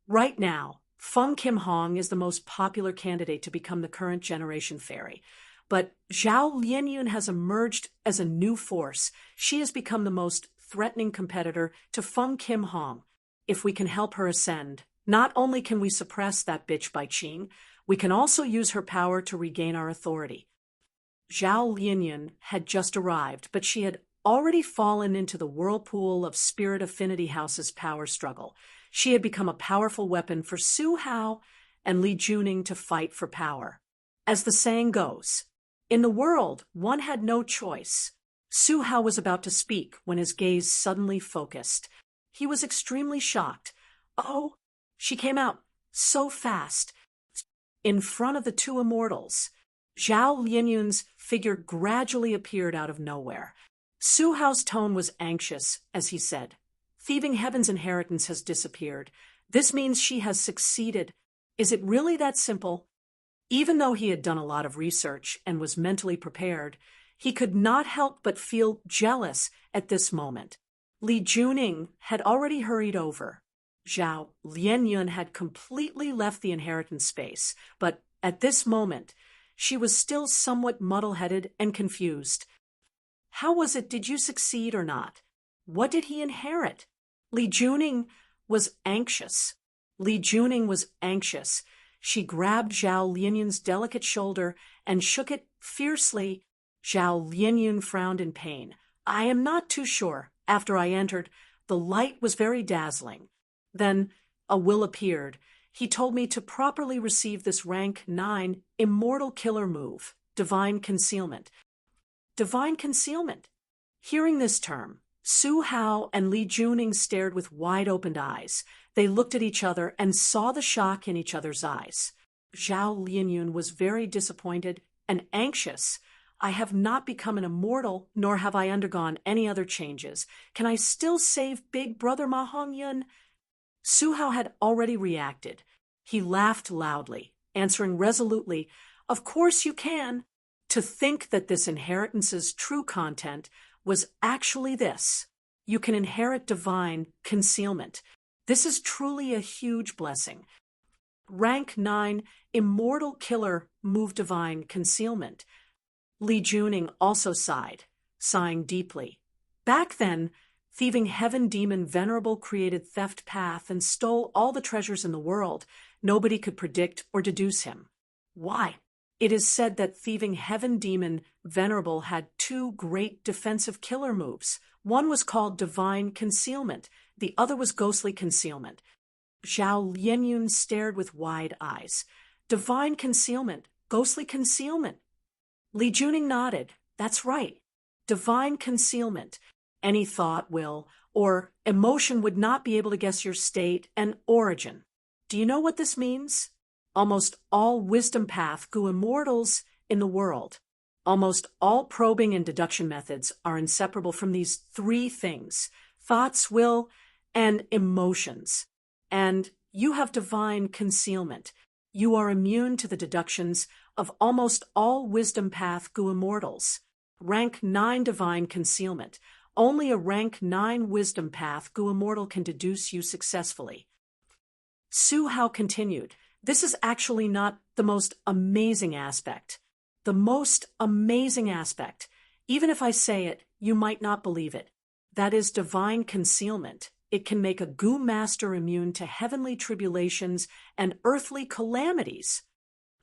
Right now, Feng Kim Hong is the most popular candidate to become the current generation fairy. But Zhao Linyun has emerged as a new force. She has become the most threatening competitor to Feng Kim Hong. If we can help her ascend, not only can we suppress that bitch Bai Qing, we can also use her power to regain our authority. Zhao Linyun had just arrived, but she had already fallen into the whirlpool of Spirit Affinity House's power struggle. She had become a powerful weapon for Su Hao and Li Juning to fight for power. As the saying goes, in the world, one had no choice. Su Hao was about to speak when his gaze suddenly focused. He was extremely shocked. Oh, she came out so fast. In front of the two immortals, Zhao Linyun's figure gradually appeared out of nowhere. Su Hao's tone was anxious as he said, "Thieving Heaven's inheritance has disappeared. This means she has succeeded. Is it really that simple?" Even though he had done a lot of research and was mentally prepared, he could not help but feel jealous at this moment. Li Juning had already hurried over. Zhao Linyun had completely left the inheritance space, but at this moment, she was still somewhat muddle-headed and confused. How was it, did you succeed or not? What did he inherit? Li Juning was anxious. Li Juning was anxious. She grabbed Zhao Linyun's delicate shoulder and shook it fiercely. Zhao Linyun frowned in pain. I am not too sure. After I entered, the light was very dazzling. Then a will appeared. He told me to properly receive this rank 9 immortal killer move, Divine Concealment. Divine Concealment. Hearing this term, Su Hao and Li Juning stared with wide-opened eyes. They looked at each other and saw the shock in each other's eyes. Zhao Linyun was very disappointed and anxious. I have not become an immortal, nor have I undergone any other changes. Can I still save Big Brother Ma Hongyun? Su Hao had already reacted. He laughed loudly, answering resolutely, "Of course you can." To think that this inheritance's true content was actually this. You can inherit divine concealment. This is truly a huge blessing. Rank 9, Immortal Killer Move Divine Concealment. Li Juning also sighed, sighing deeply. Back then, Thieving Heaven Demon Venerable created Theft Path and stole all the treasures in the world. Nobody could predict or deduce him. Why? It is said that Thieving Heaven Demon Venerable had 2 great defensive killer moves. One was called Divine Concealment, the other was Ghostly Concealment. Zhao Linyun stared with wide eyes. Divine Concealment, Ghostly Concealment. Li Juning nodded. That's right. Divine Concealment. Any thought, will, or emotion would not be able to guess your state and origin. Do you know what this means? Almost all wisdom path Gu immortals in the world, almost all probing and deduction methods are inseparable from these 3 things: thoughts, will, and emotions. And you have divine concealment. You are immune to the deductions of almost all wisdom path Gu immortals. Rank 9 divine concealment. Only a rank 9 wisdom path Gu Immortal can deduce you successfully. Su Hao continued, this is actually not the most amazing aspect. The most amazing aspect, even if I say it, you might not believe it. That is divine concealment. It can make a Gu master immune to heavenly tribulations and earthly calamities.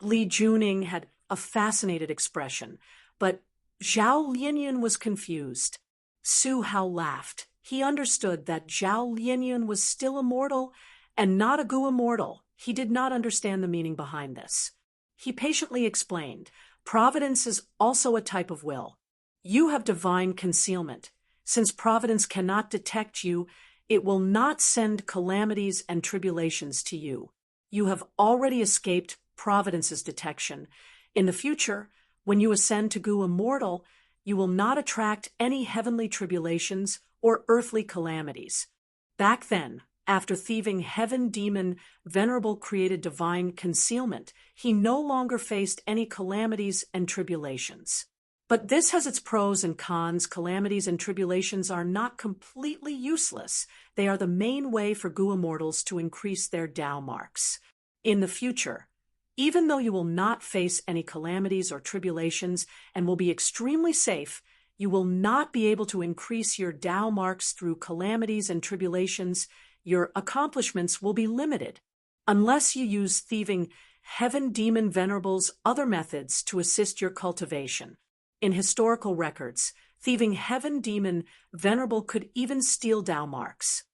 Li Juning had a fascinated expression, but Zhao Lianyun was confused. Su Hao laughed. He understood that Zhao Lianyun was still immortal and not a Gu immortal. He did not understand the meaning behind this. He patiently explained, Providence is also a type of will. You have divine concealment. Since Providence cannot detect you, it will not send calamities and tribulations to you. You have already escaped Providence's detection. In the future, when you ascend to Gu Immortal, you will not attract any heavenly tribulations or earthly calamities. Back then, after thieving Heaven Demon, Venerable created divine concealment. He no longer faced any calamities and tribulations. But this has its pros and cons. Calamities and tribulations are not completely useless. They are the main way for Gu Immortals to increase their Dao marks. In the future, even though you will not face any calamities or tribulations and will be extremely safe, you will not be able to increase your Dao marks through calamities and tribulations. Your accomplishments will be limited, unless you use thieving Heaven Demon Venerable's other methods to assist your cultivation. In historical records, thieving Heaven Demon Venerable could even steal Dao marks.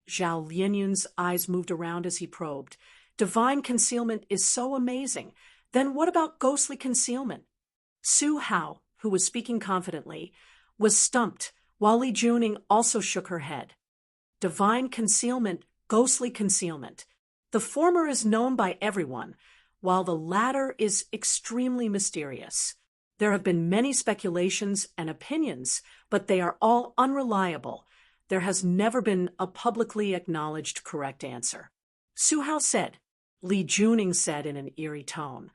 Zhao Lianyun's eyes moved around as he probed. Divine concealment is so amazing. Then what about ghostly concealment? Su Hao, who was speaking confidently, was stumped, while Li Juning also shook her head. Divine concealment, ghostly concealment. The former is known by everyone, while the latter is extremely mysterious. There have been many speculations and opinions, but they are all unreliable. There has never been a publicly acknowledged correct answer. Su Hao said. Li Juning said in an eerie tone.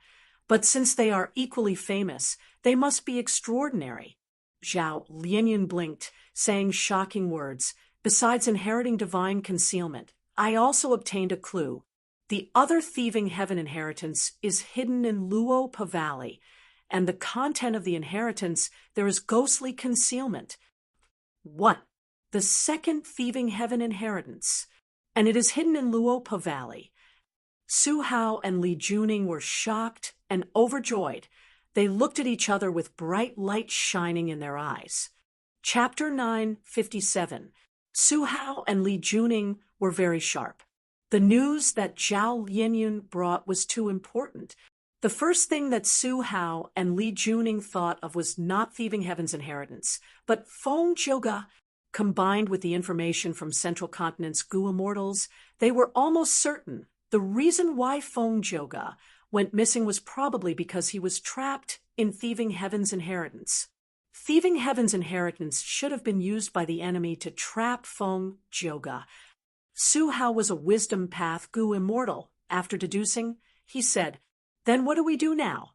But since they are equally famous, they must be extraordinary. Zhao Lianyun blinked, saying shocking words. Besides inheriting divine concealment, I also obtained a clue. The other thieving heaven inheritance is hidden in Luopa Valley, and the content of the inheritance, there is ghostly concealment. What? The second thieving heaven inheritance, and it is hidden in Luopa Valley. Su Hao and Li Juning were shocked and overjoyed. They looked at each other with bright light shining in their eyes. Chapter 957. Su Hao and Li Juning were very sharp. The news that Zhao Lianyun brought was too important. The first thing that Su Hao and Li Juning thought of was not thieving Heaven's inheritance, but Feng Zhouge. Combined with the information from Central Continent's Gu Immortals, they were almost certain the reason why Feng Zhouge went missing was probably because he was trapped in thieving Heaven's inheritance. Thieving Heaven's inheritance should have been used by the enemy to trap Feng Zhouge. Su Hao was a wisdom path Gu Immortal. After deducing, he said, Then what do we do now?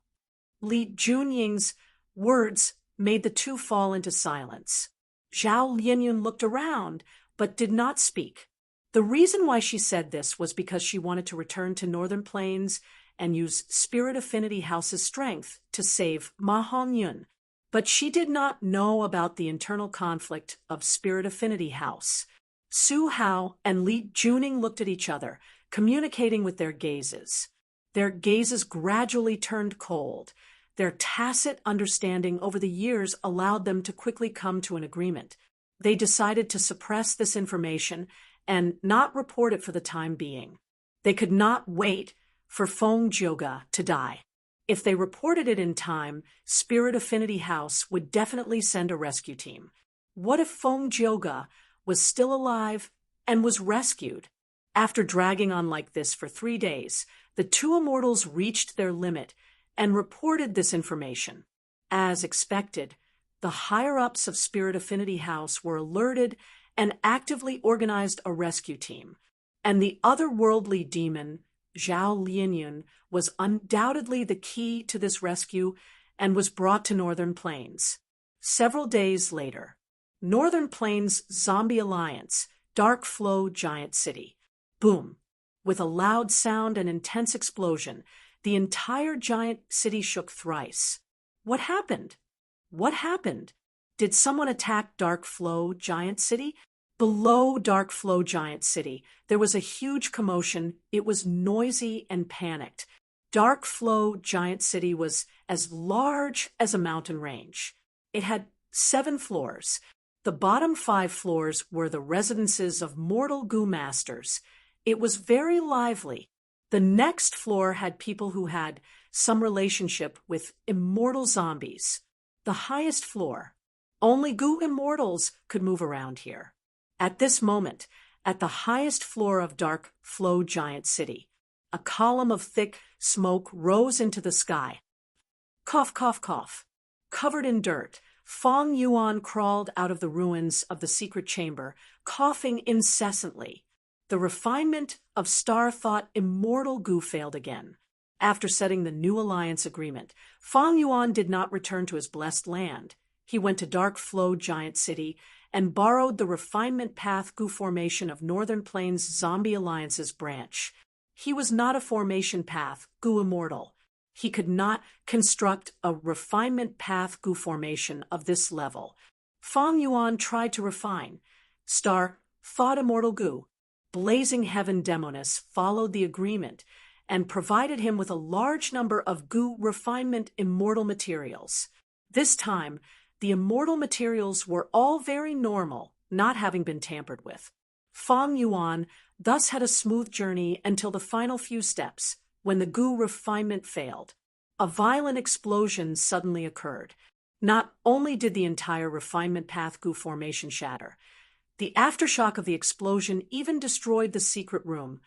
Li Junying's words made the two fall into silence. Zhao Lianyun looked around, but did not speak. The reason why she said this was because she wanted to return to Northern Plains and use Spirit Affinity House's strength to save Ma Hongyun. But she did not know about the internal conflict of Spirit Affinity House. Su Hao and Li Juning looked at each other, communicating with their gazes. Their gazes gradually turned cold. Their tacit understanding over the years allowed them to quickly come to an agreement. They decided to suppress this information and not report it for the time being. They could not wait for Feng Zhouge to die. If they reported it in time, Spirit Affinity House would definitely send a rescue team. What if Feng Zhouge was still alive and was rescued? After dragging on like this for 3 days, the two immortals reached their limit and reported this information. As expected, the higher-ups of Spirit Affinity House were alerted and actively organized a rescue team. And the otherworldly demon, Zhao Lianyun, was undoubtedly the key to this rescue and was brought to Northern Plains. Several days later, Northern Plains Zombie Alliance, Dark Flow Giant City. Boom. With a loud sound and intense explosion, the entire giant city shook thrice. What happened? What happened? Did someone attack Dark Flow Giant City? Below Dark Flow Giant City, there was a huge commotion. It was noisy and panicked. Dark Flow Giant City was as large as a mountain range. It had 7 floors. The bottom 5 floors were the residences of mortal goo masters. It was very lively. The next floor had people who had some relationship with immortal zombies. The highest floor. Only goo immortals could move around here. At this moment, at the highest floor of Dark Flow Giant City, a column of thick smoke rose into the sky. Cough, cough, cough. Covered in dirt, Fong Yuan crawled out of the ruins of the secret chamber, coughing incessantly. The refinement of star-thought immortal goo failed again. After setting the new alliance agreement, Fong Yuan did not return to his blessed land. He went to Dark Flow Giant City and borrowed the refinement path goo formation of Northern Plains Zombie Alliance's branch. He was not a formation path goo immortal. He could not construct a refinement path goo formation of this level. Fong Yuan tried to refine. Star thought immortal goo. Blazing Heaven Demoness followed the agreement and provided him with a large number of goo refinement immortal materials. This time, the immortal materials were all very normal, not having been tampered with. Fong Yuan thus had a smooth journey until the final few steps, when the goo refinement failed. A violent explosion suddenly occurred. Not only did the entire refinement path goo formation shatter, the aftershock of the explosion even destroyed the secret room,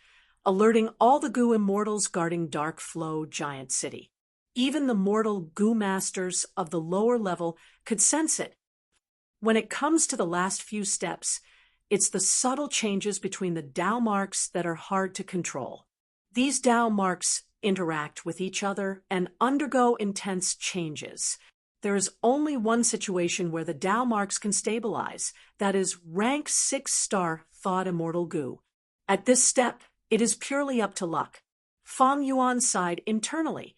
alerting all the goo immortals guarding Dark Flow Giant City. Even the mortal goo masters of the lower level could sense it. When it comes to the last few steps, it's the subtle changes between the Tao marks that are hard to control. These Tao marks interact with each other and undergo intense changes. There is only one situation where the Tao marks can stabilize, that is rank 6-star thought immortal goo. At this step, it is purely up to luck. Fong Yuan sighed internally.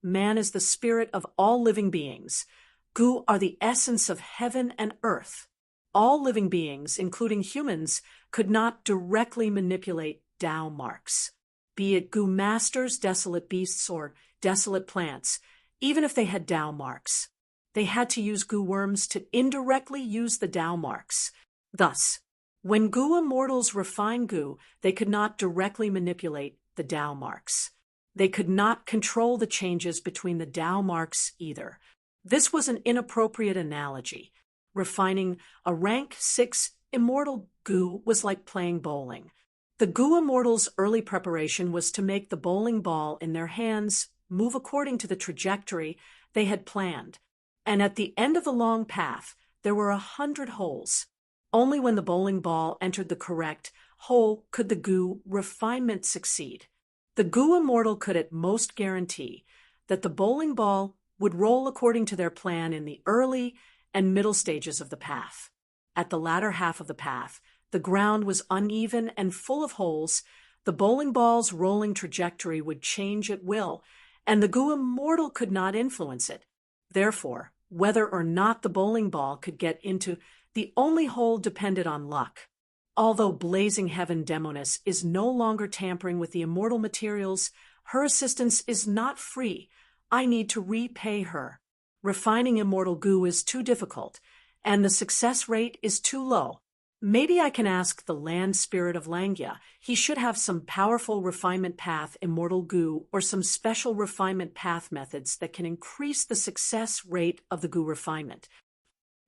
Man is the spirit of all living beings. Goo are the essence of heaven and earth. All living beings, including humans, could not directly manipulate Tao marks. Be it goo masters, desolate beasts, or desolate plants, even if they had Tao marks. They had to use goo worms to indirectly use the Tao marks. Thus, when goo immortals refine goo, they could not directly manipulate the Tao marks. They could not control the changes between the Tao marks either. This was an inappropriate analogy. Refining a rank 6 immortal goo was like playing bowling. The goo immortals' early preparation was to make the bowling ball in their hands move according to the trajectory they had planned. And at the end of the long path, there were 100 holes. Only when the bowling ball entered the correct hole could the goo refinement succeed. The goo immortal could at most guarantee that the bowling ball would roll according to their plan in the early and middle stages of the path. At the latter half of the path, the ground was uneven and full of holes. The bowling ball's rolling trajectory would change at will, and the goo immortal could not influence it. Therefore, whether or not the bowling ball could get into the only hole depended on luck. Although Blazing Heaven Demoness is no longer tampering with the immortal materials, her assistance is not free. I need to repay her. Refining immortal goo is too difficult, and the success rate is too low. Maybe I can ask the land spirit of Langia. He should have some powerful refinement path immortal goo or some special refinement path methods that can increase the success rate of the goo refinement.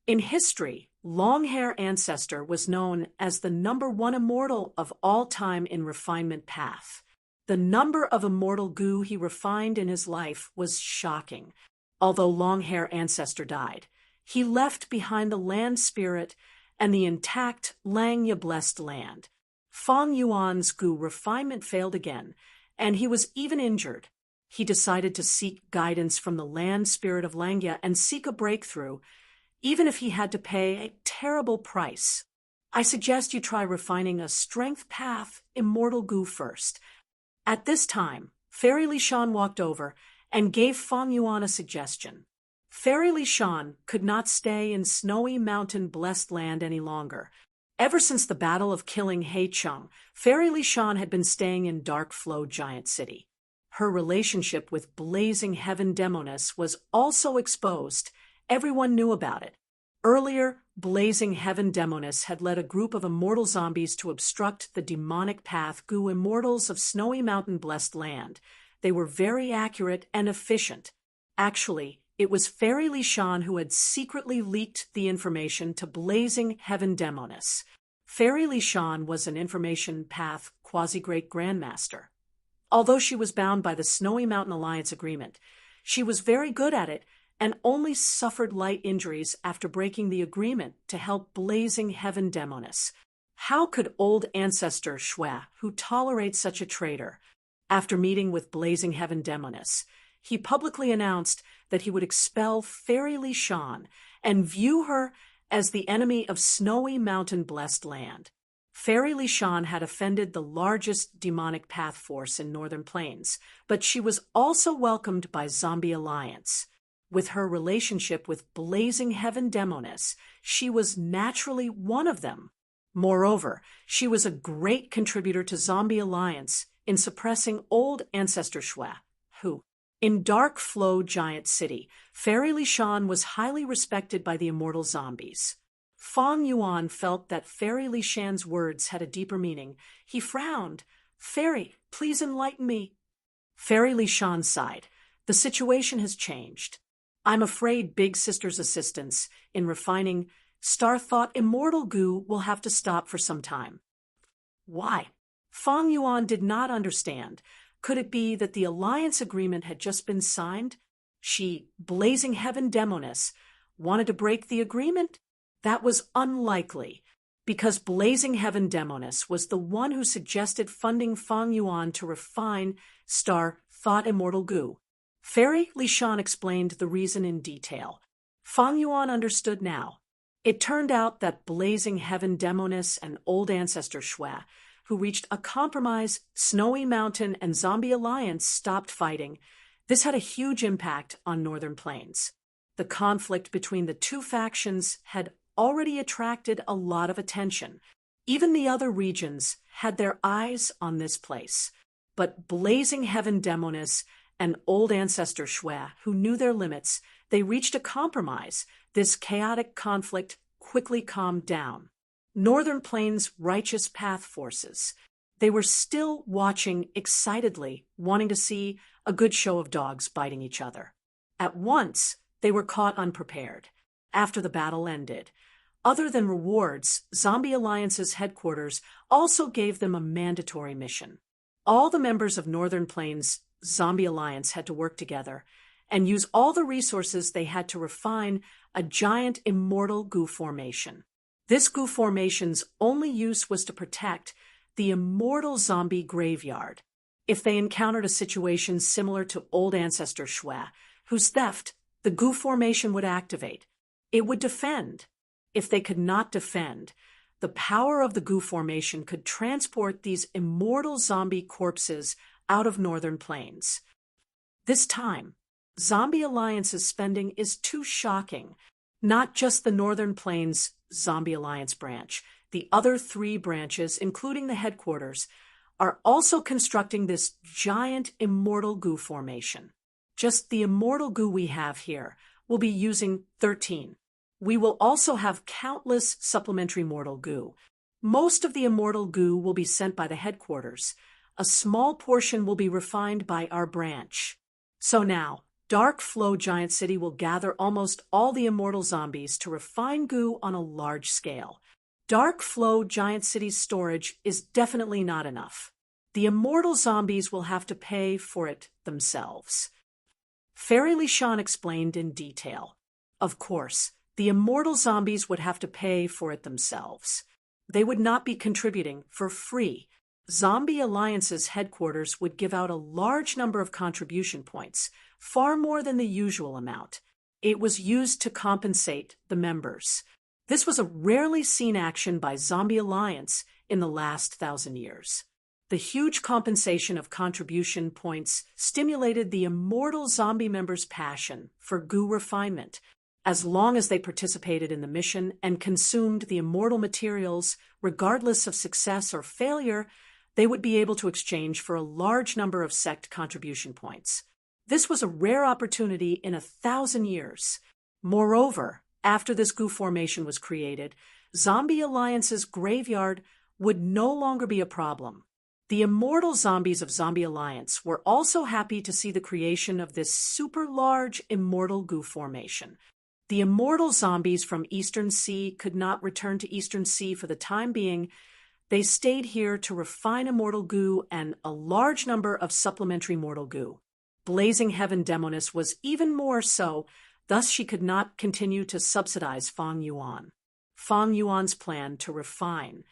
In history, Longhair Ancestor was known as the #1 immortal of all time in refinement path. The number of immortal goo he refined in his life was shocking. Although Longhair Ancestor died, he left behind the land spirit and the intact Langya blessed land. Fong Yuan's goo refinement failed again, and he was even injured. He decided to seek guidance from the land spirit of Langya and seek a breakthrough. even if he had to pay a terrible price. I suggest you try refining a strength path immortal goo first. At this time, Fairy Lishan walked over and gave Fang Yuan a suggestion. Fairy Lishan could not stay in snowy mountain blessed land any longer. Ever since the Battle of Killing Heicheng, Fairy Lishan had been staying in Dark Flow Giant City. Her relationship with Blazing Heaven Demoness was also exposed. Everyone knew about it. Earlier, Blazing Heaven Demoness had led a group of immortal zombies to obstruct the demonic path goo immortals of Snowy Mountain Blessed Land. They were very accurate and efficient. Actually, it was Fairy Lishan who had secretly leaked the information to Blazing Heaven Demoness. Fairy Lishan was an information path quasi-great grandmaster. Although she was bound by the Snowy Mountain Alliance agreement, she was very good at it and only suffered light injuries after breaking the agreement to help Blazing Heaven Demoness. How could old ancestor Shui, who tolerates such a traitor? After meeting with Blazing Heaven Demoness, he publicly announced that he would expel Fairy Lishan and view her as the enemy of Snowy Mountain Blessed Land. Fairy Lishan had offended the largest demonic path force in Northern Plains, but she was also welcomed by Zombie Alliance. With her relationship with Blazing Heaven Demoness, she was naturally one of them. Moreover, she was a great contributor to Zombie Alliance in suppressing old ancestor Shui, who, in Dark Flow Giant City, Fairy Lishan was highly respected by the immortal zombies. Fang Yuan felt that Fairy Lishan's words had a deeper meaning. He frowned. "Fairy, please enlighten me." Fairy Lishan sighed. "The situation has changed. I'm afraid Big Sister's assistance in refining Star Thought immortal goo will have to stop for some time." Why? Fang Yuan did not understand. Could it be that the alliance agreement had just been signed? She, Blazing Heaven Demoness, wanted to break the agreement? That was unlikely, because Blazing Heaven Demoness was the one who suggested funding Fang Yuan to refine Star Thought immortal goo. Fairy Lishan explained the reason in detail. Fang Yuan understood now. It turned out that Blazing Heaven Demoness and old ancestor Shui, who reached a compromise, Snowy Mountain and Zombie Alliance stopped fighting. This had a huge impact on Northern Plains. The conflict between the two factions had already attracted a lot of attention. Even the other regions had their eyes on this place. But Blazing Heaven Demoness and old ancestor Shui, who knew their limits, they reached a compromise. This chaotic conflict quickly calmed down. Northern Plains' righteous path forces. They were still watching excitedly, wanting to see a good show of dogs biting each other. At once, they were caught unprepared. After the battle ended, other than rewards, Zombie Alliance's headquarters also gave them a mandatory mission. All the members of Northern Plains' Zombie Alliance had to work together and use all the resources they had to refine a giant immortal goo formation. This goo formation's only use was to protect the immortal zombie graveyard. If they encountered a situation similar to old ancestor Shui, whose theft the goo formation would activate, it would defend. If they could not defend, the power of the goo formation could transport these immortal zombie corpses out of Northern Plains. This time, Zombie Alliance's spending is too shocking. Not just the Northern Plains Zombie Alliance branch, the other 3 branches, including the headquarters, are also constructing this giant immortal goo formation. Just the immortal goo we have here will be using 13. We will also have countless supplementary mortal goo. Most of the immortal goo will be sent by the headquarters. A small portion will be refined by our branch. So now, Dark Flow Giant City will gather almost all the immortal zombies to refine goo on a large scale. Dark Flow Giant City's storage is definitely not enough. The immortal zombies will have to pay for it themselves. Fairy Lishan explained in detail. Of course, the immortal zombies would have to pay for it themselves. They would not be contributing for free. Zombie Alliance's headquarters would give out a large number of contribution points, far more than the usual amount. It was used to compensate the members. This was a rarely seen action by Zombie Alliance in the last 1,000 years. The huge compensation of contribution points stimulated the immortal zombie members' passion for goo refinement. As long as they participated in the mission and consumed the immortal materials, regardless of success or failure, they would be able to exchange for a large number of sect contribution points. This was a rare opportunity in 1,000 years. Moreover, after this goo formation was created, Zombie Alliance's graveyard would no longer be a problem. The immortal zombies of Zombie Alliance were also happy to see the creation of this super large immortal goo formation. The immortal zombies from Eastern Sea could not return to Eastern Sea for the time being. They stayed here to refine immortal goo and a large number of supplementary mortal goo. Blazing Heaven Demoness was even more so, thus she could not continue to subsidize Fang Yuan. Fang Yuan's plan to refine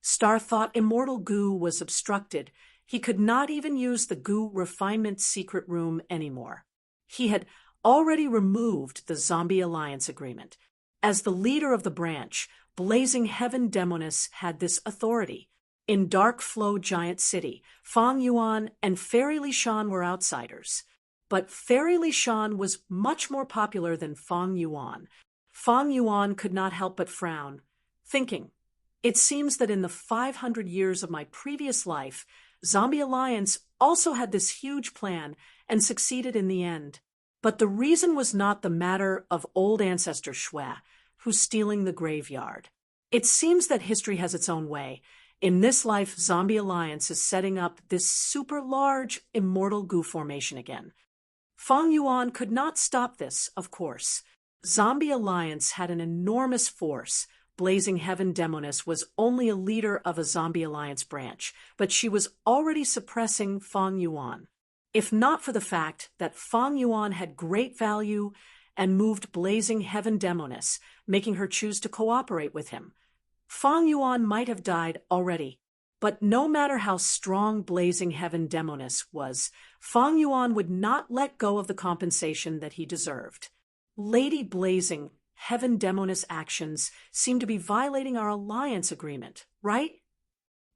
Star thought immortal goo was obstructed. He could not even use the goo refinement secret room anymore. He had already removed the Zombie Alliance agreement. As the leader of the branch, Blazing Heaven Demoness had this authority. In Dark Flow Giant City, Fang Yuan and Fairy Li Shan were outsiders. But Fairy Li Shan was much more popular than Fang Yuan. Fang Yuan could not help but frown, thinking, "It seems that in the 500 years of my previous life, Zombie Alliance also had this huge plan and succeeded in the end. But the reason was not the matter of old ancestor Shui, who's stealing the graveyard. It seems that history has its own way. In this life, Zombie Alliance is setting up this super large immortal goo formation again." Fang Yuan could not stop this, of course. Zombie Alliance had an enormous force. Blazing Heaven Demoness was only a leader of a Zombie Alliance branch, but she was already suppressing Fang Yuan. If not for the fact that Fang Yuan had great value and moved Blazing Heaven Demoness, making her choose to cooperate with him, Fang Yuan might have died already. But no matter how strong Blazing Heaven Demoness was, Fang Yuan would not let go of the compensation that he deserved. Lady Blazing Heaven Demoness actions seem to be violating our alliance agreement, right?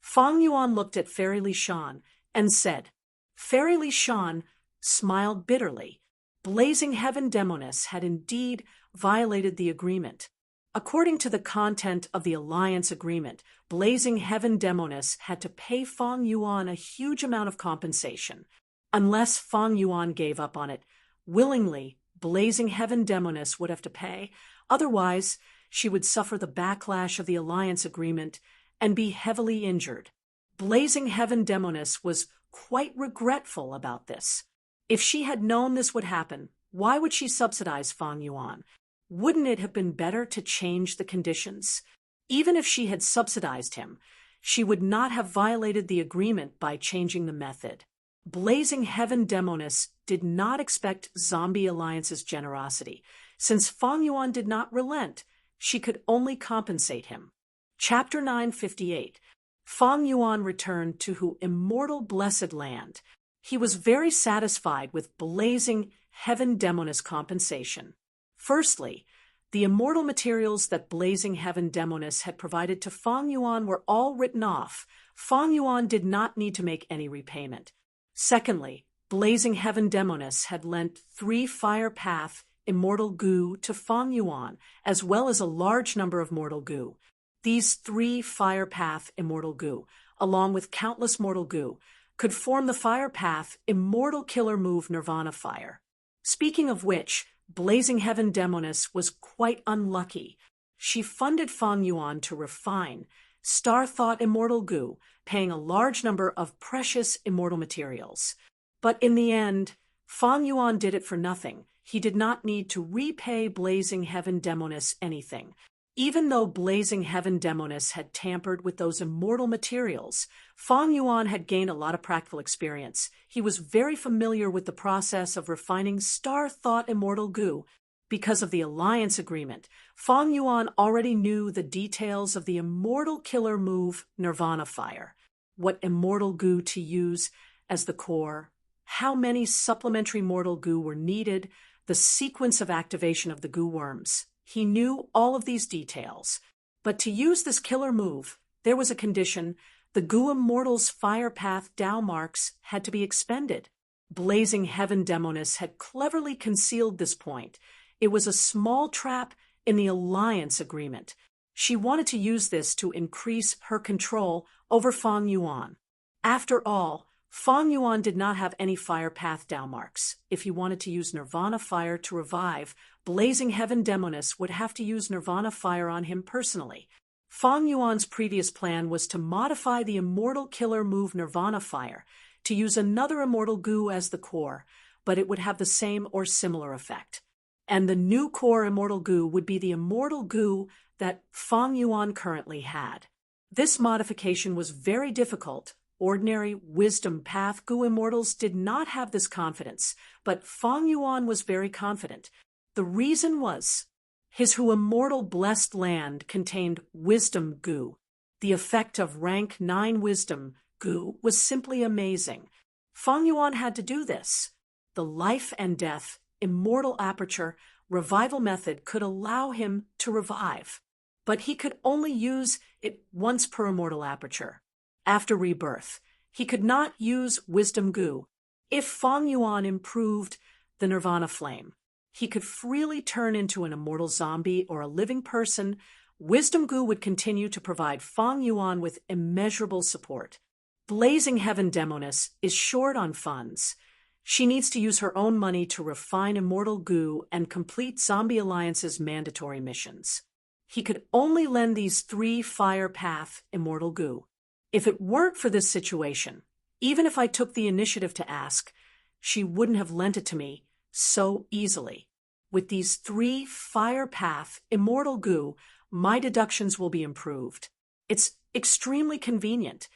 Fang Yuan looked at Fairy Li Shan and said. Fairy Li Shan smiled bitterly. Blazing Heaven Demoness had indeed violated the agreement. According to the content of the alliance agreement, Blazing Heaven Demoness had to pay Fang Yuan a huge amount of compensation. Unless Fang Yuan gave up on it, willingly, Blazing Heaven Demoness would have to pay. Otherwise, she would suffer the backlash of the alliance agreement and be heavily injured. Blazing Heaven Demoness was quite regretful about this. If she had known this would happen, why would she subsidize Fang Yuan? Wouldn't it have been better to change the conditions? Even if she had subsidized him, she would not have violated the agreement by changing the method. Blazing Heaven Demoness did not expect Zombie Alliance's generosity. Since Fang Yuan did not relent, she could only compensate him. Chapter 958. Fang Yuan returned to her immortal blessed land. He was very satisfied with Blazing Heaven Demoness compensation. Firstly, the immortal materials that Blazing Heaven Demoness had provided to Fang Yuan were all written off. Fang Yuan did not need to make any repayment. Secondly, Blazing Heaven Demoness had lent 3 Fire Path immortal goo to Fang Yuan, as well as a large number of mortal goo. These 3 Fire Path immortal goo, along with countless mortal goo, could form the Fire Path immortal killer move Nirvana Fire. Speaking of which, Blazing Heaven Demoness was quite unlucky. She funded Fang Yuan to refine Star Thought immortal goo, paying a large number of precious immortal materials. But in the end, Fang Yuan did it for nothing. He did not need to repay Blazing Heaven Demoness anything. Even though Blazing Heaven Demoness had tampered with those immortal materials, Fang Yuan had gained a lot of practical experience. He was very familiar with the process of refining Star Thought immortal goo. Because of the alliance agreement, Fang Yuan already knew the details of the immortal killer move Nirvana Fire, what immortal goo to use as the core, how many supplementary mortal goo were needed, the sequence of activation of the goo worms. He knew all of these details. But to use this killer move, there was a condition. The goo immortal's fire path Tao marks had to be expended. Blazing Heaven Demoness had cleverly concealed this point. It was a small trap in the alliance agreement. She wanted to use this to increase her control over Feng Yuan. After all, Feng Yuan did not have any fire path Tao marks. If he wanted to use Nirvana fire to revive, Blazing Heaven Demoness would have to use Nirvana fire on him personally. Feng Yuan's previous plan was to modify the immortal killer move Nirvana fire to use another immortal goo as the core, but it would have the same or similar effect. And the new core immortal goo would be the immortal goo that Feng Yuan currently had. This modification was very difficult. Ordinary wisdom path goo immortals did not have this confidence, but Feng Yuan was very confident. The reason was his Hu immortal blessed land contained wisdom goo. The effect of rank 9 wisdom goo was simply amazing. Feng Yuan had to do this. The life and death immortal aperture revival method could allow him to revive, but he could only use it once per immortal aperture. After rebirth, he could not use wisdom goo. If Feng Yuan improved the Nirvana flame, he could freely turn into an immortal zombie or a living person. Wisdom goo would continue to provide Feng Yuan with immeasurable support. Blazing Heaven Demoness is short on funds. She needs to use her own money to refine immortal goo and complete Zombie Alliance's mandatory missions. He could only lend these 3 fire path immortal goo. If it weren't for this situation, even if I took the initiative to ask, she wouldn't have lent it to me so easily. With these 3 fire path immortal goo, my deductions will be improved. It's extremely convenient.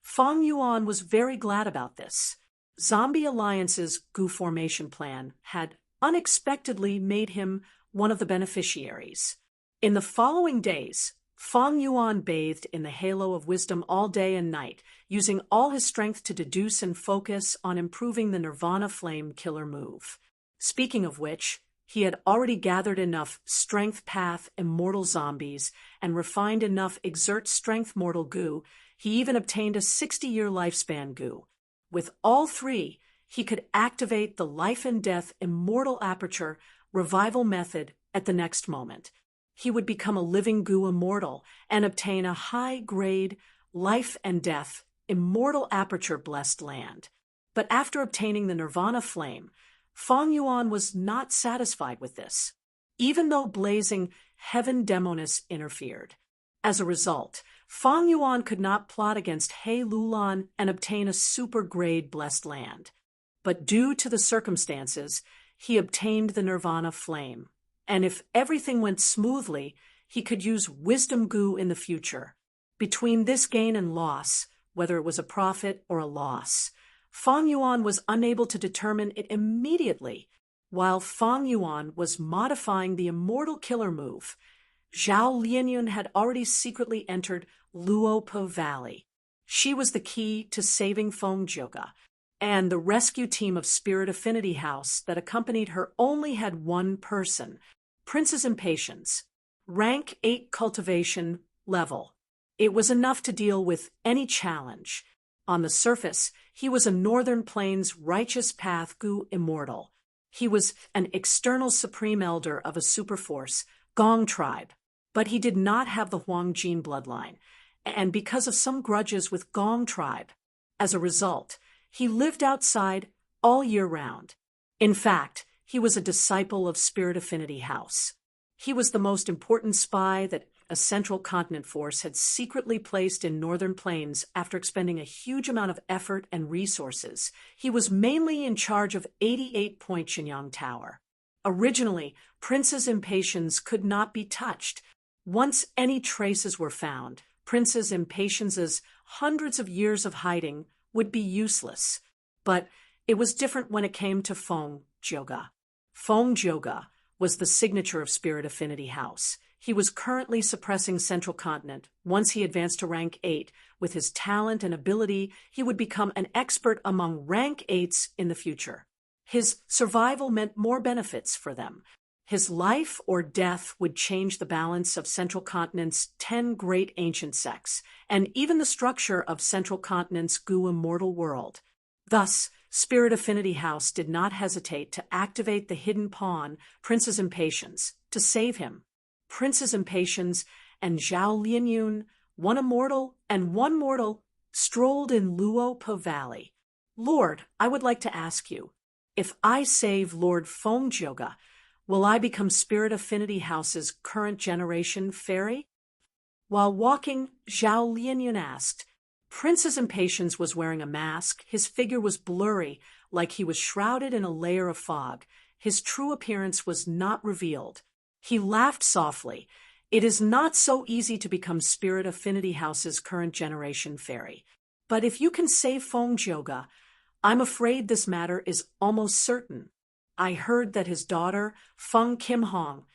Feng Yuan was very glad about this. Zombie Alliance's goo formation plan had unexpectedly made him one of the beneficiaries. In the following days, Feng Yuan bathed in the halo of wisdom all day and night, using all his strength to deduce and focus on improving the Nirvana flame killer move. Speaking of which, he had already gathered enough strength path immortal zombies and refined enough exert strength mortal goo. He even obtained a 60-year lifespan goo. With all 3, he could activate the life and death immortal aperture revival method at the next moment. He would become a living goo immortal and obtain a high-grade life and death immortal aperture blessed land. But after obtaining the Nirvana flame, Feng Yuan was not satisfied with this, even though Blazing Heaven Demoness interfered. As a result, Feng Yuan could not plot against He Lulan and obtain a super-grade blessed land. But due to the circumstances, he obtained the Nirvana flame. And if everything went smoothly, he could use wisdom goo in the future. Between this gain and loss, whether it was a profit or a loss, Feng Yuan was unable to determine it immediately. While Feng Yuan was modifying the immortal killer move, Zhao Lianyun had already secretly entered Luopa Valley. She was the key to saving Feng Zhoga, and the rescue team of Spirit Affinity House that accompanied her only had one person, Prince's Impatience, rank 8 cultivation level. It was enough to deal with any challenge. On the surface, he was a Northern Plains righteous path goo immortal. He was an external supreme elder of a superforce, Gong tribe, but he did not have the Huangjin bloodline, and because of some grudges with Gong tribe, as a result, he lived outside all year round. In fact, he was a disciple of Spirit Affinity House. He was the most important spy that a Central Continent force had secretly placed in Northern Plains after expending a huge amount of effort and resources. He was mainly in charge of 88 Point Shinyang Tower. Originally, Prince's Impatience could not be touched. Once any traces were found, Prince's Impatience's hundreds of years of hiding would be useless. But it was different when it came to Feng Zhoga. Feng Zhoga was the signature of Spirit Affinity House. He was currently suppressing Central Continent. Once he advanced to rank 8, with his talent and ability, he would become an expert among rank 8s in the future. His survival meant more benefits for them. His life or death would change the balance of Central Continent's 10 great ancient sects, and even the structure of Central Continent's goo immortal world. Thus, Spirit Affinity House did not hesitate to activate the hidden pawn, Prince's Impatience, to save him. Prince's Impatience and Zhao Lianyun, one immortal and one mortal, strolled in Luopo Valley. Lord, I would like to ask you, if I save Lord Fengzhouge, will I become Spirit Affinity House's current generation fairy? While walking, Zhao Lianyun asked. Prince's Impatience was wearing a mask. His figure was blurry, like he was shrouded in a layer of fog. His true appearance was not revealed. He laughed softly. It is not so easy to become Spirit Affinity House's current generation fairy. But if you can save Fengzhouge, I'm afraid this matter is almost certain. I heard that his daughter, Feng Qimhong,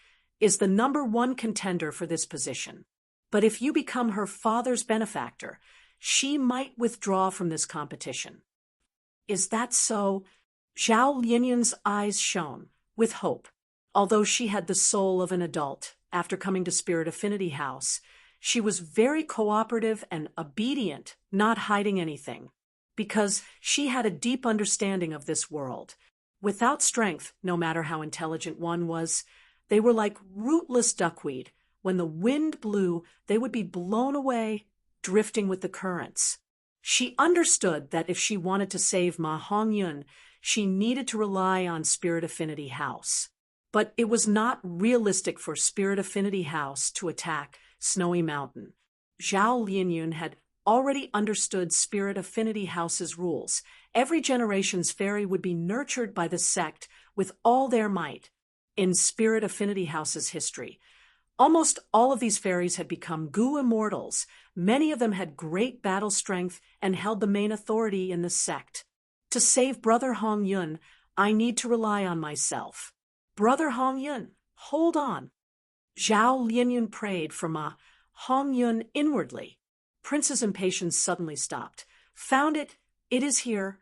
is the #1 contender for this position. But if you become her father's benefactor, she might withdraw from this competition. Is that so? Zhao Lianyun's eyes shone with hope. Although she had the soul of an adult after coming to Spirit Affinity House, she was very cooperative and obedient, not hiding anything, because she had a deep understanding of this world. Without strength, no matter how intelligent one was, they were like rootless duckweed. When the wind blew, they would be blown away, drifting with the currents. She understood that if she wanted to save Ma Hongyun, she needed to rely on Spirit Affinity House. But it was not realistic for Spirit Affinity House to attack Snowy Mountain. Zhao Lianyun had already understood Spirit Affinity House's rules. Every generation's fairy would be nurtured by the sect with all their might. In Spirit Affinity House's history, almost all of these fairies had become goo immortals. Many of them had great battle strength and held the main authority in the sect. To save Brother Hongyun, I need to rely on myself. Brother Hongyun, hold on. Zhao Lianyun prayed for Ma Hongyun inwardly. Prince's Impatience suddenly stopped. Found it. It is here.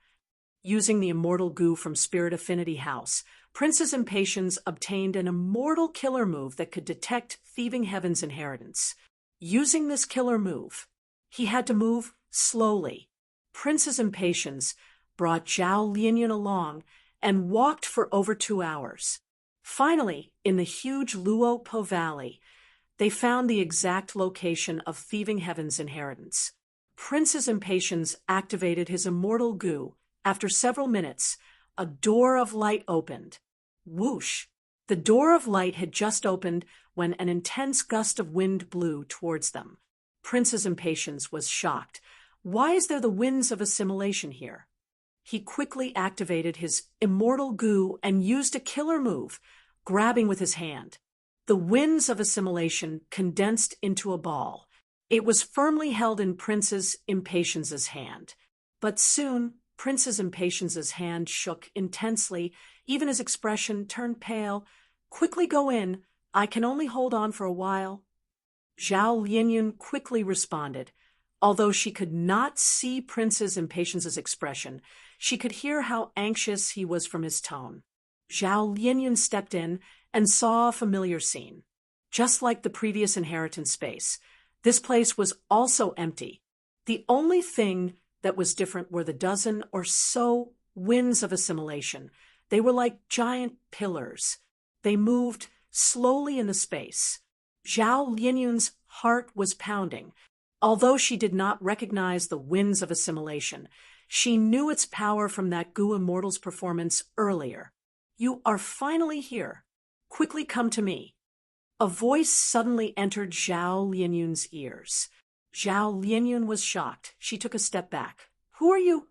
Using the immortal goo from Spirit Affinity House, Prince's Impatience obtained an immortal killer move that could detect Thieving Heaven's inheritance. Using this killer move, he had to move slowly. Prince's Impatience brought Zhao Lianyun along and walked for over 2 hours. Finally, in the huge Luopo Valley, they found the exact location of Thieving Heaven's inheritance. Prince's Impatience activated his immortal goo. After several minutes, a door of light opened. Whoosh! The door of light had just opened when an intense gust of wind blew towards them. Prince's Impatience was shocked. Why is there the winds of assimilation here? He quickly activated his immortal goo and used a killer move, grabbing with his hand. The winds of assimilation condensed into a ball. It was firmly held in Prince's Impatience's hand. But soon, Prince's Impatience's hand shook intensely. Even his expression turned pale. Quickly go in. I can only hold on for a while. Zhao Lianyun quickly responded. Although she could not see Prince's Impatience's expression, she could hear how anxious he was from his tone. Zhao Lianyun stepped in and saw a familiar scene. Just like the previous inheritance space, this place was also empty. The only thing that was different were the dozen or so winds of assimilation. They were like giant pillars. They moved slowly in the space. Zhao Lianyun's heart was pounding. Although she did not recognize the winds of assimilation, she knew its power from that goo immortal's performance earlier. You are finally here. Quickly come to me. A voice suddenly entered Zhao Lianyun's ears. Zhao Lianyun was shocked. She took a step back. Who are you?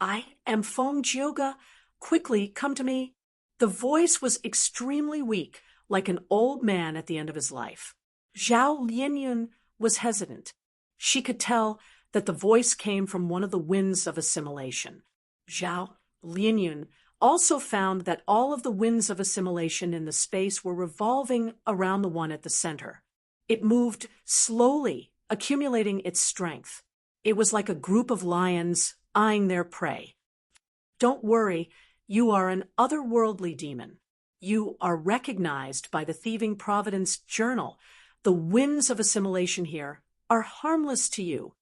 I am Fengzhouge. Quickly come to me. The voice was extremely weak, like an old man at the end of his life. Zhao Lianyun was hesitant. She could tell that the voice came from one of the winds of assimilation. Zhao Lianyun also found that all of the winds of assimilation in the space were revolving around the one at the center. It moved slowly, accumulating its strength. It was like a group of lions eyeing their prey. Don't worry, You are an otherworldly demon. You are recognized by the Thieving Providence Journal. The winds of assimilation here are harmless to you.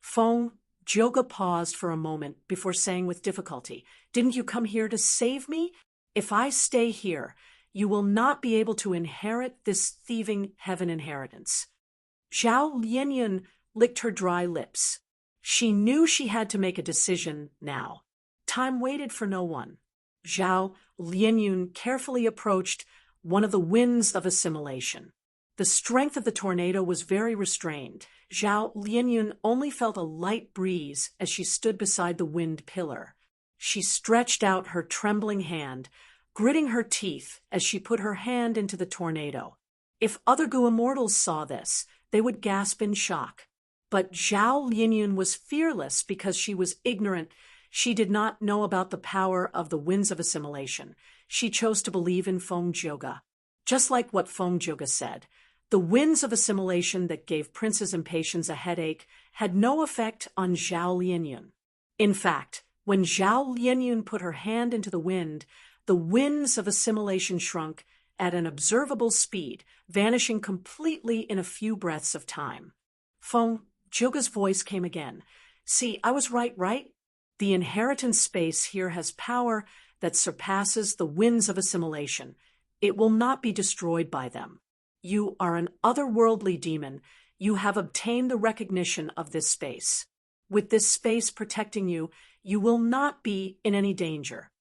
Feng Joga paused for a moment before saying with difficulty, "Didn't you come here to save me? If I stay here, you will not be able to inherit this thieving heaven inheritance." Zhao Lianyun licked her dry lips. She knew she had to make a decision now. Time waited for no one. Zhao Lianyun carefully approached one of the winds of assimilation. The strength of the tornado was very restrained. Zhao Lianyun only felt a light breeze as she stood beside the wind pillar. She stretched out her trembling hand, gritting her teeth as she put her hand into the tornado. If other Gu immortals saw this, they would gasp in shock. But Zhao Lianyun was fearless because she was ignorant. She did not know about the power of the winds of assimilation. She chose to believe in Feng Joga. Just like what Feng Joga said, the winds of assimilation that gave Princess Impatience a headache had no effect on Zhao Lianyun. In fact, when Zhao Lianyun put her hand into the winds of assimilation shrunk at an observable speed, vanishing completely in a few breaths of time. Feng Joga's voice came again. "See, I was right? The inheritance space here has power that surpasses the winds of assimilation. It will not be destroyed by them. You are an otherworldly demon. You have obtained the recognition of this space. With this space protecting you, you will not be in any danger."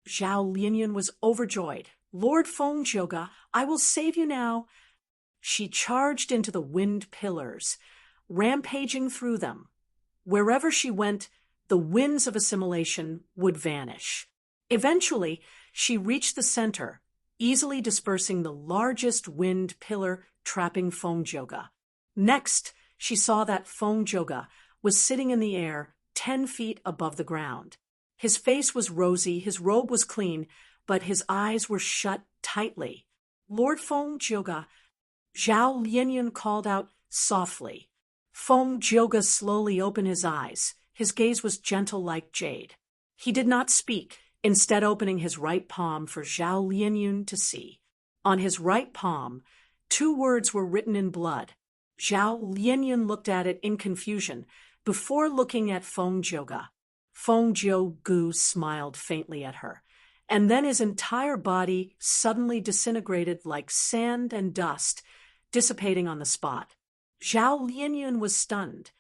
Zhao Lianyun was overjoyed. "Lord Feng Joga, I will save you now." She charged into the wind pillars, rampaging through them. Wherever she went, the winds of assimilation would vanish. Eventually, she reached the center, easily dispersing the largest wind pillar trapping Feng Joga. Next, she saw that Feng Joga was sitting in the air 10 feet above the ground. His face was rosy, his robe was clean, but his eyes were shut tightly. "Lord Feng Joga," Zhao Lianyun called out softly. Feng Joga slowly opened his eyes. His gaze was gentle like jade. He did not speak, instead opening his right palm for Zhao Lianyun to see. On his right palm, 2 words were written in blood. Zhao Lianyun looked at it in confusion before looking at Feng Joga. Feng Joga smiled faintly at her, and then his entire body suddenly disintegrated like sand and dust, dissipating on the spot. Zhao Lianyun was stunned.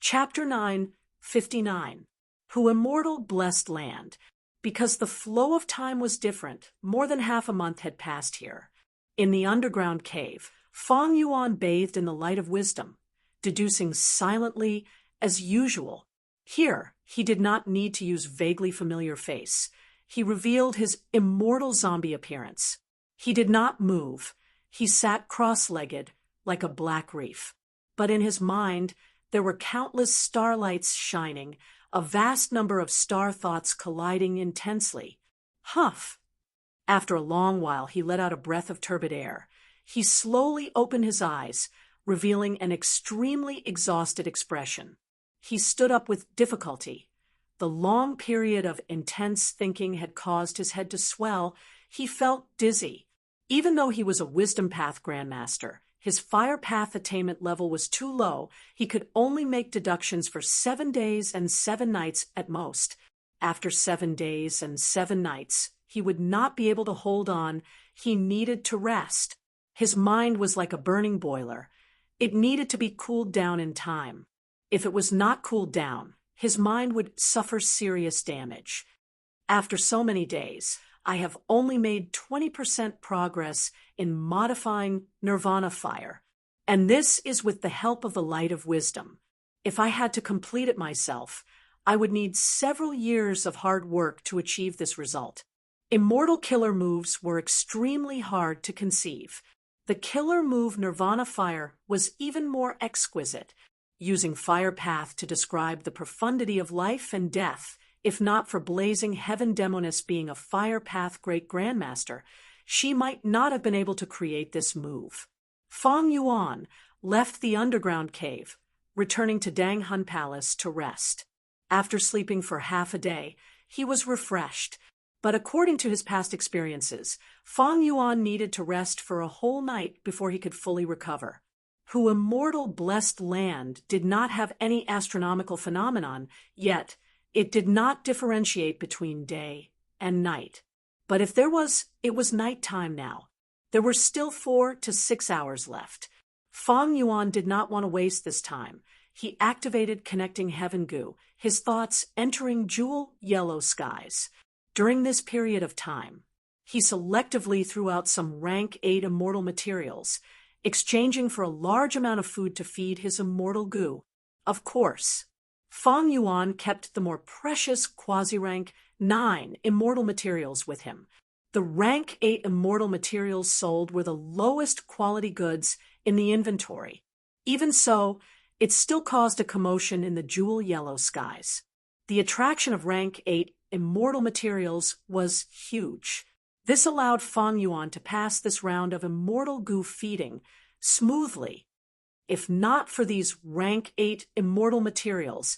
Chapter 9:59. Who Immortal Blessed Land. Because the flow of time was different, more than half a month had passed here. In the underground cave, Feng Yuan bathed in the light of wisdom, deducing silently as usual. Here, he did not need to use vaguely familiar face. He revealed his immortal zombie appearance. He did not move. He sat cross-legged like a black reef. But in his mind, there were countless starlights shining, a vast number of star thoughts colliding intensely. Huff! After a long while, he let out a breath of turbid air. He slowly opened his eyes, revealing an extremely exhausted expression. He stood up with difficulty. The long period of intense thinking had caused his head to swell. He felt dizzy. Even though he was a Wisdom Path Grandmaster, his Fire Path attainment level was too low. He could only make deductions for 7 days and 7 nights at most. After 7 days and 7 nights, he would not be able to hold on. He needed to rest. His mind was like a burning boiler. It needed to be cooled down in time. If it was not cooled down, his mind would suffer serious damage. After so many days, I have only made 20% progress in modifying Nirvana fire, and this is with the help of the light of wisdom. If I had to complete it myself, I would need several years of hard work to achieve this result. Immortal killer moves were extremely hard to conceive. The killer move Nirvana fire was even more exquisite, using Fire Path to describe the profundity of life and death. If not for Blazing Heaven Demoness being a Fire Path Great Grandmaster, she might not have been able to create this move. Feng Yuan left the underground cave, returning to Dang Hun Palace to rest. After sleeping for half a day, he was refreshed. But according to his past experiences, Fang Yuan needed to rest for a whole night before he could fully recover. Hu immortal blessed land did not have any astronomical phenomenon, yet it did not differentiate between day and night. But if there was, it was nighttime now. There were still 4 to 6 hours left. Fang Yuan did not want to waste this time. He activated connecting heaven goo, his thoughts entering jewel yellow skies. During this period of time, he selectively threw out some rank 8 immortal materials, exchanging for a large amount of food to feed his immortal goo. Of course, Fang Yuan kept the more precious quasi-rank 9 immortal materials with him. The rank 8 immortal materials sold were the lowest quality goods in the inventory. Even so, it still caused a commotion in the jewel yellow skies. The attraction of rank 8 immortal materials was huge. This allowed Fang Yuan to pass this round of immortal goo feeding smoothly. If not for these rank 8 immortal materials,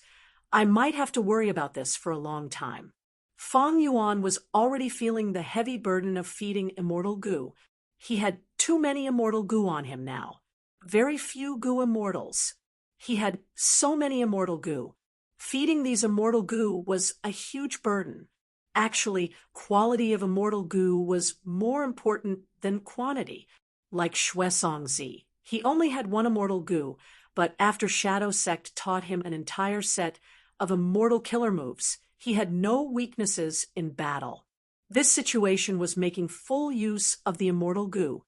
I might have to worry about this for a long time. Fang Yuan was already feeling the heavy burden of feeding immortal goo. He had too many immortal goo on him now. Very few goo immortals. He had so many immortal goo. Feeding these immortal goo was a huge burden. Actually, quality of immortal goo was more important than quantity. Like Shuesongzi, he only had 1 immortal goo, but after Shadow Sect taught him an entire set of immortal killer moves, he had no weaknesses in battle. This situation was making full use of the immortal goo.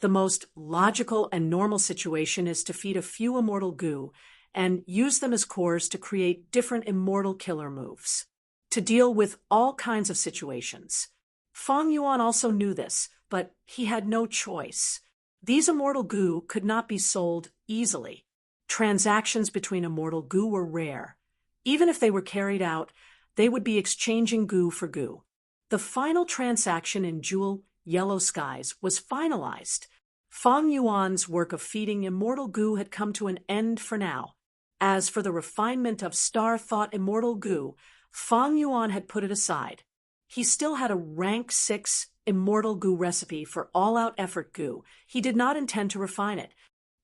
The most logical and normal situation is to feed a few immortal goo and use them as cores to create different immortal killer moves, to deal with all kinds of situations. Fang Yuan also knew this, but he had no choice. These immortal goo could not be sold easily. Transactions between immortal goo were rare. Even if they were carried out, they would be exchanging goo for goo. The final transaction in jewel yellow skies was finalized. Fang Yuan's work of feeding immortal goo had come to an end for now. As for the refinement of star thought immortal goo, Fang Yuan had put it aside. He still had a rank 6 immortal goo recipe for all-out effort goo. He did not intend to refine it.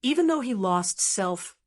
Even though he lost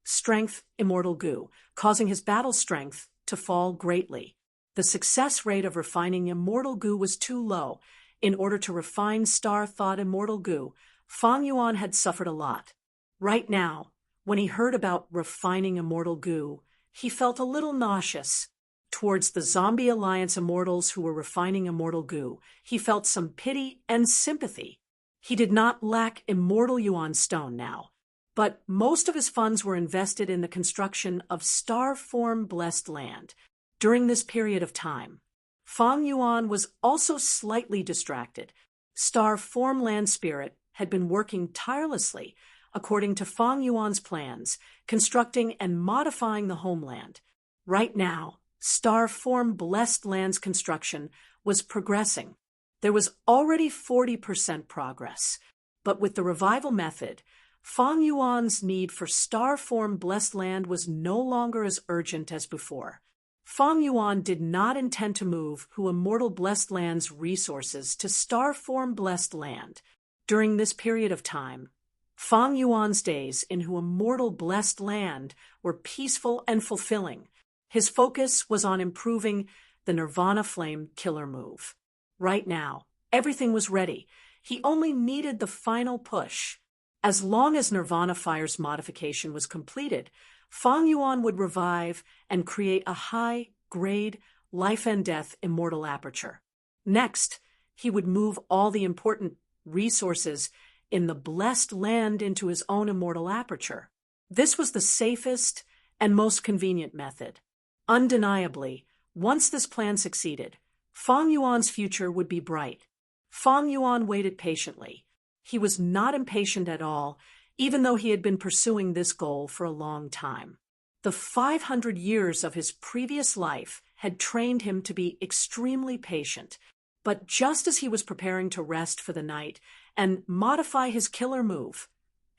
strength immortal goo, causing his battle strength to fall greatly. The success rate of refining immortal goo was too low. In order to refine star thought immortal goo, Fang Yuan had suffered a lot. Right now, when he heard about refining immortal goo, he felt a little nauseous. Towards the Zombie Alliance immortals who were refining immortal goo, he felt some pity and sympathy. He did not lack immortal Yuan stone now, but most of his funds were invested in the construction of star-form blessed land. During this period of time, Fang Yuan was also slightly distracted. Star-form land spirit had been working tirelessly, according to Fang Yuan's plans, constructing and modifying the homeland. Right now, star-form blessed land's construction was progressing. There was already 40% progress, but with the revival method, Fang Yuan's need for star-form blessed land was no longer as urgent as before. Fang Yuan did not intend to move Hu Immortal Blessed Land's resources to star-form blessed land. During this period of time, Fang Yuan's days in Hu Immortal Blessed Land were peaceful and fulfilling. His focus was on improving the Nirvana Flame killer move. Right now, everything was ready. He only needed the final push. As long as Nirvana Fire's modification was completed, Fang Yuan would revive and create a high-grade life and death immortal aperture. Next, he would move all the important resources in the blessed land into his own immortal aperture. This was the safest and most convenient method. Undeniably, once this plan succeeded, Fang Yuan's future would be bright. Fang Yuan waited patiently. He was not impatient at all, even though he had been pursuing this goal for a long time. The 500 years of his previous life had trained him to be extremely patient, but just as he was preparing to rest for the night and modify his killer move,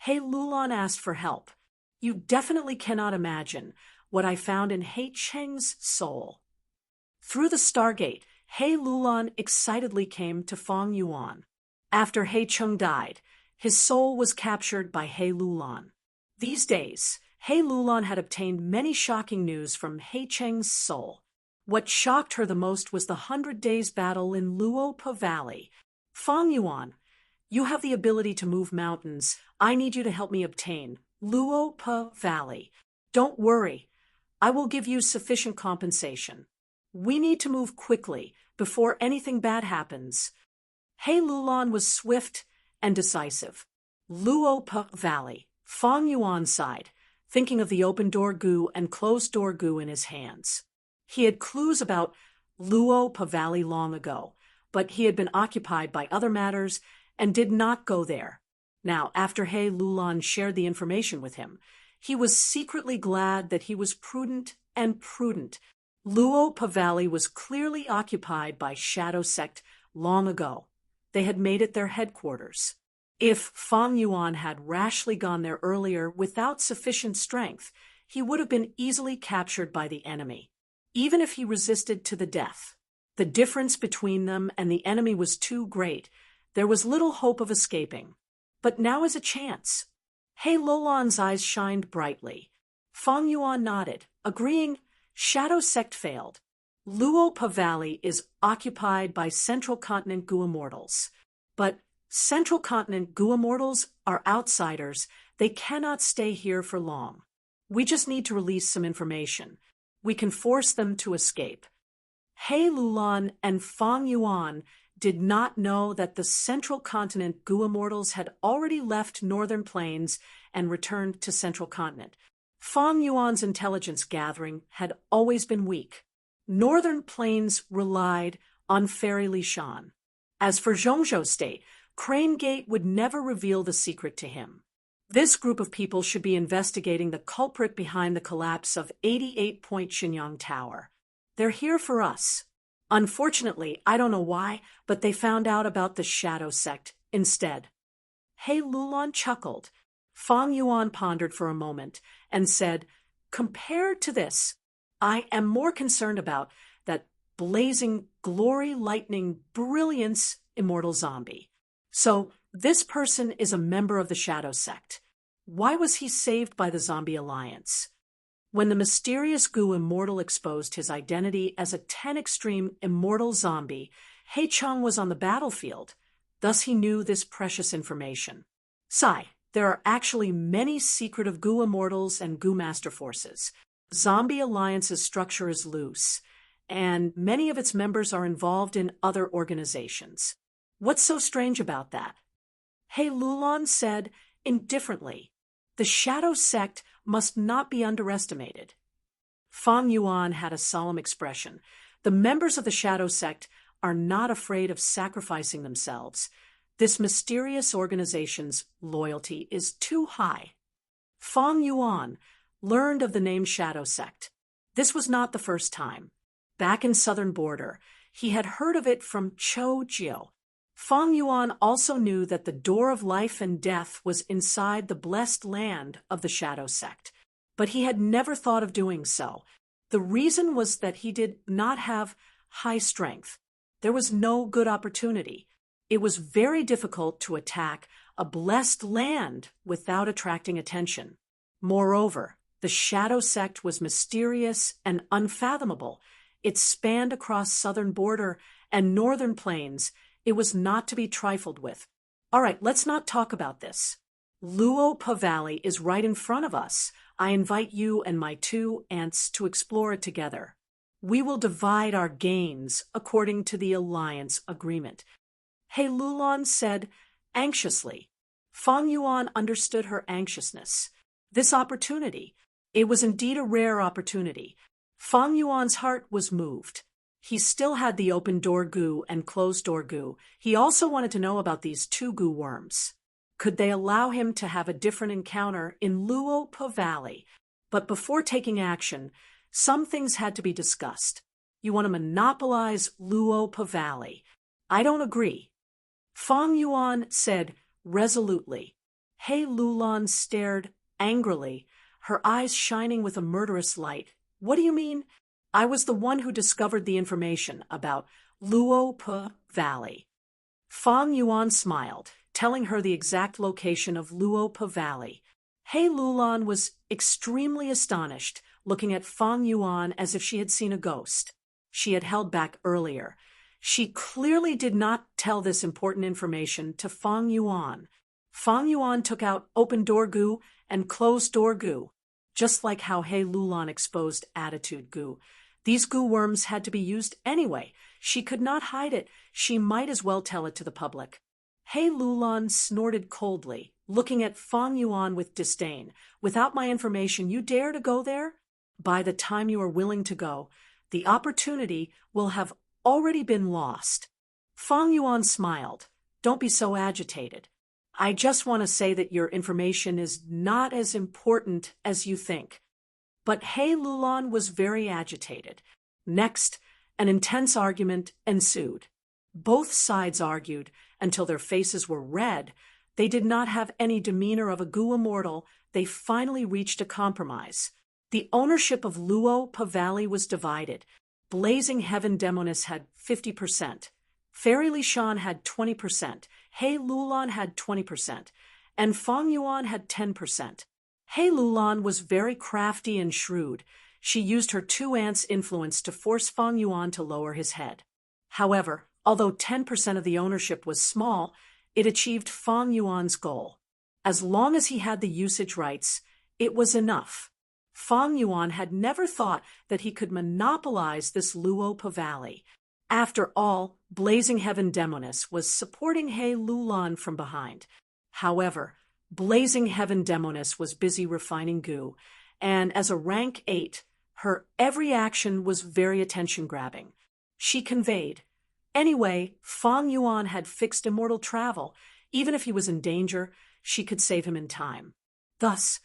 He Lulan asked for help. You definitely cannot imagine what I found in He Cheng's soul. Through the Stargate, He Lulan excitedly came to Fong Yuan. After He Chung died, his soul was captured by He Lulan. These days, He Lulan had obtained many shocking news from He Cheng's soul. What shocked her the most was the 100 Days battle in Luopa Valley. Fong Yuan, you have the ability to move mountains. I need you to help me obtain Luopa Valley. Don't worry. I will give you sufficient compensation. We need to move quickly before anything bad happens. He Lulan was swift and decisive. Luopa Valley. Fong Yuan sighed, thinking of the open-door goo and closed-door goo in his hands. He had clues about Luopa Valley long ago, but he had been occupied by other matters and did not go there. Now, after He Lulan shared the information with him, he was secretly glad that he was prudent and prudent. Luopa Valley was clearly occupied by Shadow Sect long ago. They had made it their headquarters. If Fong Yuan had rashly gone there earlier without sufficient strength, he would have been easily captured by the enemy, even if he resisted to the death. The difference between them and the enemy was too great. There was little hope of escaping. But now is a chance. He Lulan's eyes shined brightly. Fong Yuan nodded, agreeing. Shadow Sect failed. Luopa Valley is occupied by Central Continent Goo Immortals. But Central Continent Goo Immortals are outsiders. They cannot stay here for long. We just need to release some information. We can force them to escape. He Lulan and Fong Yuan did not know that the Central Continent Goo Immortals had already left Northern Plains and returned to Central Continent. Fong Yuan's intelligence gathering had always been weak. Northern Plains relied on Fairy Li Shan. As for Zhongzhou State, Crane Gate would never reveal the secret to him. This group of people should be investigating the culprit behind the collapse of 88 Point Shenyang Tower. They're here for us. Unfortunately, I don't know why, but they found out about the Shadow Sect instead. He Lulan chuckled. Fong Yuan pondered for a moment and said, compared to this, I am more concerned about that blazing glory, lightning, brilliance, immortal zombie. So, this person is a member of the Shadow Sect. Why was he saved by the Zombie Alliance? When the mysterious Goo Immortal exposed his identity as a 10 extreme immortal zombie, He Chung was on the battlefield. Thus he knew this precious information. Sai, there are actually many secretive Goo Immortals and Goo Master Forces. Zombie Alliance's structure is loose, and many of its members are involved in other organizations. What's so strange about that? He Lulan said indifferently, the Shadow Sect must not be underestimated. Fong Yuan had a solemn expression. The members of the Shadow Sect are not afraid of sacrificing themselves. This mysterious organization's loyalty is too high. Fong Yuan learned of the name Shadow Sect. This was not the first time. Back in southern border, he had heard of it from Cho Jiu. Fong Yuan also knew that the door of life and death was inside the blessed land of the Shadow Sect, but he had never thought of doing so. The reason was that he did not have high strength. There was no good opportunity. It was very difficult to attack a blessed land without attracting attention. Moreover, the Shadow Sect was mysterious and unfathomable. It spanned across southern border and northern plains. It was not to be trifled with. All right, let's not talk about this. Luopa Valley is right in front of us. I invite you and my 2 aunts to explore it together. We will divide our gains according to the alliance agreement. He Lulan said anxiously. Fong Yuan understood her anxiousness. This opportunity, it was indeed a rare opportunity. Fong Yuan's heart was moved. He still had the open-door goo and closed-door goo. He also wanted to know about these 2 goo worms. Could they allow him to have a different encounter in Luopa Valley? But before taking action, some things had to be discussed. You want to monopolize Luopa Valley. I don't agree. Fong Yuan said resolutely. He Lulan stared angrily, her eyes shining with a murderous light. What do you mean? I was the one who discovered the information about Luope Valley. Fang Yuan smiled, telling her the exact location of Luope Valley. He Lulan was extremely astonished, looking at Fang Yuan as if she had seen a ghost. She had held back earlier. She clearly did not tell this important information to Fang Yuan. Fang Yuan took out open-door goo and closed-door goo, just like how He Lulan exposed attitude goo. These goo worms had to be used anyway. She could not hide it. She might as well tell it to the public. He Lulan snorted coldly, looking at Fang Yuan with disdain. Without my information, you dare to go there? By the time you are willing to go, the opportunity will have already been lost. Fang Yuan smiled. Don't be so agitated. I just want to say that your information is not as important as you think. But He Lulan was very agitated. Next, an intense argument ensued. Both sides argued until their faces were red. They did not have any demeanor of a Gu immortal. They finally reached a compromise. The ownership of Luope Valley was divided. Blazing Heaven Demonis had 50%. Fairy Li Shan had 20%. He Lulan had 20%. And Fang Yuan had 10%. He Lulan was very crafty and shrewd. She used her two aunts' influence to force Fang Yuan to lower his head. However, although 10% of the ownership was small, it achieved Fang Yuan's goal. As long as he had the usage rights, it was enough. Fang Yuan had never thought that he could monopolize this Luope Valley. After all, Blazing Heaven Demonis was supporting He Lulan from behind. However, Blazing Heaven Demonis was busy refining goo, and as a rank 8, her every action was very attention-grabbing. She conveyed, anyway, Fang Yuan had fixed immortal travel. Even if he was in danger, she could save him in time. Thus,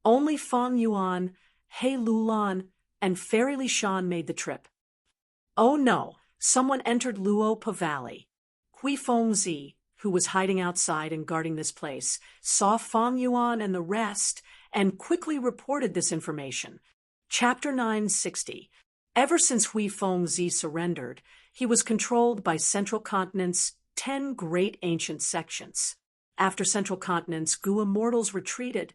only Fang Yuan, He Lulan, and Fairy Li Shan made the trip. Oh no, someone entered Luope Valley. Hui Fengzi, who was hiding outside and guarding this place, saw Fang Yuan and the rest and quickly reported this information. Chapter 960. Ever since Hui Fengzi surrendered, he was controlled by Central Continent's 10 great ancient sections. After Central Continent's Gu immortals retreated,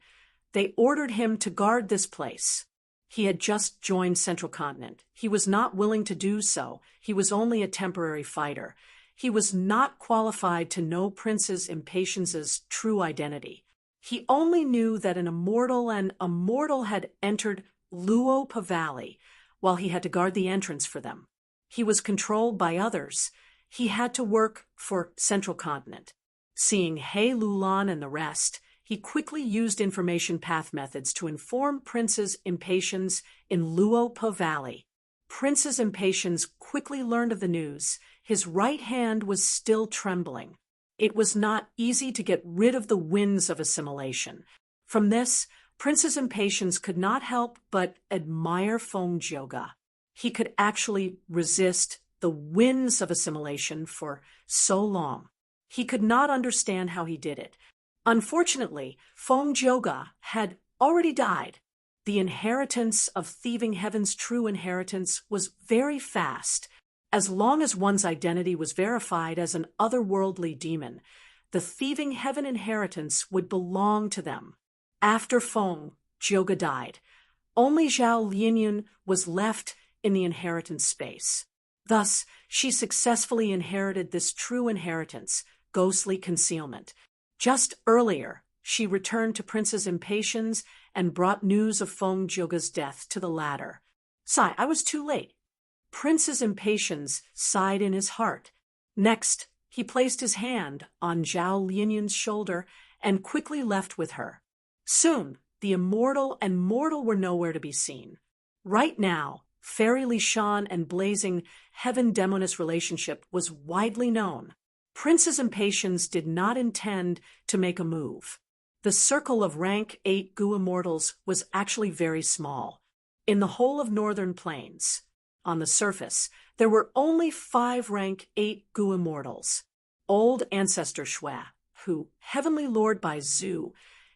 they ordered him to guard this place. He had just joined Central Continent. He was not willing to do so. He was only a temporary fighter. He was not qualified to know Princess Impatience's true identity. He only knew that an immortal and a mortal had entered Luope Valley, while he had to guard the entrance for them. He was controlled by others. He had to work for Central Continent. Seeing He Lulan and the rest, he quickly used information path methods to inform Princess Impatience in Luope Valley. Princess Impatience quickly learned of the news. His right hand was still trembling. It was not easy to get rid of the winds of assimilation. From this, Princess Impatience could not help but admire Feng Jioge. He could actually resist the winds of assimilation for so long. He could not understand how he did it. Unfortunately, Feng Jioge had already died. The inheritance of Thieving Heaven's true inheritance was very fast. As long as one's identity was verified as an otherworldly demon, the Thieving Heaven inheritance would belong to them. After Feng Jioge died, only Zhao Lianyun was left in the inheritance space. Thus, she successfully inherited this true inheritance, ghostly concealment. Just earlier, she returned to Princess Impatience and brought news of Feng Jioge's death to the latter. Sigh, I was too late. Princess Impatience sighed in his heart. Next, he placed his hand on Zhao Lianyun's shoulder and quickly left with her. Soon, the immortal and mortal were nowhere to be seen. Right now, Fairy Li Shan and Blazing Heaven Demonis relationship was widely known. Princess Impatience did not intend to make a move. The circle of rank 8 Gu immortals was actually very small. In the whole of Northern Plains, on the surface, there were only 5 rank 8 Gu immortals. Old Ancestor Shui, who, Heavenly Lord by Zhu,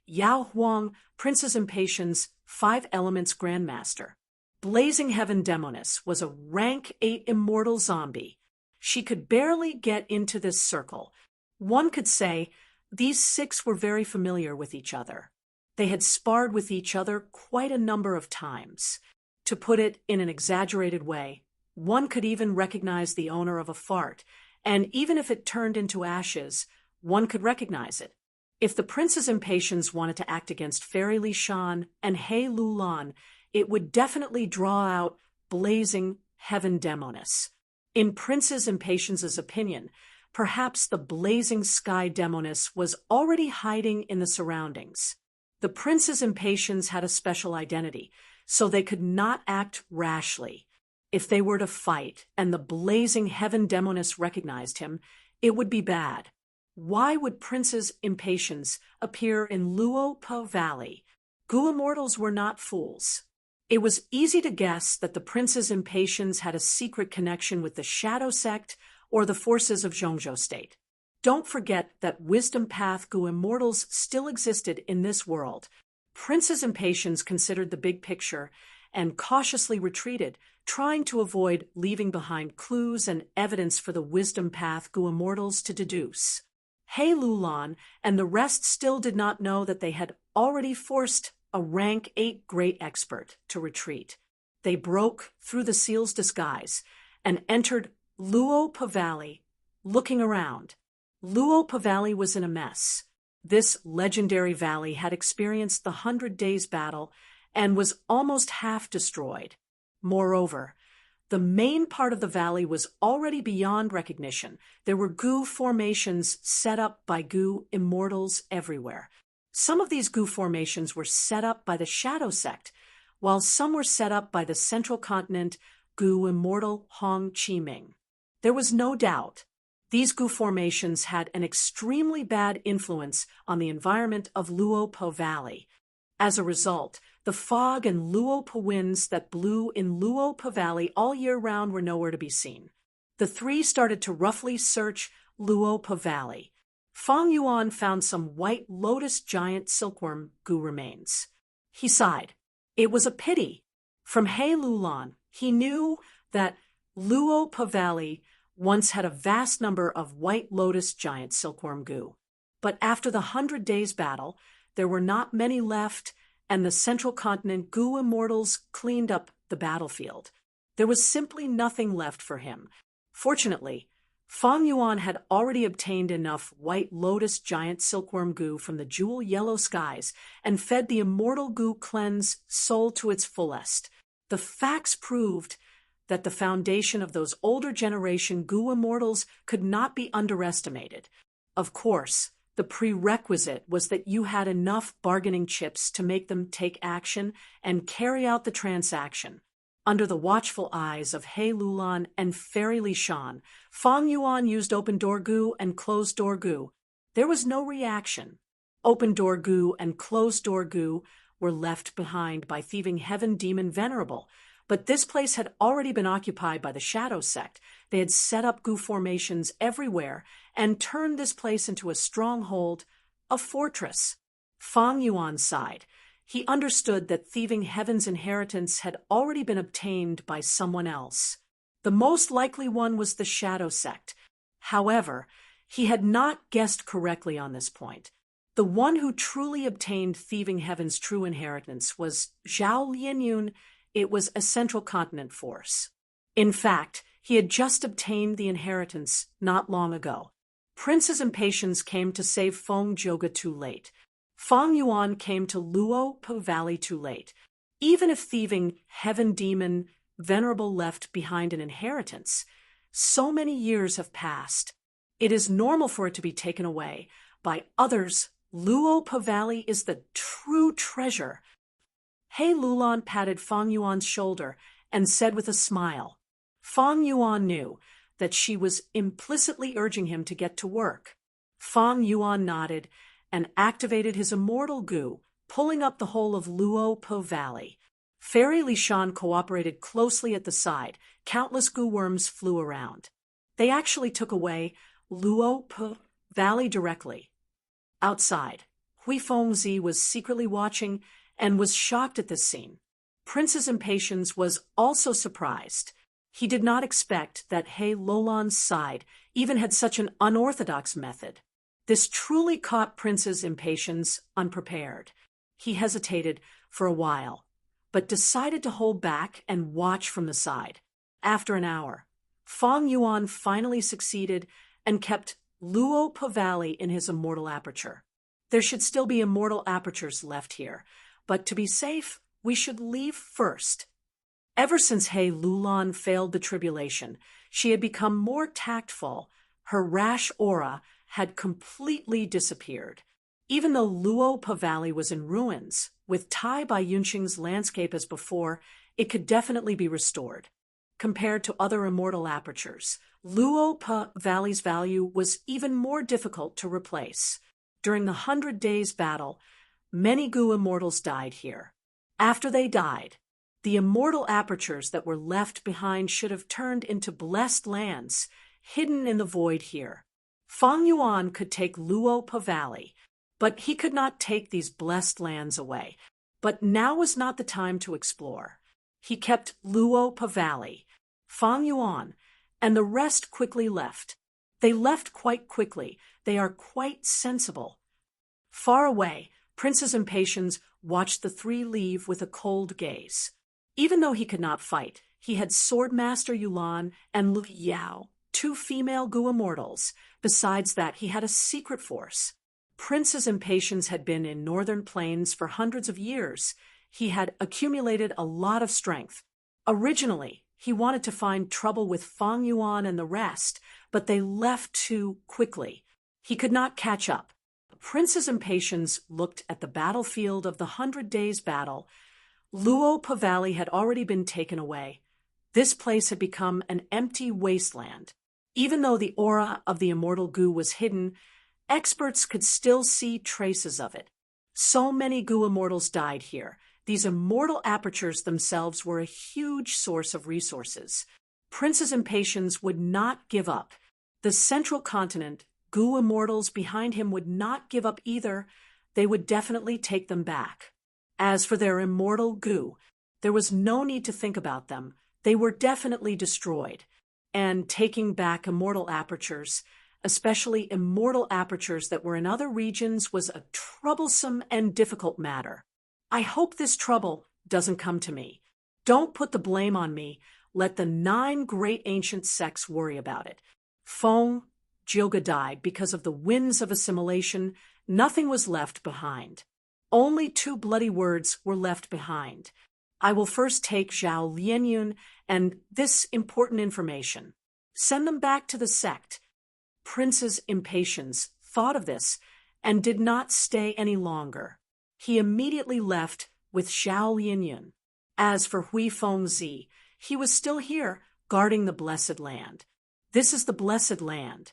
Yao Huang, Princess Impatience, 5 Elements Grandmaster. Blazing Heaven Demonis was a rank 8 immortal zombie. She could barely get into this circle. One could say these six were very familiar with each other. They had sparred with each other quite a number of times. To put it in an exaggerated way, one could even recognize the owner of a fart, and even if it turned into ashes, one could recognize it. If the Prince's Impatiens wanted to act against Fairy Li Shan and He Lu Lan, it would definitely draw out blazing heaven demoness. In Princess Impatiens's opinion, perhaps the blazing sky demoness was already hiding in the surroundings. The Prince's Impatiens had a special identity, so they could not act rashly. If they were to fight and the blazing heaven demoness recognized him, it would be bad. Why would Princess Impatiens appear in Luo Po Valley? Gu immortals were not fools. It was easy to guess that the Princess Impatiens had a secret connection with the Shadow Sect or the forces of Zhongzhou State. Don't forget that Wisdom Path Gu immortals still existed in this world. Princess Impatiens considered the big picture and cautiously retreated, trying to avoid leaving behind clues and evidence for the Wisdom Path Gu immortals to deduce. He Lu Lan and the rest still did not know that they had already forced a rank 8 great expert to retreat. They broke through the seal's disguise and entered Luo Po Valley, looking around. Luo Po Valley was in a mess. This legendary valley had experienced the 100 Days battle and was almost half destroyed. Moreover, the main part of the valley was already beyond recognition. There were Gu formations set up by Gu immortals everywhere. Some of these Gu formations were set up by the Shadow Sect, while some were set up by the Central Continent Gu immortal Hong Chi Ming. There was no doubt these Gu formations had an extremely bad influence on the environment of Luo Po Valley. As a result, the fog and Luo Po winds that blew in Luo Po Valley all year round were nowhere to be seen. The three started to roughly search Luo Po Valley. Fang Yuan found some white lotus giant silkworm Gu remains. He sighed. It was a pity. From He Lu Lan, he knew that Luo Po Valley once had a vast number of white lotus giant silkworm Gu. But after the 100 Days battle, there were not many left, and the Central Continent Gu immortals cleaned up the battlefield. There was simply nothing left for him. Fortunately, Fang Yuan had already obtained enough white lotus giant silkworm Gu from the jewel yellow skies and fed the immortal Gu cleanse soul to its fullest. The facts proved that the foundation of those older generation Gu immortals could not be underestimated. Of course, the prerequisite was that you had enough bargaining chips to make them take action and carry out the transaction. Under the watchful eyes of He Lu Lan and Fairy Li Shan, Fang Yuan used open-door Gu and closed-door Gu. There was no reaction. Open-door Gu and closed-door Gu were left behind by thieving Heaven Demon Venerable, but this place had already been occupied by the Shadow Sect. They had set up Gu formations everywhere and turned this place into a stronghold, a fortress. Fang Yuan sighed. He understood that thieving Heaven's inheritance had already been obtained by someone else. The most likely one was the Shadow Sect. However, he had not guessed correctly on this point. The one who truly obtained thieving Heaven's true inheritance was Zhao Lianyun. It was a Central Continent force. In fact, he had just obtained the inheritance not long ago. Princess Impatiens came to save Feng Joga too late. Fang Yuan came to Luo Po Valley too late. Even if thieving Heaven Demon Venerable left behind an inheritance, so many years have passed. It is normal for it to be taken away by others. Luo Po Valley is the true treasure. He Lu Lan patted Fang Yuan's shoulder and said with a smile. Fang Yuan knew that she was implicitly urging him to get to work. Fang Yuan nodded and activated his immortal Gu, pulling up the whole of Luo Po Valley. Fairy Li Shan cooperated closely at the side. Countless Gu worms flew around. They actually took away Luo Po Valley directly. Outside, Hui Fengzi was secretly watching and was shocked at this scene. Princess Impatiens was also surprised. He did not expect that He Lulan's side even had such an unorthodox method. This truly caught Prince's impatience unprepared. He hesitated for a while, but decided to hold back and watch from the side. After an hour, Feng Yuan finally succeeded and kept Luo Pavali in his immortal aperture. There should still be immortal apertures left here, but to be safe, we should leave first. Ever since He Lulan failed the tribulation, she had become more tactful. Her rash aura had completely disappeared. Even though Luo Pavali was in ruins, with Tai Bai Yunqing's landscape as before, it could definitely be restored. Compared to other immortal apertures, Luo Pavali's value was even more difficult to replace. During the 100 Days battle, many Gu immortals died here. After they died, the immortal apertures that were left behind should have turned into blessed lands, hidden in the void here. Feng Yuan could take Luo Pavali, but he could not take these blessed lands away. But now was not the time to explore. He kept Luo Pavali, Feng Yuan, and the rest quickly left. They left quite quickly. They are quite sensible. Far away, Prince's impatience watched the three leave with a cold gaze. Even though he could not fight, he had Swordmaster Yulan and Lu Yao, two female Gu immortals. Besides that, he had a secret force. Prince's impatience had been in northern plains for hundreds of years. He had accumulated a lot of strength. Originally, he wanted to find trouble with Feng Yuan and the rest, but they left too quickly. He could not catch up. Prince's impatience looked at the battlefield of the 100 Days battle. Luo Pavali had already been taken away. This place had become an empty wasteland. Even though the aura of the immortal Gu was hidden, experts could still see traces of it. So many Gu immortals died here. These immortal apertures themselves were a huge source of resources. Prince's impatience would not give up. The central continent, Gu immortals behind him would not give up either. They would definitely take them back. As for their immortal Gu, there was no need to think about them. They were definitely destroyed. And taking back immortal apertures, especially immortal apertures that were in other regions, was a troublesome and difficult matter. I hope this trouble doesn't come to me. Don't put the blame on me. Let the 9 great ancient sects worry about it. Feng Jilga died because of the winds of assimilation. Nothing was left behind. Only 2 bloody words were left behind. I will first take Zhao Lianyun and this important information. Send them back to the sect. Prince's impatience thought of this and did not stay any longer. He immediately left with Zhao Lianyun. As for Hui Fengzi, he was still here, guarding the Blessed Land. This is the Blessed Land.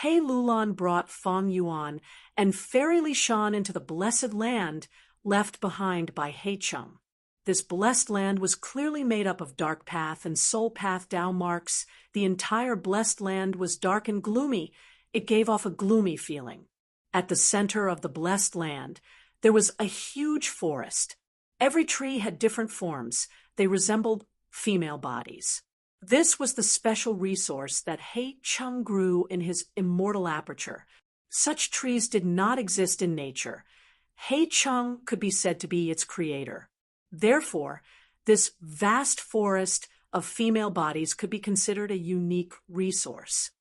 He Lulan brought Feng Yuan and Fairy Li Shan into the Blessed Land left behind by He Cheng. This blessed land was clearly made up of dark path and soul path Dao marks. The entire blessed land was dark and gloomy. It gave off a gloomy feeling. At the center of the blessed land, there was a huge forest. Every tree had different forms. They resembled female bodies. This was the special resource that He Cheng grew in his immortal aperture. Such trees did not exist in nature. He Cheng could be said to be its creator. Therefore, this vast forest of female bodies could be considered a unique resource.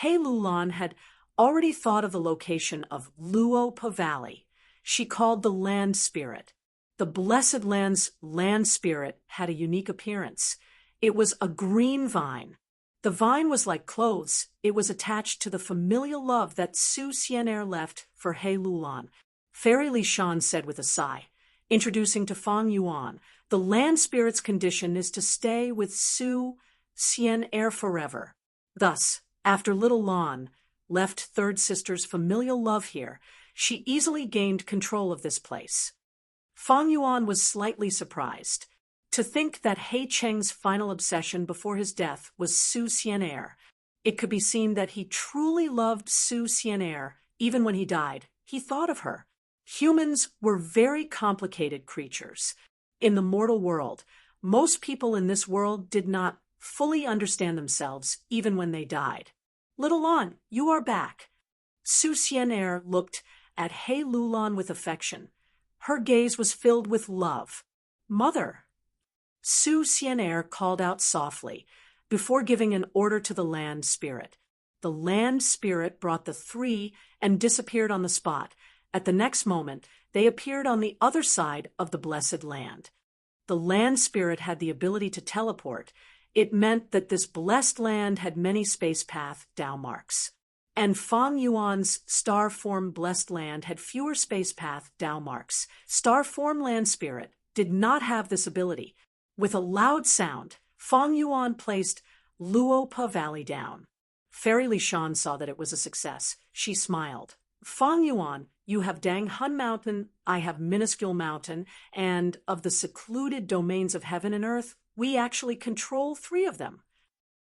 He Lulan had already thought of the location of Luo Pavali. She called the land spirit. The Blessed Land's land spirit had a unique appearance. It was a green vine. The vine was like clothes. It was attached to the familial love that Su Xian'er left for He Lulan. Fairy Li Shan said with a sigh, introducing to Feng Yuan, the land spirit's condition is to stay with Su Xian'er forever. Thus, after little Lan left third sister's familial love here, she easily gained control of this place. Feng Yuan was slightly surprised to think that He Cheng's final obsession before his death was Su Xian'er. It could be seen that he truly loved Su Xian'er. Even when he died, he thought of her. Humans were very complicated creatures. In the mortal world, most people in this world did not fully understand themselves even when they died. Little Lon, you are back. Su Xian'er looked at He Lulon with affection. Her gaze was filled with love. Mother. Su Xian'er called out softly, before giving an order to the land spirit. The land spirit brought the three and disappeared on the spot. At the next moment, they appeared on the other side of the blessed land. The land spirit had the ability to teleport. It meant that this blessed land had many space path down marks. And Feng Yuan's star-form blessed land had fewer space path down marks. Star-form land spirit did not have this ability. With a loud sound, Feng Yuan placed Luopa Valley down. Fairy Li Shan saw that it was a success. She smiled. Feng Yuan, you have Dang Hun Mountain, I have Minuscule Mountain, and of the secluded domains of heaven and earth, we actually control 3 of them.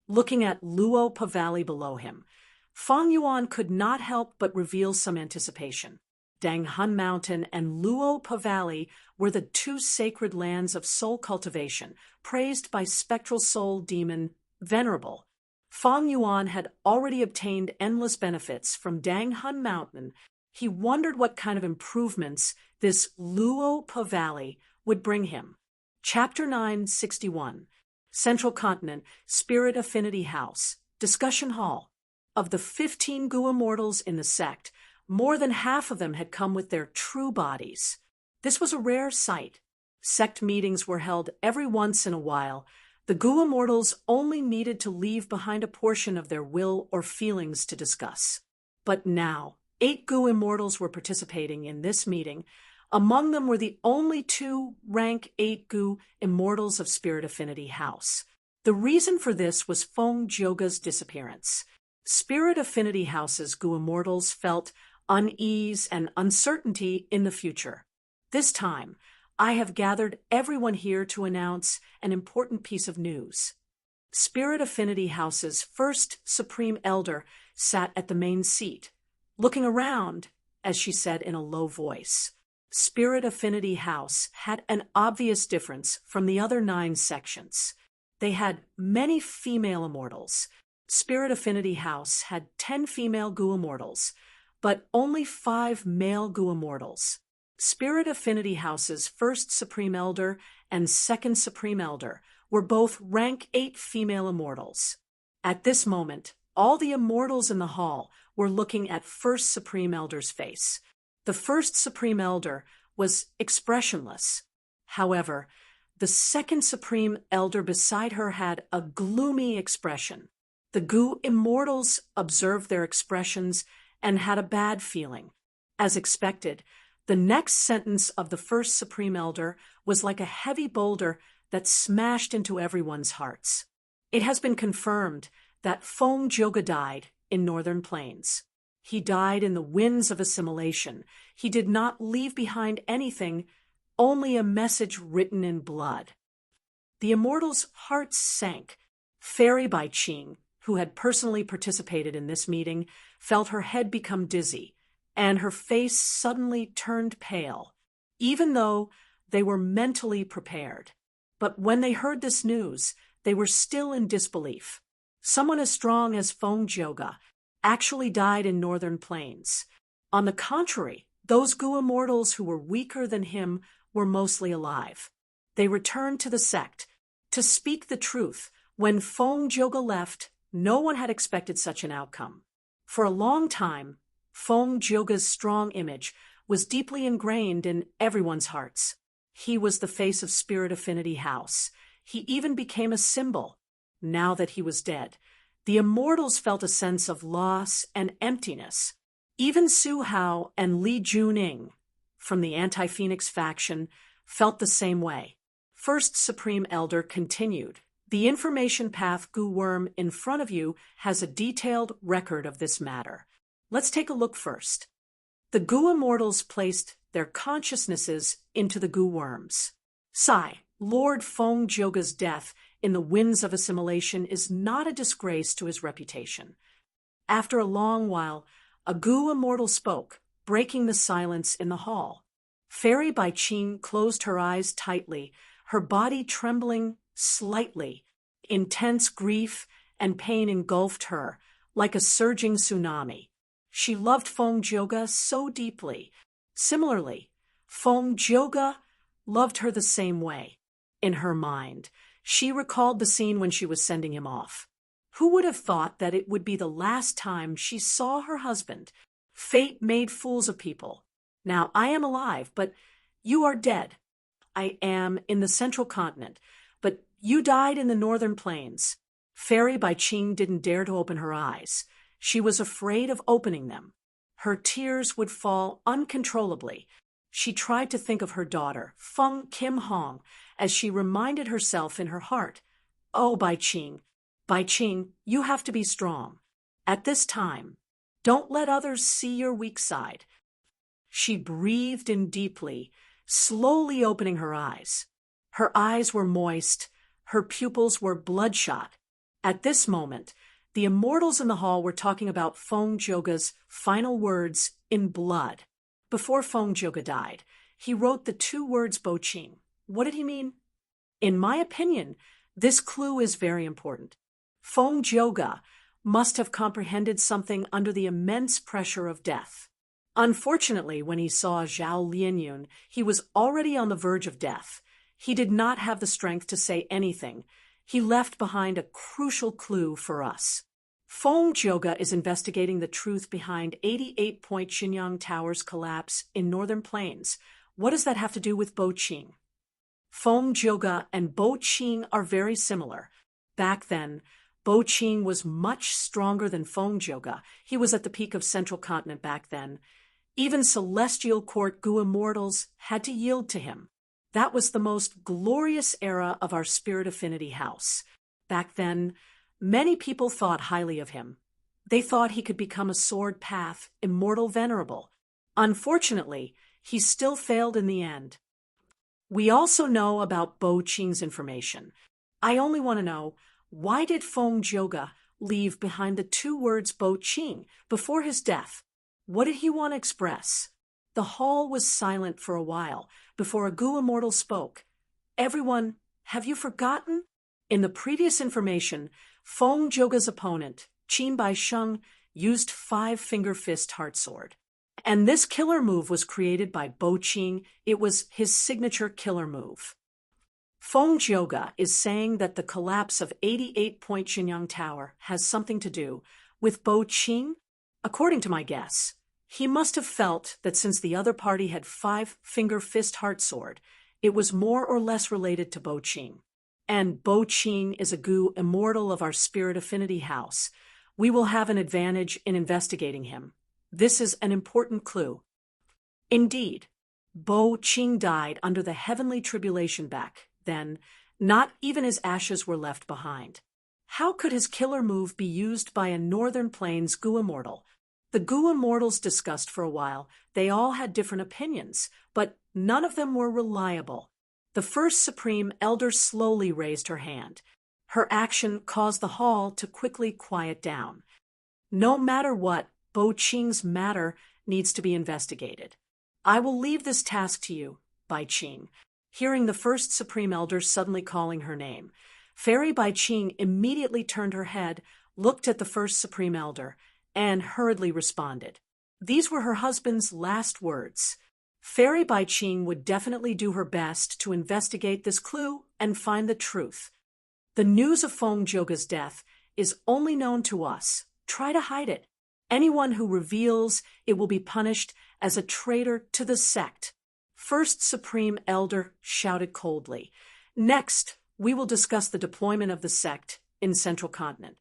Looking at Luopa Valley below him, Feng Yuan could not help but reveal some anticipation. Dang Hun Mountain and Luopa Valley were the 2 sacred lands of soul cultivation, praised by spectral soul demon Venerable. Feng Yuan had already obtained endless benefits from Dang Hun Mountain. He wondered what kind of improvements this Luopa Valley would bring him. Chapter 961, Central Continent, Spirit Affinity House, Discussion Hall. Of the 15 Gu immortals in the sect, more than half of them had come with their true bodies. This was a rare sight. Sect meetings were held every once in a while. The Gu immortals only needed to leave behind a portion of their will or feelings to discuss. But now, 8 Gu immortals were participating in this meeting. Among them were the only 2 rank 8 Gu immortals of Spirit Affinity House. The reason for this was Feng Joga's disappearance. Spirit Affinity House's Gu immortals felt unease and uncertainty in the future. This time, I have gathered everyone here to announce an important piece of news. Spirit Affinity House's first Supreme Elder sat at the main seat, looking around, as she said in a low voice. Spirit Affinity House had an obvious difference from the other 9 sections. They had many female immortals. Spirit Affinity House had 10 female Gu immortals, but only 5 male Gu immortals. Spirit Affinity House's first Supreme Elder and second Supreme Elder were both rank 8 female immortals. At this moment, all the immortals in the hall were looking at first Supreme Elder's face. The first Supreme Elder was expressionless. However, the second Supreme Elder beside her had a gloomy expression. The Gu immortals observed their expressions and had a bad feeling. As expected, the next sentence of the first Supreme Elder was like a heavy boulder that smashed into everyone's hearts. It has been confirmed that Feng Joga died in Northern Plains. He died in the winds of assimilation. He did not leave behind anything, only a message written in blood. The immortals' hearts sank. Fairy Bai Qing, who had personally participated in this meeting, felt her head become dizzy, and her face suddenly turned pale, even though they were mentally prepared. But when they heard this news, they were still in disbelief. Someone as strong as Feng Joga actually died in Northern Plains. On the contrary, those Gu immortals who were weaker than him were mostly alive. They returned to the sect. To speak the truth, when Feng Joga left, no one had expected such an outcome. For a long time, Feng Joga's strong image was deeply ingrained in everyone's hearts. He was the face of Spirit Affinity House. He even became a symbol. Now that he was dead, the immortals felt a sense of loss and emptiness. Even Su Hao and Li Juning, from the Anti-Phoenix faction, felt the same way. First Supreme Elder continued. The information path Gu Worm in front of you has a detailed record of this matter. Let's take a look first. The Gu immortals placed their consciousnesses into the Gu worms. Sai, Lord Feng Joga's death in the winds of assimilation is not a disgrace to his reputation. After a long while, a Gu immortal spoke, breaking the silence in the hall. Fairy Bai Qing closed her eyes tightly, her body trembling slightly. Intense grief and pain engulfed her like a surging tsunami. She loved Fong Joga so deeply. Similarly, Fong Joga loved her the same way. In her mind, she recalled the scene when she was sending him off. Who would have thought that it would be the last time she saw her husband? Fate made fools of people. Now I am alive, but you are dead. I am in the central continent, but you died in the northern plains. Fairy Bai Qing didn't dare to open her eyes. She was afraid of opening them. Her tears would fall uncontrollably. She tried to think of her daughter, Feng Kim Hong, as she reminded herself in her heart, "Oh, Bai Qing, you have to be strong. At this time, don't let others see your weak side." She breathed in deeply, slowly opening her eyes. Her eyes were moist, her pupils were bloodshot. At this moment, the immortals in the hall were talking about Fong Joga's final words in blood. Before Fong Joga died, he wrote the 2 words Bo Qing. What did he mean? In my opinion, this clue is very important. Fong Joga must have comprehended something under the immense pressure of death. Unfortunately, when he saw Zhao Lianyun, he was already on the verge of death. He did not have the strength to say anything. He left behind a crucial clue for us. Fong Joga is investigating the truth behind 88-point Xinyang Tower's collapse in northern plains. What does that have to do with Bo Qing? Fong Joga and Bo Qing are very similar. Back then, Bo Qing was much stronger than Fong Joga. He was at the peak of Central Continent back then. Even Celestial Court Gu immortals had to yield to him. That was the most glorious era of our Spirit Affinity house. Back then, many people thought highly of him. They thought he could become a sword path, immortal venerable. Unfortunately, he still failed in the end. We also know about Bo Qing's information. I only want to know, why did Fong Joga leave behind the 2 words Bo Qing before his death? What did he want to express? The hall was silent for a while before a Gu immortal spoke. "Everyone, have you forgotten?" In the previous information, Fong Joga's opponent, Qin Bai Sheng, used 5-finger fist heart sword. And this killer move was created by Bo Qing. It was his signature killer move. Fong Joga is saying that the collapse of 88-point Xinyang Tower has something to do with Bo Qing. According to my guess, he must have felt that since the other party had 5-finger fist heart sword, it was more or less related to Bo Qing. And Bo Qing is a Gu immortal of our Spirit Affinity house. We will have an advantage in investigating him. This is an important clue. Indeed, Bo Qing died under the heavenly tribulation back then. Not even his ashes were left behind. How could his killer move be used by a Northern Plains Gu immortal? The Gu immortals discussed for a while. They all had different opinions, but none of them were reliable. The first Supreme Elder slowly raised her hand. Her action caused the hall to quickly quiet down. No matter what, Bo Qing's matter needs to be investigated. I will leave this task to you, Bai Qing. Hearing the first Supreme Elder suddenly calling her name, Fairy Bai Qing immediately turned her head, looked at the first Supreme Elder, and hurriedly responded. These were her husband's last words. Fairy Bai Qing would definitely do her best to investigate this clue and find the truth. The news of Fong Joga's death is only known to us. Try to hide it. Anyone who reveals it will be punished as a traitor to the sect. First Supreme Elder shouted coldly. Next, we will discuss the deployment of the sect in Central Continent.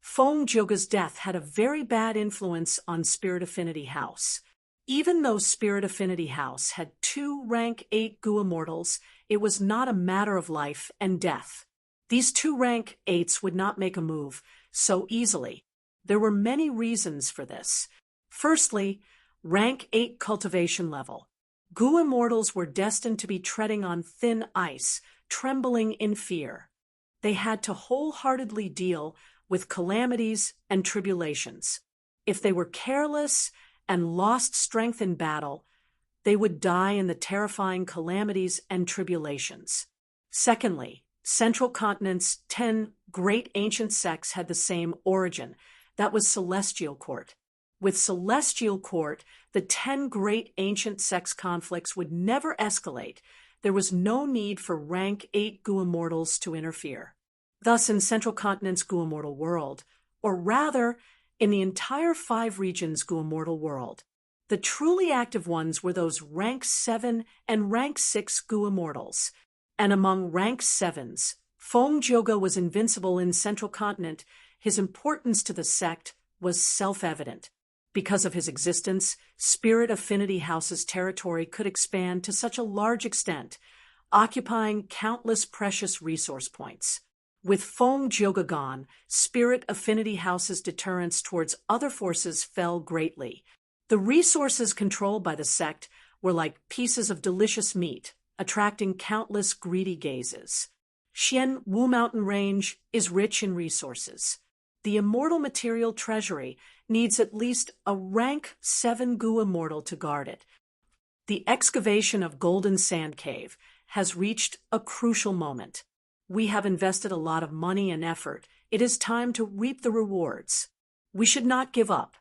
Fong Joga's death had a very bad influence on Spirit Affinity House. Even though Spirit Affinity House had 2 rank 8 Gu immortals, it was not a matter of life and death. These 2 rank 8s would not make a move so easily. There were many reasons for this. Firstly, rank 8 cultivation level. Gu immortals were destined to be treading on thin ice, trembling in fear. They had to wholeheartedly deal with calamities and tribulations. If they were careless and lost strength in battle, they would die in the terrifying calamities and tribulations. Secondly, Central Continent's 10 great ancient sects had the same origin. That was Celestial Court. With Celestial Court, the 10 great ancient sects conflicts would never escalate. There was no need for rank 8 Goo immortals to interfere. Thus, in Central Continent's Goo immortal world, or rather, in the entire 5 regions Goo immortal world, the truly active ones were those rank 7 and rank 6 Goo immortals. And among rank 7s, Fong Joga was invincible in Central Continent. His importance to the sect was self-evident. Because of his existence, Spirit Affinity House's territory could expand to such a large extent, occupying countless precious resource points. With Fong Joga gone, Spirit Affinity House's deterrence towards other forces fell greatly. The resources controlled by the sect were like pieces of delicious meat, attracting countless greedy gazes. Xian Wu Mountain Range is rich in resources. The immortal material treasury needs at least a rank 7 Goo immortal to guard it. The excavation of Golden Sand Cave has reached a crucial moment. We have invested a lot of money and effort. It is time to reap the rewards. We should not give up.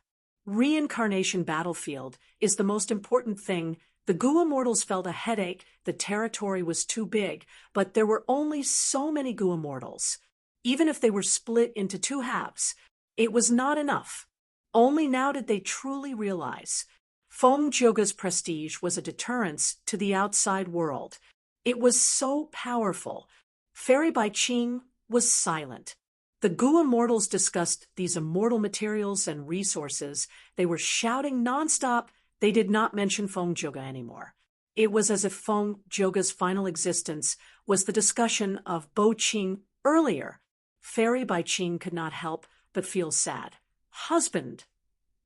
Reincarnation battlefield is the most important thing. The Goo immortals felt a headache. The territory was too big, but there were only so many Goo immortals. Even if they were split into 2 halves, it was not enough. Only now did they truly realize Fong Joga's prestige was a deterrence to the outside world. It was so powerful. Fairy Bai Qing was silent. The Goo immortals discussed these immortal materials and resources. They were shouting nonstop. They did not mention Fong Joga anymore. It was as if Fong Joga's final existence was the discussion of Bo Qing earlier. Fairy Bai Qing could not help but feel sad. Husband,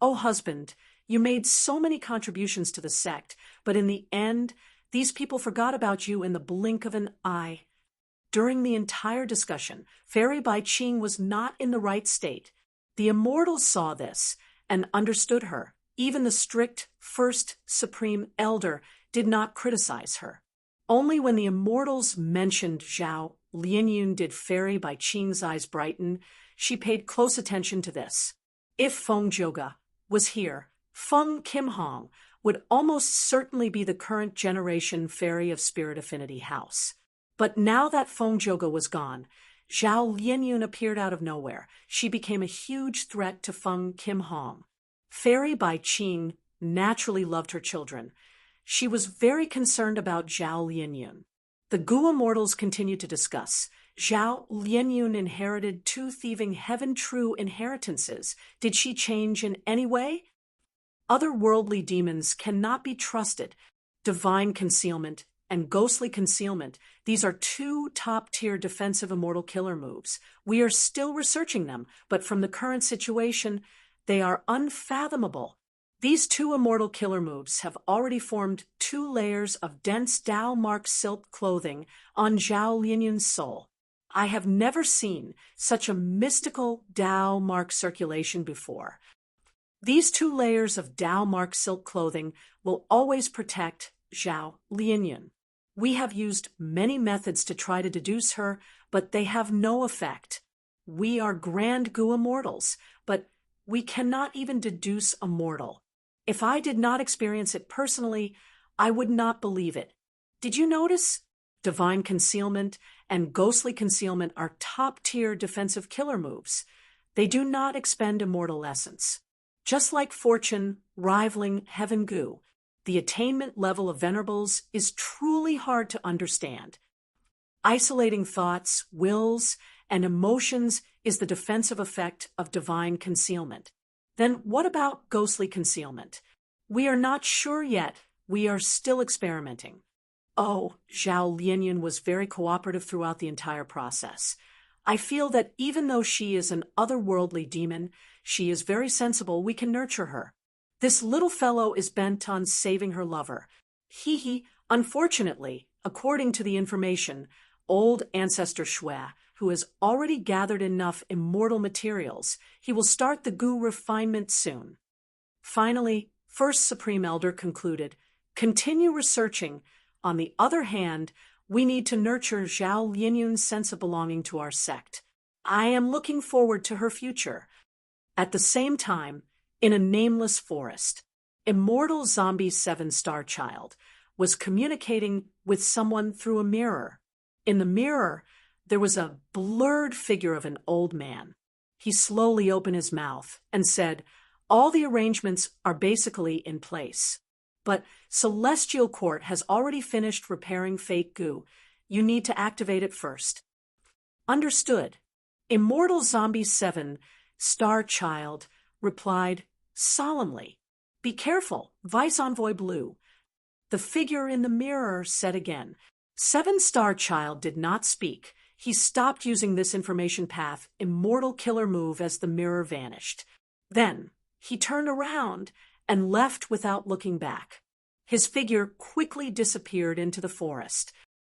oh husband, you made so many contributions to the sect, but in the end, these people forgot about you in the blink of an eye. During the entire discussion, Fairy Bai Qing was not in the right state. The immortals saw this and understood her. Even the strict First Supreme Elder did not criticize her. Only when the immortals mentioned Zhao Lianyun did Fairy Bai Qing's eyes brighten. She paid close attention to this. If Fong Joga was here, Feng Kim Hong would almost certainly be the current generation fairy of Spirit Affinity House. But now that Fong Joga was gone, Zhao Lianyun appeared out of nowhere. She became a huge threat to Feng Kim Hong. Fairy Bai Qing naturally loved her children. She was very concerned about Zhao Lianyun. The Goo immortals continued to discuss. Zhao Lianyun inherited 2 thieving heaven-true inheritances. Did she change in any way? Otherworldly demons cannot be trusted. Divine concealment and ghostly concealment, these are 2 top-tier defensive immortal killer moves. We are still researching them, but from the current situation, they are unfathomable. These 2 immortal killer moves have already formed 2 layers of dense Dao Mark silk clothing on Zhao Lianyun's soul. I have never seen such a mystical Dao Mark circulation before. These 2 layers of Dao Mark silk clothing will always protect Zhao Lianyun. We have used many methods to try to deduce her, but they have no effect. We are grand Goo immortals, but we cannot even deduce a mortal. If I did not experience it personally, I would not believe it. Did you notice? Divine concealment and ghostly concealment are top-tier defensive killer moves. They do not expend immortal essence. Just like fortune rivaling heaven Goo, the attainment level of venerables is truly hard to understand. Isolating thoughts, wills, and emotions is the defensive effect of divine concealment. Then what about ghostly concealment? We are not sure yet. We are still experimenting. Oh, Zhao Lianyun was very cooperative throughout the entire process. I feel that even though she is an otherworldly demon, she is very sensible. We can nurture her. This little fellow is bent on saving her lover. Unfortunately, according to the information, old ancestor Shui, who has already gathered enough immortal materials, he will start the Goo refinement soon. Finally, First Supreme Elder concluded, continue researching. On the other hand, We need to nurture Zhao Linyun's sense of belonging to our sect. I am looking forward to her future. At the same time, in a nameless forest, immortal zombie seven-star child was communicating with someone through a mirror. In the mirror, there was a blurred figure of an old man. He slowly opened his mouth and said, "All the arrangements are basically in place. But Celestial Court has already finished repairing fake goo. You need to activate it first." Understood. Immortal Zombie 7, Star Child, replied solemnly, "Be careful, Vice Envoy Blue." The figure in the mirror said again. Seven-Star Child did not speak. He stopped using this information path, immortal killer move as the mirror vanished. Then he turned around and left without looking back. His figure quickly disappeared into the forest.